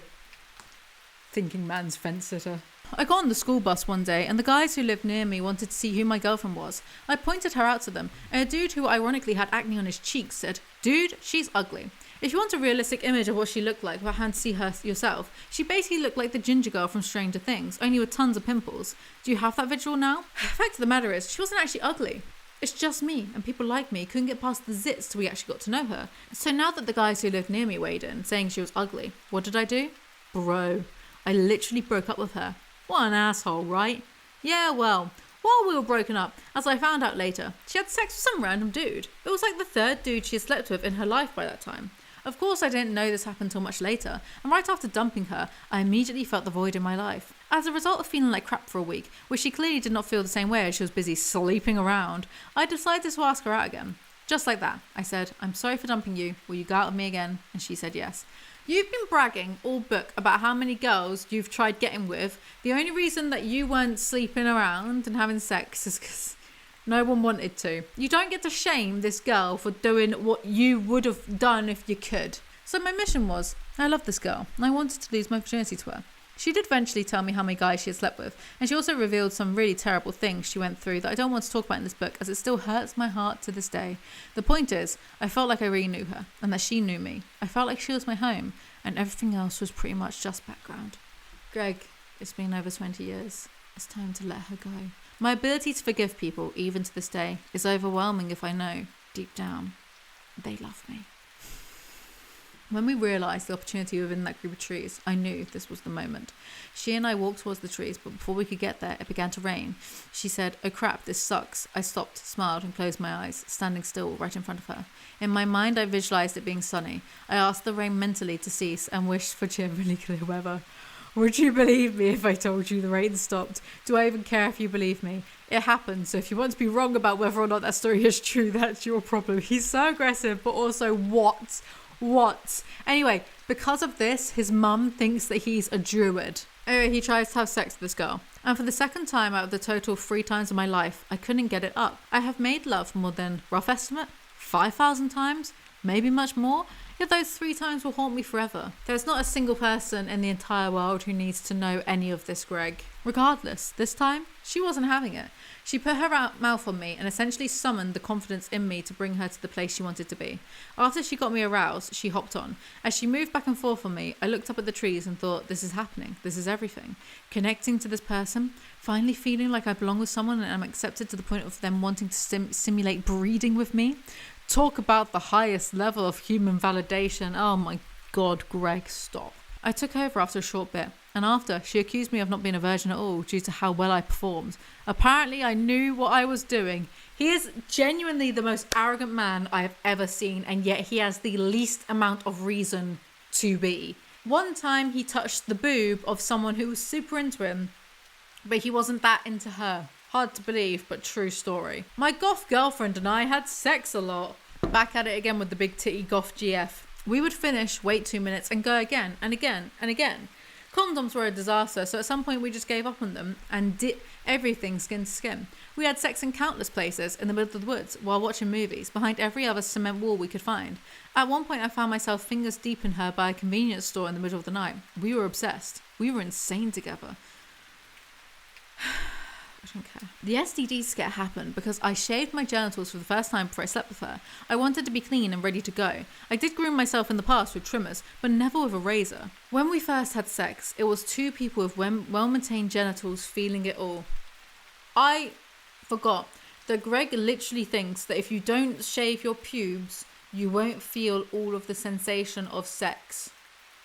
thinking man's fence sitter. I got on the school bus one day and the guys who lived near me wanted to see who my girlfriend was. I pointed her out to them, and a dude who ironically had acne on his cheeks said, "Dude, she's ugly. If you want a realistic image of what she looked like without having to see her yourself, she basically looked like the ginger girl from Stranger Things, only with tons of pimples. Do you have that visual now?" The fact of the matter is, she wasn't actually ugly. It's just me, and people like me couldn't get past the zits till we actually got to know her. So now that the guys who lived near me weighed in, saying she was ugly, what did I do? Bro, I literally broke up with her. What an asshole, right? Yeah, well, while we were broken up, as I found out later, she had sex with some random dude. It was like the 3rd dude she had slept with in her life by that time. Of course, I didn't know this happened till much later, and right after dumping her, I immediately felt the void in my life. As a result of feeling like crap for a week, which she clearly did not feel the same way as she was busy sleeping around, I decided to ask her out again. Just like that, I said, "I'm sorry for dumping you, will you go out with me again?" And she said yes. You've been bragging all book about how many girls you've tried getting with. The only reason that you weren't sleeping around and having sex is because no one wanted to. You don't get to shame this girl for doing what you would have done if you could. So my mission was, I love this girl and I wanted to lose my virginity to her. She did eventually tell me how many guys she had slept with, and she also revealed some really terrible things she went through that I don't want to talk about in this book, as it still hurts my heart to this day. The point is, I felt like I really knew her, and that she knew me. I felt like she was my home, and everything else was pretty much just background. Greg, it's been over 20 years. It's time to let her go. My ability to forgive people, even to this day, is overwhelming if I know, deep down, they love me. When we realised the opportunity within that group of trees, I knew this was the moment. She and I walked towards the trees, but before we could get there, it began to rain. She said, "Oh crap, this sucks." I stopped, smiled, and closed my eyes, standing still right in front of her. In my mind, I visualised it being sunny. I asked the rain mentally to cease and wished for generally clear weather. Would you believe me if I told you the rain stopped? Do I even care if you believe me? It happened, so if you want to be wrong about whether or not that story is true, that's your problem. He's so aggressive, but also what? Anyway, because of this, his mum thinks that he's a druid. Anyway, he tries to have sex with this girl. And for the 2nd time out of the total 3 times in my life, I couldn't get it up. I have made love more than, rough estimate, 5,000 times? Maybe much more? Yet those 3 times will haunt me forever. There's not a single person in the entire world who needs to know any of this, Greg. Regardless, this time, she wasn't having it. She put her mouth on me and essentially summoned the confidence in me to bring her to the place she wanted to be. After she got me aroused, she hopped on. As she moved back and forth on me, I looked up at the trees and thought, this is happening. This is everything. Connecting to this person, finally feeling like I belong with someone and am accepted to the point of them wanting to simulate breeding with me. Talk about the highest level of human validation. Oh my God, Greg, stop. I took over after a short bit, and after, she accused me of not being a virgin at all due to how well I performed. Apparently, I knew what I was doing. He is genuinely the most arrogant man I have ever seen, and yet he has the least amount of reason to be. One time, he touched the boob of someone who was super into him, but he wasn't that into her. Hard to believe, but true story. My goth girlfriend and I had sex a lot. Back at it again with the big titty goth GF. We would finish, wait 2 minutes, and go again, and again, and again. Condoms were a disaster, so at some point we just gave up on them and did everything skin to skin. We had sex in countless places, in the middle of the woods, while watching movies, behind every other cement wall we could find. At one point I found myself fingers deep in her by a convenience store in the middle of the night. We were obsessed. We were insane together. I don't care. The STD scare happened because I shaved my genitals for the first time before I slept with her. I wanted to be clean and ready to go. I did groom myself in the past with trimmers, but never with a razor. When we first had sex, it was two people with well-maintained genitals feeling it all. I forgot that Greg literally thinks that if you don't shave your pubes, you won't feel all of the sensation of sex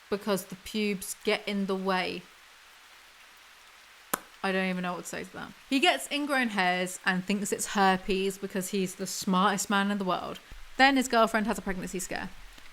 because the pubes get in the way. I don't even know what to say to that. He gets ingrown hairs and thinks it's herpes because he's the smartest man in the world. Then his girlfriend has a pregnancy scare.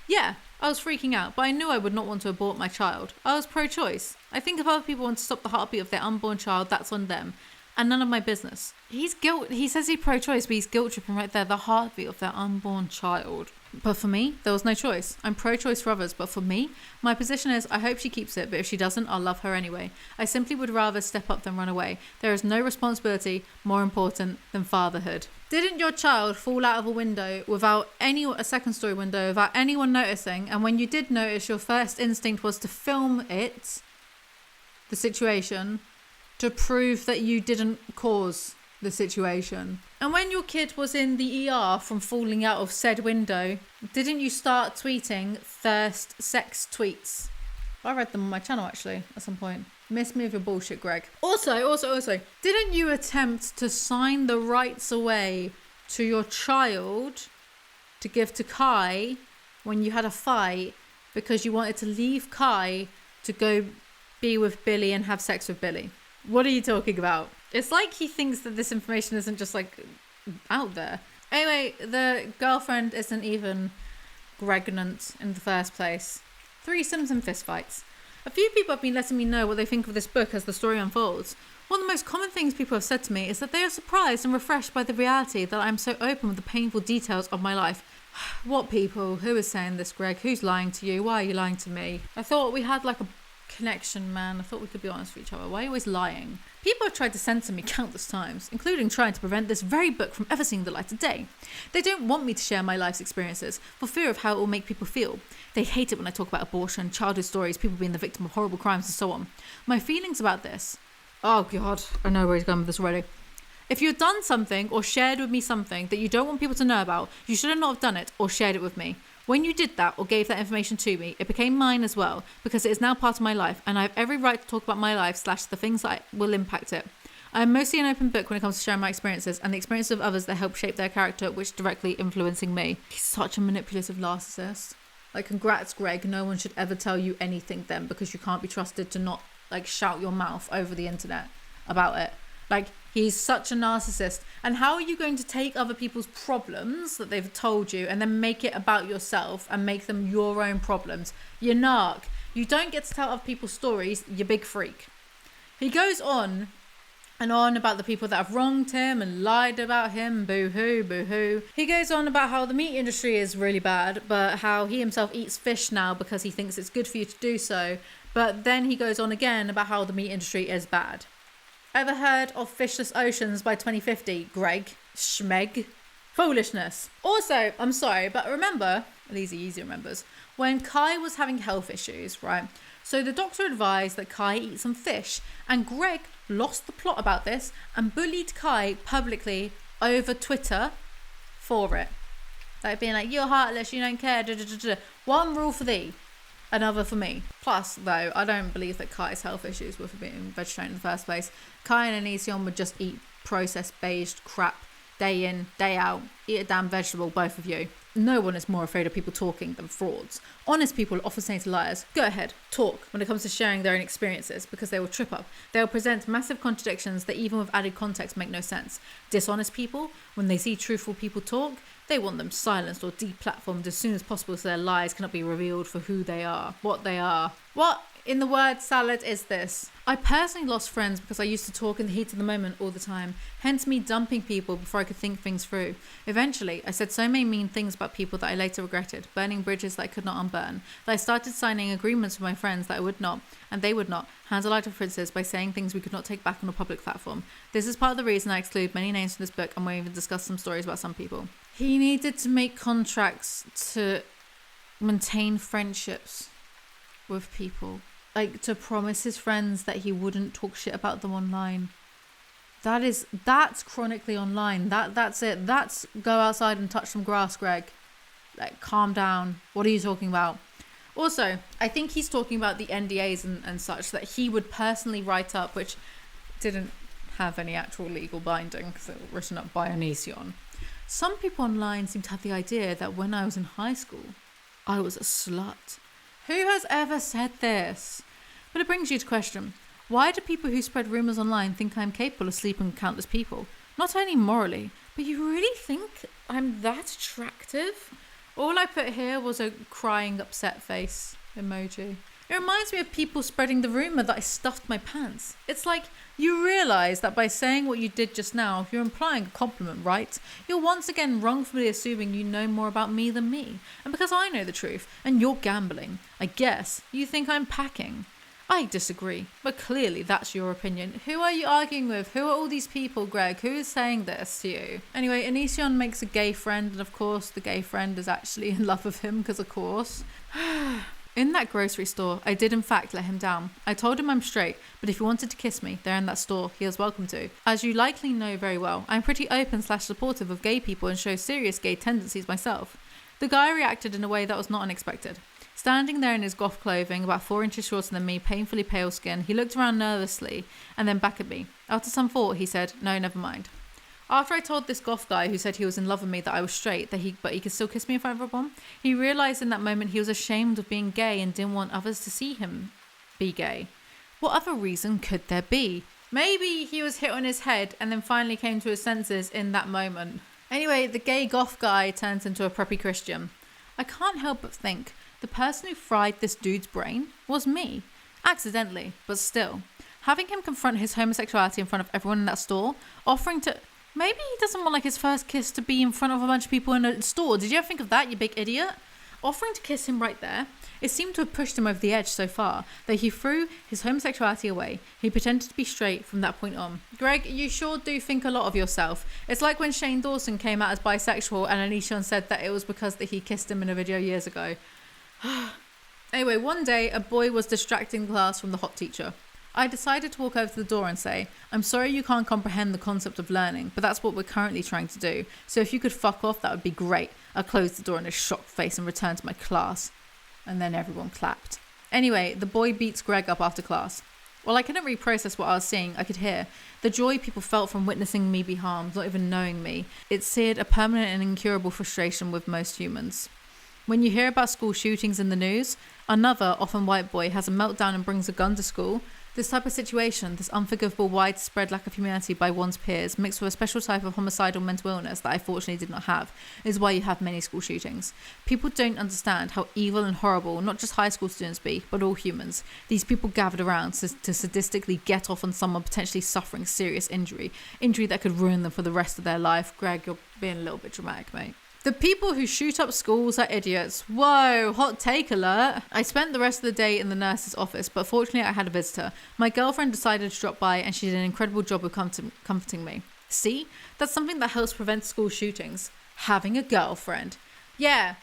Yeah, I was freaking out, but I knew I would not want to abort my child. I was pro-choice. I think if other people want to stop the heartbeat of their unborn child, that's on them. And none of my business. He says he's pro-choice, but he's guilt-tripping right there, the heartbeat of their unborn child. But for me, there was no choice. I'm pro-choice for others, but for me, my position is I hope she keeps it, but if she doesn't, I'll love her anyway. I simply would rather step up than run away. There is no responsibility more important than fatherhood. Didn't your child fall out of a window a second story window without anyone noticing? And when you did notice, your first instinct was to film it, the situation, to prove that you didn't cause the situation. And when your kid was in the ER from falling out of said window, didn't you start tweeting thirst sex tweets? I read them on my channel actually at some point. Miss me with your bullshit, Greg. Also, didn't you attempt to sign the rights away to your child to give to Kai when you had a fight because you wanted to leave Kai to go be with Billy and have sex with Billy? What are you talking about? It's like he thinks that this information isn't just like out there. Anyway, the girlfriend isn't even pregnant in the first place. Threesomes and fistfights. A few people have been letting me know what they think of this book as the story unfolds. One of the most common things people have said to me is that they are surprised and refreshed by the reality that I'm so open with the painful details of my life. What people? Who is saying this, Greg? Who's lying to you? Why are you lying to me? I thought we had like a connection, man. I thought we could be honest with each other. Why are you always lying? People have tried to censor me countless times, including trying to prevent this very book from ever seeing the light of day. They don't want me to share my life's experiences for fear of how it will make people feel. They hate it when I talk about abortion, childhood stories, people being the victim of horrible crimes and so on. My feelings about this... Oh God, I know where he's going with this already. If you had done something or shared with me something that you don't want people to know about, you should have not have done it or shared it with me. When you did that or gave that information to me, it became mine as well because it is now part of my life and I have every right to talk about my life / the things that will impact it. I am mostly an open book when it comes to sharing my experiences and the experiences of others that help shape their character, which directly influencing me. He's such a manipulative narcissist. Like, congrats, Greg. No one should ever tell you anything then because you can't be trusted to not like shout your mouth over the internet about it. Like, he's such a narcissist. And how are you going to take other people's problems that they've told you and then make it about yourself and make them your own problems? You narc. You don't get to tell other people's stories, you big freak. He goes on and on about the people that have wronged him and lied about him. Boo-hoo, boo-hoo. He goes on about how the meat industry is really bad, but how he himself eats fish now because he thinks it's good for you to do so. But then he goes on again about how the meat industry is bad. Ever heard of fishless oceans by 2050, Greg? Schmeg? Foolishness. Also, I'm sorry, but remember, Alizee easy remembers, when Kai was having health issues, right? So the doctor advised that Kai eat some fish, and Greg lost the plot about this and bullied Kai publicly over Twitter for it. Like being like, you're heartless, you don't care, da, da, da, da. One rule for thee, another for me. Plus, though, I don't believe that Kai's health issues were for being vegetarian in the first place. Kai and Onision would just eat processed beige crap day in, day out. Eat a damn vegetable, both of you. No one is more afraid of people talking than frauds. Honest people often say to liars, go ahead, talk, when it comes to sharing their own experiences, because they will trip up. They will present massive contradictions that even with added context make no sense. Dishonest people, when they see truthful people talk, they want them silenced or deplatformed as soon as possible so their lies cannot be revealed for who they are, what they are. What in the word salad is this? I personally lost friends because I used to talk in the heat of the moment all the time, hence me dumping people before I could think things through. Eventually, I said so many mean things about people that I later regretted, burning bridges that I could not unburn, that I started signing agreements with my friends that I would not, and they would not, handle our differences by saying things we could not take back on a public platform. This is part of the reason I exclude many names from this book and won't even discuss some stories about some people. He needed to make contracts to maintain friendships with people. Like, to promise his friends that he wouldn't talk shit about them online. That's chronically online. That's it. That's go outside and touch some grass, Greg. Like, calm down. What are you talking about? Also, I think he's talking about the NDAs and such that he would personally write up, which didn't have any actual legal binding because it was written up by Onision. Some people online seem to have the idea that when I was in high school, I was a slut. Who has ever said this? But it brings you to question, why do people who spread rumours online think I'm capable of sleeping with countless people? Not only morally, but you really think I'm that attractive? All I put here was a crying upset face emoji. It reminds me of people spreading the rumour that I stuffed my pants. It's like, you realise that by saying what you did just now, you're implying a compliment, right? You're once again wrongfully assuming you know more about me than me. And because I know the truth, and you're gambling, I guess you think I'm packing. I disagree, but clearly that's your opinion. Who are you arguing with? Who are all these people, Greg? Who is saying this to you? Anyway, Onision makes a gay friend, and of course the gay friend is actually in love with him, because of course. In that grocery store, I did in fact let him down. I told him I'm straight, but if he wanted to kiss me there in that store, he was welcome to. As you likely know very well, I'm pretty open/supportive of gay people and show serious gay tendencies myself. The guy reacted in a way that was not unexpected. Standing there in his goth clothing, about 4 inches shorter than me, painfully pale skin, he looked around nervously and then back at me. After some thought, he said, no, never mind. After I told this goth guy who said he was in love with me that I was straight, but he could still kiss me if I ever want, he realised in that moment he was ashamed of being gay and didn't want others to see him be gay. What other reason could there be? Maybe he was hit on his head and then finally came to his senses in that moment. Anyway, the gay goth guy turns into a preppy Christian. I can't help but think the person who fried this dude's brain was me. Accidentally, but still. Having him confront his homosexuality in front of everyone in that store, offering to... Maybe he doesn't want like his first kiss to be in front of a bunch of people in a store. Did you ever think of that, you big idiot? Offering to kiss him right there, it seemed to have pushed him over the edge so far that he threw his homosexuality away. He pretended to be straight from that point on. Greg, you sure do think a lot of yourself. It's like when Shane Dawson came out as bisexual and Onision said that it was because that he kissed him in a video years ago. Anyway, one day a boy was distracting the class from the hot teacher. I decided to walk over to the door and say, I'm sorry you can't comprehend the concept of learning, but that's what we're currently trying to do. So if you could fuck off, that would be great. I closed the door in a shocked face and returned to my class. And then everyone clapped. Anyway, the boy beats Greg up after class. While I couldn't really process what I was seeing, I could hear the joy people felt from witnessing me be harmed, not even knowing me. It seared a permanent and incurable frustration with most humans. When you hear about school shootings in the news, another, often white boy, has a meltdown and brings a gun to school. This type of situation, this unforgivable widespread lack of humanity by one's peers, mixed with a special type of homicidal mental illness that I fortunately did not have, is why you have many school shootings. People don't understand how evil and horrible not just high school students be, but all humans. These people gathered around to sadistically get off on someone potentially suffering serious injury that could ruin them for the rest of their life. Greg, you're being a little bit dramatic, mate. The people who shoot up schools are idiots. Whoa, hot take alert. I spent the rest of the day in the nurse's office, but fortunately I had a visitor. My girlfriend decided to drop by and she did an incredible job of comforting me. See, that's something that helps prevent school shootings. Having a girlfriend. Yeah,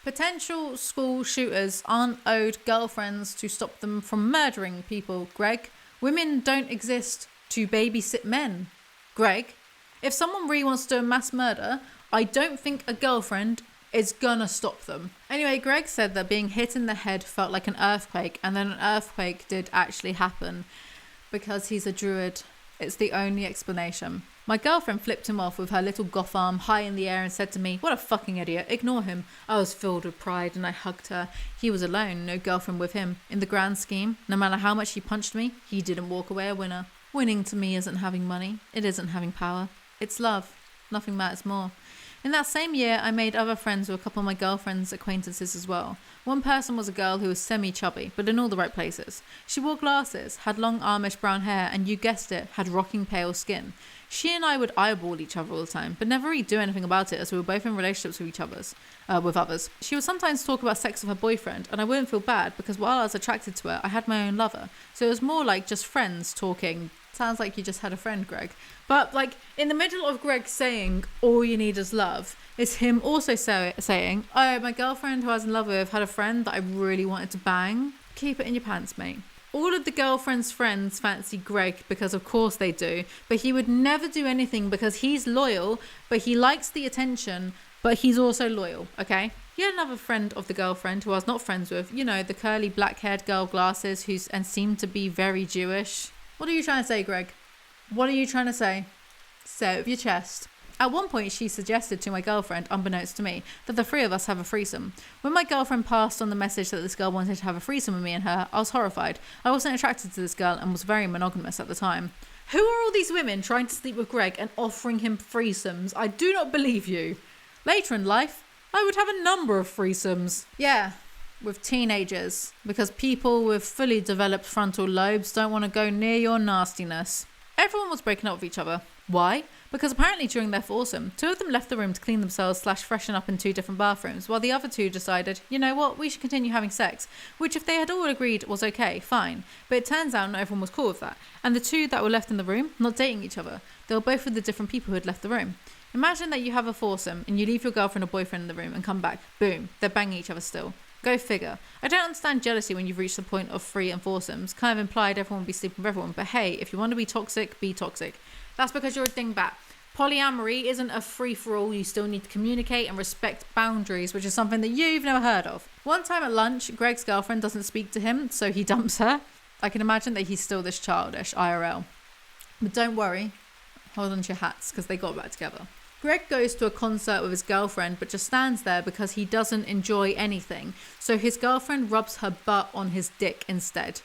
potential school shooters aren't owed girlfriends to stop them from murdering people, Greg. Women don't exist to babysit men. Greg, if someone really wants to do a mass murder, I don't think a girlfriend is gonna stop them. Anyway, Greg said that being hit in the head felt like an earthquake, and then an earthquake did actually happen because he's a druid. It's the only explanation. My girlfriend flipped him off with her little goth arm high in the air and said to me, "What a fucking idiot, ignore him." I was filled with pride and I hugged her. He was alone, no girlfriend with him. In the grand scheme, no matter how much he punched me, he didn't walk away a winner. Winning to me isn't having money, it isn't having power, it's love. Nothing matters more. In that same year, I made other friends with a couple of my girlfriend's acquaintances as well. One person was a girl who was semi-chubby, but in all the right places. She wore glasses, had long Amish brown hair, and you guessed it, had rocking pale skin. She and I would eyeball each other all the time, but never really do anything about it as we were both in relationships with others. She would sometimes talk about sex with her boyfriend, and I wouldn't feel bad because while I was attracted to her, I had my own lover. So it was more like just friends talking. Sounds like you just had a friend, Greg. But like in the middle of Greg saying all you need is love, is him also saying, "Oh, my girlfriend who I was in love with had a friend that I really wanted to bang." Keep it in your pants, mate. All of the girlfriend's friends fancy Greg because of course they do, but he would never do anything because he's loyal, but he likes the attention, but he's also loyal, okay? He had another friend of the girlfriend who I was not friends with, you know, the curly black-haired girl, glasses, and seemed to be very Jewish. What are you trying to say, Greg? What are you trying to say? Say it with your chest. At one point, she suggested to my girlfriend, unbeknownst to me, that the three of us have a threesome. When my girlfriend passed on the message that this girl wanted to have a threesome with me and her, I was horrified. I wasn't attracted to this girl and was very monogamous at the time. Who are all these women trying to sleep with Greg and offering him threesomes? I do not believe you. Later in life, I would have a number of threesomes. Yeah, with teenagers, because people with fully developed frontal lobes don't want to go near your nastiness. Everyone was breaking up with each other. Why? Because apparently during their foursome, two of them left the room to clean themselves / freshen up in two different bathrooms, while the other two decided, you know what, we should continue having sex, which if they had all agreed was okay, fine. But it turns out not everyone was cool with that. And the two that were left in the room, not dating each other, they were both with the different people who had left the room. Imagine that you have a foursome and you leave your girlfriend or boyfriend in the room and come back, boom, they're banging each other still. Go figure. I don't understand jealousy when you've reached the point of free and foursomes. Kind of implied everyone will be sleeping with everyone. But hey, if you want to be toxic, be toxic. That's because you're a dingbat. Polyamory isn't a free-for-all. You still need to communicate and respect boundaries, which is something that you've never heard of. One time at lunch, Greg's girlfriend doesn't speak to him, so he dumps her. I can imagine that he's still this childish, IRL. But don't worry. Hold on to your hats, because they got back together. Greg goes to a concert with his girlfriend but just stands there because he doesn't enjoy anything. So his girlfriend rubs her butt on his dick instead.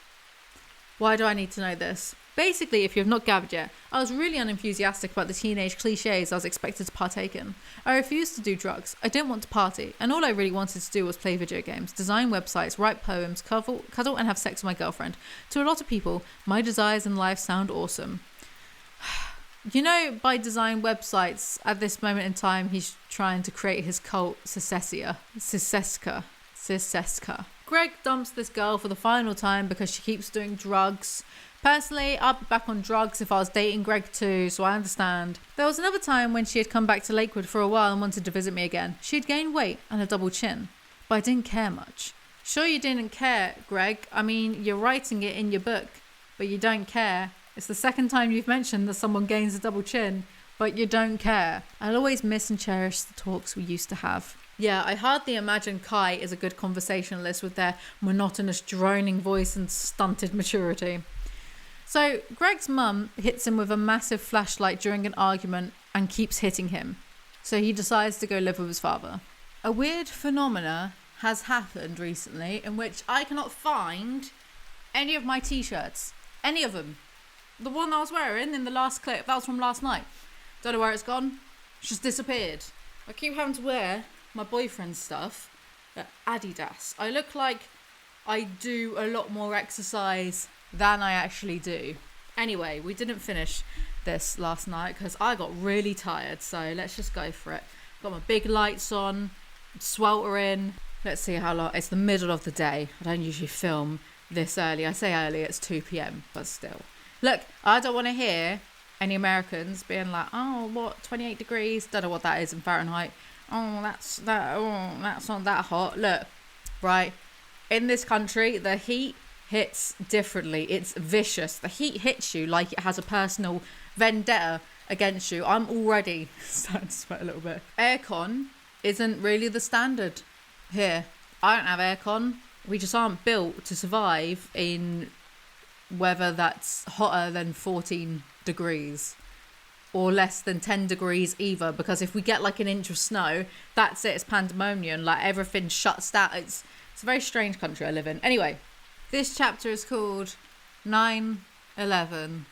Why do I need to know this? Basically, if you have not gathered yet, I was really unenthusiastic about the teenage cliches I was expected to partake in. I refused to do drugs, I didn't want to party, and all I really wanted to do was play video games, design websites, write poems, cuddle and have sex with my girlfriend. To a lot of people, my desires in life sound awesome. You know, by design websites, at this moment in time, he's trying to create his cult, Ciseska. Greg dumps this girl for the final time because she keeps doing drugs. Personally, I'd be back on drugs if I was dating Greg too, so I understand. There was another time when she had come back to Lakewood for a while and wanted to visit me again. She had gained weight and a double chin, but I didn't care much. Sure you didn't care, Greg. I mean, you're writing it in your book, but you don't care. It's the second time you've mentioned that someone gains a double chin, but you don't care. I'll always miss and cherish the talks we used to have. Yeah, I hardly imagine Kai is a good conversationalist with their monotonous droning voice and stunted maturity. So Greg's mum hits him with a massive flashlight during an argument and keeps hitting him. So he decides to go live with his father. A weird phenomena has happened recently in which I cannot find any of my t-shirts. Any of them. The one I was wearing in the last clip, that was from last night. Don't know where it's gone. It's just disappeared. I keep having to wear my boyfriend's stuff at Adidas. I look like I do a lot more exercise than I actually do. Anyway, we didn't finish this last night because I got really tired, so let's just go for it. Got my big lights on, sweltering. Let's see how long. It's the middle of the day. I don't usually film this early. I say early, it's 2 p.m, but still. Look, I don't want to hear any Americans being like, oh, what, 28 degrees? Don't know what that is in Fahrenheit. Oh, that's not that hot. Look, right, in this country, the heat hits differently. It's vicious. The heat hits you like it has a personal vendetta against you. I'm already starting to sweat a little bit. Aircon isn't really the standard here. I don't have aircon. We just aren't built to survive in weather that's hotter than 14 degrees. or less than 10 degrees either, because if we get like an inch of snow, that's it, it's pandemonium, like everything shuts down. It's a very strange country I live in. Anyway, this chapter is called 9/11.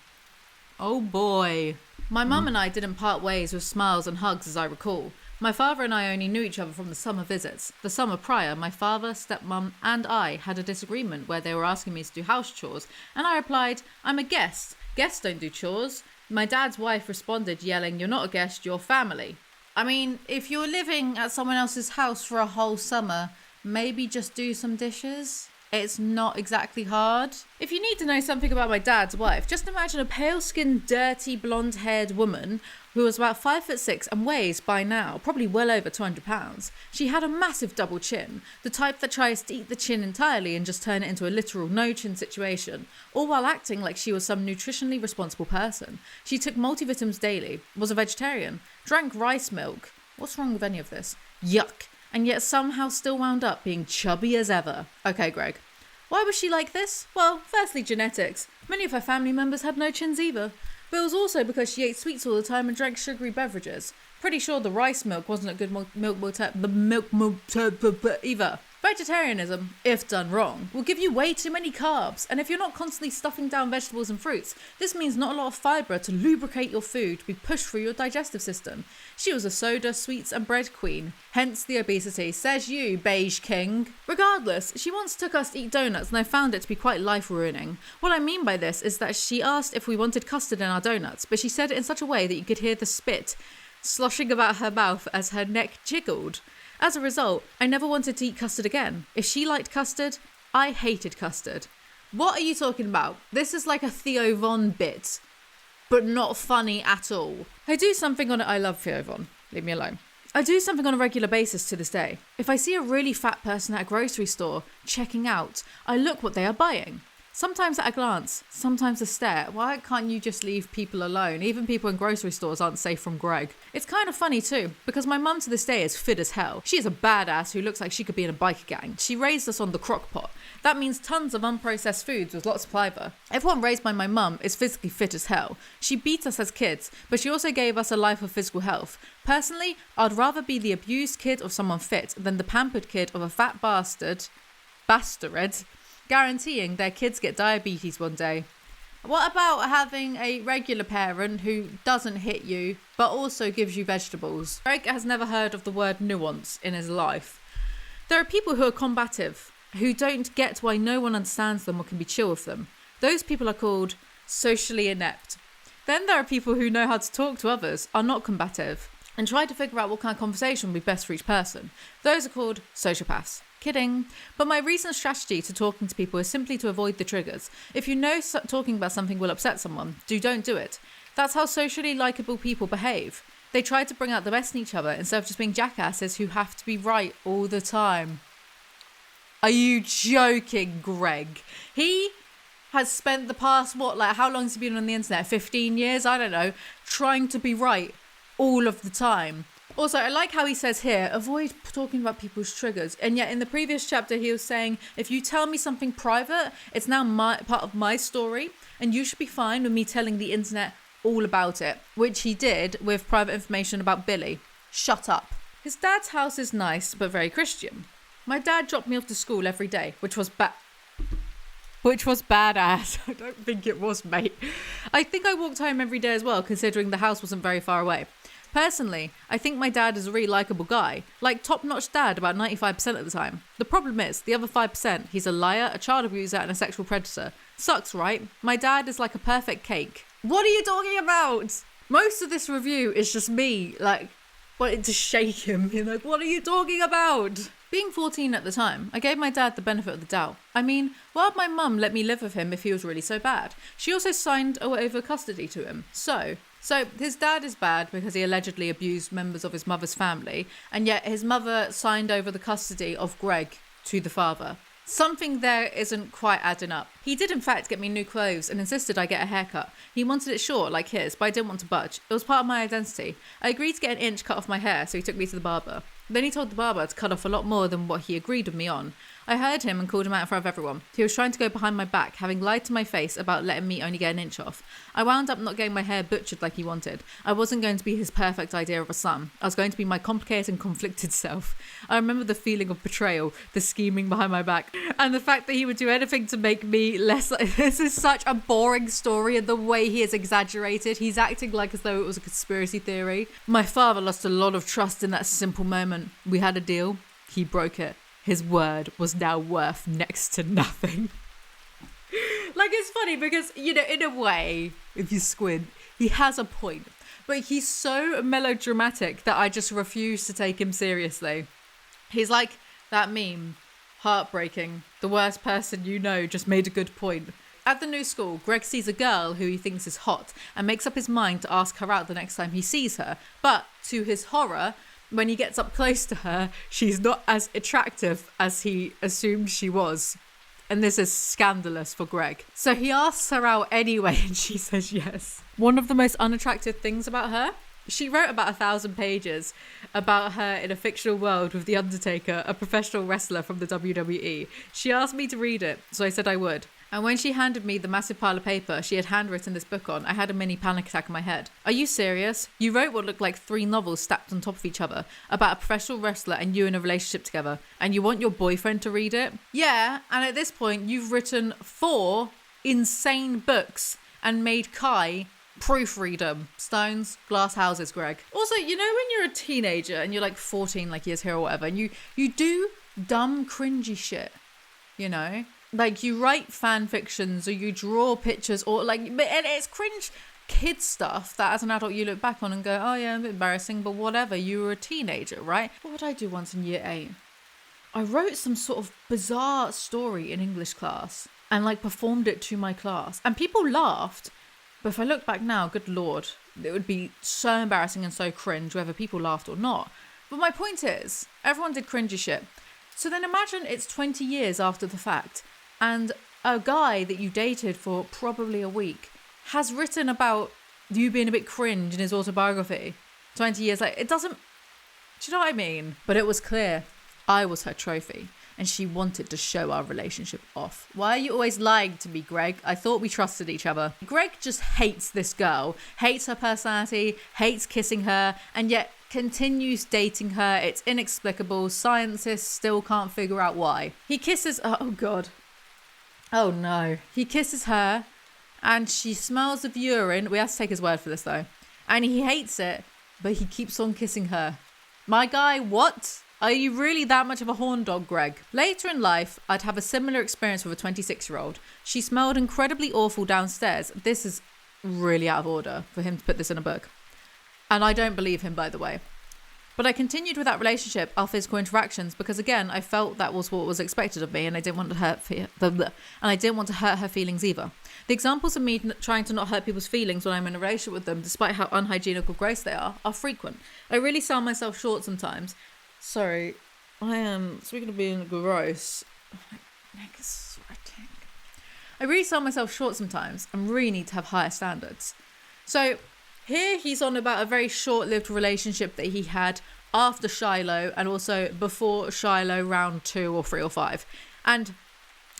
Oh boy. My mum and I didn't part ways with smiles and hugs, as I recall. My father and I only knew each other from the summer visits. The summer prior, my father, stepmom, and I had a disagreement where they were asking me to do house chores, and I replied, "I'm a guest. Guests don't do chores." My dad's wife responded, yelling, "You're not a guest, you're family." I mean, if you're living at someone else's house for a whole summer, maybe just do some dishes. It's not exactly hard. If you need to know something about my dad's wife, just imagine a pale-skinned, dirty, blonde-haired woman who was about 5'6" and weighs, by now, probably well over 200 pounds. She had a massive double chin, the type that tries to eat the chin entirely and just turn it into a literal no-chin situation, all while acting like she was some nutritionally responsible person. She took multivitamins daily, was a vegetarian, drank rice milk. What's wrong with any of this? Yuck. And yet somehow still wound up being chubby as ever. Okay, Greg. Why was she like this? Well, firstly, genetics. Many of her family members had no chins either. But it was also because she ate sweets all the time and drank sugary beverages. Pretty sure the rice milk wasn't a good milk either. Vegetarianism, if done wrong, will give you way too many carbs, and if you're not constantly stuffing down vegetables and fruits, this means not a lot of fibre to lubricate your food to be pushed through your digestive system. She was a soda, sweets and bread queen, hence the obesity, says you, beige king. Regardless, she once took us to eat donuts and I found it to be quite life-ruining. What I mean by this is that she asked if we wanted custard in our donuts, but she said it in such a way that you could hear the spit sloshing about her mouth as her neck jiggled. As a result, I never wanted to eat custard again. If she liked custard, I hated custard. What are you talking about? This is like a Theo Von bit, but not funny at all. I do something on it. I love Theo Von. Leave me alone. I do something on a regular basis to this day. If I see a really fat person at a grocery store checking out, I look what they are buying. Sometimes at a glance, sometimes a stare. Why can't you just leave people alone? Even people in grocery stores aren't safe from Greg. It's kind of funny too, because my mum to this day is fit as hell. She is a badass who looks like she could be in a biker gang. She raised us on the crock pot. That means tons of unprocessed foods with lots of fibre. Everyone raised by my mum is physically fit as hell. She beat us as kids, but she also gave us a life of physical health. Personally, I'd rather be the abused kid of someone fit than the pampered kid of a fat bastard, guaranteeing their kids get diabetes one day. What about having a regular parent who doesn't hit you, but also gives you vegetables? Greg has never heard of the word nuance in his life. There are people who are combative, who don't get why no one understands them or can be chill with them. Those people are called socially inept. Then there are people who know how to talk to others, are not combative, and try to figure out what kind of conversation would be best for each person. Those are called sociopaths. Kidding. But my recent strategy to talking to people is simply to avoid the triggers. If you know talking about something will upset someone, don't do it. That's how socially likeable people behave. They try to bring out the best in each other instead of just being jackasses who have to be right all the time. Are you joking, Greg? He has spent the past, how long has he been on the internet? 15 years? I don't know. Trying to be right all of the time. Also, I like how he says here, avoid talking about people's triggers. And yet in the previous chapter, he was saying, if you tell me something private, it's now part of my story. And you should be fine with me telling the internet all about it. Which he did with private information about Billy. Shut up. His dad's house is nice, but very Christian. My dad dropped me off to school every day, which was badass. I don't think it was, mate. I think I walked home every day as well, considering the house wasn't very far away. Personally, I think my dad is a really likeable guy. Like top-notch dad about 95% of the time. The problem is, the other 5%, he's a liar, a child abuser and a sexual predator. Sucks, right? My dad is like a perfect cake. What are you talking about? Most of this review is just me, wanting to shake him. What are you talking about? Being 14 at the time, I gave my dad the benefit of the doubt. I mean, why would my mum let me live with him if he was really so bad? She also signed over custody to him. So his dad is bad because he allegedly abused members of his mother's family, and yet his mother signed over the custody of Greg to the father. Something there isn't quite adding up. He did in fact get me new clothes and insisted I get a haircut. He wanted it short like his, but I didn't want to budge. It was part of my identity. I agreed to get an inch cut off my hair, so he took me to the barber. Then he told the barber to cut off a lot more than what he agreed with me on. I heard him and called him out in front of everyone. He was trying to go behind my back, having lied to my face about letting me only get an inch off. I wound up not getting my hair butchered like he wanted. I wasn't going to be his perfect idea of a son. I was going to be my complicated and conflicted self. I remember the feeling of betrayal, the scheming behind my back, and the fact that he would do anything to make me less like... This is such a boring story, and the way he is exaggerated. He's acting like as though it was a conspiracy theory. My father lost a lot of trust in that simple moment. We had a deal. He broke it. His word was now worth next to nothing. Like, it's funny because, you know, in a way, if you squint, he has a point. But he's so melodramatic that I just refuse to take him seriously. He's like that meme, heartbreaking. The worst person you know just made a good point. At the new school, Greg sees a girl who he thinks is hot and makes up his mind to ask her out the next time he sees her. But to his horror, when he gets up close to her, she's not as attractive as he assumed she was. And this is scandalous for Greg. So he asks her out anyway and she says yes. One of the most unattractive things about her, she wrote about 1,000 pages about her in a fictional world with The Undertaker, a professional wrestler from the WWE. She asked me to read it, so I said I would. And when she handed me the massive pile of paper she had handwritten this book on, I had a mini panic attack in my head. Are you serious? You wrote what looked like 3 novels stacked on top of each other about a professional wrestler and you in a relationship together, and you want your boyfriend to read it? Yeah, and at this point you've written 4 insane books and made Kai proofread them. Stones, glass houses, Greg. Also, you know when you're a teenager and you're like 14 like he is here or whatever, and you do dumb cringy shit, you know? Like, you write fan fictions or you draw pictures or like, and it's cringe kid stuff that as an adult you look back on and go, oh yeah, a bit embarrassing, but whatever, you were a teenager, right? What would I do once in year 8? I wrote some sort of bizarre story in English class and like performed it to my class and people laughed. But if I look back now, good Lord, it would be so embarrassing and so cringe whether people laughed or not. But my point is, everyone did cringy shit. So then imagine it's 20 years after the fact and a guy that you dated for probably a week has written about you being a bit cringe in his autobiography. 20 years later, it doesn't... Do you know what I mean? But it was clear I was her trophy and she wanted to show our relationship off. Why are you always lying to me, Greg? I thought we trusted each other. Greg just hates this girl, hates her personality, hates kissing her, and yet continues dating her. It's inexplicable. Scientists still can't figure out why. He kisses... Oh, God. Oh, no. He kisses her and she smells of urine. We have to take his word for this, though. And he hates it, but he keeps on kissing her. My guy, what? Are you really that much of a horn dog, Greg? Later in life, I'd have a similar experience with a 26-year-old. She smelled incredibly awful downstairs. This is really out of order for him to put this in a book. And I don't believe him, by the way. But I continued with that relationship, our physical interactions, because again, I felt that was what was expected of me, and I didn't want to hurt her feelings either. The examples of me trying to not hurt people's feelings when I'm in a relationship with them, despite how unhygienic or gross they are frequent. I really sell myself short sometimes. Sorry, I am, speaking of being gross, my neck is sweating. I really sell myself short sometimes and really need to have higher standards. So here he's on about a very short-lived relationship that he had after Shiloh and also before Shiloh round 2 or 3 or 5. And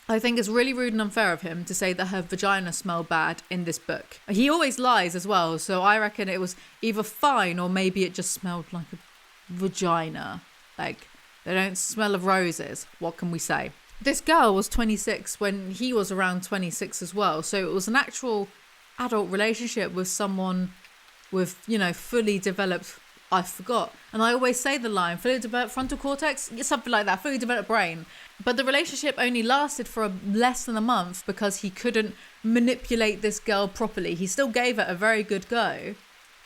I think it's really rude and unfair of him to say that her vagina smelled bad in this book. He always lies as well, so I reckon it was either fine or maybe it just smelled like a vagina. Like, they don't smell of roses. What can we say? This girl was 26 when he was around 26 as well. So it was an actual adult relationship with someone with, you know, fully developed, I forgot. And I always say the line, fully developed frontal cortex, something like that, fully developed brain. But the relationship only lasted for less than a month because he couldn't manipulate this girl properly. He still gave it a very good go,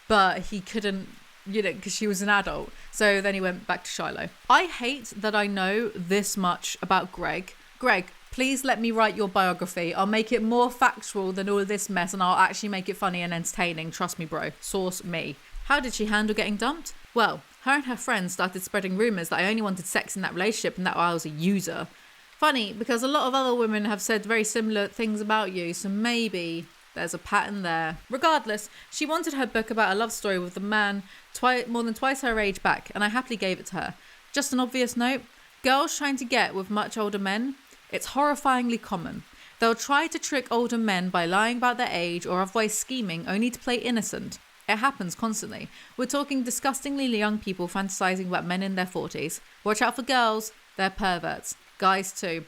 but he couldn't, you know, because she was an adult. So then he went back to Shiloh. I hate that I know this much about Greg. Greg, please let me write your biography. I'll make it more factual than all this mess and I'll actually make it funny and entertaining. Trust me, bro. Source me. How did she handle getting dumped? Well, her and her friends started spreading rumours that I only wanted sex in that relationship and that I was a user. Funny, because a lot of other women have said very similar things about you, so maybe there's a pattern there. Regardless, she wanted her book about a love story with a man more than twice her age back, and I happily gave it to her. Just an obvious note, Girls trying to get with much older men, it's horrifyingly common. They'll try to trick older men by lying about their age or otherwise scheming only to play innocent. It happens constantly. We're talking disgustingly young people fantasizing about men in their 40s. Watch out for girls, they're perverts. Guys too.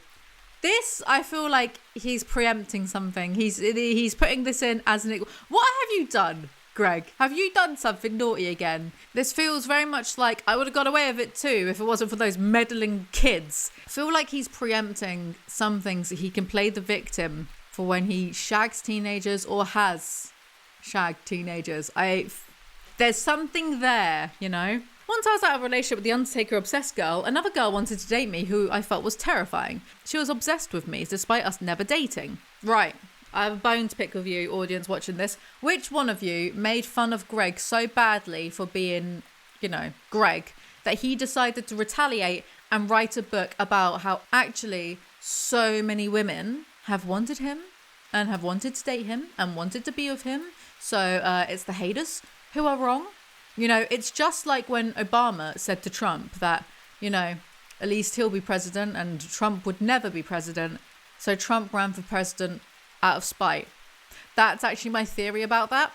This, I feel like he's preempting something. He's putting this in as an... What have you done, Greg? Have you done something naughty again? This feels very much like I would have got away with it too if it wasn't for those meddling kids. I feel like he's preempting some things that he can play the victim for when he shags teenagers or has shagged teenagers. There's something there, you know? Once I was out of a relationship with the Undertaker obsessed girl, another girl wanted to date me who I felt was terrifying. She was obsessed with me despite us never dating. Right, I have a bone to pick with you, audience watching this. Which one of you made fun of Greg so badly for being, you know, Greg, that he decided to retaliate and write a book about how actually so many women have wanted him and have wanted to date him and wanted to be with him? So it's the haters who are wrong. You know, it's just like when Obama said to Trump that, you know, at least he'll be president and Trump would never be president. So Trump ran for president out of spite. That's actually my theory about that.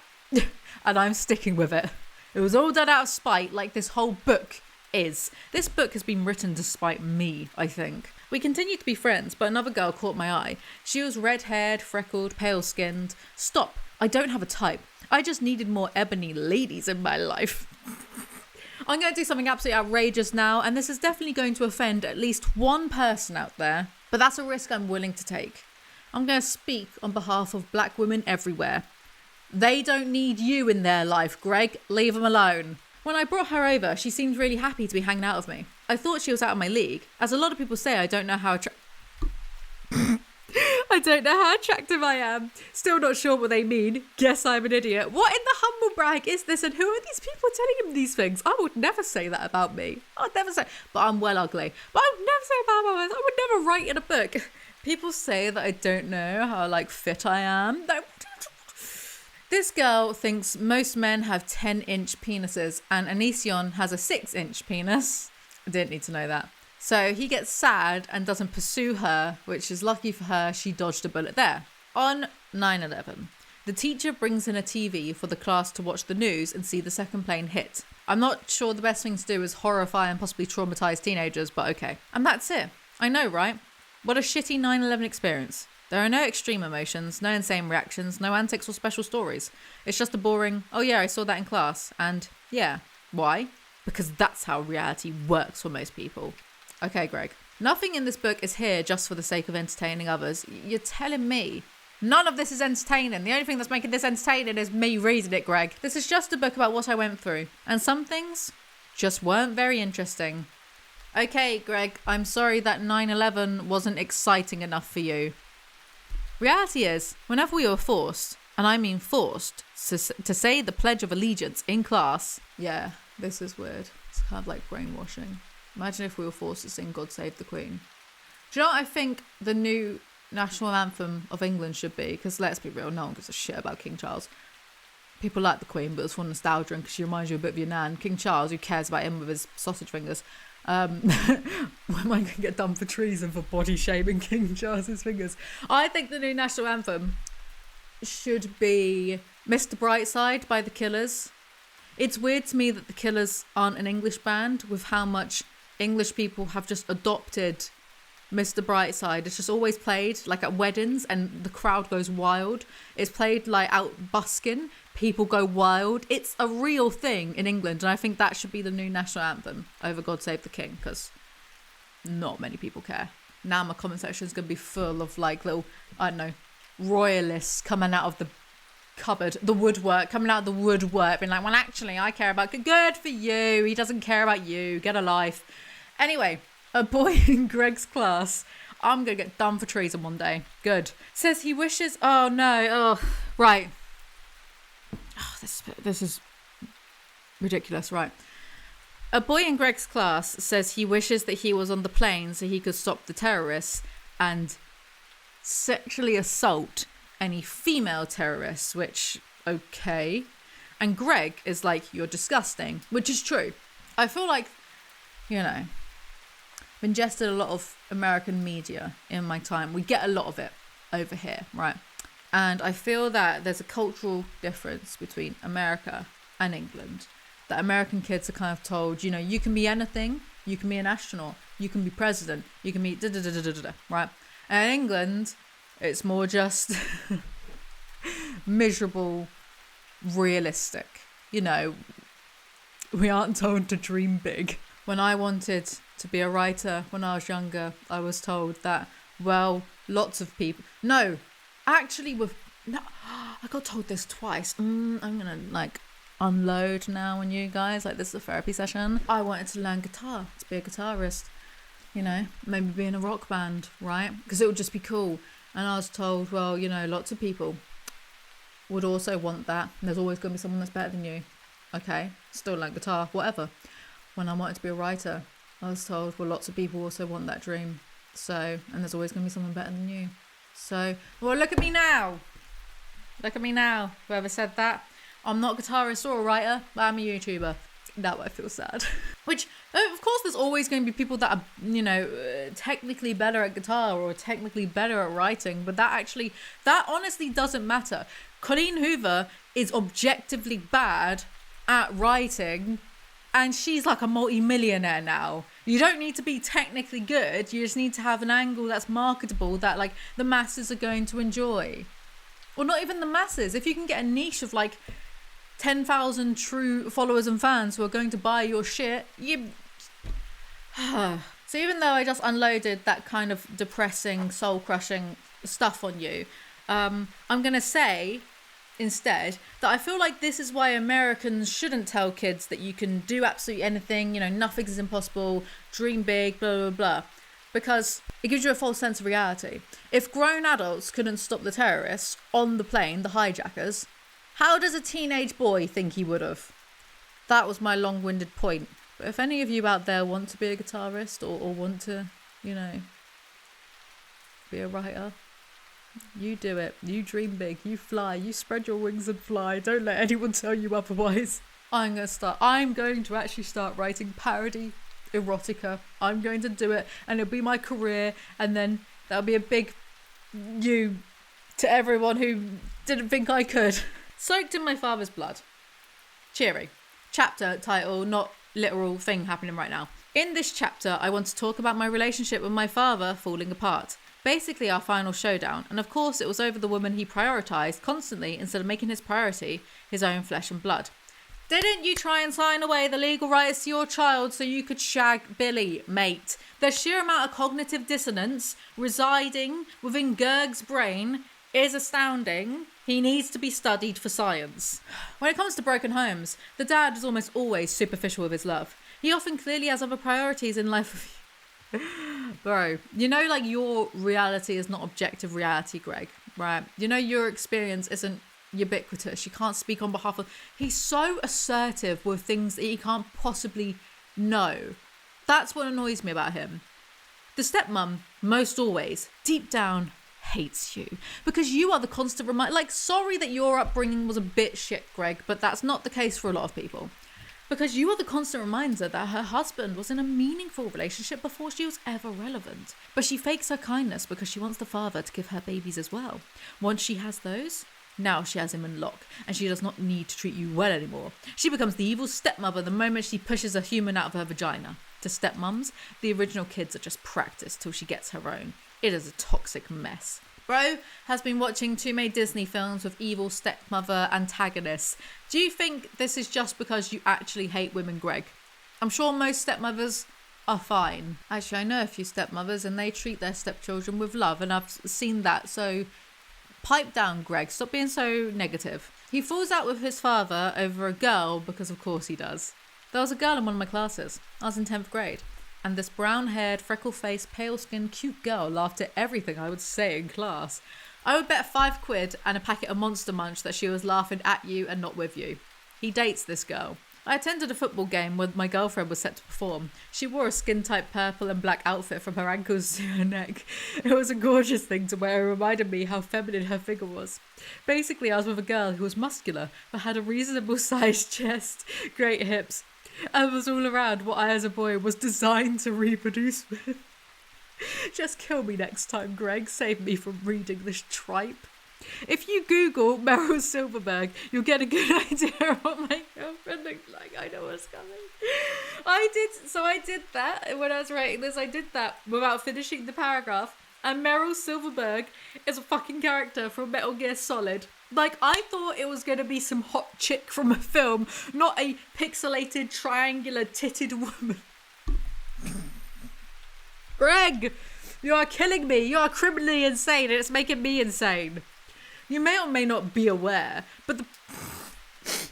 And I'm sticking with it. It was all done out of spite, like this whole book is. This book has been written to spite me, I think. We continued to be friends, but another girl caught my eye. She was red-haired, freckled, pale-skinned. Stop. I don't have a type. I just needed more ebony ladies in my life. I'm going to do something absolutely outrageous now, and this is definitely going to offend at least one person out there, but that's a risk I'm willing to take. I'm going to speak on behalf of black women everywhere. They don't need you in their life, Greg. Leave them alone. When I brought her over, she seemed really happy to be hanging out with me. I thought she was out of my league. As a lot of people say, I don't know how attractive I am. Still not sure what they mean. Guess I'm an idiot. What in the humble brag is this, and who are these people telling him these things? I would never say that about me. I would never say, but I'm well ugly. But I would never say about myself. I would never write in a book. People say that I don't know how like fit I am. This girl thinks most men have 10-inch penises and Onision has a 6-inch penis. I didn't need to know that. So he gets sad and doesn't pursue her, which is lucky for her, she dodged a bullet there. On 9/11, the teacher brings in a TV for the class to watch the news and see the second plane hit. I'm not sure the best thing to do is horrify and possibly traumatize teenagers, but okay. And that's it. I know, right? What a shitty 9/11 experience. There are no extreme emotions, no insane reactions, no antics or special stories. It's just a boring, oh yeah, I saw that in class. And yeah, why? Because that's how reality works for most people. Okay, Greg. Nothing in this book is here just for the sake of entertaining others. You're telling me none of this is entertaining. The only thing that's making this entertaining is me reading it, Greg. This is just a book about what I went through. And some things just weren't very interesting. Okay, Greg, I'm sorry that 9/11 wasn't exciting enough for you. Reality is, whenever we were forced, and I mean forced, to say the Pledge of Allegiance in class, yeah, this is weird. It's kind of like brainwashing. Imagine if we were forced to sing God Save the Queen. Do you know what I think the new national anthem of England should be? Because let's be real, no one gives a shit about King Charles. People like the Queen, but it's for nostalgia and because she reminds you a bit of your nan. King Charles, who cares about him with his sausage fingers? When am I going to get done for treason for body shaming King Charles's fingers? I think the new national anthem should be Mr. Brightside by the Killers. It's weird to me that the Killers aren't an English band with how much English people have just adopted Mr. Brightside. It's just always played like at weddings and the crowd goes wild. It's played like out busking. People go wild. It's a real thing in England, and I think that should be the new national anthem over God Save the King, because not many people care. Now my comment section is going to be full of like little, I don't know, royalists coming out of the cupboard, the woodwork, coming out of the woodwork, being like, well, actually, I care about, good for you. He doesn't care about you. Get a life. Anyway, a boy in Greg's class, I'm going to get done for treason one day. Good. Says he wishes, oh no, oh, right. Oh, this is ridiculous, right. A boy in Greg's class says he wishes that he was on the plane so he could stop the terrorists and sexually assault any female terrorists, which, okay. And Greg is like, you're disgusting, which is true. I feel like, you know, I've ingested a lot of American media in my time. We get a lot of it over here, right? And I feel that there's a cultural difference between America and England. That American kids are kind of told, you can be anything. You can be an astronaut. You can be president. You can be da-da-da-da-da-da, right? And in England, it's more just miserable, realistic. We aren't told to dream big. When I wanted to be a writer when I was younger, I was told that, lots of people... No, actually, I got told this twice. I'm going to, unload now on you guys. This is a therapy session. I wanted to learn guitar, to be a guitarist. Maybe be in a rock band, right? Because it would just be cool. And I was told, lots of people would also want that. And there's always going to be someone that's better than you. Okay, still learn guitar, whatever. When I wanted to be a writer, I was told, lots of people also want that dream. So, and there's always going to be someone better than you. So, look at me now. Look at me now. Whoever said that. I'm not a guitarist or a writer, but I'm a YouTuber. Now I feel sad. Which, of course, there's always going to be people that are, technically better at guitar or technically better at writing. But that honestly doesn't matter. Colleen Hoover is objectively bad at writing. And she's a multi-millionaire now. You don't need to be technically good. You just need to have an angle that's marketable that the masses are going to enjoy. Or not even the masses. If you can get a niche of 10,000 true followers and fans who are going to buy your shit, So even though I just unloaded that kind of depressing, soul-crushing stuff on you, I'm going to say instead that I feel like this is why Americans shouldn't tell kids that you can do absolutely anything, nothing is impossible, dream big, blah, blah, blah. Because it gives you a false sense of reality. If grown adults couldn't stop the terrorists on the plane, the hijackers, how does a teenage boy think he would have? That was my long-winded point. But if any of you out there want to be a guitarist or want to, be a writer, you do it. You dream big. You fly. You spread your wings and fly. Don't let anyone tell you otherwise. I'm going to actually start writing parody erotica. I'm going to do it and it'll be my career, and then that'll be a big you to everyone who didn't think I could. Soaked in my father's blood. Cheery. Chapter title, not literal thing happening right now. In this chapter, I want to talk about my relationship with my father falling apart. Basically our final showdown, and of course it was over the woman he prioritised constantly instead of making his priority his own flesh and blood. Didn't you try and sign away the legal rights to your child so you could shag Billy, mate? The sheer amount of cognitive dissonance residing within Gerg's brain is astounding. He needs to be studied for science. When it comes to broken homes, the dad is almost always superficial with his love. He often clearly has other priorities in life. Bro, your reality is not objective reality, Greg, right? Your experience isn't ubiquitous. You can't speak on behalf of... He's so assertive with things that he can't possibly know. That's what annoys me about him. The stepmom, most always, deep down, hates you because you are the constant reminder. Sorry that your upbringing was a bit shit, Greg, but that's not the case for a lot of people. Because you are the constant reminder that her husband was in a meaningful relationship before she was ever relevant. But she fakes her kindness because she wants the father to give her babies as well. Once she has those, now she has him in lock, and she does not need to treat you well anymore. She becomes the evil stepmother the moment she pushes a human out of her vagina. To stepmoms, the original kids are just practice till she gets her own. It is a toxic mess. Bro has been watching too many Disney films with evil stepmother antagonists. Do you think this is just because you actually hate women, Greg? I'm sure most stepmothers are fine. Actually, I know a few stepmothers and they treat their stepchildren with love, and I've seen that, so pipe down, Greg. Stop being so negative. He falls out with his father over a girl because of course he does. There was a girl in one of my classes. I was in 10th grade. And this brown-haired, freckle-faced, pale-skinned, cute girl laughed at everything I would say in class. I would bet £5 and a packet of Monster Munch that she was laughing at you and not with you. He dates this girl. I attended a football game where my girlfriend was set to perform. She wore a skin-tight purple and black outfit from her ankles to her neck. It was a gorgeous thing to wear. It reminded me how feminine her figure was. Basically, I was with a girl who was muscular, but had a reasonable sized chest, great hips, and was all around what I as a boy was designed to reproduce with. Just kill me next time, Greg. Save me from reading this tripe. If you Google Meryl Silverberg, you'll get a good idea of what my girlfriend looked like. I know what's coming. I did that when I was writing this. I did that without finishing the paragraph. And Meryl Silverberg is a fucking character from Metal Gear Solid. Like, I thought it was going to be some hot chick from a film, not a pixelated, triangular, titted woman. Greg, you are killing me. You are criminally insane, and it's making me insane. You may or may not be aware, but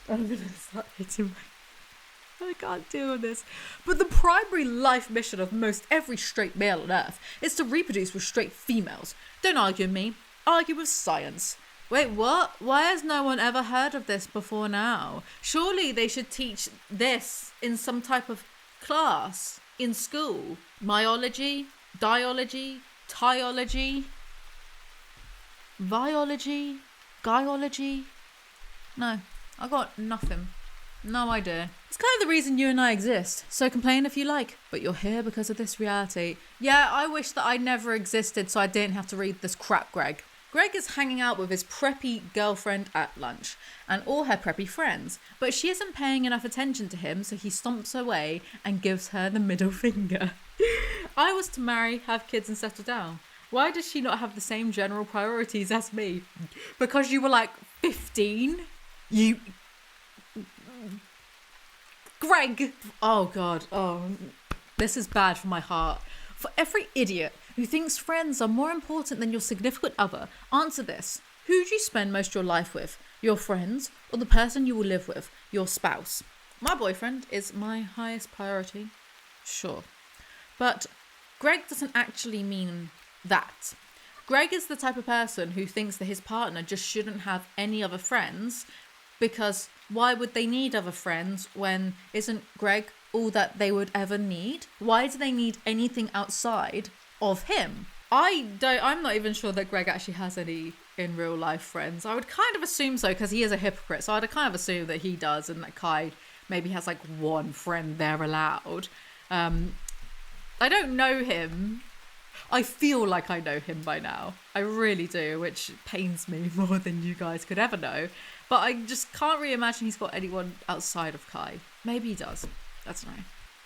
I'm going to start hitting my... I can't deal with this. But the primary life mission of most every straight male on Earth is to reproduce with straight females. Don't argue with me. Argue with science. Wait, what? Why has no one ever heard of this before now? Surely they should teach this in some type of class in school. Myology, diology, tiology, biology, guyology. No, I got nothing. No idea. It's kind of the reason you and I exist. So complain if you like, but you're here because of this reality. Yeah, I wish that I never existed so I didn't have to read this crap, Greg. Greg is hanging out with his preppy girlfriend at lunch and all her preppy friends, but she isn't paying enough attention to him, so he stomps away and gives her the middle finger. I was to marry, have kids and settle down. Why does she not have the same general priorities as me? Because you were like 15? You... Greg! Oh God, oh, this is bad for my heart. For every idiot who thinks friends are more important than your significant other, answer this. Who do you spend most of your life with? Your friends or the person you will live with? Your spouse? My boyfriend is my highest priority. Sure. But Greg doesn't actually mean that. Greg is the type of person who thinks that his partner just shouldn't have any other friends, because why would they need other friends when isn't Greg all that they would ever need? Why do they need anything outside of him? I'm not even sure that Greg actually has any in real life friends. I would kind of assume so, because he is a hypocrite, so I'd kind of assume that he does, and that Kai maybe has like one friend there allowed. I don't know him. I feel like I know him by now. I really do, which pains me more than you guys could ever know. But I just can't really imagine he's got anyone outside of Kai. Maybe he does. I don't know.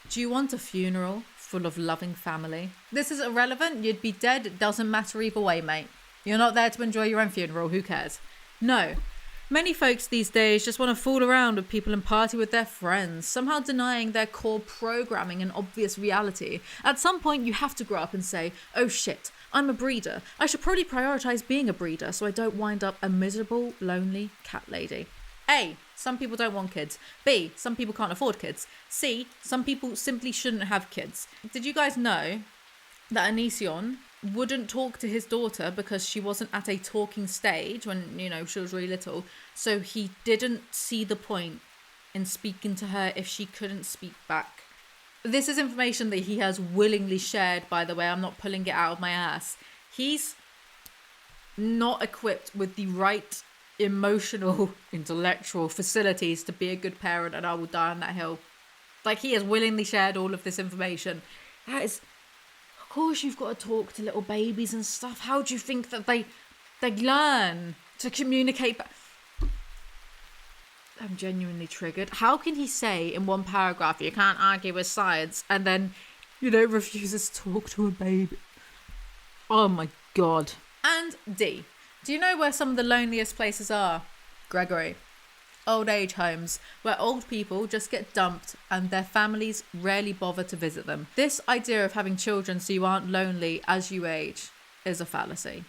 Do you want a funeral full of loving family? This is irrelevant. You'd be dead. It doesn't matter either way, mate. You're not there to enjoy your own funeral. Who cares? No. Many folks these days just want to fool around with people and party with their friends, somehow denying their core programming and obvious reality. At some point, you have to grow up and say, oh shit, I'm a breeder. I should probably prioritise being a breeder so I don't wind up a miserable, lonely cat lady. A, some people don't want kids. B, some people can't afford kids. C, some people simply shouldn't have kids. Did you guys know that Onision wouldn't talk to his daughter because she wasn't at a talking stage when, she was really little? So he didn't see the point in speaking to her if she couldn't speak back. This is information that he has willingly shared, by the way. I'm not pulling it out of my ass. He's not equipped with the right emotional, intellectual facilities to be a good parent, and I will die on that hill. Like, he has willingly shared all of this information. That is... Of course you've got to talk to little babies and stuff. How do you think that they learn to communicate back? I'm genuinely triggered. How can he say in one paragraph, you can't argue with science, and then, refuses to talk to a baby? Oh my God. And D. Do you know where some of the loneliest places are? Gregory. Old age homes, where old people just get dumped and their families rarely bother to visit them. This idea of having children so you aren't lonely as you age is a fallacy.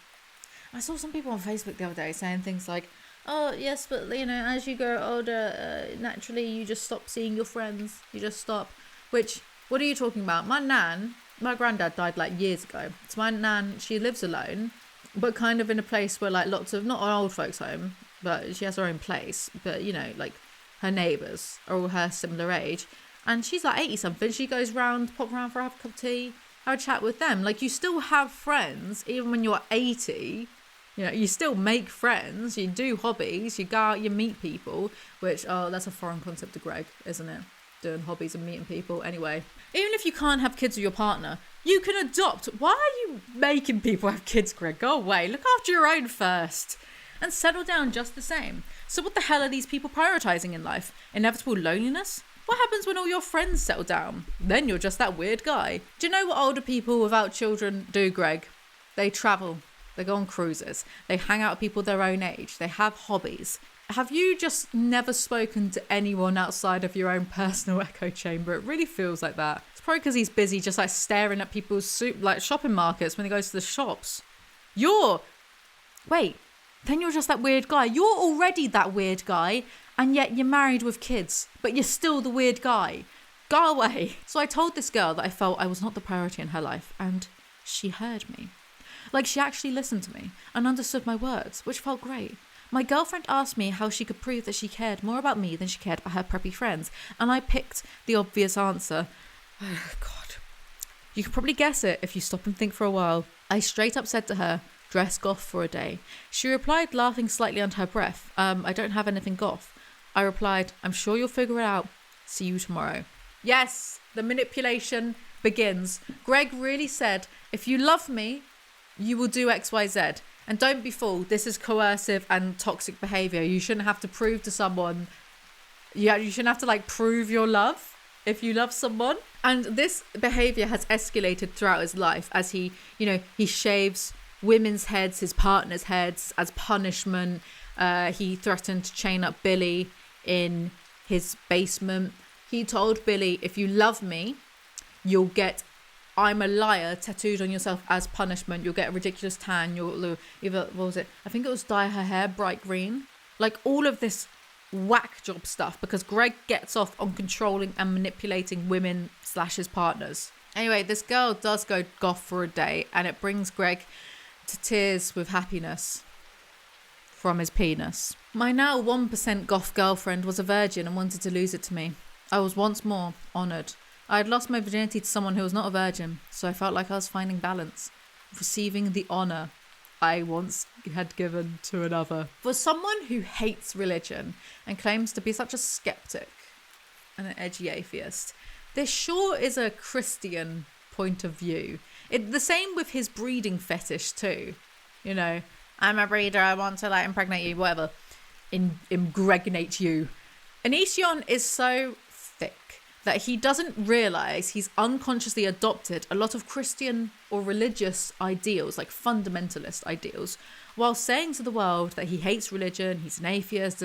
I saw some people on Facebook the other day saying things like, oh yes, but as you grow older, naturally you just stop seeing your friends. You just stop. Which, what are you talking about? My granddad died like years ago. So my nan, she lives alone, but kind of in a place where like lots of, not an old folks home, but she has her own place. But, like her neighbours are all her similar age. And she's like 80 something. She goes round, pop around for a cup of tea, have a chat with them. Like, you still have friends, even when you're 80. You still make friends. You do hobbies. You go out, you meet people. Which, that's a foreign concept to Greg, isn't it? doing hobbies and meeting people. Anyway, even if you can't have kids with your partner, you can adopt. Why are you making people have kids, Greg? Go away. Look after your own first. And settle down just the same. So what the hell are these people prioritizing in life? Inevitable loneliness? What happens when all your friends settle down? Then you're just that weird guy. Do you know what older people without children do, Greg? They travel. They go on cruises. They hang out with people their own age. They have hobbies. Have you just never spoken to anyone outside of your own personal echo chamber? It really feels like that. It's probably because he's busy just like staring at people's shopping markets when he goes to the shops. Then you're just that weird guy. You're already that weird guy, and yet you're married with kids, but you're still the weird guy. Go away. So I told this girl that I felt I was not the priority in her life, and she heard me. Like, she actually listened to me and understood my words, which felt great. My girlfriend asked me how she could prove that she cared more about me than she cared about her preppy friends, and I picked the obvious answer. Oh, God. You could probably guess it if you stop and think for a while. I straight up said to her, dress goth for a day. She replied, laughing slightly under her breath, I don't have anything goth. I replied, I'm sure you'll figure it out. See you tomorrow. Yes, the manipulation begins. Greg really said, if you love me, you will do X, Y, Z. And don't be fooled. This is coercive and toxic behavior. You shouldn't have to prove to someone. You shouldn't have to prove your love if you love someone. And this behavior has escalated throughout his life as he shaves women's heads, his partner's heads, as punishment. He threatened to chain up Billy in his basement. He told Billy, if you love me, you'll get I'm a liar tattooed on yourself as punishment. You'll get a ridiculous tan. You'll either, what was it? I think it was dye her hair bright green. Like all of this whack job stuff because Greg gets off on controlling and manipulating women / his partners. Anyway, this girl does go goth for a day and it brings Greg to tears with happiness from his penis. My now 1% goth girlfriend was a virgin and wanted to lose it to me. I was once more honoured. I had lost my virginity to someone who was not a virgin, so I felt like I was finding balance, receiving the honour I once had given to another. For someone who hates religion and claims to be such a skeptic and an edgy atheist, this sure is a Christian point of view. The same with his breeding fetish too. You know, I'm a breeder, I want to impregnate you, whatever. Impregnate you. Onision is so thick that he doesn't realise he's unconsciously adopted a lot of Christian or religious ideals, like fundamentalist ideals, while saying to the world that he hates religion, he's an atheist,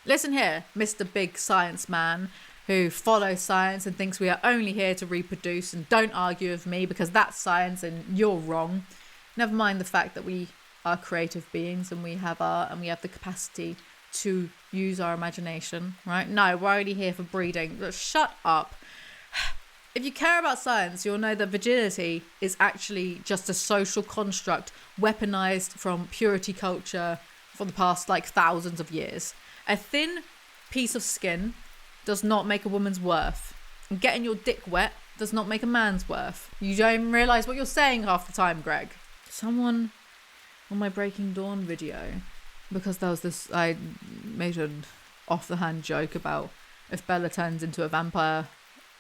Listen here, Mr. Big Science Man, who follows science and thinks we are only here to reproduce and don't argue with me because that's science and you're wrong. Never mind the fact that we are creative beings and we have art and we have the capacity to use our imagination, right? No, we're only here for breeding. Shut up. If you care about science, you'll know that virginity is actually just a social construct weaponized from purity culture for the past thousands of years. A thin piece of skin does not make a woman's worth. And getting your dick wet does not make a man's worth. You don't even realise what you're saying half the time, Greg. Someone on my Breaking Dawn video, because there was this, I made an off-the-hand joke about if Bella turns into a vampire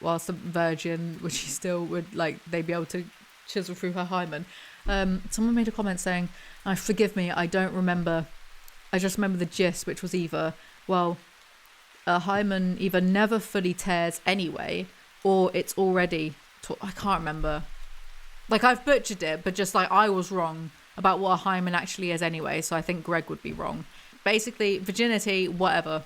whilst a virgin, would she still, they'd be able to chisel through her hymen. Someone made a comment saying, forgive me, I don't remember, I just remember the gist, which was either, a hymen either never fully tears anyway, or it's already, I can't remember. I've butchered it, but just I was wrong about what a hymen actually is anyway, so I think Greg would be wrong. Basically, virginity, whatever.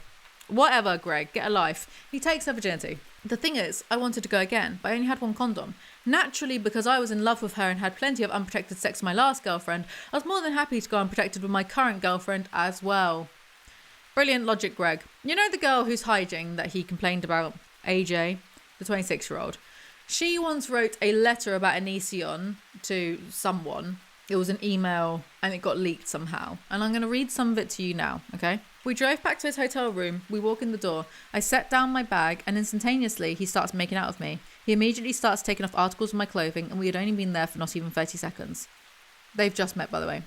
Whatever, Greg, get a life. He takes her virginity. The thing is, I wanted to go again, but I only had one condom. Naturally, because I was in love with her and had plenty of unprotected sex with my last girlfriend, I was more than happy to go unprotected with my current girlfriend as well. Brilliant logic, Greg. You know the girl who's hiding that he complained about, AJ, the 26-year-old? She once wrote a letter about Onision to someone. It was an email and it got leaked somehow. And I'm going to read some of it to you now, okay? We drove back to his hotel room. We walk in the door. I set down my bag and instantaneously he starts making out with me. He immediately starts taking off articles of my clothing and we had only been there for not even 30 seconds. They've just met, by the way.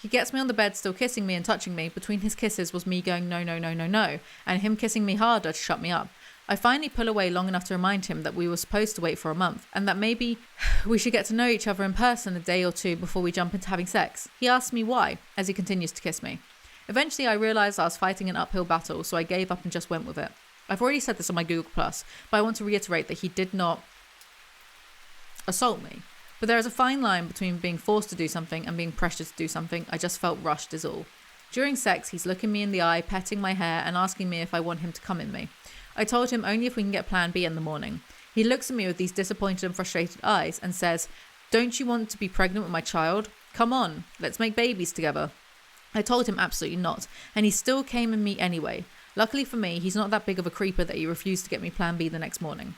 He gets me on the bed, still kissing me and touching me. Between his kisses was me going, no, no, no, no, no. And him kissing me harder to shut me up. I finally pull away long enough to remind him that we were supposed to wait for a month and that maybe we should get to know each other in person a day or two before we jump into having sex. He asks me why as he continues to kiss me. Eventually, I realised I was fighting an uphill battle, so I gave up and just went with it. I've already said this on my Google+, but I want to reiterate that he did not assault me. But there is a fine line between being forced to do something and being pressured to do something. I just felt rushed is all. During sex, he's looking me in the eye, petting my hair and asking me if I want him to come in me. I told him only if we can get plan B in the morning. He looks at me with these disappointed and frustrated eyes and says, "Don't you want to be pregnant with my child? Come on, let's make babies together." I told him absolutely not, and he still came in me anyway. Luckily for me, he's not that big of a creeper that he refused to get me plan B the next morning.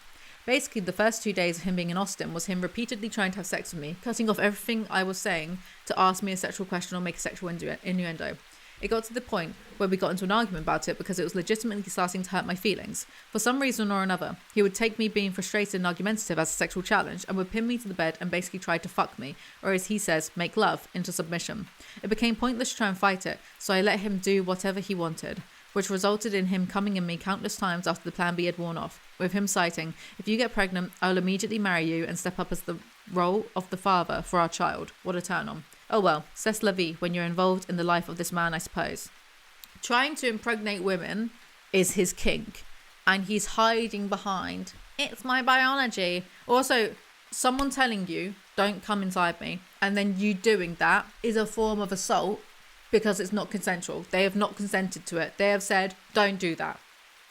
Basically, the first 2 days of him being in Austin was him repeatedly trying to have sex with me, cutting off everything I was saying to ask me a sexual question or make a sexual innuendo. It got to the point where we got into an argument about it because it was legitimately starting to hurt my feelings. For some reason or another, he would take me being frustrated and argumentative as a sexual challenge and would pin me to the bed and basically try to fuck me, or as he says, make love, into submission. It became pointless to try and fight it, so I let him do whatever he wanted, which resulted in him coming in me countless times after the plan B had worn off, with him citing, "If you get pregnant, I'll immediately marry you and step up as the role of the father for our child." What a turn on. Oh well, c'est la vie when you're involved in the life of this man, I suppose. Trying to impregnate women is his kink, and he's hiding behind, "It's my biology." Also, someone telling you, "Don't come inside me," and then you doing that is a form of assault because it's not consensual. They have not consented to it. They have said, "Don't do that."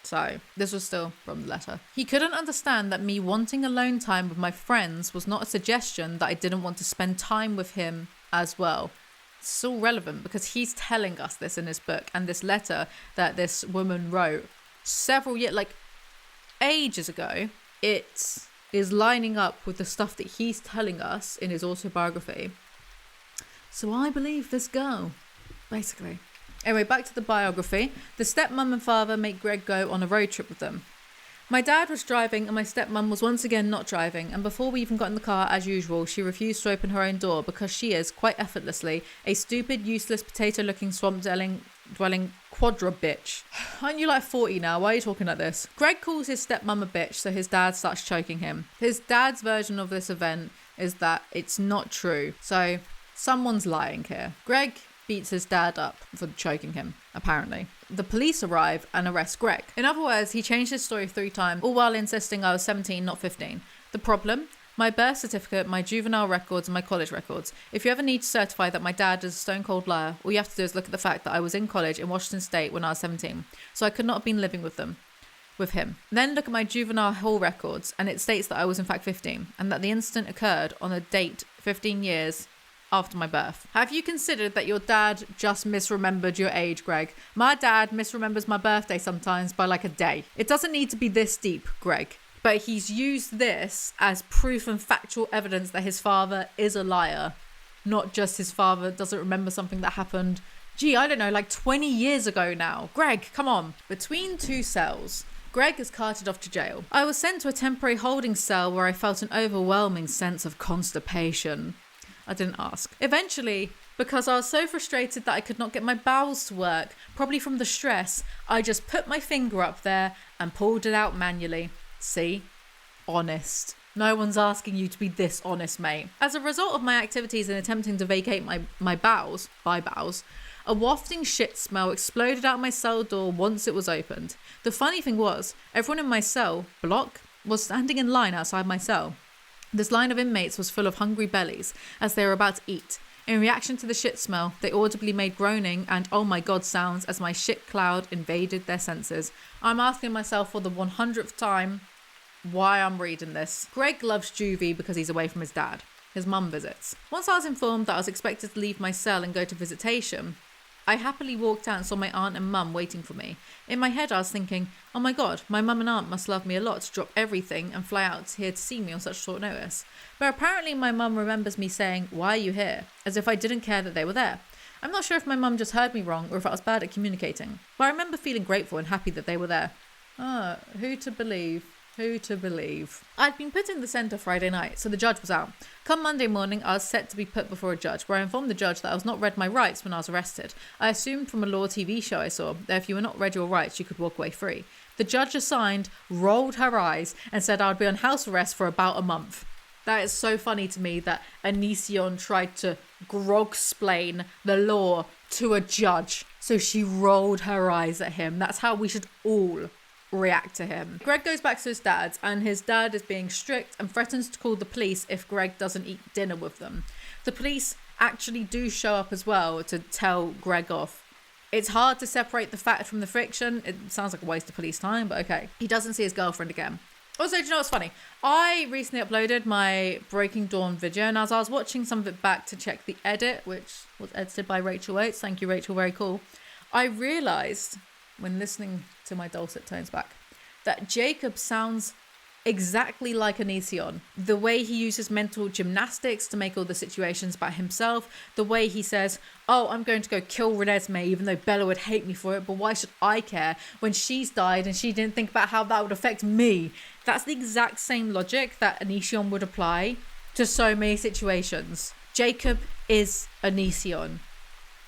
So, this was still from the letter. He couldn't understand that me wanting alone time with my friends was not a suggestion that I didn't want to spend time with him as well. It's still relevant because he's telling us this in his book, and this letter that this woman wrote several years, like ages ago, it is lining up with the stuff that he's telling us in his autobiography. So I believe this girl, basically. Anyway, back to the biography. The stepmom and father make Greg go on a road trip with them. My dad was driving and my stepmom was once again not driving, and before we even got in the car, as usual, she refused to open her own door because she is, quite effortlessly, a stupid, useless, potato-looking, swamp-dwelling quadra bitch. Aren't you like 40 now? Why are you talking like this? Greg calls his stepmom a bitch, so his dad starts choking him. His dad's version of this event is that it's not true, so someone's lying here. Greg beats his dad up for choking him, apparently. The police arrive and arrest Greg. In other words, he changed his story 3 times, all while insisting I was 17, not 15. The problem? My birth certificate, my juvenile records, and my college records. If you ever need to certify that my dad is a stone cold liar, all you have to do is look at the fact that I was in college in Washington State when I was 17. So I could not have been living with him. Then look at my juvenile hall records, and it states that I was in fact 15, and that the incident occurred on a date 15 years after my birth. Have you considered that your dad just misremembered your age, Greg? My dad misremembers my birthday sometimes by like a day. It doesn't need to be this deep, Greg. But he's used this as proof and factual evidence that his father is a liar. Not just his father doesn't remember something that happened, I don't know, like 20 years ago now. Greg, come on. Between 2 cells, Greg is carted off to jail. I was sent to a temporary holding cell where I felt an overwhelming sense of constipation. I didn't ask. Eventually, because I was so frustrated that I could not get my bowels to work, probably from the stress, I just put my finger up there and pulled it out manually. See? Honest. No one's asking you to be this honest, mate. As a result of my activities in attempting to vacate my bowels, a wafting shit smell exploded out my cell door once it was opened. The funny thing was, everyone in my cell block was standing in line outside my cell. This line of inmates was full of hungry bellies as they were about to eat. In reaction to the shit smell, they audibly made groaning and "oh my god" sounds as my shit cloud invaded their senses. I'm asking myself for the 100th time why I'm reading this. Greg loves juvie because he's away from his dad. His mum visits. Once I was informed that I was expected to leave my cell and go to visitation, I happily walked out and saw my aunt and mum waiting for me. In my head I was thinking, oh my god, my mum and aunt must love me a lot to drop everything and fly out here to see me on such short notice. But apparently my mum remembers me saying, "Why are you here?" as if I didn't care that they were there. I'm not sure if my mum just heard me wrong or if I was bad at communicating, but I remember feeling grateful and happy that they were there. Who to believe? Who to believe? I'd been put in the centre Friday night, so the judge was out. Come Monday morning, I was set to be put before a judge, where I informed the judge that I was not read my rights when I was arrested. I assumed from a law TV show I saw that if you were not read your rights, you could walk away free. The The judge assigned rolled her eyes and said I'd be on house arrest for about a month. That is so funny to me that Onision tried to grog-splain the law to a judge. So she rolled her eyes at him. That's how we should all react to him. Greg goes back to his dad's, and his dad is being strict and threatens to call the police if Greg doesn't eat dinner with them. The police actually do show up as well to tell Greg off. It's hard to separate the fact from the fiction. It sounds like a waste of police time, but okay. He doesn't see his girlfriend again. Also, do you know what's funny? I recently uploaded my Breaking Dawn video, and as I was watching some of it back to check the edit, which was edited by Rachel Oates, thank you Rachel, very cool, I realised, when listening to my dulcet tones back, that Jacob sounds exactly like Onision. The way he uses mental gymnastics to make all the situations about himself, the way he says, oh, I'm going to go kill Renesmee even though Bella would hate me for it, but why should I care when she's died and she didn't think about how that would affect me? That's the exact same logic that Onision would apply to so many situations. Jacob is Onision,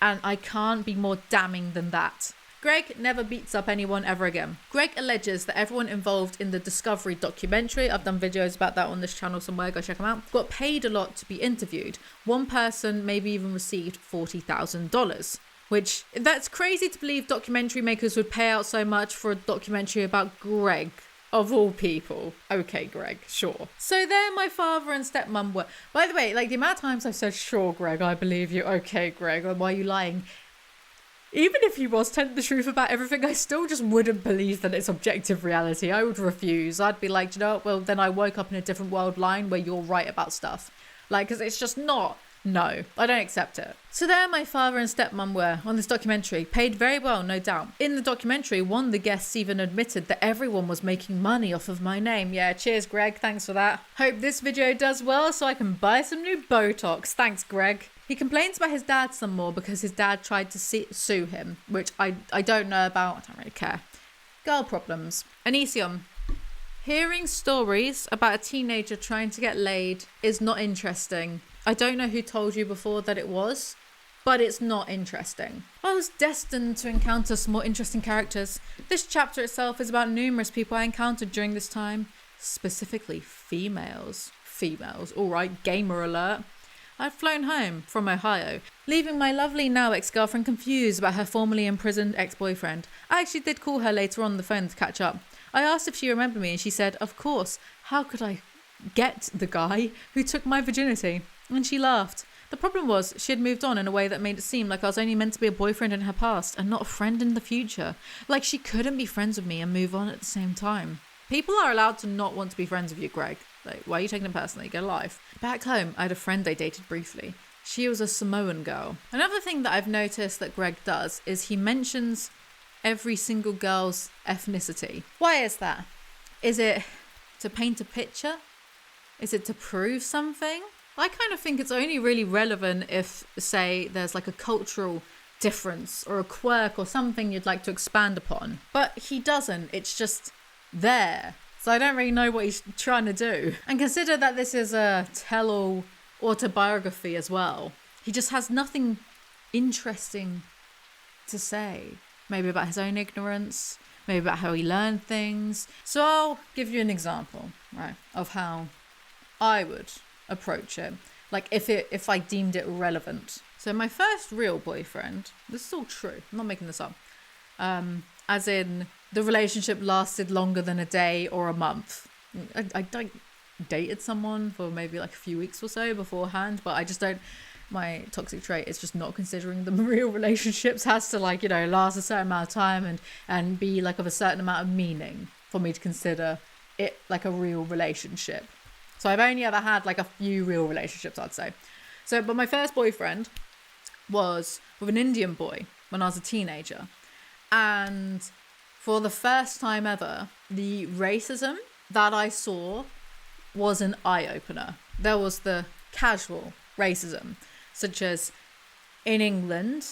and I can't be more damning than that. Greg never beats up anyone ever again. Greg alleges that everyone involved in the Discovery documentary, I've done videos about that on this channel somewhere, go check them out, got paid a lot to be interviewed. One person maybe even received $40,000, which, that's crazy to believe documentary makers would pay out so much for a documentary about Greg. Of all people. Okay, Greg, sure. So there my father and stepmom were. By the way, like the amount of times I've said, sure, Greg, I believe you. Okay, Greg, why are you lying? Even if he was telling the truth about everything, I still just wouldn't believe that it's objective reality. I would refuse. I'd be like, you know what? Well, then I woke up in a different world line where you're right about stuff. Like, because it's just not. No, I don't accept it. So there my father and stepmom were on this documentary, paid very well, no doubt. In the documentary, one of the guests even admitted that everyone was making money off of my name. Yeah, cheers, Greg. Thanks for that. Hope this video does well so I can buy some new Botox. Thanks, Greg. He complains about his dad some more because his dad tried to sue him, which I don't know about. I don't really care. Girl problems. Onision. Hearing stories about a teenager trying to get laid is not interesting. I don't know who told you before that it was, but it's not interesting. I was destined to encounter some more interesting characters. This chapter itself is about numerous people I encountered during this time, specifically females. Females, all right, gamer alert. I'd flown home from Ohio, leaving my lovely now ex-girlfriend confused about her formerly imprisoned ex-boyfriend. I actually did call her later on the phone to catch up. I asked if she remembered me and she said, of course, how could I get the guy who took my virginity? And she laughed. The problem was she had moved on in a way that made it seem like I was only meant to be a boyfriend in her past and not a friend in the future. Like she couldn't be friends with me and move on at the same time. People are allowed to not want to be friends with you, Greg. Like, why are you taking it personally? Get a life. Back home, I had a friend I dated briefly. She was a Samoan girl. Another thing that I've noticed that Greg does is he mentions every single girl's ethnicity. Why is that? Is it to paint a picture? Is it to prove something? I kind of think it's only really relevant if, say, there's like a cultural difference or a quirk or something you'd like to expand upon. But he doesn't. It's just there. So I don't really know what he's trying to do. And consider that this is a tell-all autobiography as well. He just has nothing interesting to say. Maybe about his own ignorance, maybe about how he learned things. So I'll give you an example, right, of how I would approach it, like if I deemed it relevant. So my first real boyfriend, this is all true, I'm not making this up, as in the relationship lasted longer than a day or a month. I dated someone for maybe like a few weeks or so beforehand, but I just don't, my toxic trait is just not considering them real relationships. Has to, like, you know, last a certain amount of time and be like of a certain amount of meaning for me to consider it like a real relationship. So I've only ever had like a few real relationships, I'd say. So, but my first boyfriend was with an Indian boy when I was a teenager. And for the first time ever, the racism that I saw was an eye-opener. There was the casual racism, such as in England,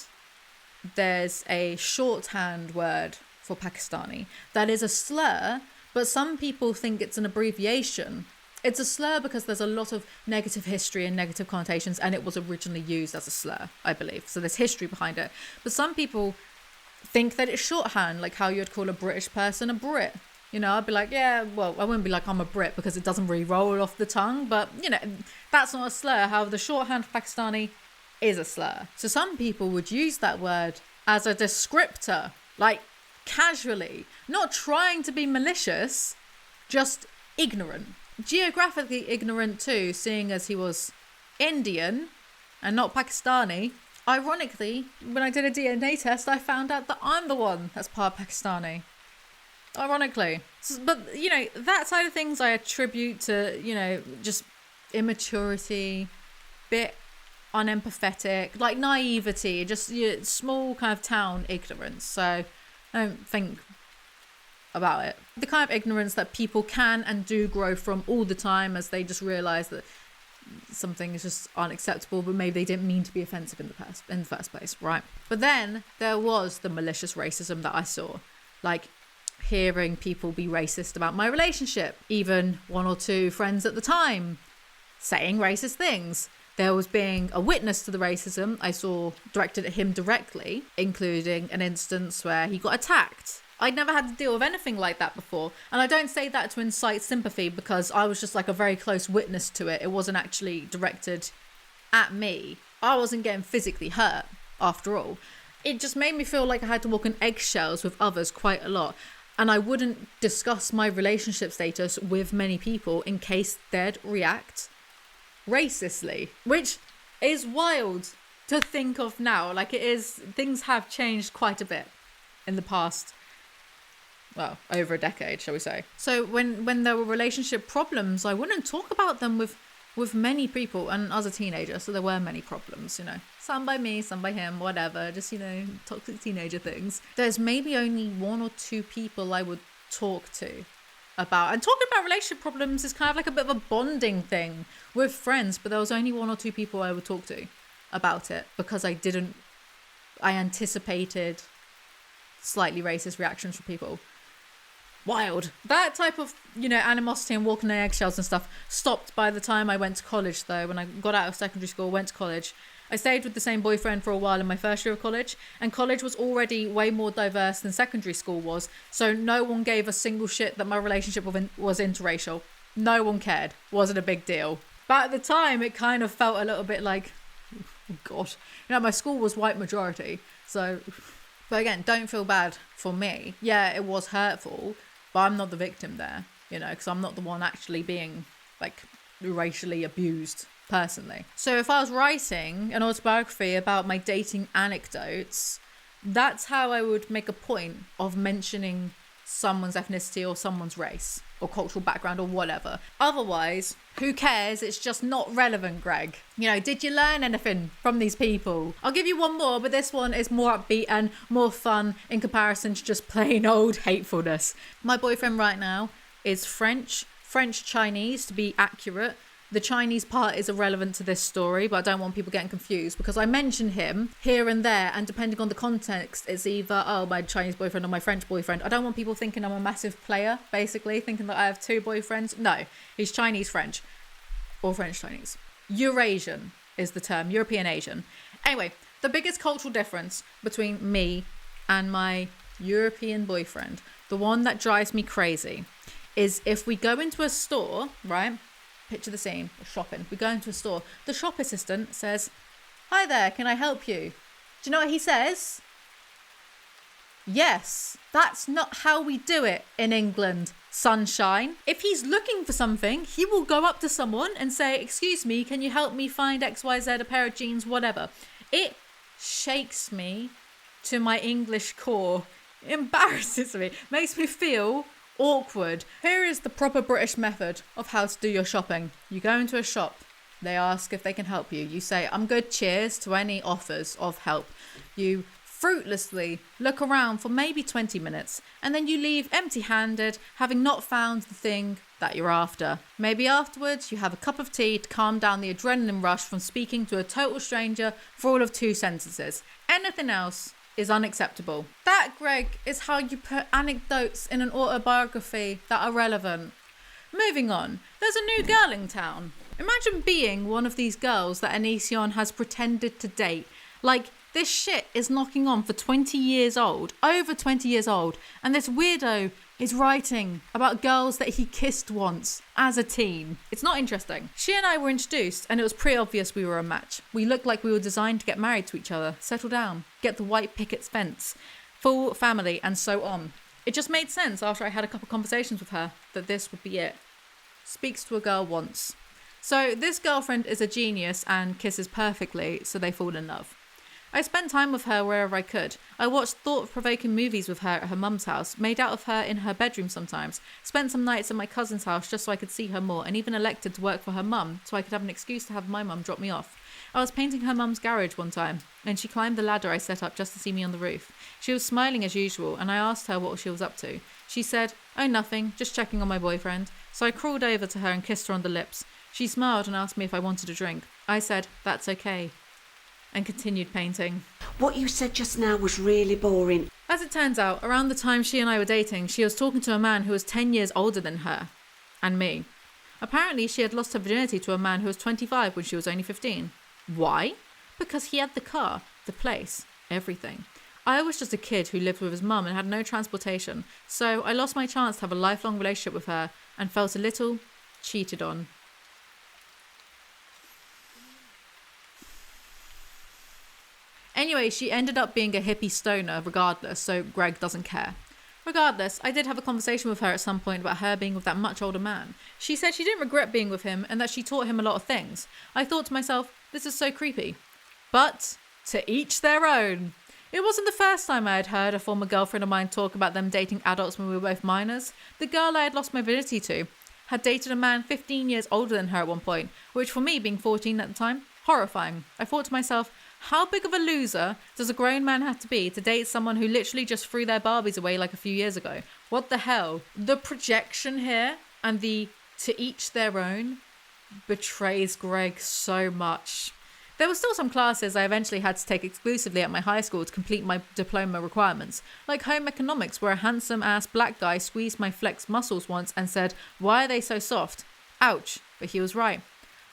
there's a shorthand word for Pakistani that is a slur, but some people think it's an abbreviation. It's a slur because there's a lot of negative history and negative connotations, and it was originally used as a slur, I believe. So there's history behind it. But some people think that it's shorthand, like how you'd call a British person a Brit. You know, I'd be like, yeah, well, I wouldn't be like I'm a Brit because it doesn't really roll off the tongue, but, you know, that's not a slur. However, the shorthand for Pakistani is a slur. So some people would use that word as a descriptor, like casually, not trying to be malicious, just ignorant. Geographically ignorant too, seeing as he was Indian and not Pakistani. Ironically, when I did a DNA test, I found out that I'm the one that's part Pakistani. Ironically. But, you know, that side of things I attribute to, you know, just immaturity, bit unempathetic, like naivety, just small kind of town ignorance. So I don't think about it. The kind of ignorance that people can and do grow from all the time as they just realise that something is just unacceptable, but maybe they didn't mean to be offensive in the first place, right? But then there was the malicious racism that I saw, like hearing people be racist about my relationship, even one or two friends at the time saying racist things. There was being a witness to the racism I saw directed at him directly, including an instance where he got attacked. I'd never had to deal with anything like that before. And I don't say that to incite sympathy because I was just like a very close witness to it. It wasn't actually directed at me. I wasn't getting physically hurt after all. It just made me feel like I had to walk on eggshells with others quite a lot. And I wouldn't discuss my relationship status with many people in case they'd react racistly, which is wild to think of now. Like, it is, things have changed quite a bit in the past, well, over a decade, shall we say. So when there were relationship problems, I wouldn't talk about them with many people. And I was a teenager, so there were many problems, you know, some by me, some by him, whatever, just, you know, toxic teenager things. There's maybe only one or two people I would talk to about, and talking about relationship problems is kind of like a bit of a bonding thing with friends, but there was only one or two people I would talk to about it because I anticipated slightly racist reactions from people. Wild. That type of, you know, animosity and walking on eggshells and stuff stopped by the time I went to college, though. When I got out of secondary school, went to college, I stayed with the same boyfriend for a while in my first year of college, and college was already way more diverse than secondary school was, so no one gave a single shit that my relationship was interracial. No one cared. Wasn't a big deal. But at the time, it kind of felt a little bit like, oh God. You know, my school was white majority, so... But again, don't feel bad for me. Yeah, it was hurtful, but I'm not the victim there, you know, because I'm not the one actually being, like, racially abused personally. So if I was writing an autobiography about my dating anecdotes, that's how I would make a point of mentioning someone's ethnicity or someone's race or cultural background or whatever. Otherwise, who cares? It's just not relevant, Greg. You know, did you learn anything from these people? I'll give you one more, but this one is more upbeat and more fun in comparison to just plain old hatefulness. My boyfriend right now is French Chinese to be accurate. The Chinese part is irrelevant to this story, but I don't want people getting confused because I mention him here and there, and depending on the context, it's either, oh, my Chinese boyfriend or my French boyfriend. I don't want people thinking I'm a massive player, basically, thinking that I have two boyfriends. No, he's Chinese-French or French-Chinese. Eurasian is the term, European Asian. Anyway, the biggest cultural difference between me and my European boyfriend, the one that drives me crazy, is if we go into a store, right? Picture the scene, we're shopping. We go into a store. The shop assistant says, "Hi there, can I help you?" Do you know what he says? Yes, that's not how we do it in England, sunshine. If he's looking for something, he will go up to someone and say, "Excuse me, can you help me find XYZ, a pair of jeans, whatever." It shakes me to my English core. It embarrasses me. Makes me feel awkward. Here is the proper British method of how to do your shopping. You go into a shop. They ask if they can help you. You say, "I'm good, cheers," to any offers of help. You fruitlessly look around for maybe 20 minutes and then you leave empty-handed, having not found the thing that you're after. Maybe afterwards you have a cup of tea to calm down the adrenaline rush from speaking to a total stranger for all of 2 sentences. Anything else is unacceptable. That, Greg, is how you put anecdotes in an autobiography that are relevant. Moving on, there's a new girl in town. Imagine being one of these girls that Onision has pretended to date. Like, This shit is knocking on for 20 years old, over 20 years old, and this weirdo is writing about girls that he kissed once as a teen. It's not interesting. She and I were introduced, and it was pretty obvious we were a match. We looked like we were designed to get married to each other, settle down, get the white picket fence, full family, and so on. It just made sense after I had a couple conversations with her that this would be it. Speaks to a girl once. So this girlfriend is a genius and kisses perfectly, so they fall in love. I spent time with her wherever I could. I watched thought-provoking movies with her at her mum's house, made out of her in her bedroom sometimes, spent some nights at my cousin's house just so I could see her more, and even elected to work for her mum so I could have an excuse to have my mum drop me off. I was painting her mum's garage one time, and she climbed the ladder I set up just to see me on the roof. She was smiling as usual, and I asked her what she was up to. She said, "Oh, nothing, just checking on my boyfriend." So I crawled over to her and kissed her on the lips. She smiled and asked me if I wanted a drink. I said, "That's okay," and continued painting. What you said just now was really boring. As it turns out, around the time she and I were dating, she was talking to a man who was 10 years older than her and me. Apparently, she had lost her virginity to a man who was 25 when she was only 15. Why? Because he had the car, the place, everything. I was just a kid who lived with his mum and had no transportation, so I lost my chance to have a lifelong relationship with her and felt a little cheated on. Anyway, she ended up being a hippie stoner regardless, so Greg doesn't care. Regardless, I did have a conversation with her at some point about her being with that much older man. She said she didn't regret being with him and that she taught him a lot of things. I thought to myself, this is so creepy. But to each their own. It wasn't the first time I had heard a former girlfriend of mine talk about them dating adults when we were both minors. The girl I had lost my virginity to had dated a man 15 years older than her at one point, which for me, being 14 at the time, horrifying. I thought to myself, how big of a loser does a grown man have to be to date someone who literally just threw their Barbies away like a few years ago? What the hell? The projection here and the to each their own betrays Greg so much. There were still some classes I eventually had to take exclusively at my high school to complete my diploma requirements, like home economics, where a handsome-ass black guy squeezed my flexed muscles once and said, "Why are they so soft?" Ouch, but he was right.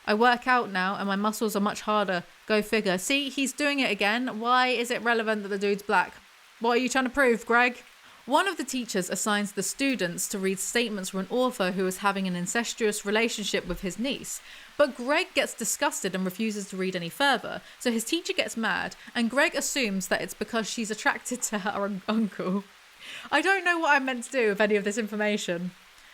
I work out now and my muscles are much harder. Go figure. See, he's doing it again. Why is it relevant that the dude's black? What are you trying to prove, Greg? One of the teachers assigns the students to read statements from an author who is having an incestuous relationship with his niece. But Greg gets disgusted and refuses to read any further. So his teacher gets mad and Greg assumes that it's because she's attracted to her uncle. I don't know what I'm meant to do with any of this information.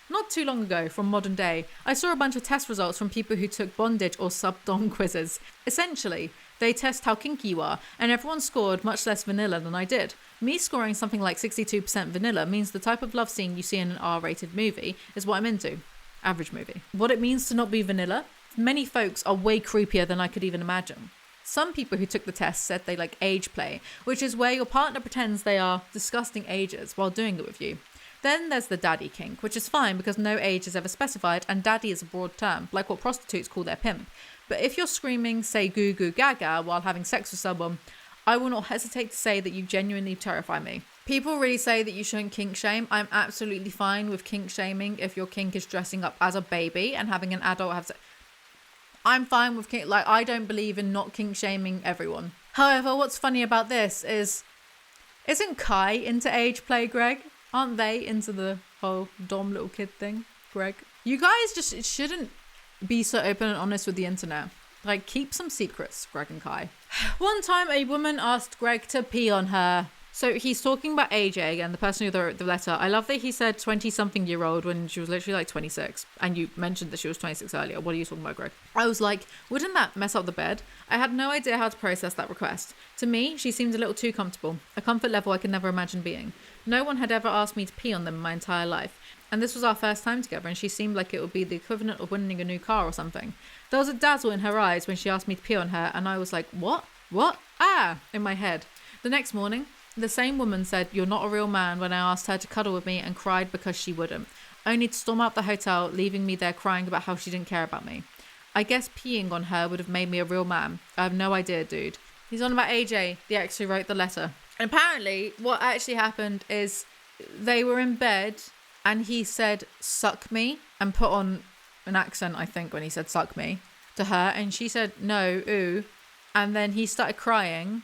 Not too long ago, from modern day, I saw a bunch of test results from people who took bondage or sub-dom quizzes. Essentially, they test how kinky you are, and everyone scored much less vanilla than I did. Me scoring something like 62% vanilla means the type of love scene you see in an R-rated movie is what I'm into. Average movie. What it means to not be vanilla? Many folks are way creepier than I could even imagine. Some people who took the test said they like age play, which is where your partner pretends they are disgusting ages while doing it with you. Then there's the daddy kink, which is fine because no age is ever specified and daddy is a broad term, like what prostitutes call their pimp. But if you're screaming, say goo goo gaga while having sex with someone, I will not hesitate to say that you genuinely terrify me. People really say that you shouldn't kink shame. I'm absolutely fine with kink shaming if your kink is dressing up as a baby and having an adult have sex. I'm fine with kink, like I don't believe in not kink shaming everyone. However, what's funny about this is, isn't Kai into age play, Greg? Aren't they into the whole dom little kid thing, Greg? You guys just shouldn't be so open and honest with the internet. Like, keep some secrets, Greg and Kai. One time, a woman asked Greg to pee on her. So he's talking about AJ again, the person who wrote the letter. I love that he said 20-something-year-old when she was literally like 26. And you mentioned that she was 26 earlier. What are you talking about, Greg? I was like, wouldn't that mess up the bed? I had no idea how to process that request. To me, she seemed a little too comfortable. A comfort level I could never imagine being. No one had ever asked me to pee on them in my entire life. And this was our first time together, and she seemed like it would be the equivalent of winning a new car or something. There was a dazzle in her eyes when she asked me to pee on her, and I was like, what? What? Ah! In my head. The next morning, the same woman said, "You're not a real man," when I asked her to cuddle with me and cried because she wouldn't. Only to storm out the hotel, leaving me there crying about how she didn't care about me. I guess peeing on her would have made me a real man. I have no idea, dude. He's on about AJ, the ex who wrote the letter. And apparently, what actually happened is they were in bed and he said, "Suck me," and put on an accent, I think, when he said "suck me" to her. And she said, "No, ooh." And then he started crying.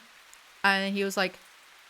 And he was like,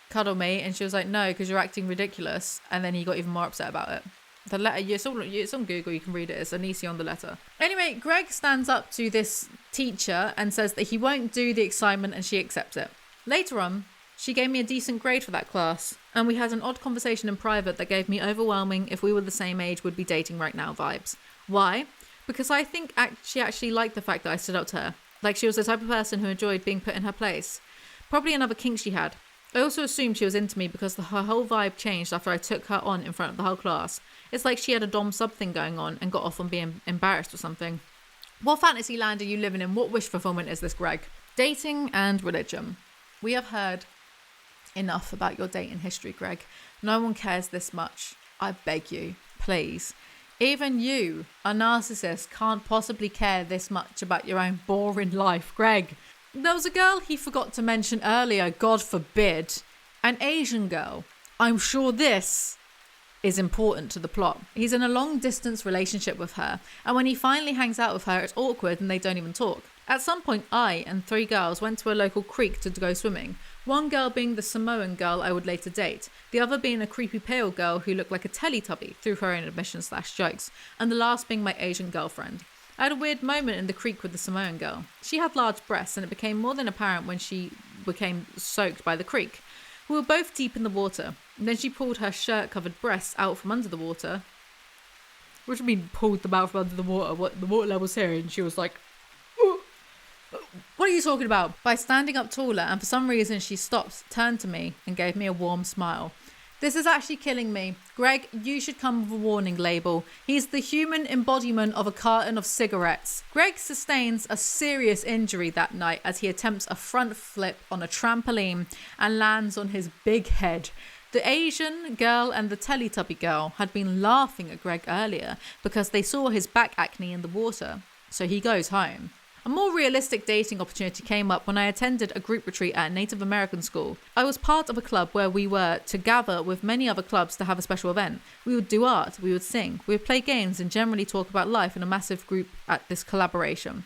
cuddle me. And she was like, no, because you're acting ridiculous. And then he got even more upset about it. The letter, it's on Google, you can read it. It's Onision on the letter. Anyway, Greg stands up to this teacher and says that he won't do the assignment, and she accepts it. Later on, she gave me a decent grade for that class, and we had an odd conversation in private that gave me overwhelming, if we were the same age, would be dating right now vibes. Why? Because I think she actually liked the fact that I stood up to her. Like, she was the type of person who enjoyed being put in her place. Probably another kink she had. I also assumed she was into me because her whole vibe changed after I took her on in front of the whole class. It's like she had a dom sub thing going on and got off on being embarrassed or something. What fantasy land are you living in? What wish fulfillment is this, Greg? Dating and religion. We have heard enough about your dating history, Greg. No one cares this much. I beg you, please. Even you, a narcissist, can't possibly care this much about your own boring life, Greg. There was a girl he forgot to mention earlier, God forbid. An Asian girl. I'm sure this is important to the plot. He's in a long distance relationship with her, and when he finally hangs out with her, it's awkward and they don't even talk. At some point, I and 3 girls went to a local creek to go swimming. One girl being the Samoan girl I would later date, the other being a creepy pale girl who looked like a Teletubby through her own admission/jokes, and the last being my Asian girlfriend. I had a weird moment in the creek with the Samoan girl. She had large breasts, and it became more than apparent when she became soaked by the creek. We were both deep in the water. And then she pulled her shirt-covered breasts out from under the water. What do you mean, pulled them out from under the water? What, the water level's here? And she was like, what are you talking about? By standing up taller, and for some reason she stopped, turned to me, and gave me a warm smile. This is actually killing me. Greg, you should come with a warning label. He's the human embodiment of a carton of cigarettes. Greg sustains a serious injury that night as he attempts a front flip on a trampoline and lands on his big head. The Asian girl and the Teletubby girl had been laughing at Greg earlier because they saw his back acne in the water. So he goes home. A more realistic dating opportunity came up when I attended a group retreat at a Native American school. I was part of a club where we were to gather with many other clubs to have a special event. We would do art, we would sing, we would play games and generally talk about life in a massive group at this collaboration.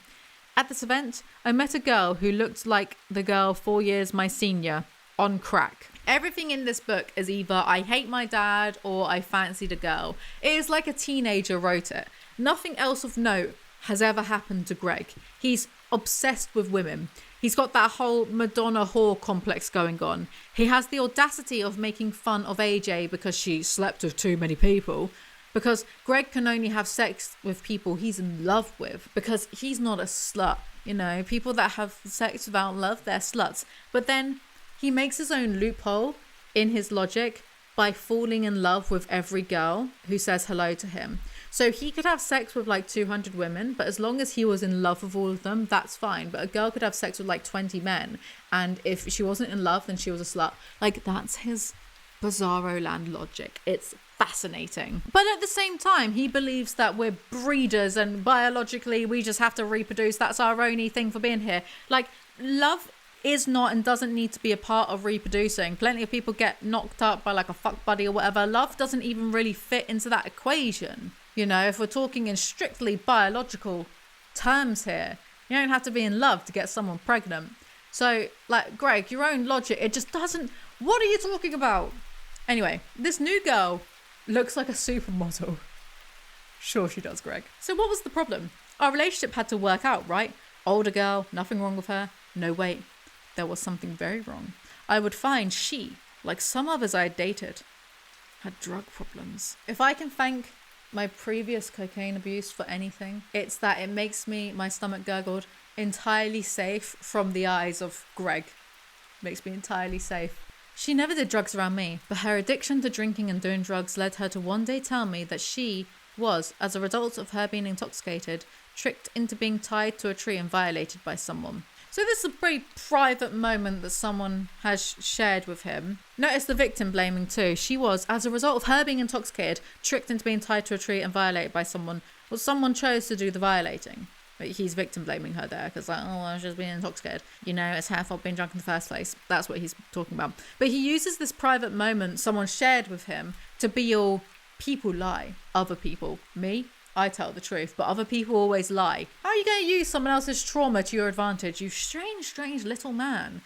At this event, I met a girl who looked like the girl 4 years my senior, on crack. Everything in this book is either I hate my dad or I fancied a girl. It is like a teenager wrote it. Nothing else of note has ever happened to Greg. He's obsessed with women. He's got that whole Madonna whore complex going on. He has the audacity of making fun of AJ because she slept with too many people. Because Greg can only have sex with people he's in love with. Because he's not a slut. You know, people that have sex without love, they're sluts. But then he makes his own loophole in his logic by falling in love with every girl who says hello to him. So he could have sex with like 200 women, but as long as he was in love with all of them, that's fine. But a girl could have sex with like 20 men, and if she wasn't in love, then she was a slut. Like, that's his bizarro land logic. It's fascinating. But at the same time, he believes that we're breeders and biologically we just have to reproduce. That's our only thing for being here. Like, love is not and doesn't need to be a part of reproducing. Plenty of people get knocked up by like a fuck buddy or whatever. Love doesn't even really fit into that equation. You know, if we're talking in strictly biological terms here, you don't have to be in love to get someone pregnant. So, like, Greg, your own logic, it just doesn't... What are you talking about? Anyway, this new girl looks like a supermodel. Sure she does, Greg. So what was the problem? Our relationship had to work out, right? Older girl, nothing wrong with her. No, wait. There was something very wrong. I would find she, like some others I had dated, had drug problems. If I can thank my previous cocaine abuse for anything, it's that it makes me, my stomach gurgled, entirely safe from the eyes of Greg. Makes me entirely safe. She never did drugs around me, but her addiction to drinking and doing drugs led her to one day tell me that she was, as a result of her being intoxicated, tricked into being tied to a tree and violated by someone. So this is a pretty private moment that someone has shared with him. Notice the victim blaming too. She was, as a result of her being intoxicated, tricked into being tied to a tree and violated by someone. Well, someone chose to do the violating. But he's victim blaming her there because, like, oh, I was just being intoxicated. You know, it's her fault being drunk in the first place. That's what he's talking about. But he uses this private moment someone shared with him to be all, people lie. Other people. Me? I tell the truth, but other people always lie. How are you going to use someone else's trauma to your advantage, you strange, strange little man?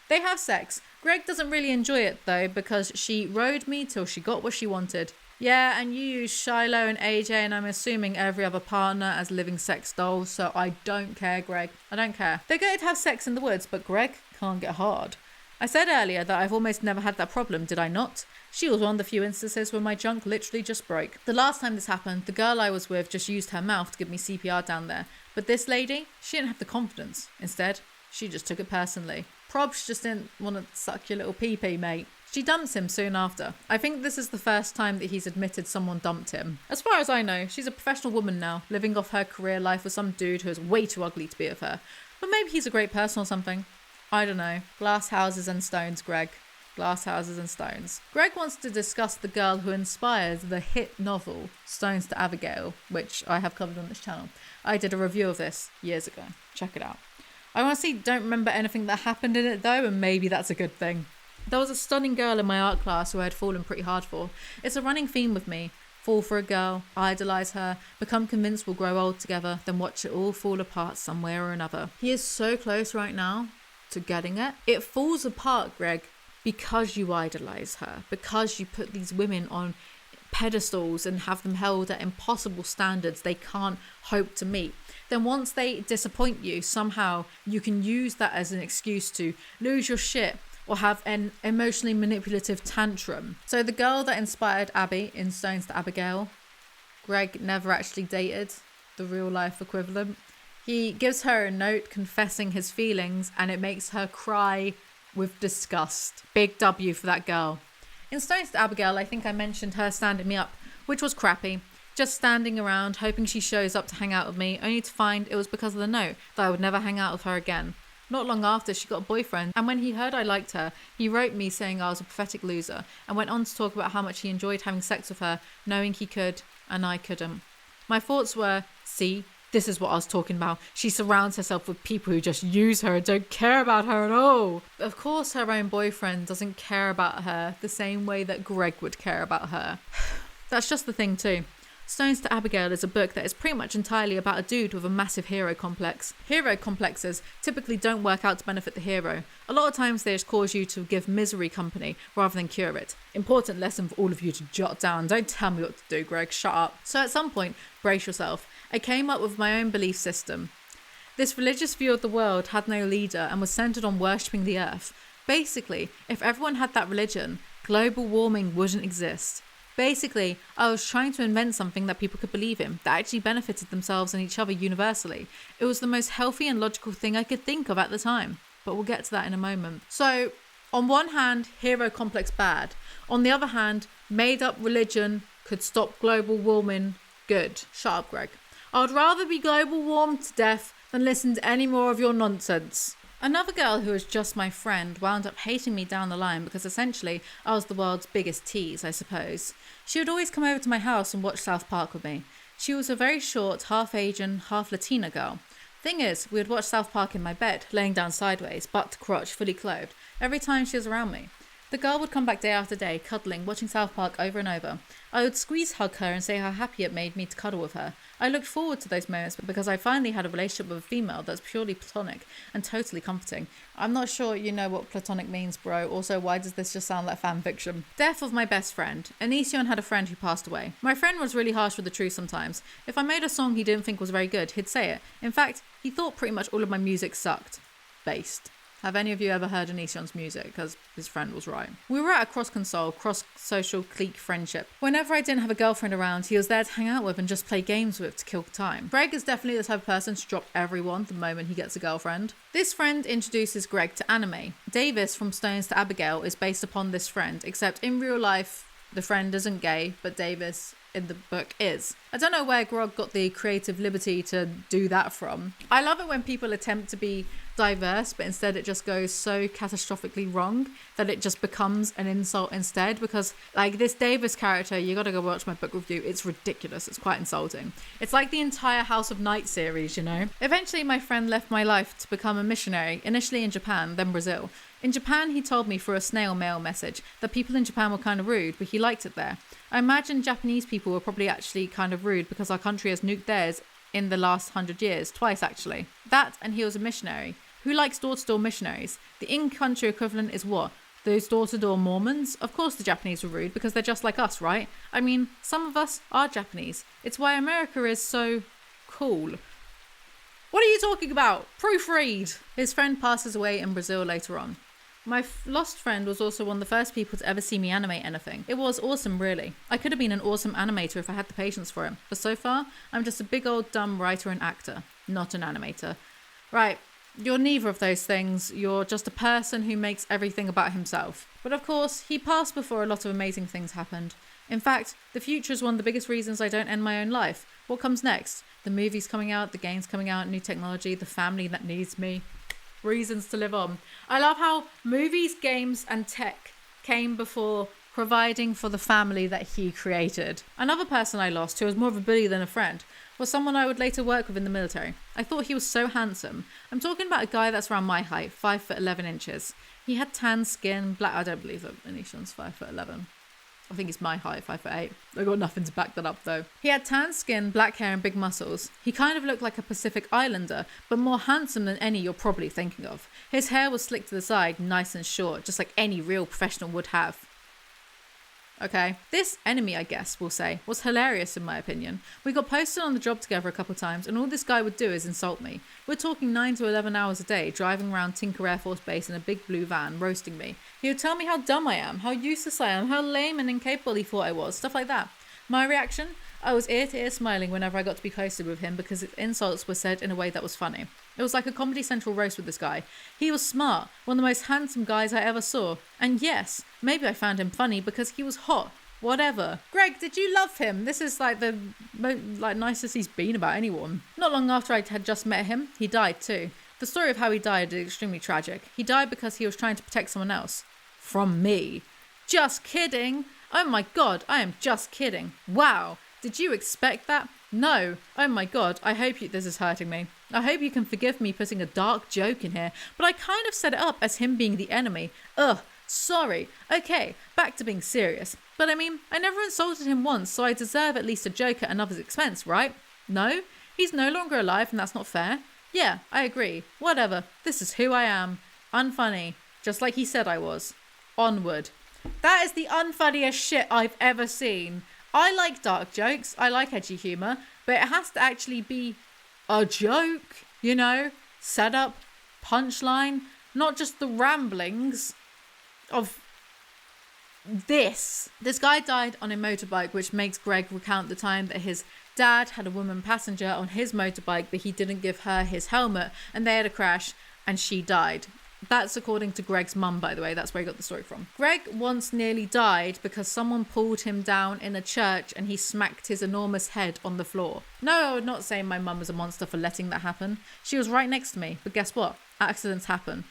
They have sex. Greg doesn't really enjoy it though, because she rode me till she got what she wanted. Yeah, and you use Shiloh and AJ, and I'm assuming every other partner as living sex dolls, so I don't care, Greg. I don't care. They're going to have sex in the woods, but Greg can't get hard. I said earlier that I've almost never had that problem, did I not? She was one of the few instances where my junk literally just broke. The last time this happened, the girl I was with just used her mouth to give me CPR down there. But this lady, she didn't have the confidence. Instead, she just took it personally. Probs just didn't want to suck your little pee-pee, mate. She dumps him soon after. I think this is the first time that he's admitted someone dumped him. As far as I know, she's a professional woman now, living off her career life with some dude who is way too ugly to be with her. But maybe he's a great person or something. I don't know. Glass houses and stones, Greg. Glass houses and stones. Greg wants to discuss the girl who inspired the hit novel Stones to Abbigale, which I have covered on this channel. I did a review of this years ago. Check it out. I honestly don't remember anything that happened in it though, and maybe that's a good thing. There was a stunning girl in my art class who I had fallen pretty hard for. It's a running theme with me. Fall for a girl, idolise her, become convinced we'll grow old together, then watch it all fall apart somewhere or another. He is so close right now to getting it. It falls apart, Greg, because you idolise her, because you put these women on pedestals and have them held at impossible standards they can't hope to meet. Then once they disappoint you, somehow you can use that as an excuse to lose your shit or have an emotionally manipulative tantrum. So the girl that inspired Abby in Stones to Abbigale, Greg never actually dated the real life equivalent. He gives her a note confessing his feelings and it makes her cry with disgust. Big W for that girl. In Stones to Abbigale, I think I mentioned her standing me up, which was crappy. Just standing around, hoping she shows up to hang out with me, only to find it was because of the note that I would never hang out with her again. Not long after, she got a boyfriend, and when he heard I liked her, he wrote me saying I was a pathetic loser, and went on to talk about how much he enjoyed having sex with her, knowing he could, and I couldn't. My thoughts were, see, this is what I was talking about. She surrounds herself with people who just use her and don't care about her at all. Of course, her own boyfriend doesn't care about her the same way that Greg would care about her. That's just the thing too. Stones to Abbigale is a book that is pretty much entirely about a dude with a massive hero complex. Hero complexes typically don't work out to benefit the hero. A lot of times they just cause you to give misery company rather than cure it. Important lesson for all of you to jot down. Don't tell me what to do, Greg. Shut up. So at some point, brace yourself. I came up with my own belief system. This religious view of the world had no leader and was centered on worshipping the earth. Basically, if everyone had that religion, global warming wouldn't exist. Basically, I was trying to invent something that people could believe in, that actually benefited themselves and each other universally. It was the most healthy and logical thing I could think of at the time, but we'll get to that in a moment. So, on one hand, hero complex bad. On the other hand, made up religion could stop global warming good. Shut up, Greg. I would rather be global warmed to death than listen to any more of your nonsense. Another girl who was just my friend wound up hating me down the line because essentially I was the world's biggest tease, I suppose. She would always come over to my house and watch South Park with me. She was a very short, half Asian, half Latina girl. Thing is, we would watch South Park in my bed, laying down sideways, butt to crotch, fully clothed, every time she was around me. The girl would come back day after day, cuddling, watching South Park over and over. I would squeeze hug her and say how happy it made me to cuddle with her. I looked forward to those moments because I finally had a relationship with a female that's purely platonic and totally comforting. I'm not sure you know what platonic means, bro. Also, why does this just sound like fan fiction? Death of my best friend. Onision had a friend who passed away. My friend was really harsh with the truth sometimes. If I made a song he didn't think was very good, he'd say it. In fact, he thought pretty much all of my music sucked. Based. Have any of you ever heard Onision's music? Because his friend was right. We were at a cross-console, cross-social clique friendship. Whenever I didn't have a girlfriend around, he was there to hang out with and just play games with to kill time. Greg is definitely the type of person to drop everyone the moment he gets a girlfriend. This friend introduces Greg to anime. Davis from Stones to Abbigale is based upon this friend, except in real life, the friend isn't gay, but Davis in the book is. I don't know where Grog got the creative liberty to do that from. I love it when people attempt to be diverse, but instead it just goes so catastrophically wrong that it just becomes an insult instead, because like this Davis character, you gotta go watch my book review. It's ridiculous. It's quite insulting. It's like the entire House of Night series, you know? Eventually my friend left my life to become a missionary, initially in Japan, then Brazil. In Japan, he told me through a snail mail message that people in Japan were kind of rude, but he liked it there. I imagine Japanese people were probably actually kind of rude because our country has nuked theirs in the last 100 years, twice actually. That, and he was a missionary, Who likes door-to-door missionaries? The in-country equivalent is what? Those door-to-door Mormons? Of course the Japanese were rude because they're just like us, right? I mean, some of us are Japanese. It's why America is so cool. What are you talking about? Proofread! His friend passes away in Brazil later on. My lost friend was also one of the first people to ever see me animate anything. It was awesome, really. I could have been an awesome animator if I had the patience for him. But so far, I'm just a big old dumb writer and actor, not an animator. Right, you're neither of those things. You're just a person who makes everything about himself. But of course, he passed before a lot of amazing things happened. In fact, the future is one of the biggest reasons I don't end my own life. What comes next? The movies coming out, the games coming out, new technology, the family that needs me. Reasons to live on. I love how movies, games and tech came before providing for the family that he created. Another person I lost, who was more of a bully than a friend, was someone I would later work with in the military. I thought he was so handsome. I'm talking about a guy that's around my height, 5'11". He had tan skin, black. I don't believe that Onision's 5'11". I think it's my height, 5'8". I got nothing to back that up though. He had tan skin, black hair and big muscles. He kind of looked like a Pacific Islander, but more handsome than any you're probably thinking of. His hair was slicked to the side, nice and short, just like any real professional would have. Okay, this enemy, I guess we'll say, was hilarious in my opinion. We got posted on the job together a couple times and all this guy would do is insult me. We're talking 9 to 11 hours a day, driving around Tinker Air Force Base in a big blue van, roasting me. He would tell me how dumb I am, how useless I am, how lame and incapable he thought I was, stuff like that. My reaction? I was ear to ear smiling whenever I got to be posted with him because his insults were said in a way that was funny. It was like a Comedy Central roast with this guy. He was smart, one of the most handsome guys I ever saw. And yes, maybe I found him funny because he was hot. Whatever. Greg, did you love him? This is like the nicest he's been about anyone. Not long after I had just met him, he died too. The story of how he died is extremely tragic. He died because he was trying to protect someone else. From me. Just kidding. Oh my god, I am just kidding. Wow. Did you expect that? No. Oh my god, I hope this is hurting me. I hope you can forgive me putting a dark joke in here, but I kind of set it up as him being the enemy. Ugh, sorry. Okay, back to being serious. But I mean, I never insulted him once, so I deserve at least a joke at another's expense, right? No? He's no longer alive and that's not fair? Yeah, I agree. Whatever. This is who I am. Unfunny. Just like he said I was. Onward. That is the unfunniest shit I've ever seen. I like dark jokes, I like edgy humour, but it has to actually be a joke, you know? Setup, punchline, not just the ramblings of this. This guy died on a motorbike, which makes Greg recount the time that his dad had a woman passenger on his motorbike, but he didn't give her his helmet, and they had a crash, and she died. That's according to Greg's mum, by the way. That's where he got the story from. Greg once nearly died because someone pulled him down in a church and he smacked his enormous head on the floor. No, I would not say my mum was a monster for letting that happen. She was right next to me. But guess what? Accidents happen.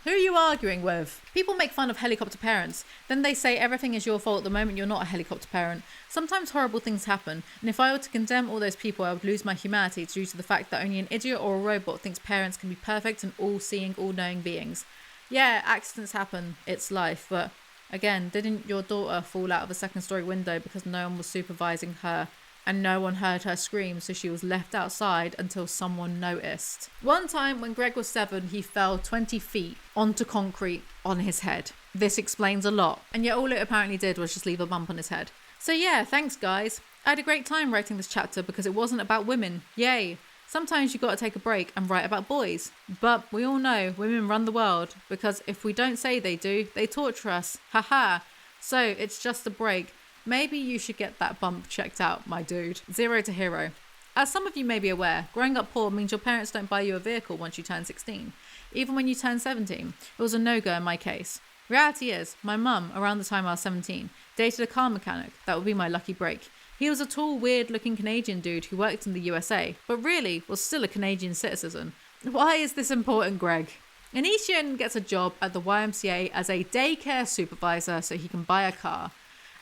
Who are you arguing with? People make fun of helicopter parents. Then they say everything is your fault the moment you're not a helicopter parent. Sometimes horrible things happen, and if I were to condemn all those people, I would lose my humanity due to the fact that only an idiot or a robot thinks parents can be perfect and all-seeing, all-knowing beings. Yeah, accidents happen. It's life. But again, didn't your daughter fall out of a second-story window because no one was supervising her? And no one heard her scream, so she was left outside until someone noticed. One time when Greg was 7, he fell 20 feet onto concrete on his head. This explains a lot, and yet all it apparently did was just leave a bump on his head. So yeah, thanks guys. I had a great time writing this chapter because it wasn't about women. Yay. Sometimes you gotta take a break and write about boys. But we all know women run the world, because if we don't say they do, they torture us. Haha. So it's just a break. Maybe you should get that bump checked out, my dude. 0 to hero. As some of you may be aware, growing up poor means your parents don't buy you a vehicle once you turn 16. Even when you turn 17, it was a no-go in my case. Reality is, my mum, around the time I was 17, dated a car mechanic. That would be my lucky break. He was a tall, weird-looking Canadian dude who worked in the USA, but really was still a Canadian citizen. Why is this important, Greg? Onision gets a job at the YMCA as a daycare supervisor so he can buy a car.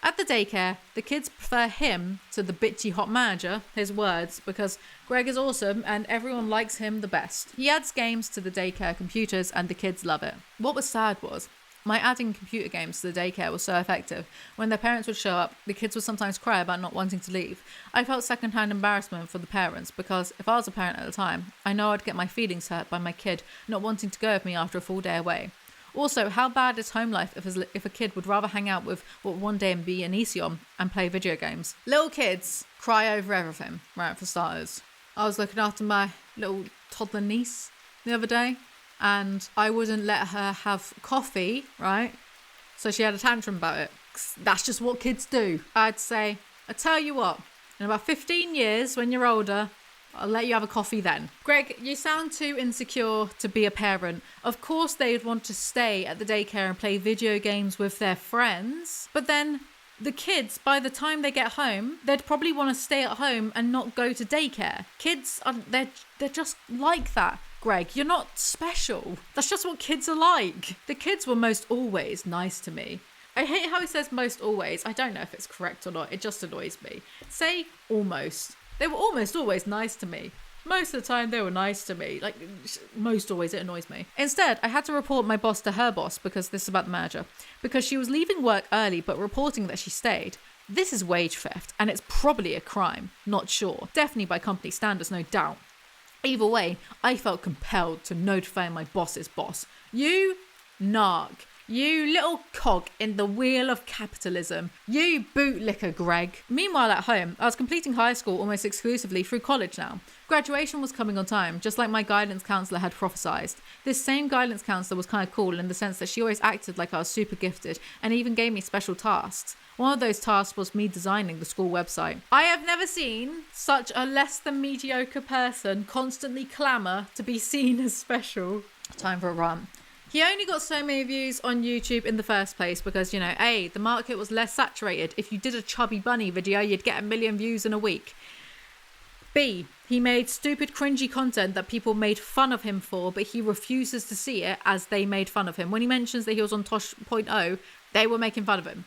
At the daycare, the kids prefer him to the bitchy hot manager, his words, because Greg is awesome and everyone likes him the best. He adds games to the daycare computers and the kids love it. What was sad was, My adding computer games to the daycare was so effective. When their parents would show up, the kids would sometimes cry about not wanting to leave. I felt secondhand embarrassment for the parents because if I was a parent at the time, I know I'd get my feelings hurt by my kid not wanting to go with me after a full day away. Also, how bad is home life if a kid would rather hang out with what one day and be Onision and play video games? Little kids cry over everything, right, for starters. I was looking after my little toddler niece the other day, and I wouldn't let her have coffee, right? So she had a tantrum about it. That's just what kids do. I'd say, I tell you what, in about 15 years, when you're older, I'll let you have a coffee then. Greg, you sound too insecure to be a parent. Of course they'd want to stay at the daycare and play video games with their friends, but then the kids, by the time they get home, they'd probably want to stay at home and not go to daycare. Kids, they're just like that. Greg, you're not special. That's just what kids are like. The kids were most always nice to me. I hate how he says most always. I don't know if it's correct or not. It just annoys me. Say almost. They were almost always nice to me. Most of the time they were nice to me. Like, most always, it annoys me. Instead, I had to report my boss to her boss, because this is about the manager, because she was leaving work early but reporting that she stayed. This is wage theft, and it's probably a crime. Not sure. Definitely by company standards, no doubt. Either way, I felt compelled to notify my boss's boss. You narc. You little cog in the wheel of capitalism. You bootlicker, Greg. Meanwhile at home, I was completing high school almost exclusively through college now. Graduation was coming on time, just like my guidance counsellor had prophesied. This same guidance counsellor was kind of cool in the sense that she always acted like I was super gifted and even gave me special tasks. One of those tasks was me designing the school website. I have never seen such a less than mediocre person constantly clamour to be seen as special. Time for a rant. He only got so many views on YouTube in the first place because, A, the market was less saturated. If you did a chubby bunny video, you'd get 1 million views in a week. B, he made stupid cringy content that people made fun of him for, but he refuses to see it as they made fun of him. When he mentions that he was on Tosh.0, they were making fun of him.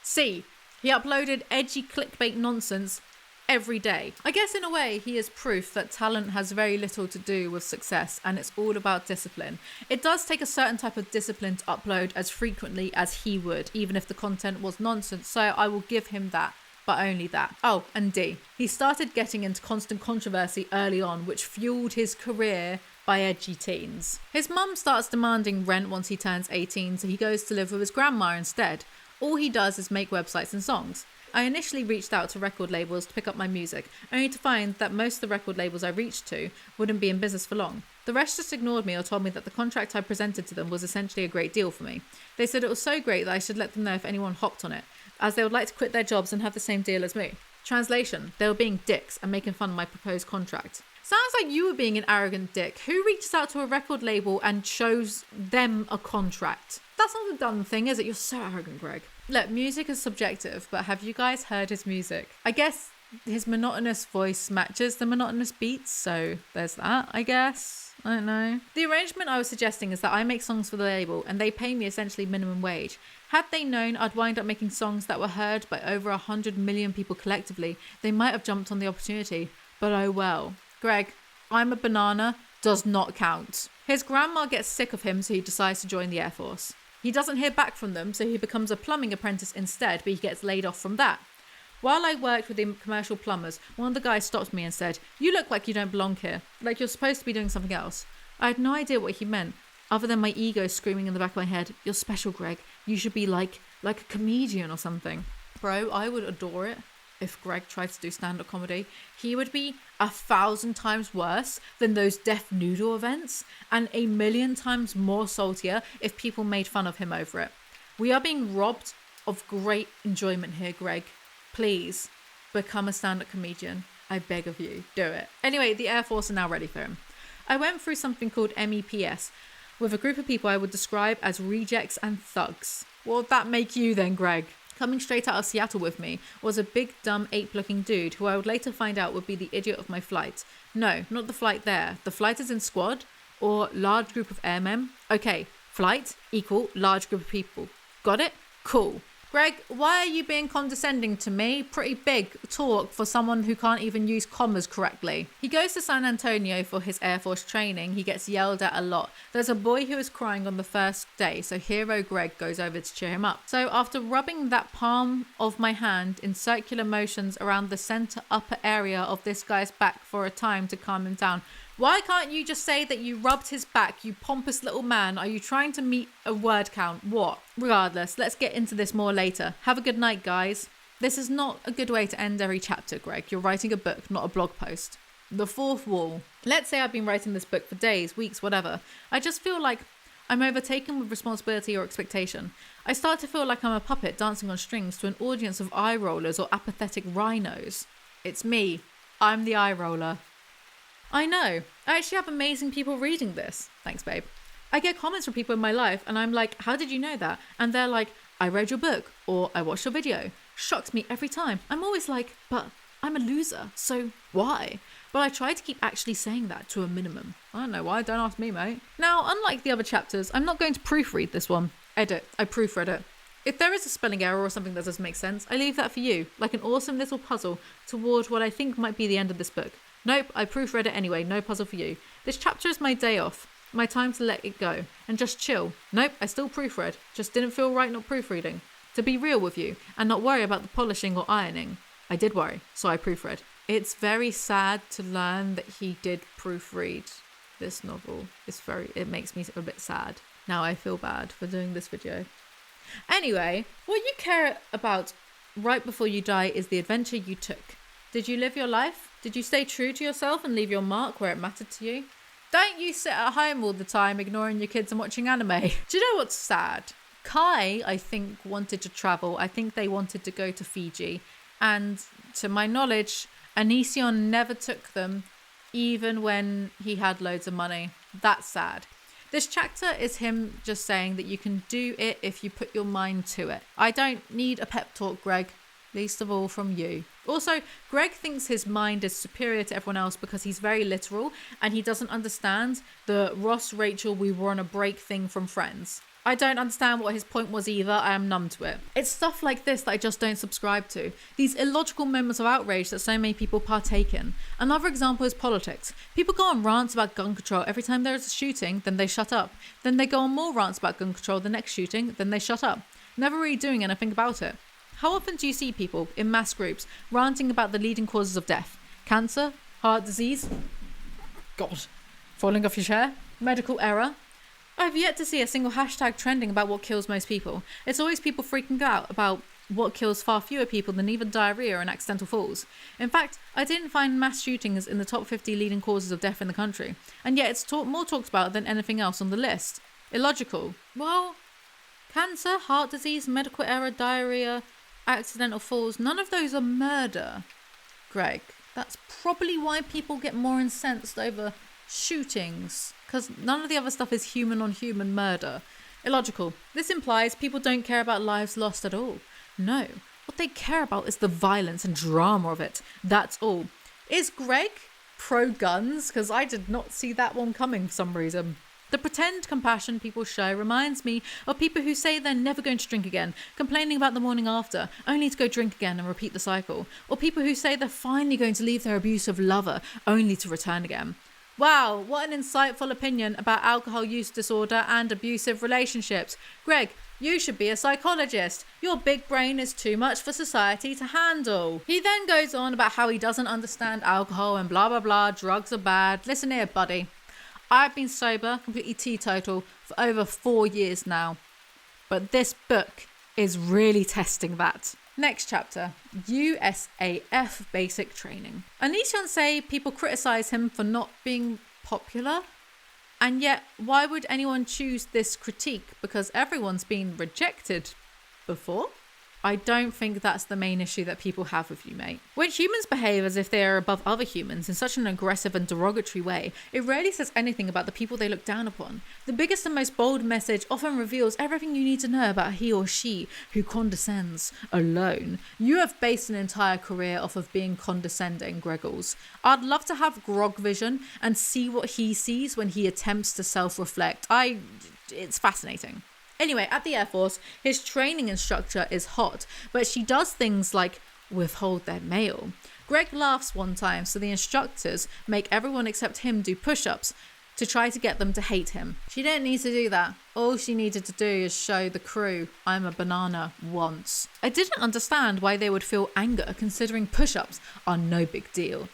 C, he uploaded edgy clickbait nonsense every day. I guess in a way he is proof that talent has very little to do with success and it's all about discipline. It does take a certain type of discipline to upload as frequently as he would, even if the content was nonsense, so I will give him that, but only that. Oh, and D, he started getting into constant controversy early on, which fueled his career by edgy teens. His mum starts demanding rent once he turns 18, so he goes to live with his grandma instead. All he does is make websites and songs. I initially reached out to record labels to pick up my music, only to find that most of the record labels I reached to wouldn't be in business for long. The rest just ignored me or told me that the contract I presented to them was essentially a great deal for me. They said it was so great that I should let them know if anyone hopped on it, as they would like to quit their jobs and have the same deal as me. Translation, they were being dicks and making fun of my proposed contract. Sounds like you were being an arrogant dick. Who reaches out to a record label and shows them a contract? That's not a done thing, is it? You're so arrogant, Greg. Look, music is subjective, but have you guys heard his music? I guess his monotonous voice matches the monotonous beats, so there's that, I guess. I don't know. The arrangement I was suggesting is that I make songs for the label and they pay me essentially minimum wage. Had they known I'd wind up making songs that were heard by over 100 million people collectively, they might have jumped on the opportunity. But oh well. Greg, I'm a banana does not count. His grandma gets sick of him, so he decides to join the Air Force. He doesn't hear back from them, so he becomes a plumbing apprentice instead, but he gets laid off from that. While I worked with the commercial plumbers, one of the guys stopped me and said, "You look like you don't belong here, like you're supposed to be doing something else." I had no idea what he meant, other than my ego screaming in the back of my head, "You're special, Greg. You should be like a comedian or something." Bro, I would adore it if Greg tried to do stand-up comedy. He would be 1,000 times worse than those Deaf Noodle events, and 1,000,000 times more saltier if people made fun of him over it. We are being robbed of great enjoyment here, Greg. Please, become a stand-up comedian. I beg of you, do it. Anyway, the Air Force are now ready for him. I went through something called MEPS, with a group of people I would describe as rejects and thugs. What would that make you then, Greg? Coming straight out of Seattle with me was a big, dumb, ape-looking dude who I would later find out would be the idiot of my flight. No, not the flight there. The flight is in squad, or large group of airmen. Okay, flight equal large group of people. Got it? Cool. Greg, why are you being condescending to me? Pretty big talk for someone who can't even use commas correctly. He goes to San Antonio for his Air Force training. He gets yelled at a lot. There's a boy who is crying on the first day, so hero Greg goes over to cheer him up. So after rubbing that palm of my hand in circular motions around the center upper area of this guy's back for a time to calm him down, why can't you just say that you rubbed his back, you pompous little man? Are you trying to meet a word count? What? Regardless, let's get into this more later. Have a good night, guys. This is not a good way to end every chapter, Greg. You're writing a book, not a blog post. The fourth wall. Let's say I've been writing this book for days, weeks, whatever. I just feel like I'm overtaken with responsibility or expectation. I start to feel like I'm a puppet dancing on strings to an audience of eye rollers or apathetic rhinos. It's me. I'm the eye roller. I know. I actually have amazing people reading this. Thanks, babe. I get comments from people in my life and I'm like, how did you know that? And they're like, I read your book or I watched your video. Shocks me every time. I'm always like, but I'm a loser, so why? But I try to keep actually saying that to a minimum. I don't know why, don't ask me, mate. Now, unlike the other chapters, I'm not going to proofread this one. Edit. I proofread it. If there is a spelling error or something that doesn't make sense, I leave that for you, like an awesome little puzzle toward what I think might be the end of this book. Nope, I proofread it anyway, no puzzle for you. This chapter is my day off, my time to let it go, and just chill. Nope, I still proofread, just didn't feel right not proofreading. To be real with you, and not worry about the polishing or ironing. I did worry, so I proofread. It's very sad to learn that he did proofread this novel. It makes me a bit sad. Now I feel bad for doing this video. Anyway, what you care about right before you die is the adventure you took. Did you live your life? Did you stay true to yourself and leave your mark where it mattered to you? Don't you sit at home all the time ignoring your kids and watching anime. Do you know what's sad? Kai, I think, wanted to travel. I think they wanted to go to Fiji. And to my knowledge, Onision never took them, even when he had loads of money. That's sad. This chapter is him just saying that you can do it if you put your mind to it. I don't need a pep talk, Greg. Least of all from you. Also, Greg thinks his mind is superior to everyone else because he's very literal and he doesn't understand the Ross, Rachel, we were on a break thing from Friends. I don't understand what his point was either. I am numb to it. It's stuff like this that I just don't subscribe to. These illogical moments of outrage that so many people partake in. Another example is politics. People go on rants about gun control every time there is a shooting, then they shut up. Then they go on more rants about gun control the next shooting, then they shut up. Never really doing anything about it. How often do you see people in mass groups ranting about the leading causes of death? Cancer? Heart disease? God. Falling off your chair? Medical error? I've yet to see a single hashtag trending about what kills most people. It's always people freaking out about what kills far fewer people than even diarrhea and accidental falls. In fact, I didn't find mass shootings in the top 50 leading causes of death in the country. And yet it's more talked about than anything else on the list. Illogical. Well, cancer, heart disease, medical error, diarrhea, accidental falls, none of those are murder. Greg, that's probably why people get more incensed over shootings, because none of the other stuff is human on human murder. Illogical. This implies people don't care about lives lost at all. No, what they care about is the violence and drama of it. That's all. Is Greg pro-guns? Because I did not see that one coming for some reason. The pretend compassion people show reminds me of people who say they're never going to drink again, complaining about the morning after, only to go drink again and repeat the cycle. Or people who say they're finally going to leave their abusive lover, only to return again. Wow, what an insightful opinion about alcohol use disorder and abusive relationships. Greg, you should be a psychologist. Your big brain is too much for society to handle. He then goes on about how he doesn't understand alcohol and blah blah blah, drugs are bad. Listen here, buddy. I've been sober, completely teetotal, for over 4 years now. But this book is really testing that. Next chapter, USAF basic training. Onision say people criticise him for not being popular. And yet, why would anyone choose this critique? Because everyone's been rejected before. I don't think that's the main issue that people have with you, mate. When humans behave as if they are above other humans in such an aggressive and derogatory way, it rarely says anything about the people they look down upon. The biggest and most bold message often reveals everything you need to know about he or she who condescends alone. You have based an entire career off of being condescending, Greggles. I'd love to have Grog vision and see what he sees when he attempts to self-reflect. It's fascinating. Anyway, at the Air Force, his training instructor is hot, but she does things like withhold their mail. Greg laughs one time, so the instructors make everyone except him do push-ups to try to get them to hate him. She didn't need to do that. All she needed to do is show the crew I'm a banana once. I didn't understand why they would feel anger considering push-ups are no big deal.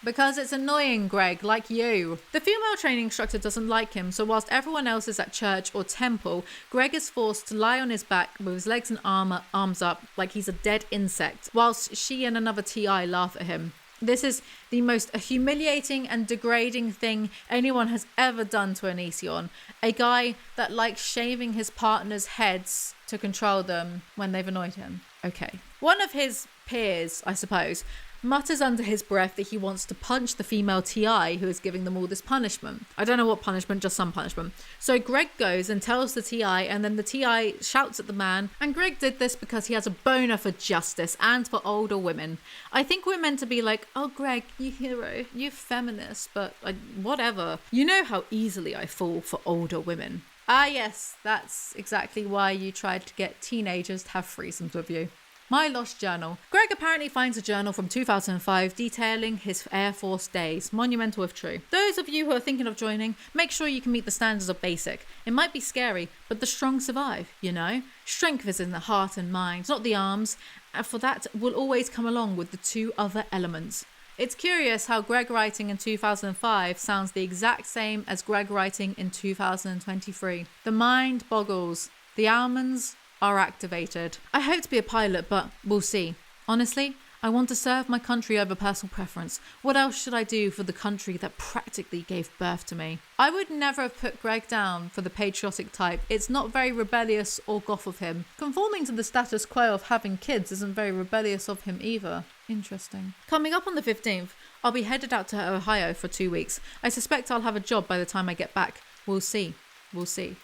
Because it's annoying, Greg, like you. The female training instructor doesn't like him, so whilst everyone else is at church or temple, Greg is forced to lie on his back with his legs and arms up like he's a dead insect, whilst she and another TI laugh at him. This is the most humiliating and degrading thing anyone has ever done to Onision. A guy that likes shaving his partner's heads to control them when they've annoyed him. Okay. One of his peers, I suppose, mutters under his breath that he wants to punch the female TI who is giving them all this punishment. I don't know what punishment, just some punishment. So Greg goes and tells the TI, and then the TI shouts at the man, and Greg did this because he has a boner for justice and for older women. I think we're meant to be like, oh Greg, you hero, you feminist, but whatever. You know how easily I fall for older women. Ah yes, that's exactly why you tried to get teenagers to have threesomes with you. My lost journal. Greg apparently finds a journal from 2005 detailing his Air Force days. Monumental if true. Those of you who are thinking of joining, make sure you can meet the standards of basic. It might be scary, but the strong survive, you know? Strength is in the heart and mind, not the arms, and for that will always come along with the two other elements. It's curious how Greg writing in 2005 sounds the exact same as Greg writing in 2023. The mind boggles. The almonds are activated. I hope to be a pilot, but we'll see. Honestly, I want to serve my country over personal preference. What else should I do for the country that practically gave birth to me? I would never have put Greg down for the patriotic type. It's not very rebellious or goth of him. Conforming to the status quo of having kids isn't very rebellious of him either. Interesting. Coming up on the 15th, I'll be headed out to Ohio for 2 weeks. I suspect I'll have a job by the time I get back. We'll see. We'll see.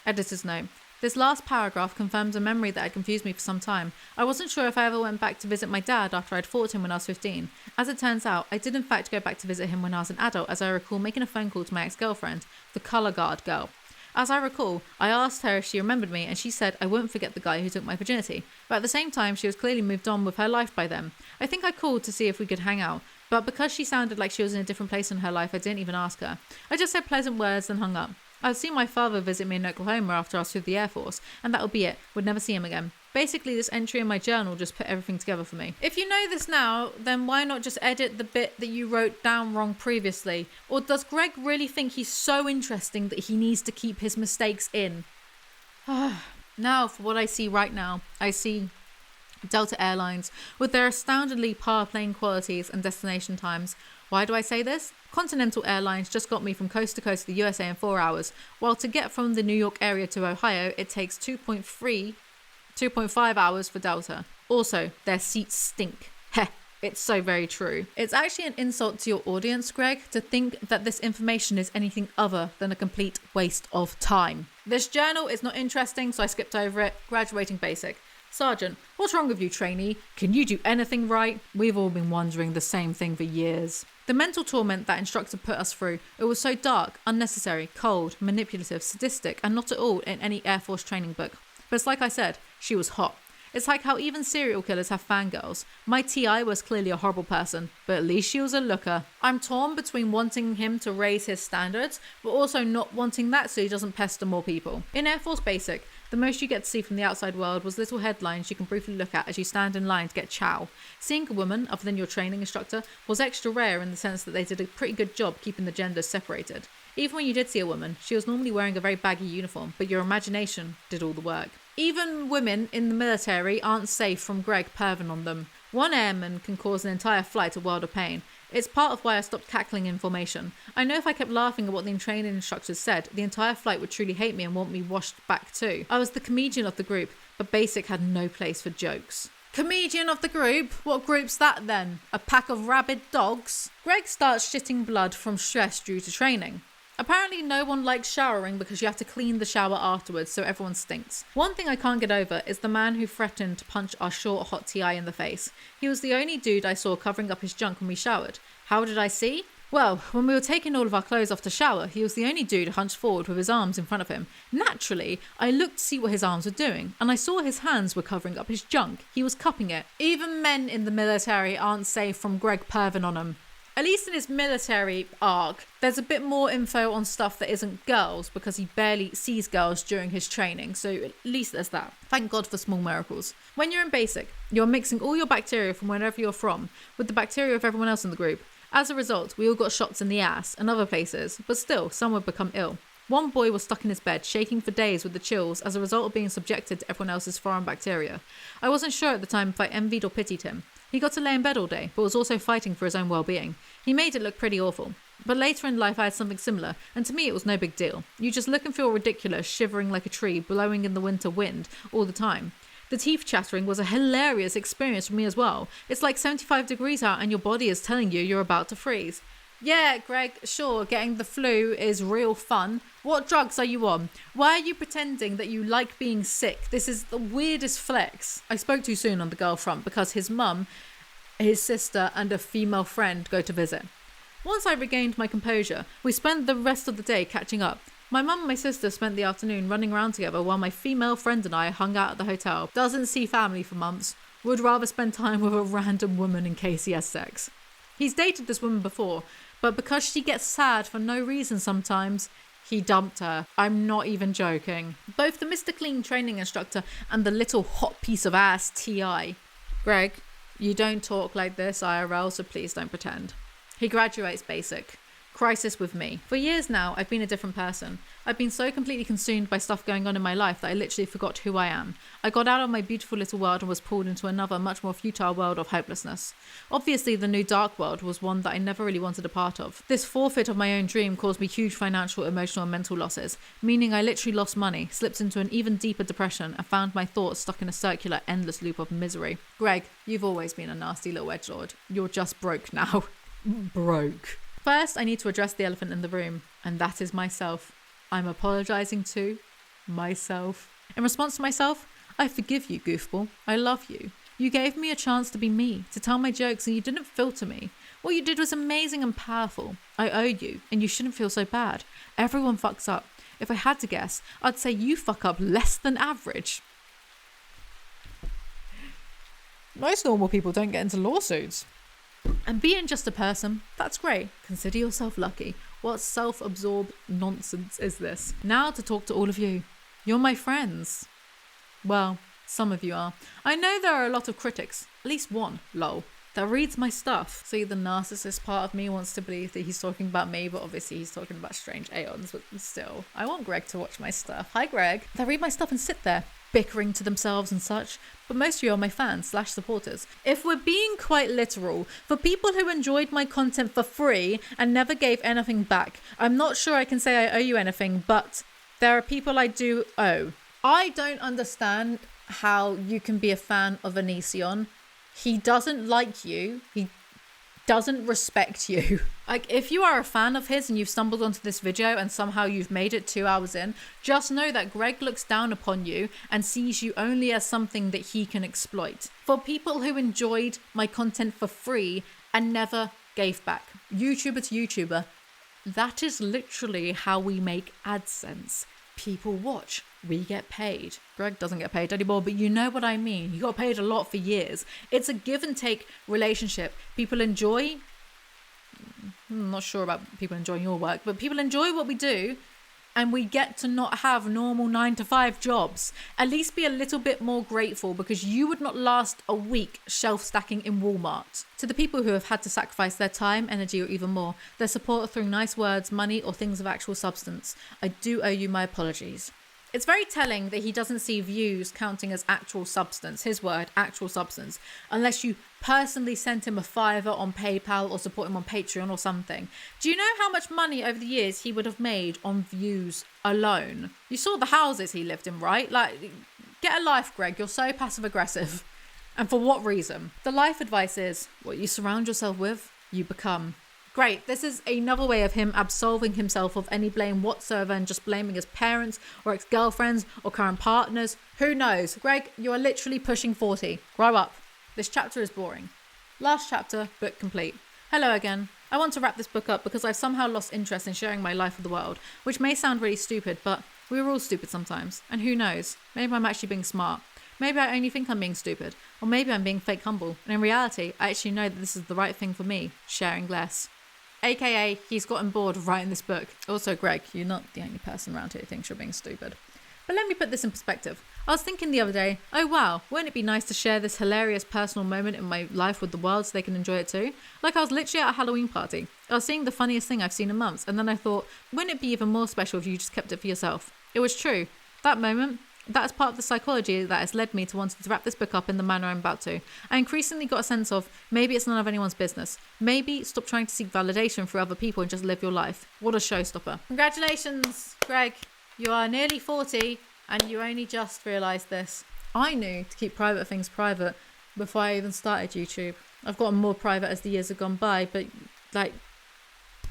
Editor's note. This last paragraph confirms a memory that had confused me for some time. I wasn't sure if I ever went back to visit my dad after I'd fought him when I was 15. As it turns out, I did in fact go back to visit him when I was an adult, as I recall making a phone call to my ex-girlfriend, the colour guard girl. As I recall, I asked her if she remembered me, and she said I wouldn't forget the guy who took my virginity. But at the same time, she was clearly moved on with her life by then. I think I called to see if we could hang out, but because she sounded like she was in a different place in her life, I didn't even ask her. I just said pleasant words and hung up. I'd seen my father visit me in Oklahoma after I was with the Air Force, and that would be it. Would never see him again. Basically, this entry in my journal just put everything together for me. If you know this now, then why not just edit the bit that you wrote down wrong previously? Or does Greg really think he's so interesting that he needs to keep his mistakes in? Now, for what I see right now, I see Delta Airlines with their astoundingly par plane qualities and destination times. Why do I say this? Continental Airlines just got me from coast to coast of the USA in 4 hours, while to get from the New York area to Ohio, it takes 2.5 hours for Delta. Also, their seats stink. Heh, it's so very true. It's actually an insult to your audience, Greg, to think that this information is anything other than a complete waste of time. This journal is not interesting, so I skipped over it. Graduating basic. Sergeant, what's wrong with you, trainee? Can you do anything right? We've all been wondering the same thing for years. The mental torment that instructor put us through, it was so dark, unnecessary, cold, manipulative, sadistic, and not at all in any Air Force training book. But it's like I said, she was hot. It's like how even serial killers have fangirls. My TI was clearly a horrible person, but at least she was a looker. I'm torn between wanting him to raise his standards, but also not wanting that so he doesn't pester more people. In Air Force Basic, the most you get to see from the outside world was little headlines you can briefly look at as you stand in line to get chow. Seeing a woman, other than your training instructor, was extra rare in the sense that they did a pretty good job keeping the genders separated. Even when you did see a woman, she was normally wearing a very baggy uniform, but your imagination did all the work. Even women in the military aren't safe from Greg perving on them. One airman can cause an entire flight a world of pain. It's part of why I stopped cackling in formation. I know if I kept laughing at what the training instructors said, the entire flight would truly hate me and want me washed back too. I was the comedian of the group, but Basic had no place for jokes. Comedian of the group? What group's that then? A pack of rabid dogs? Greg starts shitting blood from stress due to training. Apparently no one likes showering because you have to clean the shower afterwards, so everyone stinks. One thing I can't get over is the man who threatened to punch our short hot TI in the face. He was the only dude I saw covering up his junk when we showered. How did I see? Well, when we were taking all of our clothes off to shower, he was the only dude hunched forward with his arms in front of him. Naturally, I looked to see what his arms were doing, and I saw his hands were covering up his junk. He was cupping it. Even men in the military aren't safe from Greg perving on them. At least in his military arc, there's a bit more info on stuff that isn't girls, because he barely sees girls during his training, so at least there's that. Thank God for small miracles. When you're in basic, you're mixing all your bacteria from wherever you're from with the bacteria of everyone else in the group. As a result, we all got shots in the ass and other places, but still, some would become ill. One boy was stuck in his bed, shaking for days with the chills as a result of being subjected to everyone else's foreign bacteria. I wasn't sure at the time if I envied or pitied him. He got to lay in bed all day, but was also fighting for his own well-being. He made it look pretty awful. But later in life I had something similar, and to me it was no big deal. You just look and feel ridiculous, shivering like a tree, blowing in the winter wind all the time. The teeth chattering was a hilarious experience for me as well. It's like 75 degrees out and your body is telling you you're about to freeze. Yeah, Greg, sure, getting the flu is real fun. What drugs are you on? Why are you pretending that you like being sick? This is the weirdest flex. I spoke too soon on the girl front because his mum, his sister and a female friend go to visit. Once I regained my composure, we spent the rest of the day catching up. My mum and my sister spent the afternoon running around together while my female friend and I hung out at the hotel. Doesn't see family for months. Would rather spend time with a random woman in case he has sex. He's dated this woman before, but because she gets sad for no reason sometimes, he dumped her. I'm not even joking. Both the Mr. Clean training instructor and the little hot piece of ass TI. Greg, you don't talk like this IRL, so please don't pretend. He graduates basic. Crisis with me. For years now, I've been a different person. I've been so completely consumed by stuff going on in my life that I literally forgot who I am. I got out of my beautiful little world and was pulled into another, much more futile world of hopelessness. Obviously, the new dark world was one that I never really wanted a part of. This forfeit of my own dream caused me huge financial, emotional and mental losses, meaning I literally lost money, slipped into an even deeper depression and found my thoughts stuck in a circular, endless loop of misery. Greg, you've always been a nasty little edgelord. You're just broke now. Broke. First, I need to address the elephant in the room, and that is myself. I'm apologising to myself. In response to myself, I forgive you, goofball. I love you. You gave me a chance to be me, to tell my jokes, and you didn't filter me. What you did was amazing and powerful. I owe you, and you shouldn't feel so bad. Everyone fucks up. If I had to guess, I'd say you fuck up less than average. Most normal people don't get into lawsuits. And being just a person, that's great. Consider yourself lucky. What self-absorbed nonsense is this? Now to talk to all of you. You're my friends. Well, some of you are. I know there are a lot of critics, at least one, lol, that reads my stuff. See, the narcissist part of me wants to believe that he's talking about me, but obviously he's talking about strange aeons, but still. I want Greg to watch my stuff. Hi, Greg. They read my stuff and sit there, bickering to themselves and such, but most of you are my fans/supporters. If we're being quite literal, for people who enjoyed my content for free and never gave anything back, I'm not sure I can say I owe you anything, but there are people I do owe. I don't understand how you can be a fan of Onision. He doesn't like you. He doesn't respect you. Like, if you are a fan of his and you've stumbled onto this video and somehow you've made it 2 hours in, just know that Greg looks down upon you and sees you only as something that he can exploit. For people who enjoyed my content for free and never gave back, YouTuber to YouTuber, that is literally how we make AdSense. People watch, we get paid. Greg doesn't get paid anymore, but you know what I mean. He got paid a lot for years. It's a give and take relationship. People enjoy, I'm not sure about people enjoying your work, but people enjoy what we do, and we get to not have normal 9-to-5 jobs. At least be a little bit more grateful, because you would not last a week shelf stacking in Walmart. To the people who have had to sacrifice their time, energy, or even more, their support through nice words, money, or things of actual substance, I do owe you my apologies. It's very telling that he doesn't see views counting as actual substance, his word, actual substance, unless you personally sent him a $5 on PayPal or support him on Patreon or something. Do you know how much money over the years he would have made on views alone? You saw the houses he lived in, right? Like, get a life, Greg. You're so passive aggressive. And for what reason? The life advice is, what you surround yourself with, you become. Great, this is another way of him absolving himself of any blame whatsoever and just blaming his parents or ex-girlfriends or current partners. Who knows? Greg, you are literally pushing 40. Grow up. This chapter is boring. Last chapter, book complete. Hello again. I want to wrap this book up because I've somehow lost interest in sharing my life with the world, which may sound really stupid, but we're all stupid sometimes. And who knows? Maybe I'm actually being smart. Maybe I only think I'm being stupid. Or maybe I'm being fake humble. And in reality, I actually know that this is the right thing for me, sharing less. AKA, he's gotten bored of writing this book. Also, Greg, you're not the only person around here who thinks you're being stupid. But let me put this in perspective. I was thinking the other day, oh wow, wouldn't it be nice to share this hilarious personal moment in my life with the world so they can enjoy it too? Like I was literally at a Halloween party. I was seeing the funniest thing I've seen in months, and then I thought, wouldn't it be even more special if you just kept it for yourself? It was true. That moment, that is part of the psychology that has led me to wanting to wrap this book up in the manner I'm about to. I increasingly got a sense of, maybe it's none of anyone's business. Maybe stop trying to seek validation for other people and just live your life. What a showstopper. Congratulations, Greg. You are nearly 40 and you only just realised this. I knew to keep private things private before I even started YouTube. I've gotten more private as the years have gone by, but like,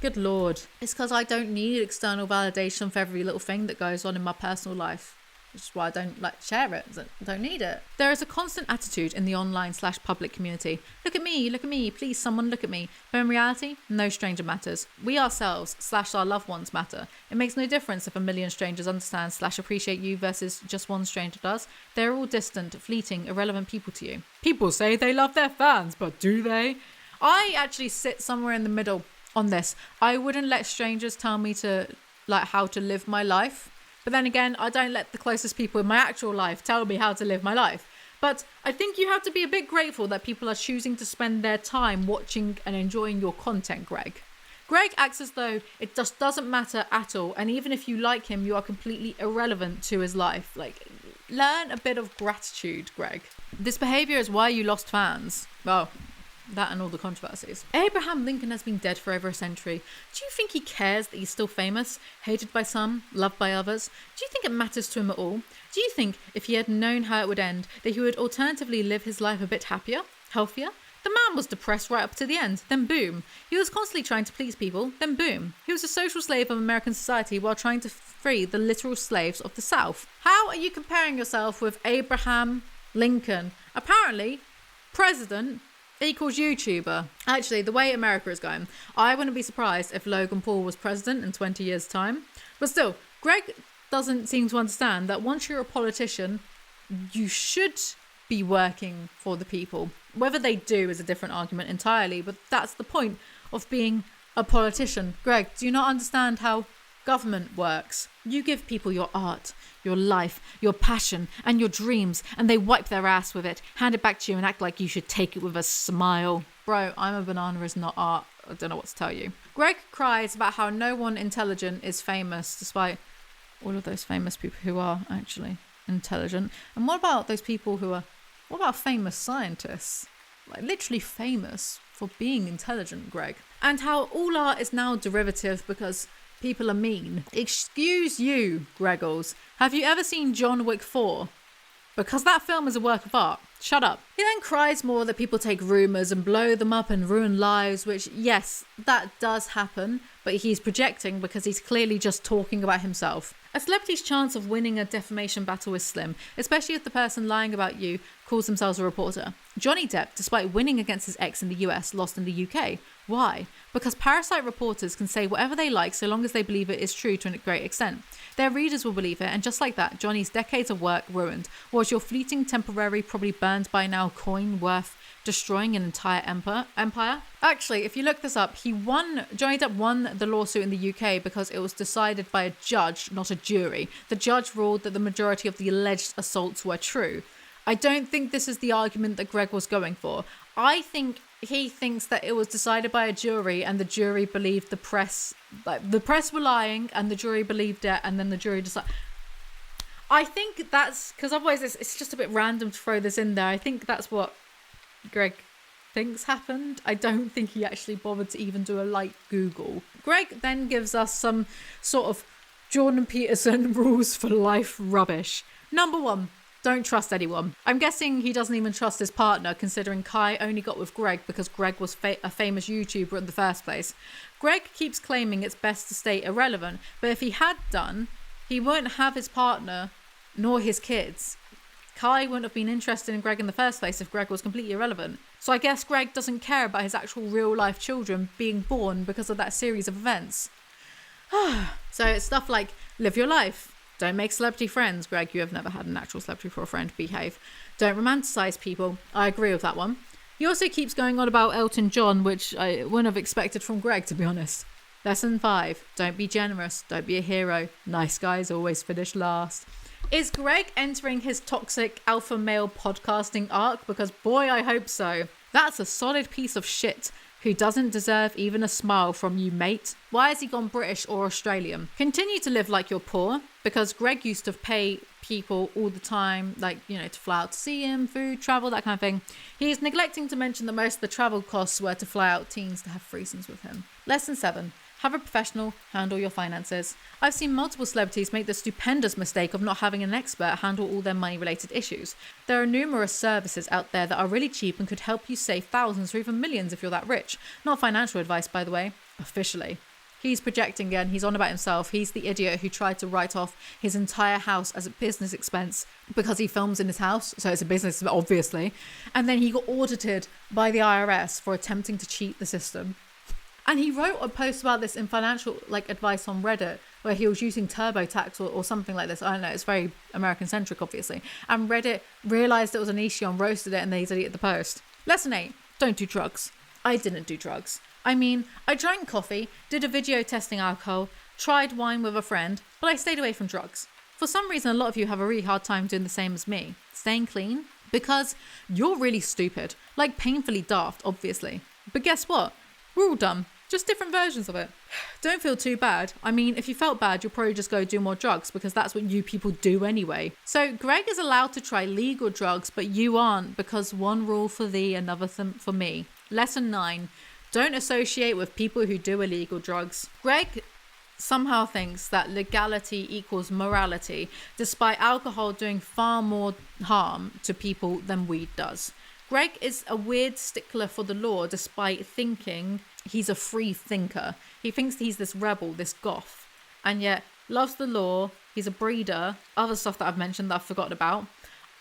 good Lord. It's because I don't need external validation for every little thing that goes on in my personal life. Which is why I don't share it. I don't need it. There is a constant attitude in the online/public community. Look at me, please someone look at me. But in reality, no stranger matters. We ourselves/our loved ones matter. It makes no difference if a million strangers understand/appreciate you versus just one stranger does. They're all distant, fleeting, irrelevant people to you. People say they love their fans, but do they? I actually sit somewhere in the middle on this. I wouldn't let strangers tell me how to live my life. But then again, I don't let the closest people in my actual life tell me how to live my life. But I think you have to be a bit grateful that people are choosing to spend their time watching and enjoying your content, Greg. Greg acts as though it just doesn't matter at all. And even if you like him, you are completely irrelevant to his life. Learn a bit of gratitude, Greg. This behaviour is why you lost fans. Well, that and all the controversies. Abraham Lincoln has been dead for over a century. Do you think he cares that he's still famous, hated by some, loved by others? Do you think it matters to him at all? Do you think if he had known how it would end, that he would alternatively live his life a bit happier, healthier? The man was depressed right up to the end, then boom. He was constantly trying to please people, then boom. He was a social slave of American society while trying to free the literal slaves of the South. How are you comparing yourself with Abraham Lincoln? Apparently, president equals YouTuber. Actually, the way America is going, I wouldn't be surprised if Logan Paul was president in 20 years' time. But still, Greg doesn't seem to understand that once you're a politician, you should be working for the people. Whether they do is a different argument entirely, but that's the point of being a politician. Greg, do you not understand how government works? You give people your art, your life, your passion, and your dreams, and they wipe their ass with it, hand it back to you, and act like you should take it with a smile. Bro, I'm a banana is not art. I don't know what to tell you. Greg cries about how no one intelligent is famous, despite all of those famous people who are actually intelligent. And what about those people who are, what about famous scientists? Literally famous for being intelligent, Greg. And how all art is now derivative because people are mean. Excuse you, Greggles. Have you ever seen John Wick 4? Because that film is a work of art. Shut up. He then cries more that people take rumours and blow them up and ruin lives, which, yes, that does happen, but he's projecting because he's clearly just talking about himself. A celebrity's chance of winning a defamation battle is slim, especially if the person lying about you calls themselves a reporter. Johnny Depp, despite winning against his ex in the US, lost in the UK. Why? Because parasite reporters can say whatever they like so long as they believe it is true to a great extent. Their readers will believe it, and just like that, Johnny's decades of work ruined, was your fleeting, temporary, probably burned by now coin worth destroying an entire empire. Actually, if you look this up, Johnny Depp won the lawsuit in the UK because it was decided by a judge, not a jury. The judge ruled that the majority of the alleged assaults were true. I don't think this is the argument that Greg was going for. I think he thinks that it was decided by a jury and the jury believed the press. The press were lying and the jury believed it, and then the jury decided. I think that's because otherwise it's just a bit random to throw this in there. I think that's what Greg thinks happened. I don't think he actually bothered to even do a light Google. Greg then gives us some sort of Jordan Peterson rules for life rubbish. Number 1. Don't trust anyone. I'm guessing he doesn't even trust his partner, considering Kai only got with Greg because Greg was a famous YouTuber in the first place. Greg keeps claiming it's best to stay irrelevant, but if he had done, he wouldn't have his partner nor his kids. Kai wouldn't have been interested in Greg in the first place if Greg was completely irrelevant. So I guess Greg doesn't care about his actual real life children being born because of that series of events. So it's stuff like, live your life. Don't make celebrity friends. Greg, you have never had an actual celebrity for a friend. Behave. Don't romanticize people. I agree with that one. He also keeps going on about Elton John, which I wouldn't have expected from Greg, to be honest. Lesson 5. Don't be generous. Don't be a hero. Nice guys always finish last. Is Greg entering his toxic alpha male podcasting arc? Because boy, I hope so. That's a solid piece of shit who doesn't deserve even a smile from you, mate. Why has he gone British or Australian? Continue to live like you're poor, because Greg used to pay people all the time, like, you know, to fly out to see him, food, travel, that kind of thing. He's neglecting to mention that most of the travel costs were to fly out teens to have threesomes with him. Lesson 7. Have a professional handle your finances. I've seen multiple celebrities make the stupendous mistake of not having an expert handle all their money-related issues. There are numerous services out there that are really cheap and could help you save thousands or even millions if you're that rich. Not financial advice, by the way. Officially. He's projecting again. He's on about himself. He's the idiot who tried to write off his entire house as a business expense because he films in his house. So it's a business, obviously. And then he got audited by the IRS for attempting to cheat the system. And he wrote a post about this in financial advice on Reddit where he was using TurboTax or something like this. I don't know. It's very American-centric, obviously. And Reddit realised it was Onision, roasted it, and they deleted the post. Lesson 8. Don't do drugs. I didn't do drugs. I mean, I drank coffee, did a video testing alcohol, tried wine with a friend, but I stayed away from drugs. For some reason, a lot of you have a really hard time doing the same as me. Staying clean. Because you're really stupid. Like painfully daft, obviously. But guess what? We're all dumb. Just different versions of it. Don't feel too bad. I mean, if you felt bad, you'll probably just go do more drugs because that's what you people do anyway. So Greg is allowed to try legal drugs, but you aren't, because one rule for thee, another for me. Lesson 9. Don't associate with people who do illegal drugs. Greg somehow thinks that legality equals morality, despite alcohol doing far more harm to people than weed does. Greg is a weird stickler for the law despite thinking he's a free thinker. He thinks he's this rebel, this goth, and yet loves the law. He's a breeder, other stuff that I've mentioned that I've forgotten about.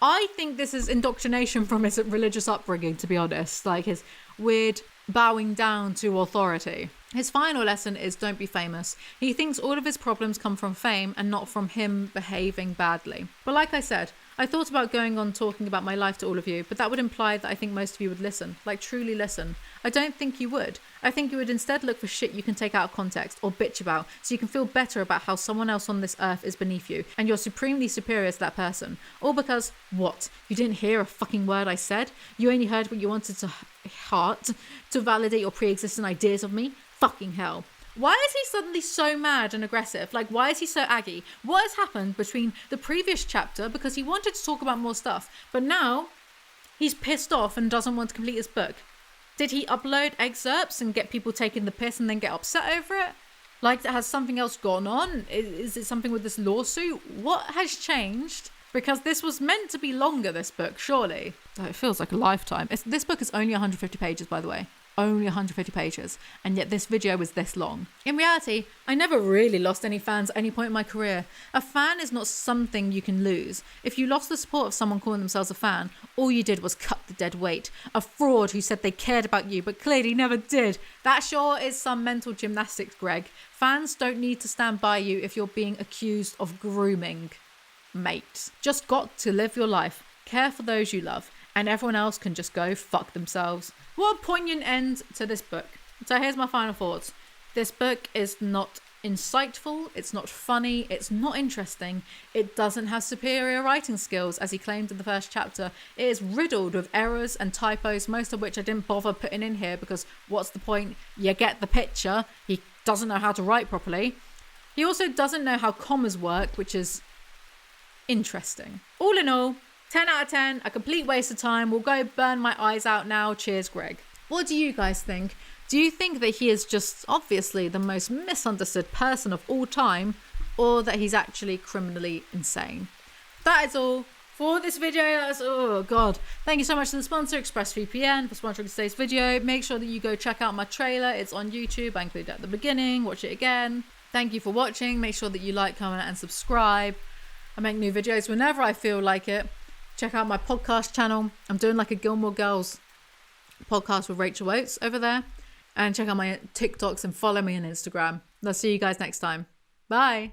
I think this is indoctrination from his religious upbringing, to be honest, like his weird bowing down to authority. His final lesson is don't be famous. He thinks all of his problems come from fame and not from him behaving badly. But like I said, I thought about going on talking about my life to all of you, but that would imply that I think most of you would listen, like truly listen. I don't think you would. I think you would instead look for shit you can take out of context or bitch about so you can feel better about how someone else on this earth is beneath you and you're supremely superior to that person. All because, what? You didn't hear a fucking word I said? You only heard what you wanted to heart to validate your pre-existing ideas of me? Fucking hell. Why is he suddenly so mad and aggressive? Like, why is he so aggy? What has happened between the previous chapter, because he wanted to talk about more stuff, but now he's pissed off and doesn't want to complete his book? Did he upload excerpts and get people taking the piss and then get upset over it? Like, has something else gone on? Is it something with this lawsuit? What has changed? Because this was meant to be longer, this book, surely. Oh, it feels like a lifetime. This book is only 150 pages, by the way. Only 150 pages, and yet this video was this long. In reality, I never really lost any fans at any point in my career. A fan is not something you can lose. If you lost the support of someone calling themselves a fan, all you did was cut the dead weight. A fraud who said they cared about you, but clearly never did. That sure is some mental gymnastics, Greg. Fans don't need to stand by you if you're being accused of grooming, mate. Just got to live your life, care for those you love, and everyone else can just go fuck themselves. What a poignant end to this book. So here's my final thoughts. This book is not insightful, it's not funny, it's not interesting, it doesn't have superior writing skills as he claimed in the first chapter. It is riddled with errors and typos, most of which I didn't bother putting in here because what's the point? You get the picture. He doesn't know how to write properly. He also doesn't know how commas work, which is interesting. All in all, 10 out of 10, a complete waste of time. We'll go burn my eyes out now. Cheers, Greg. What do you guys think? Do you think that he is just obviously the most misunderstood person of all time, or that he's actually criminally insane? That is all for this video. Oh god. Thank you so much to the sponsor, ExpressVPN, for sponsoring today's video. Make sure that you go check out my trailer. It's on YouTube. I included it at the beginning. Watch it again. Thank you for watching. Make sure that you like, comment, and subscribe. I make new videos whenever I feel like it. Check out my podcast channel. I'm doing like a Gilmore Girls podcast with Rachel Oates over there. And check out my TikToks and follow me on Instagram. I'll see you guys next time. Bye.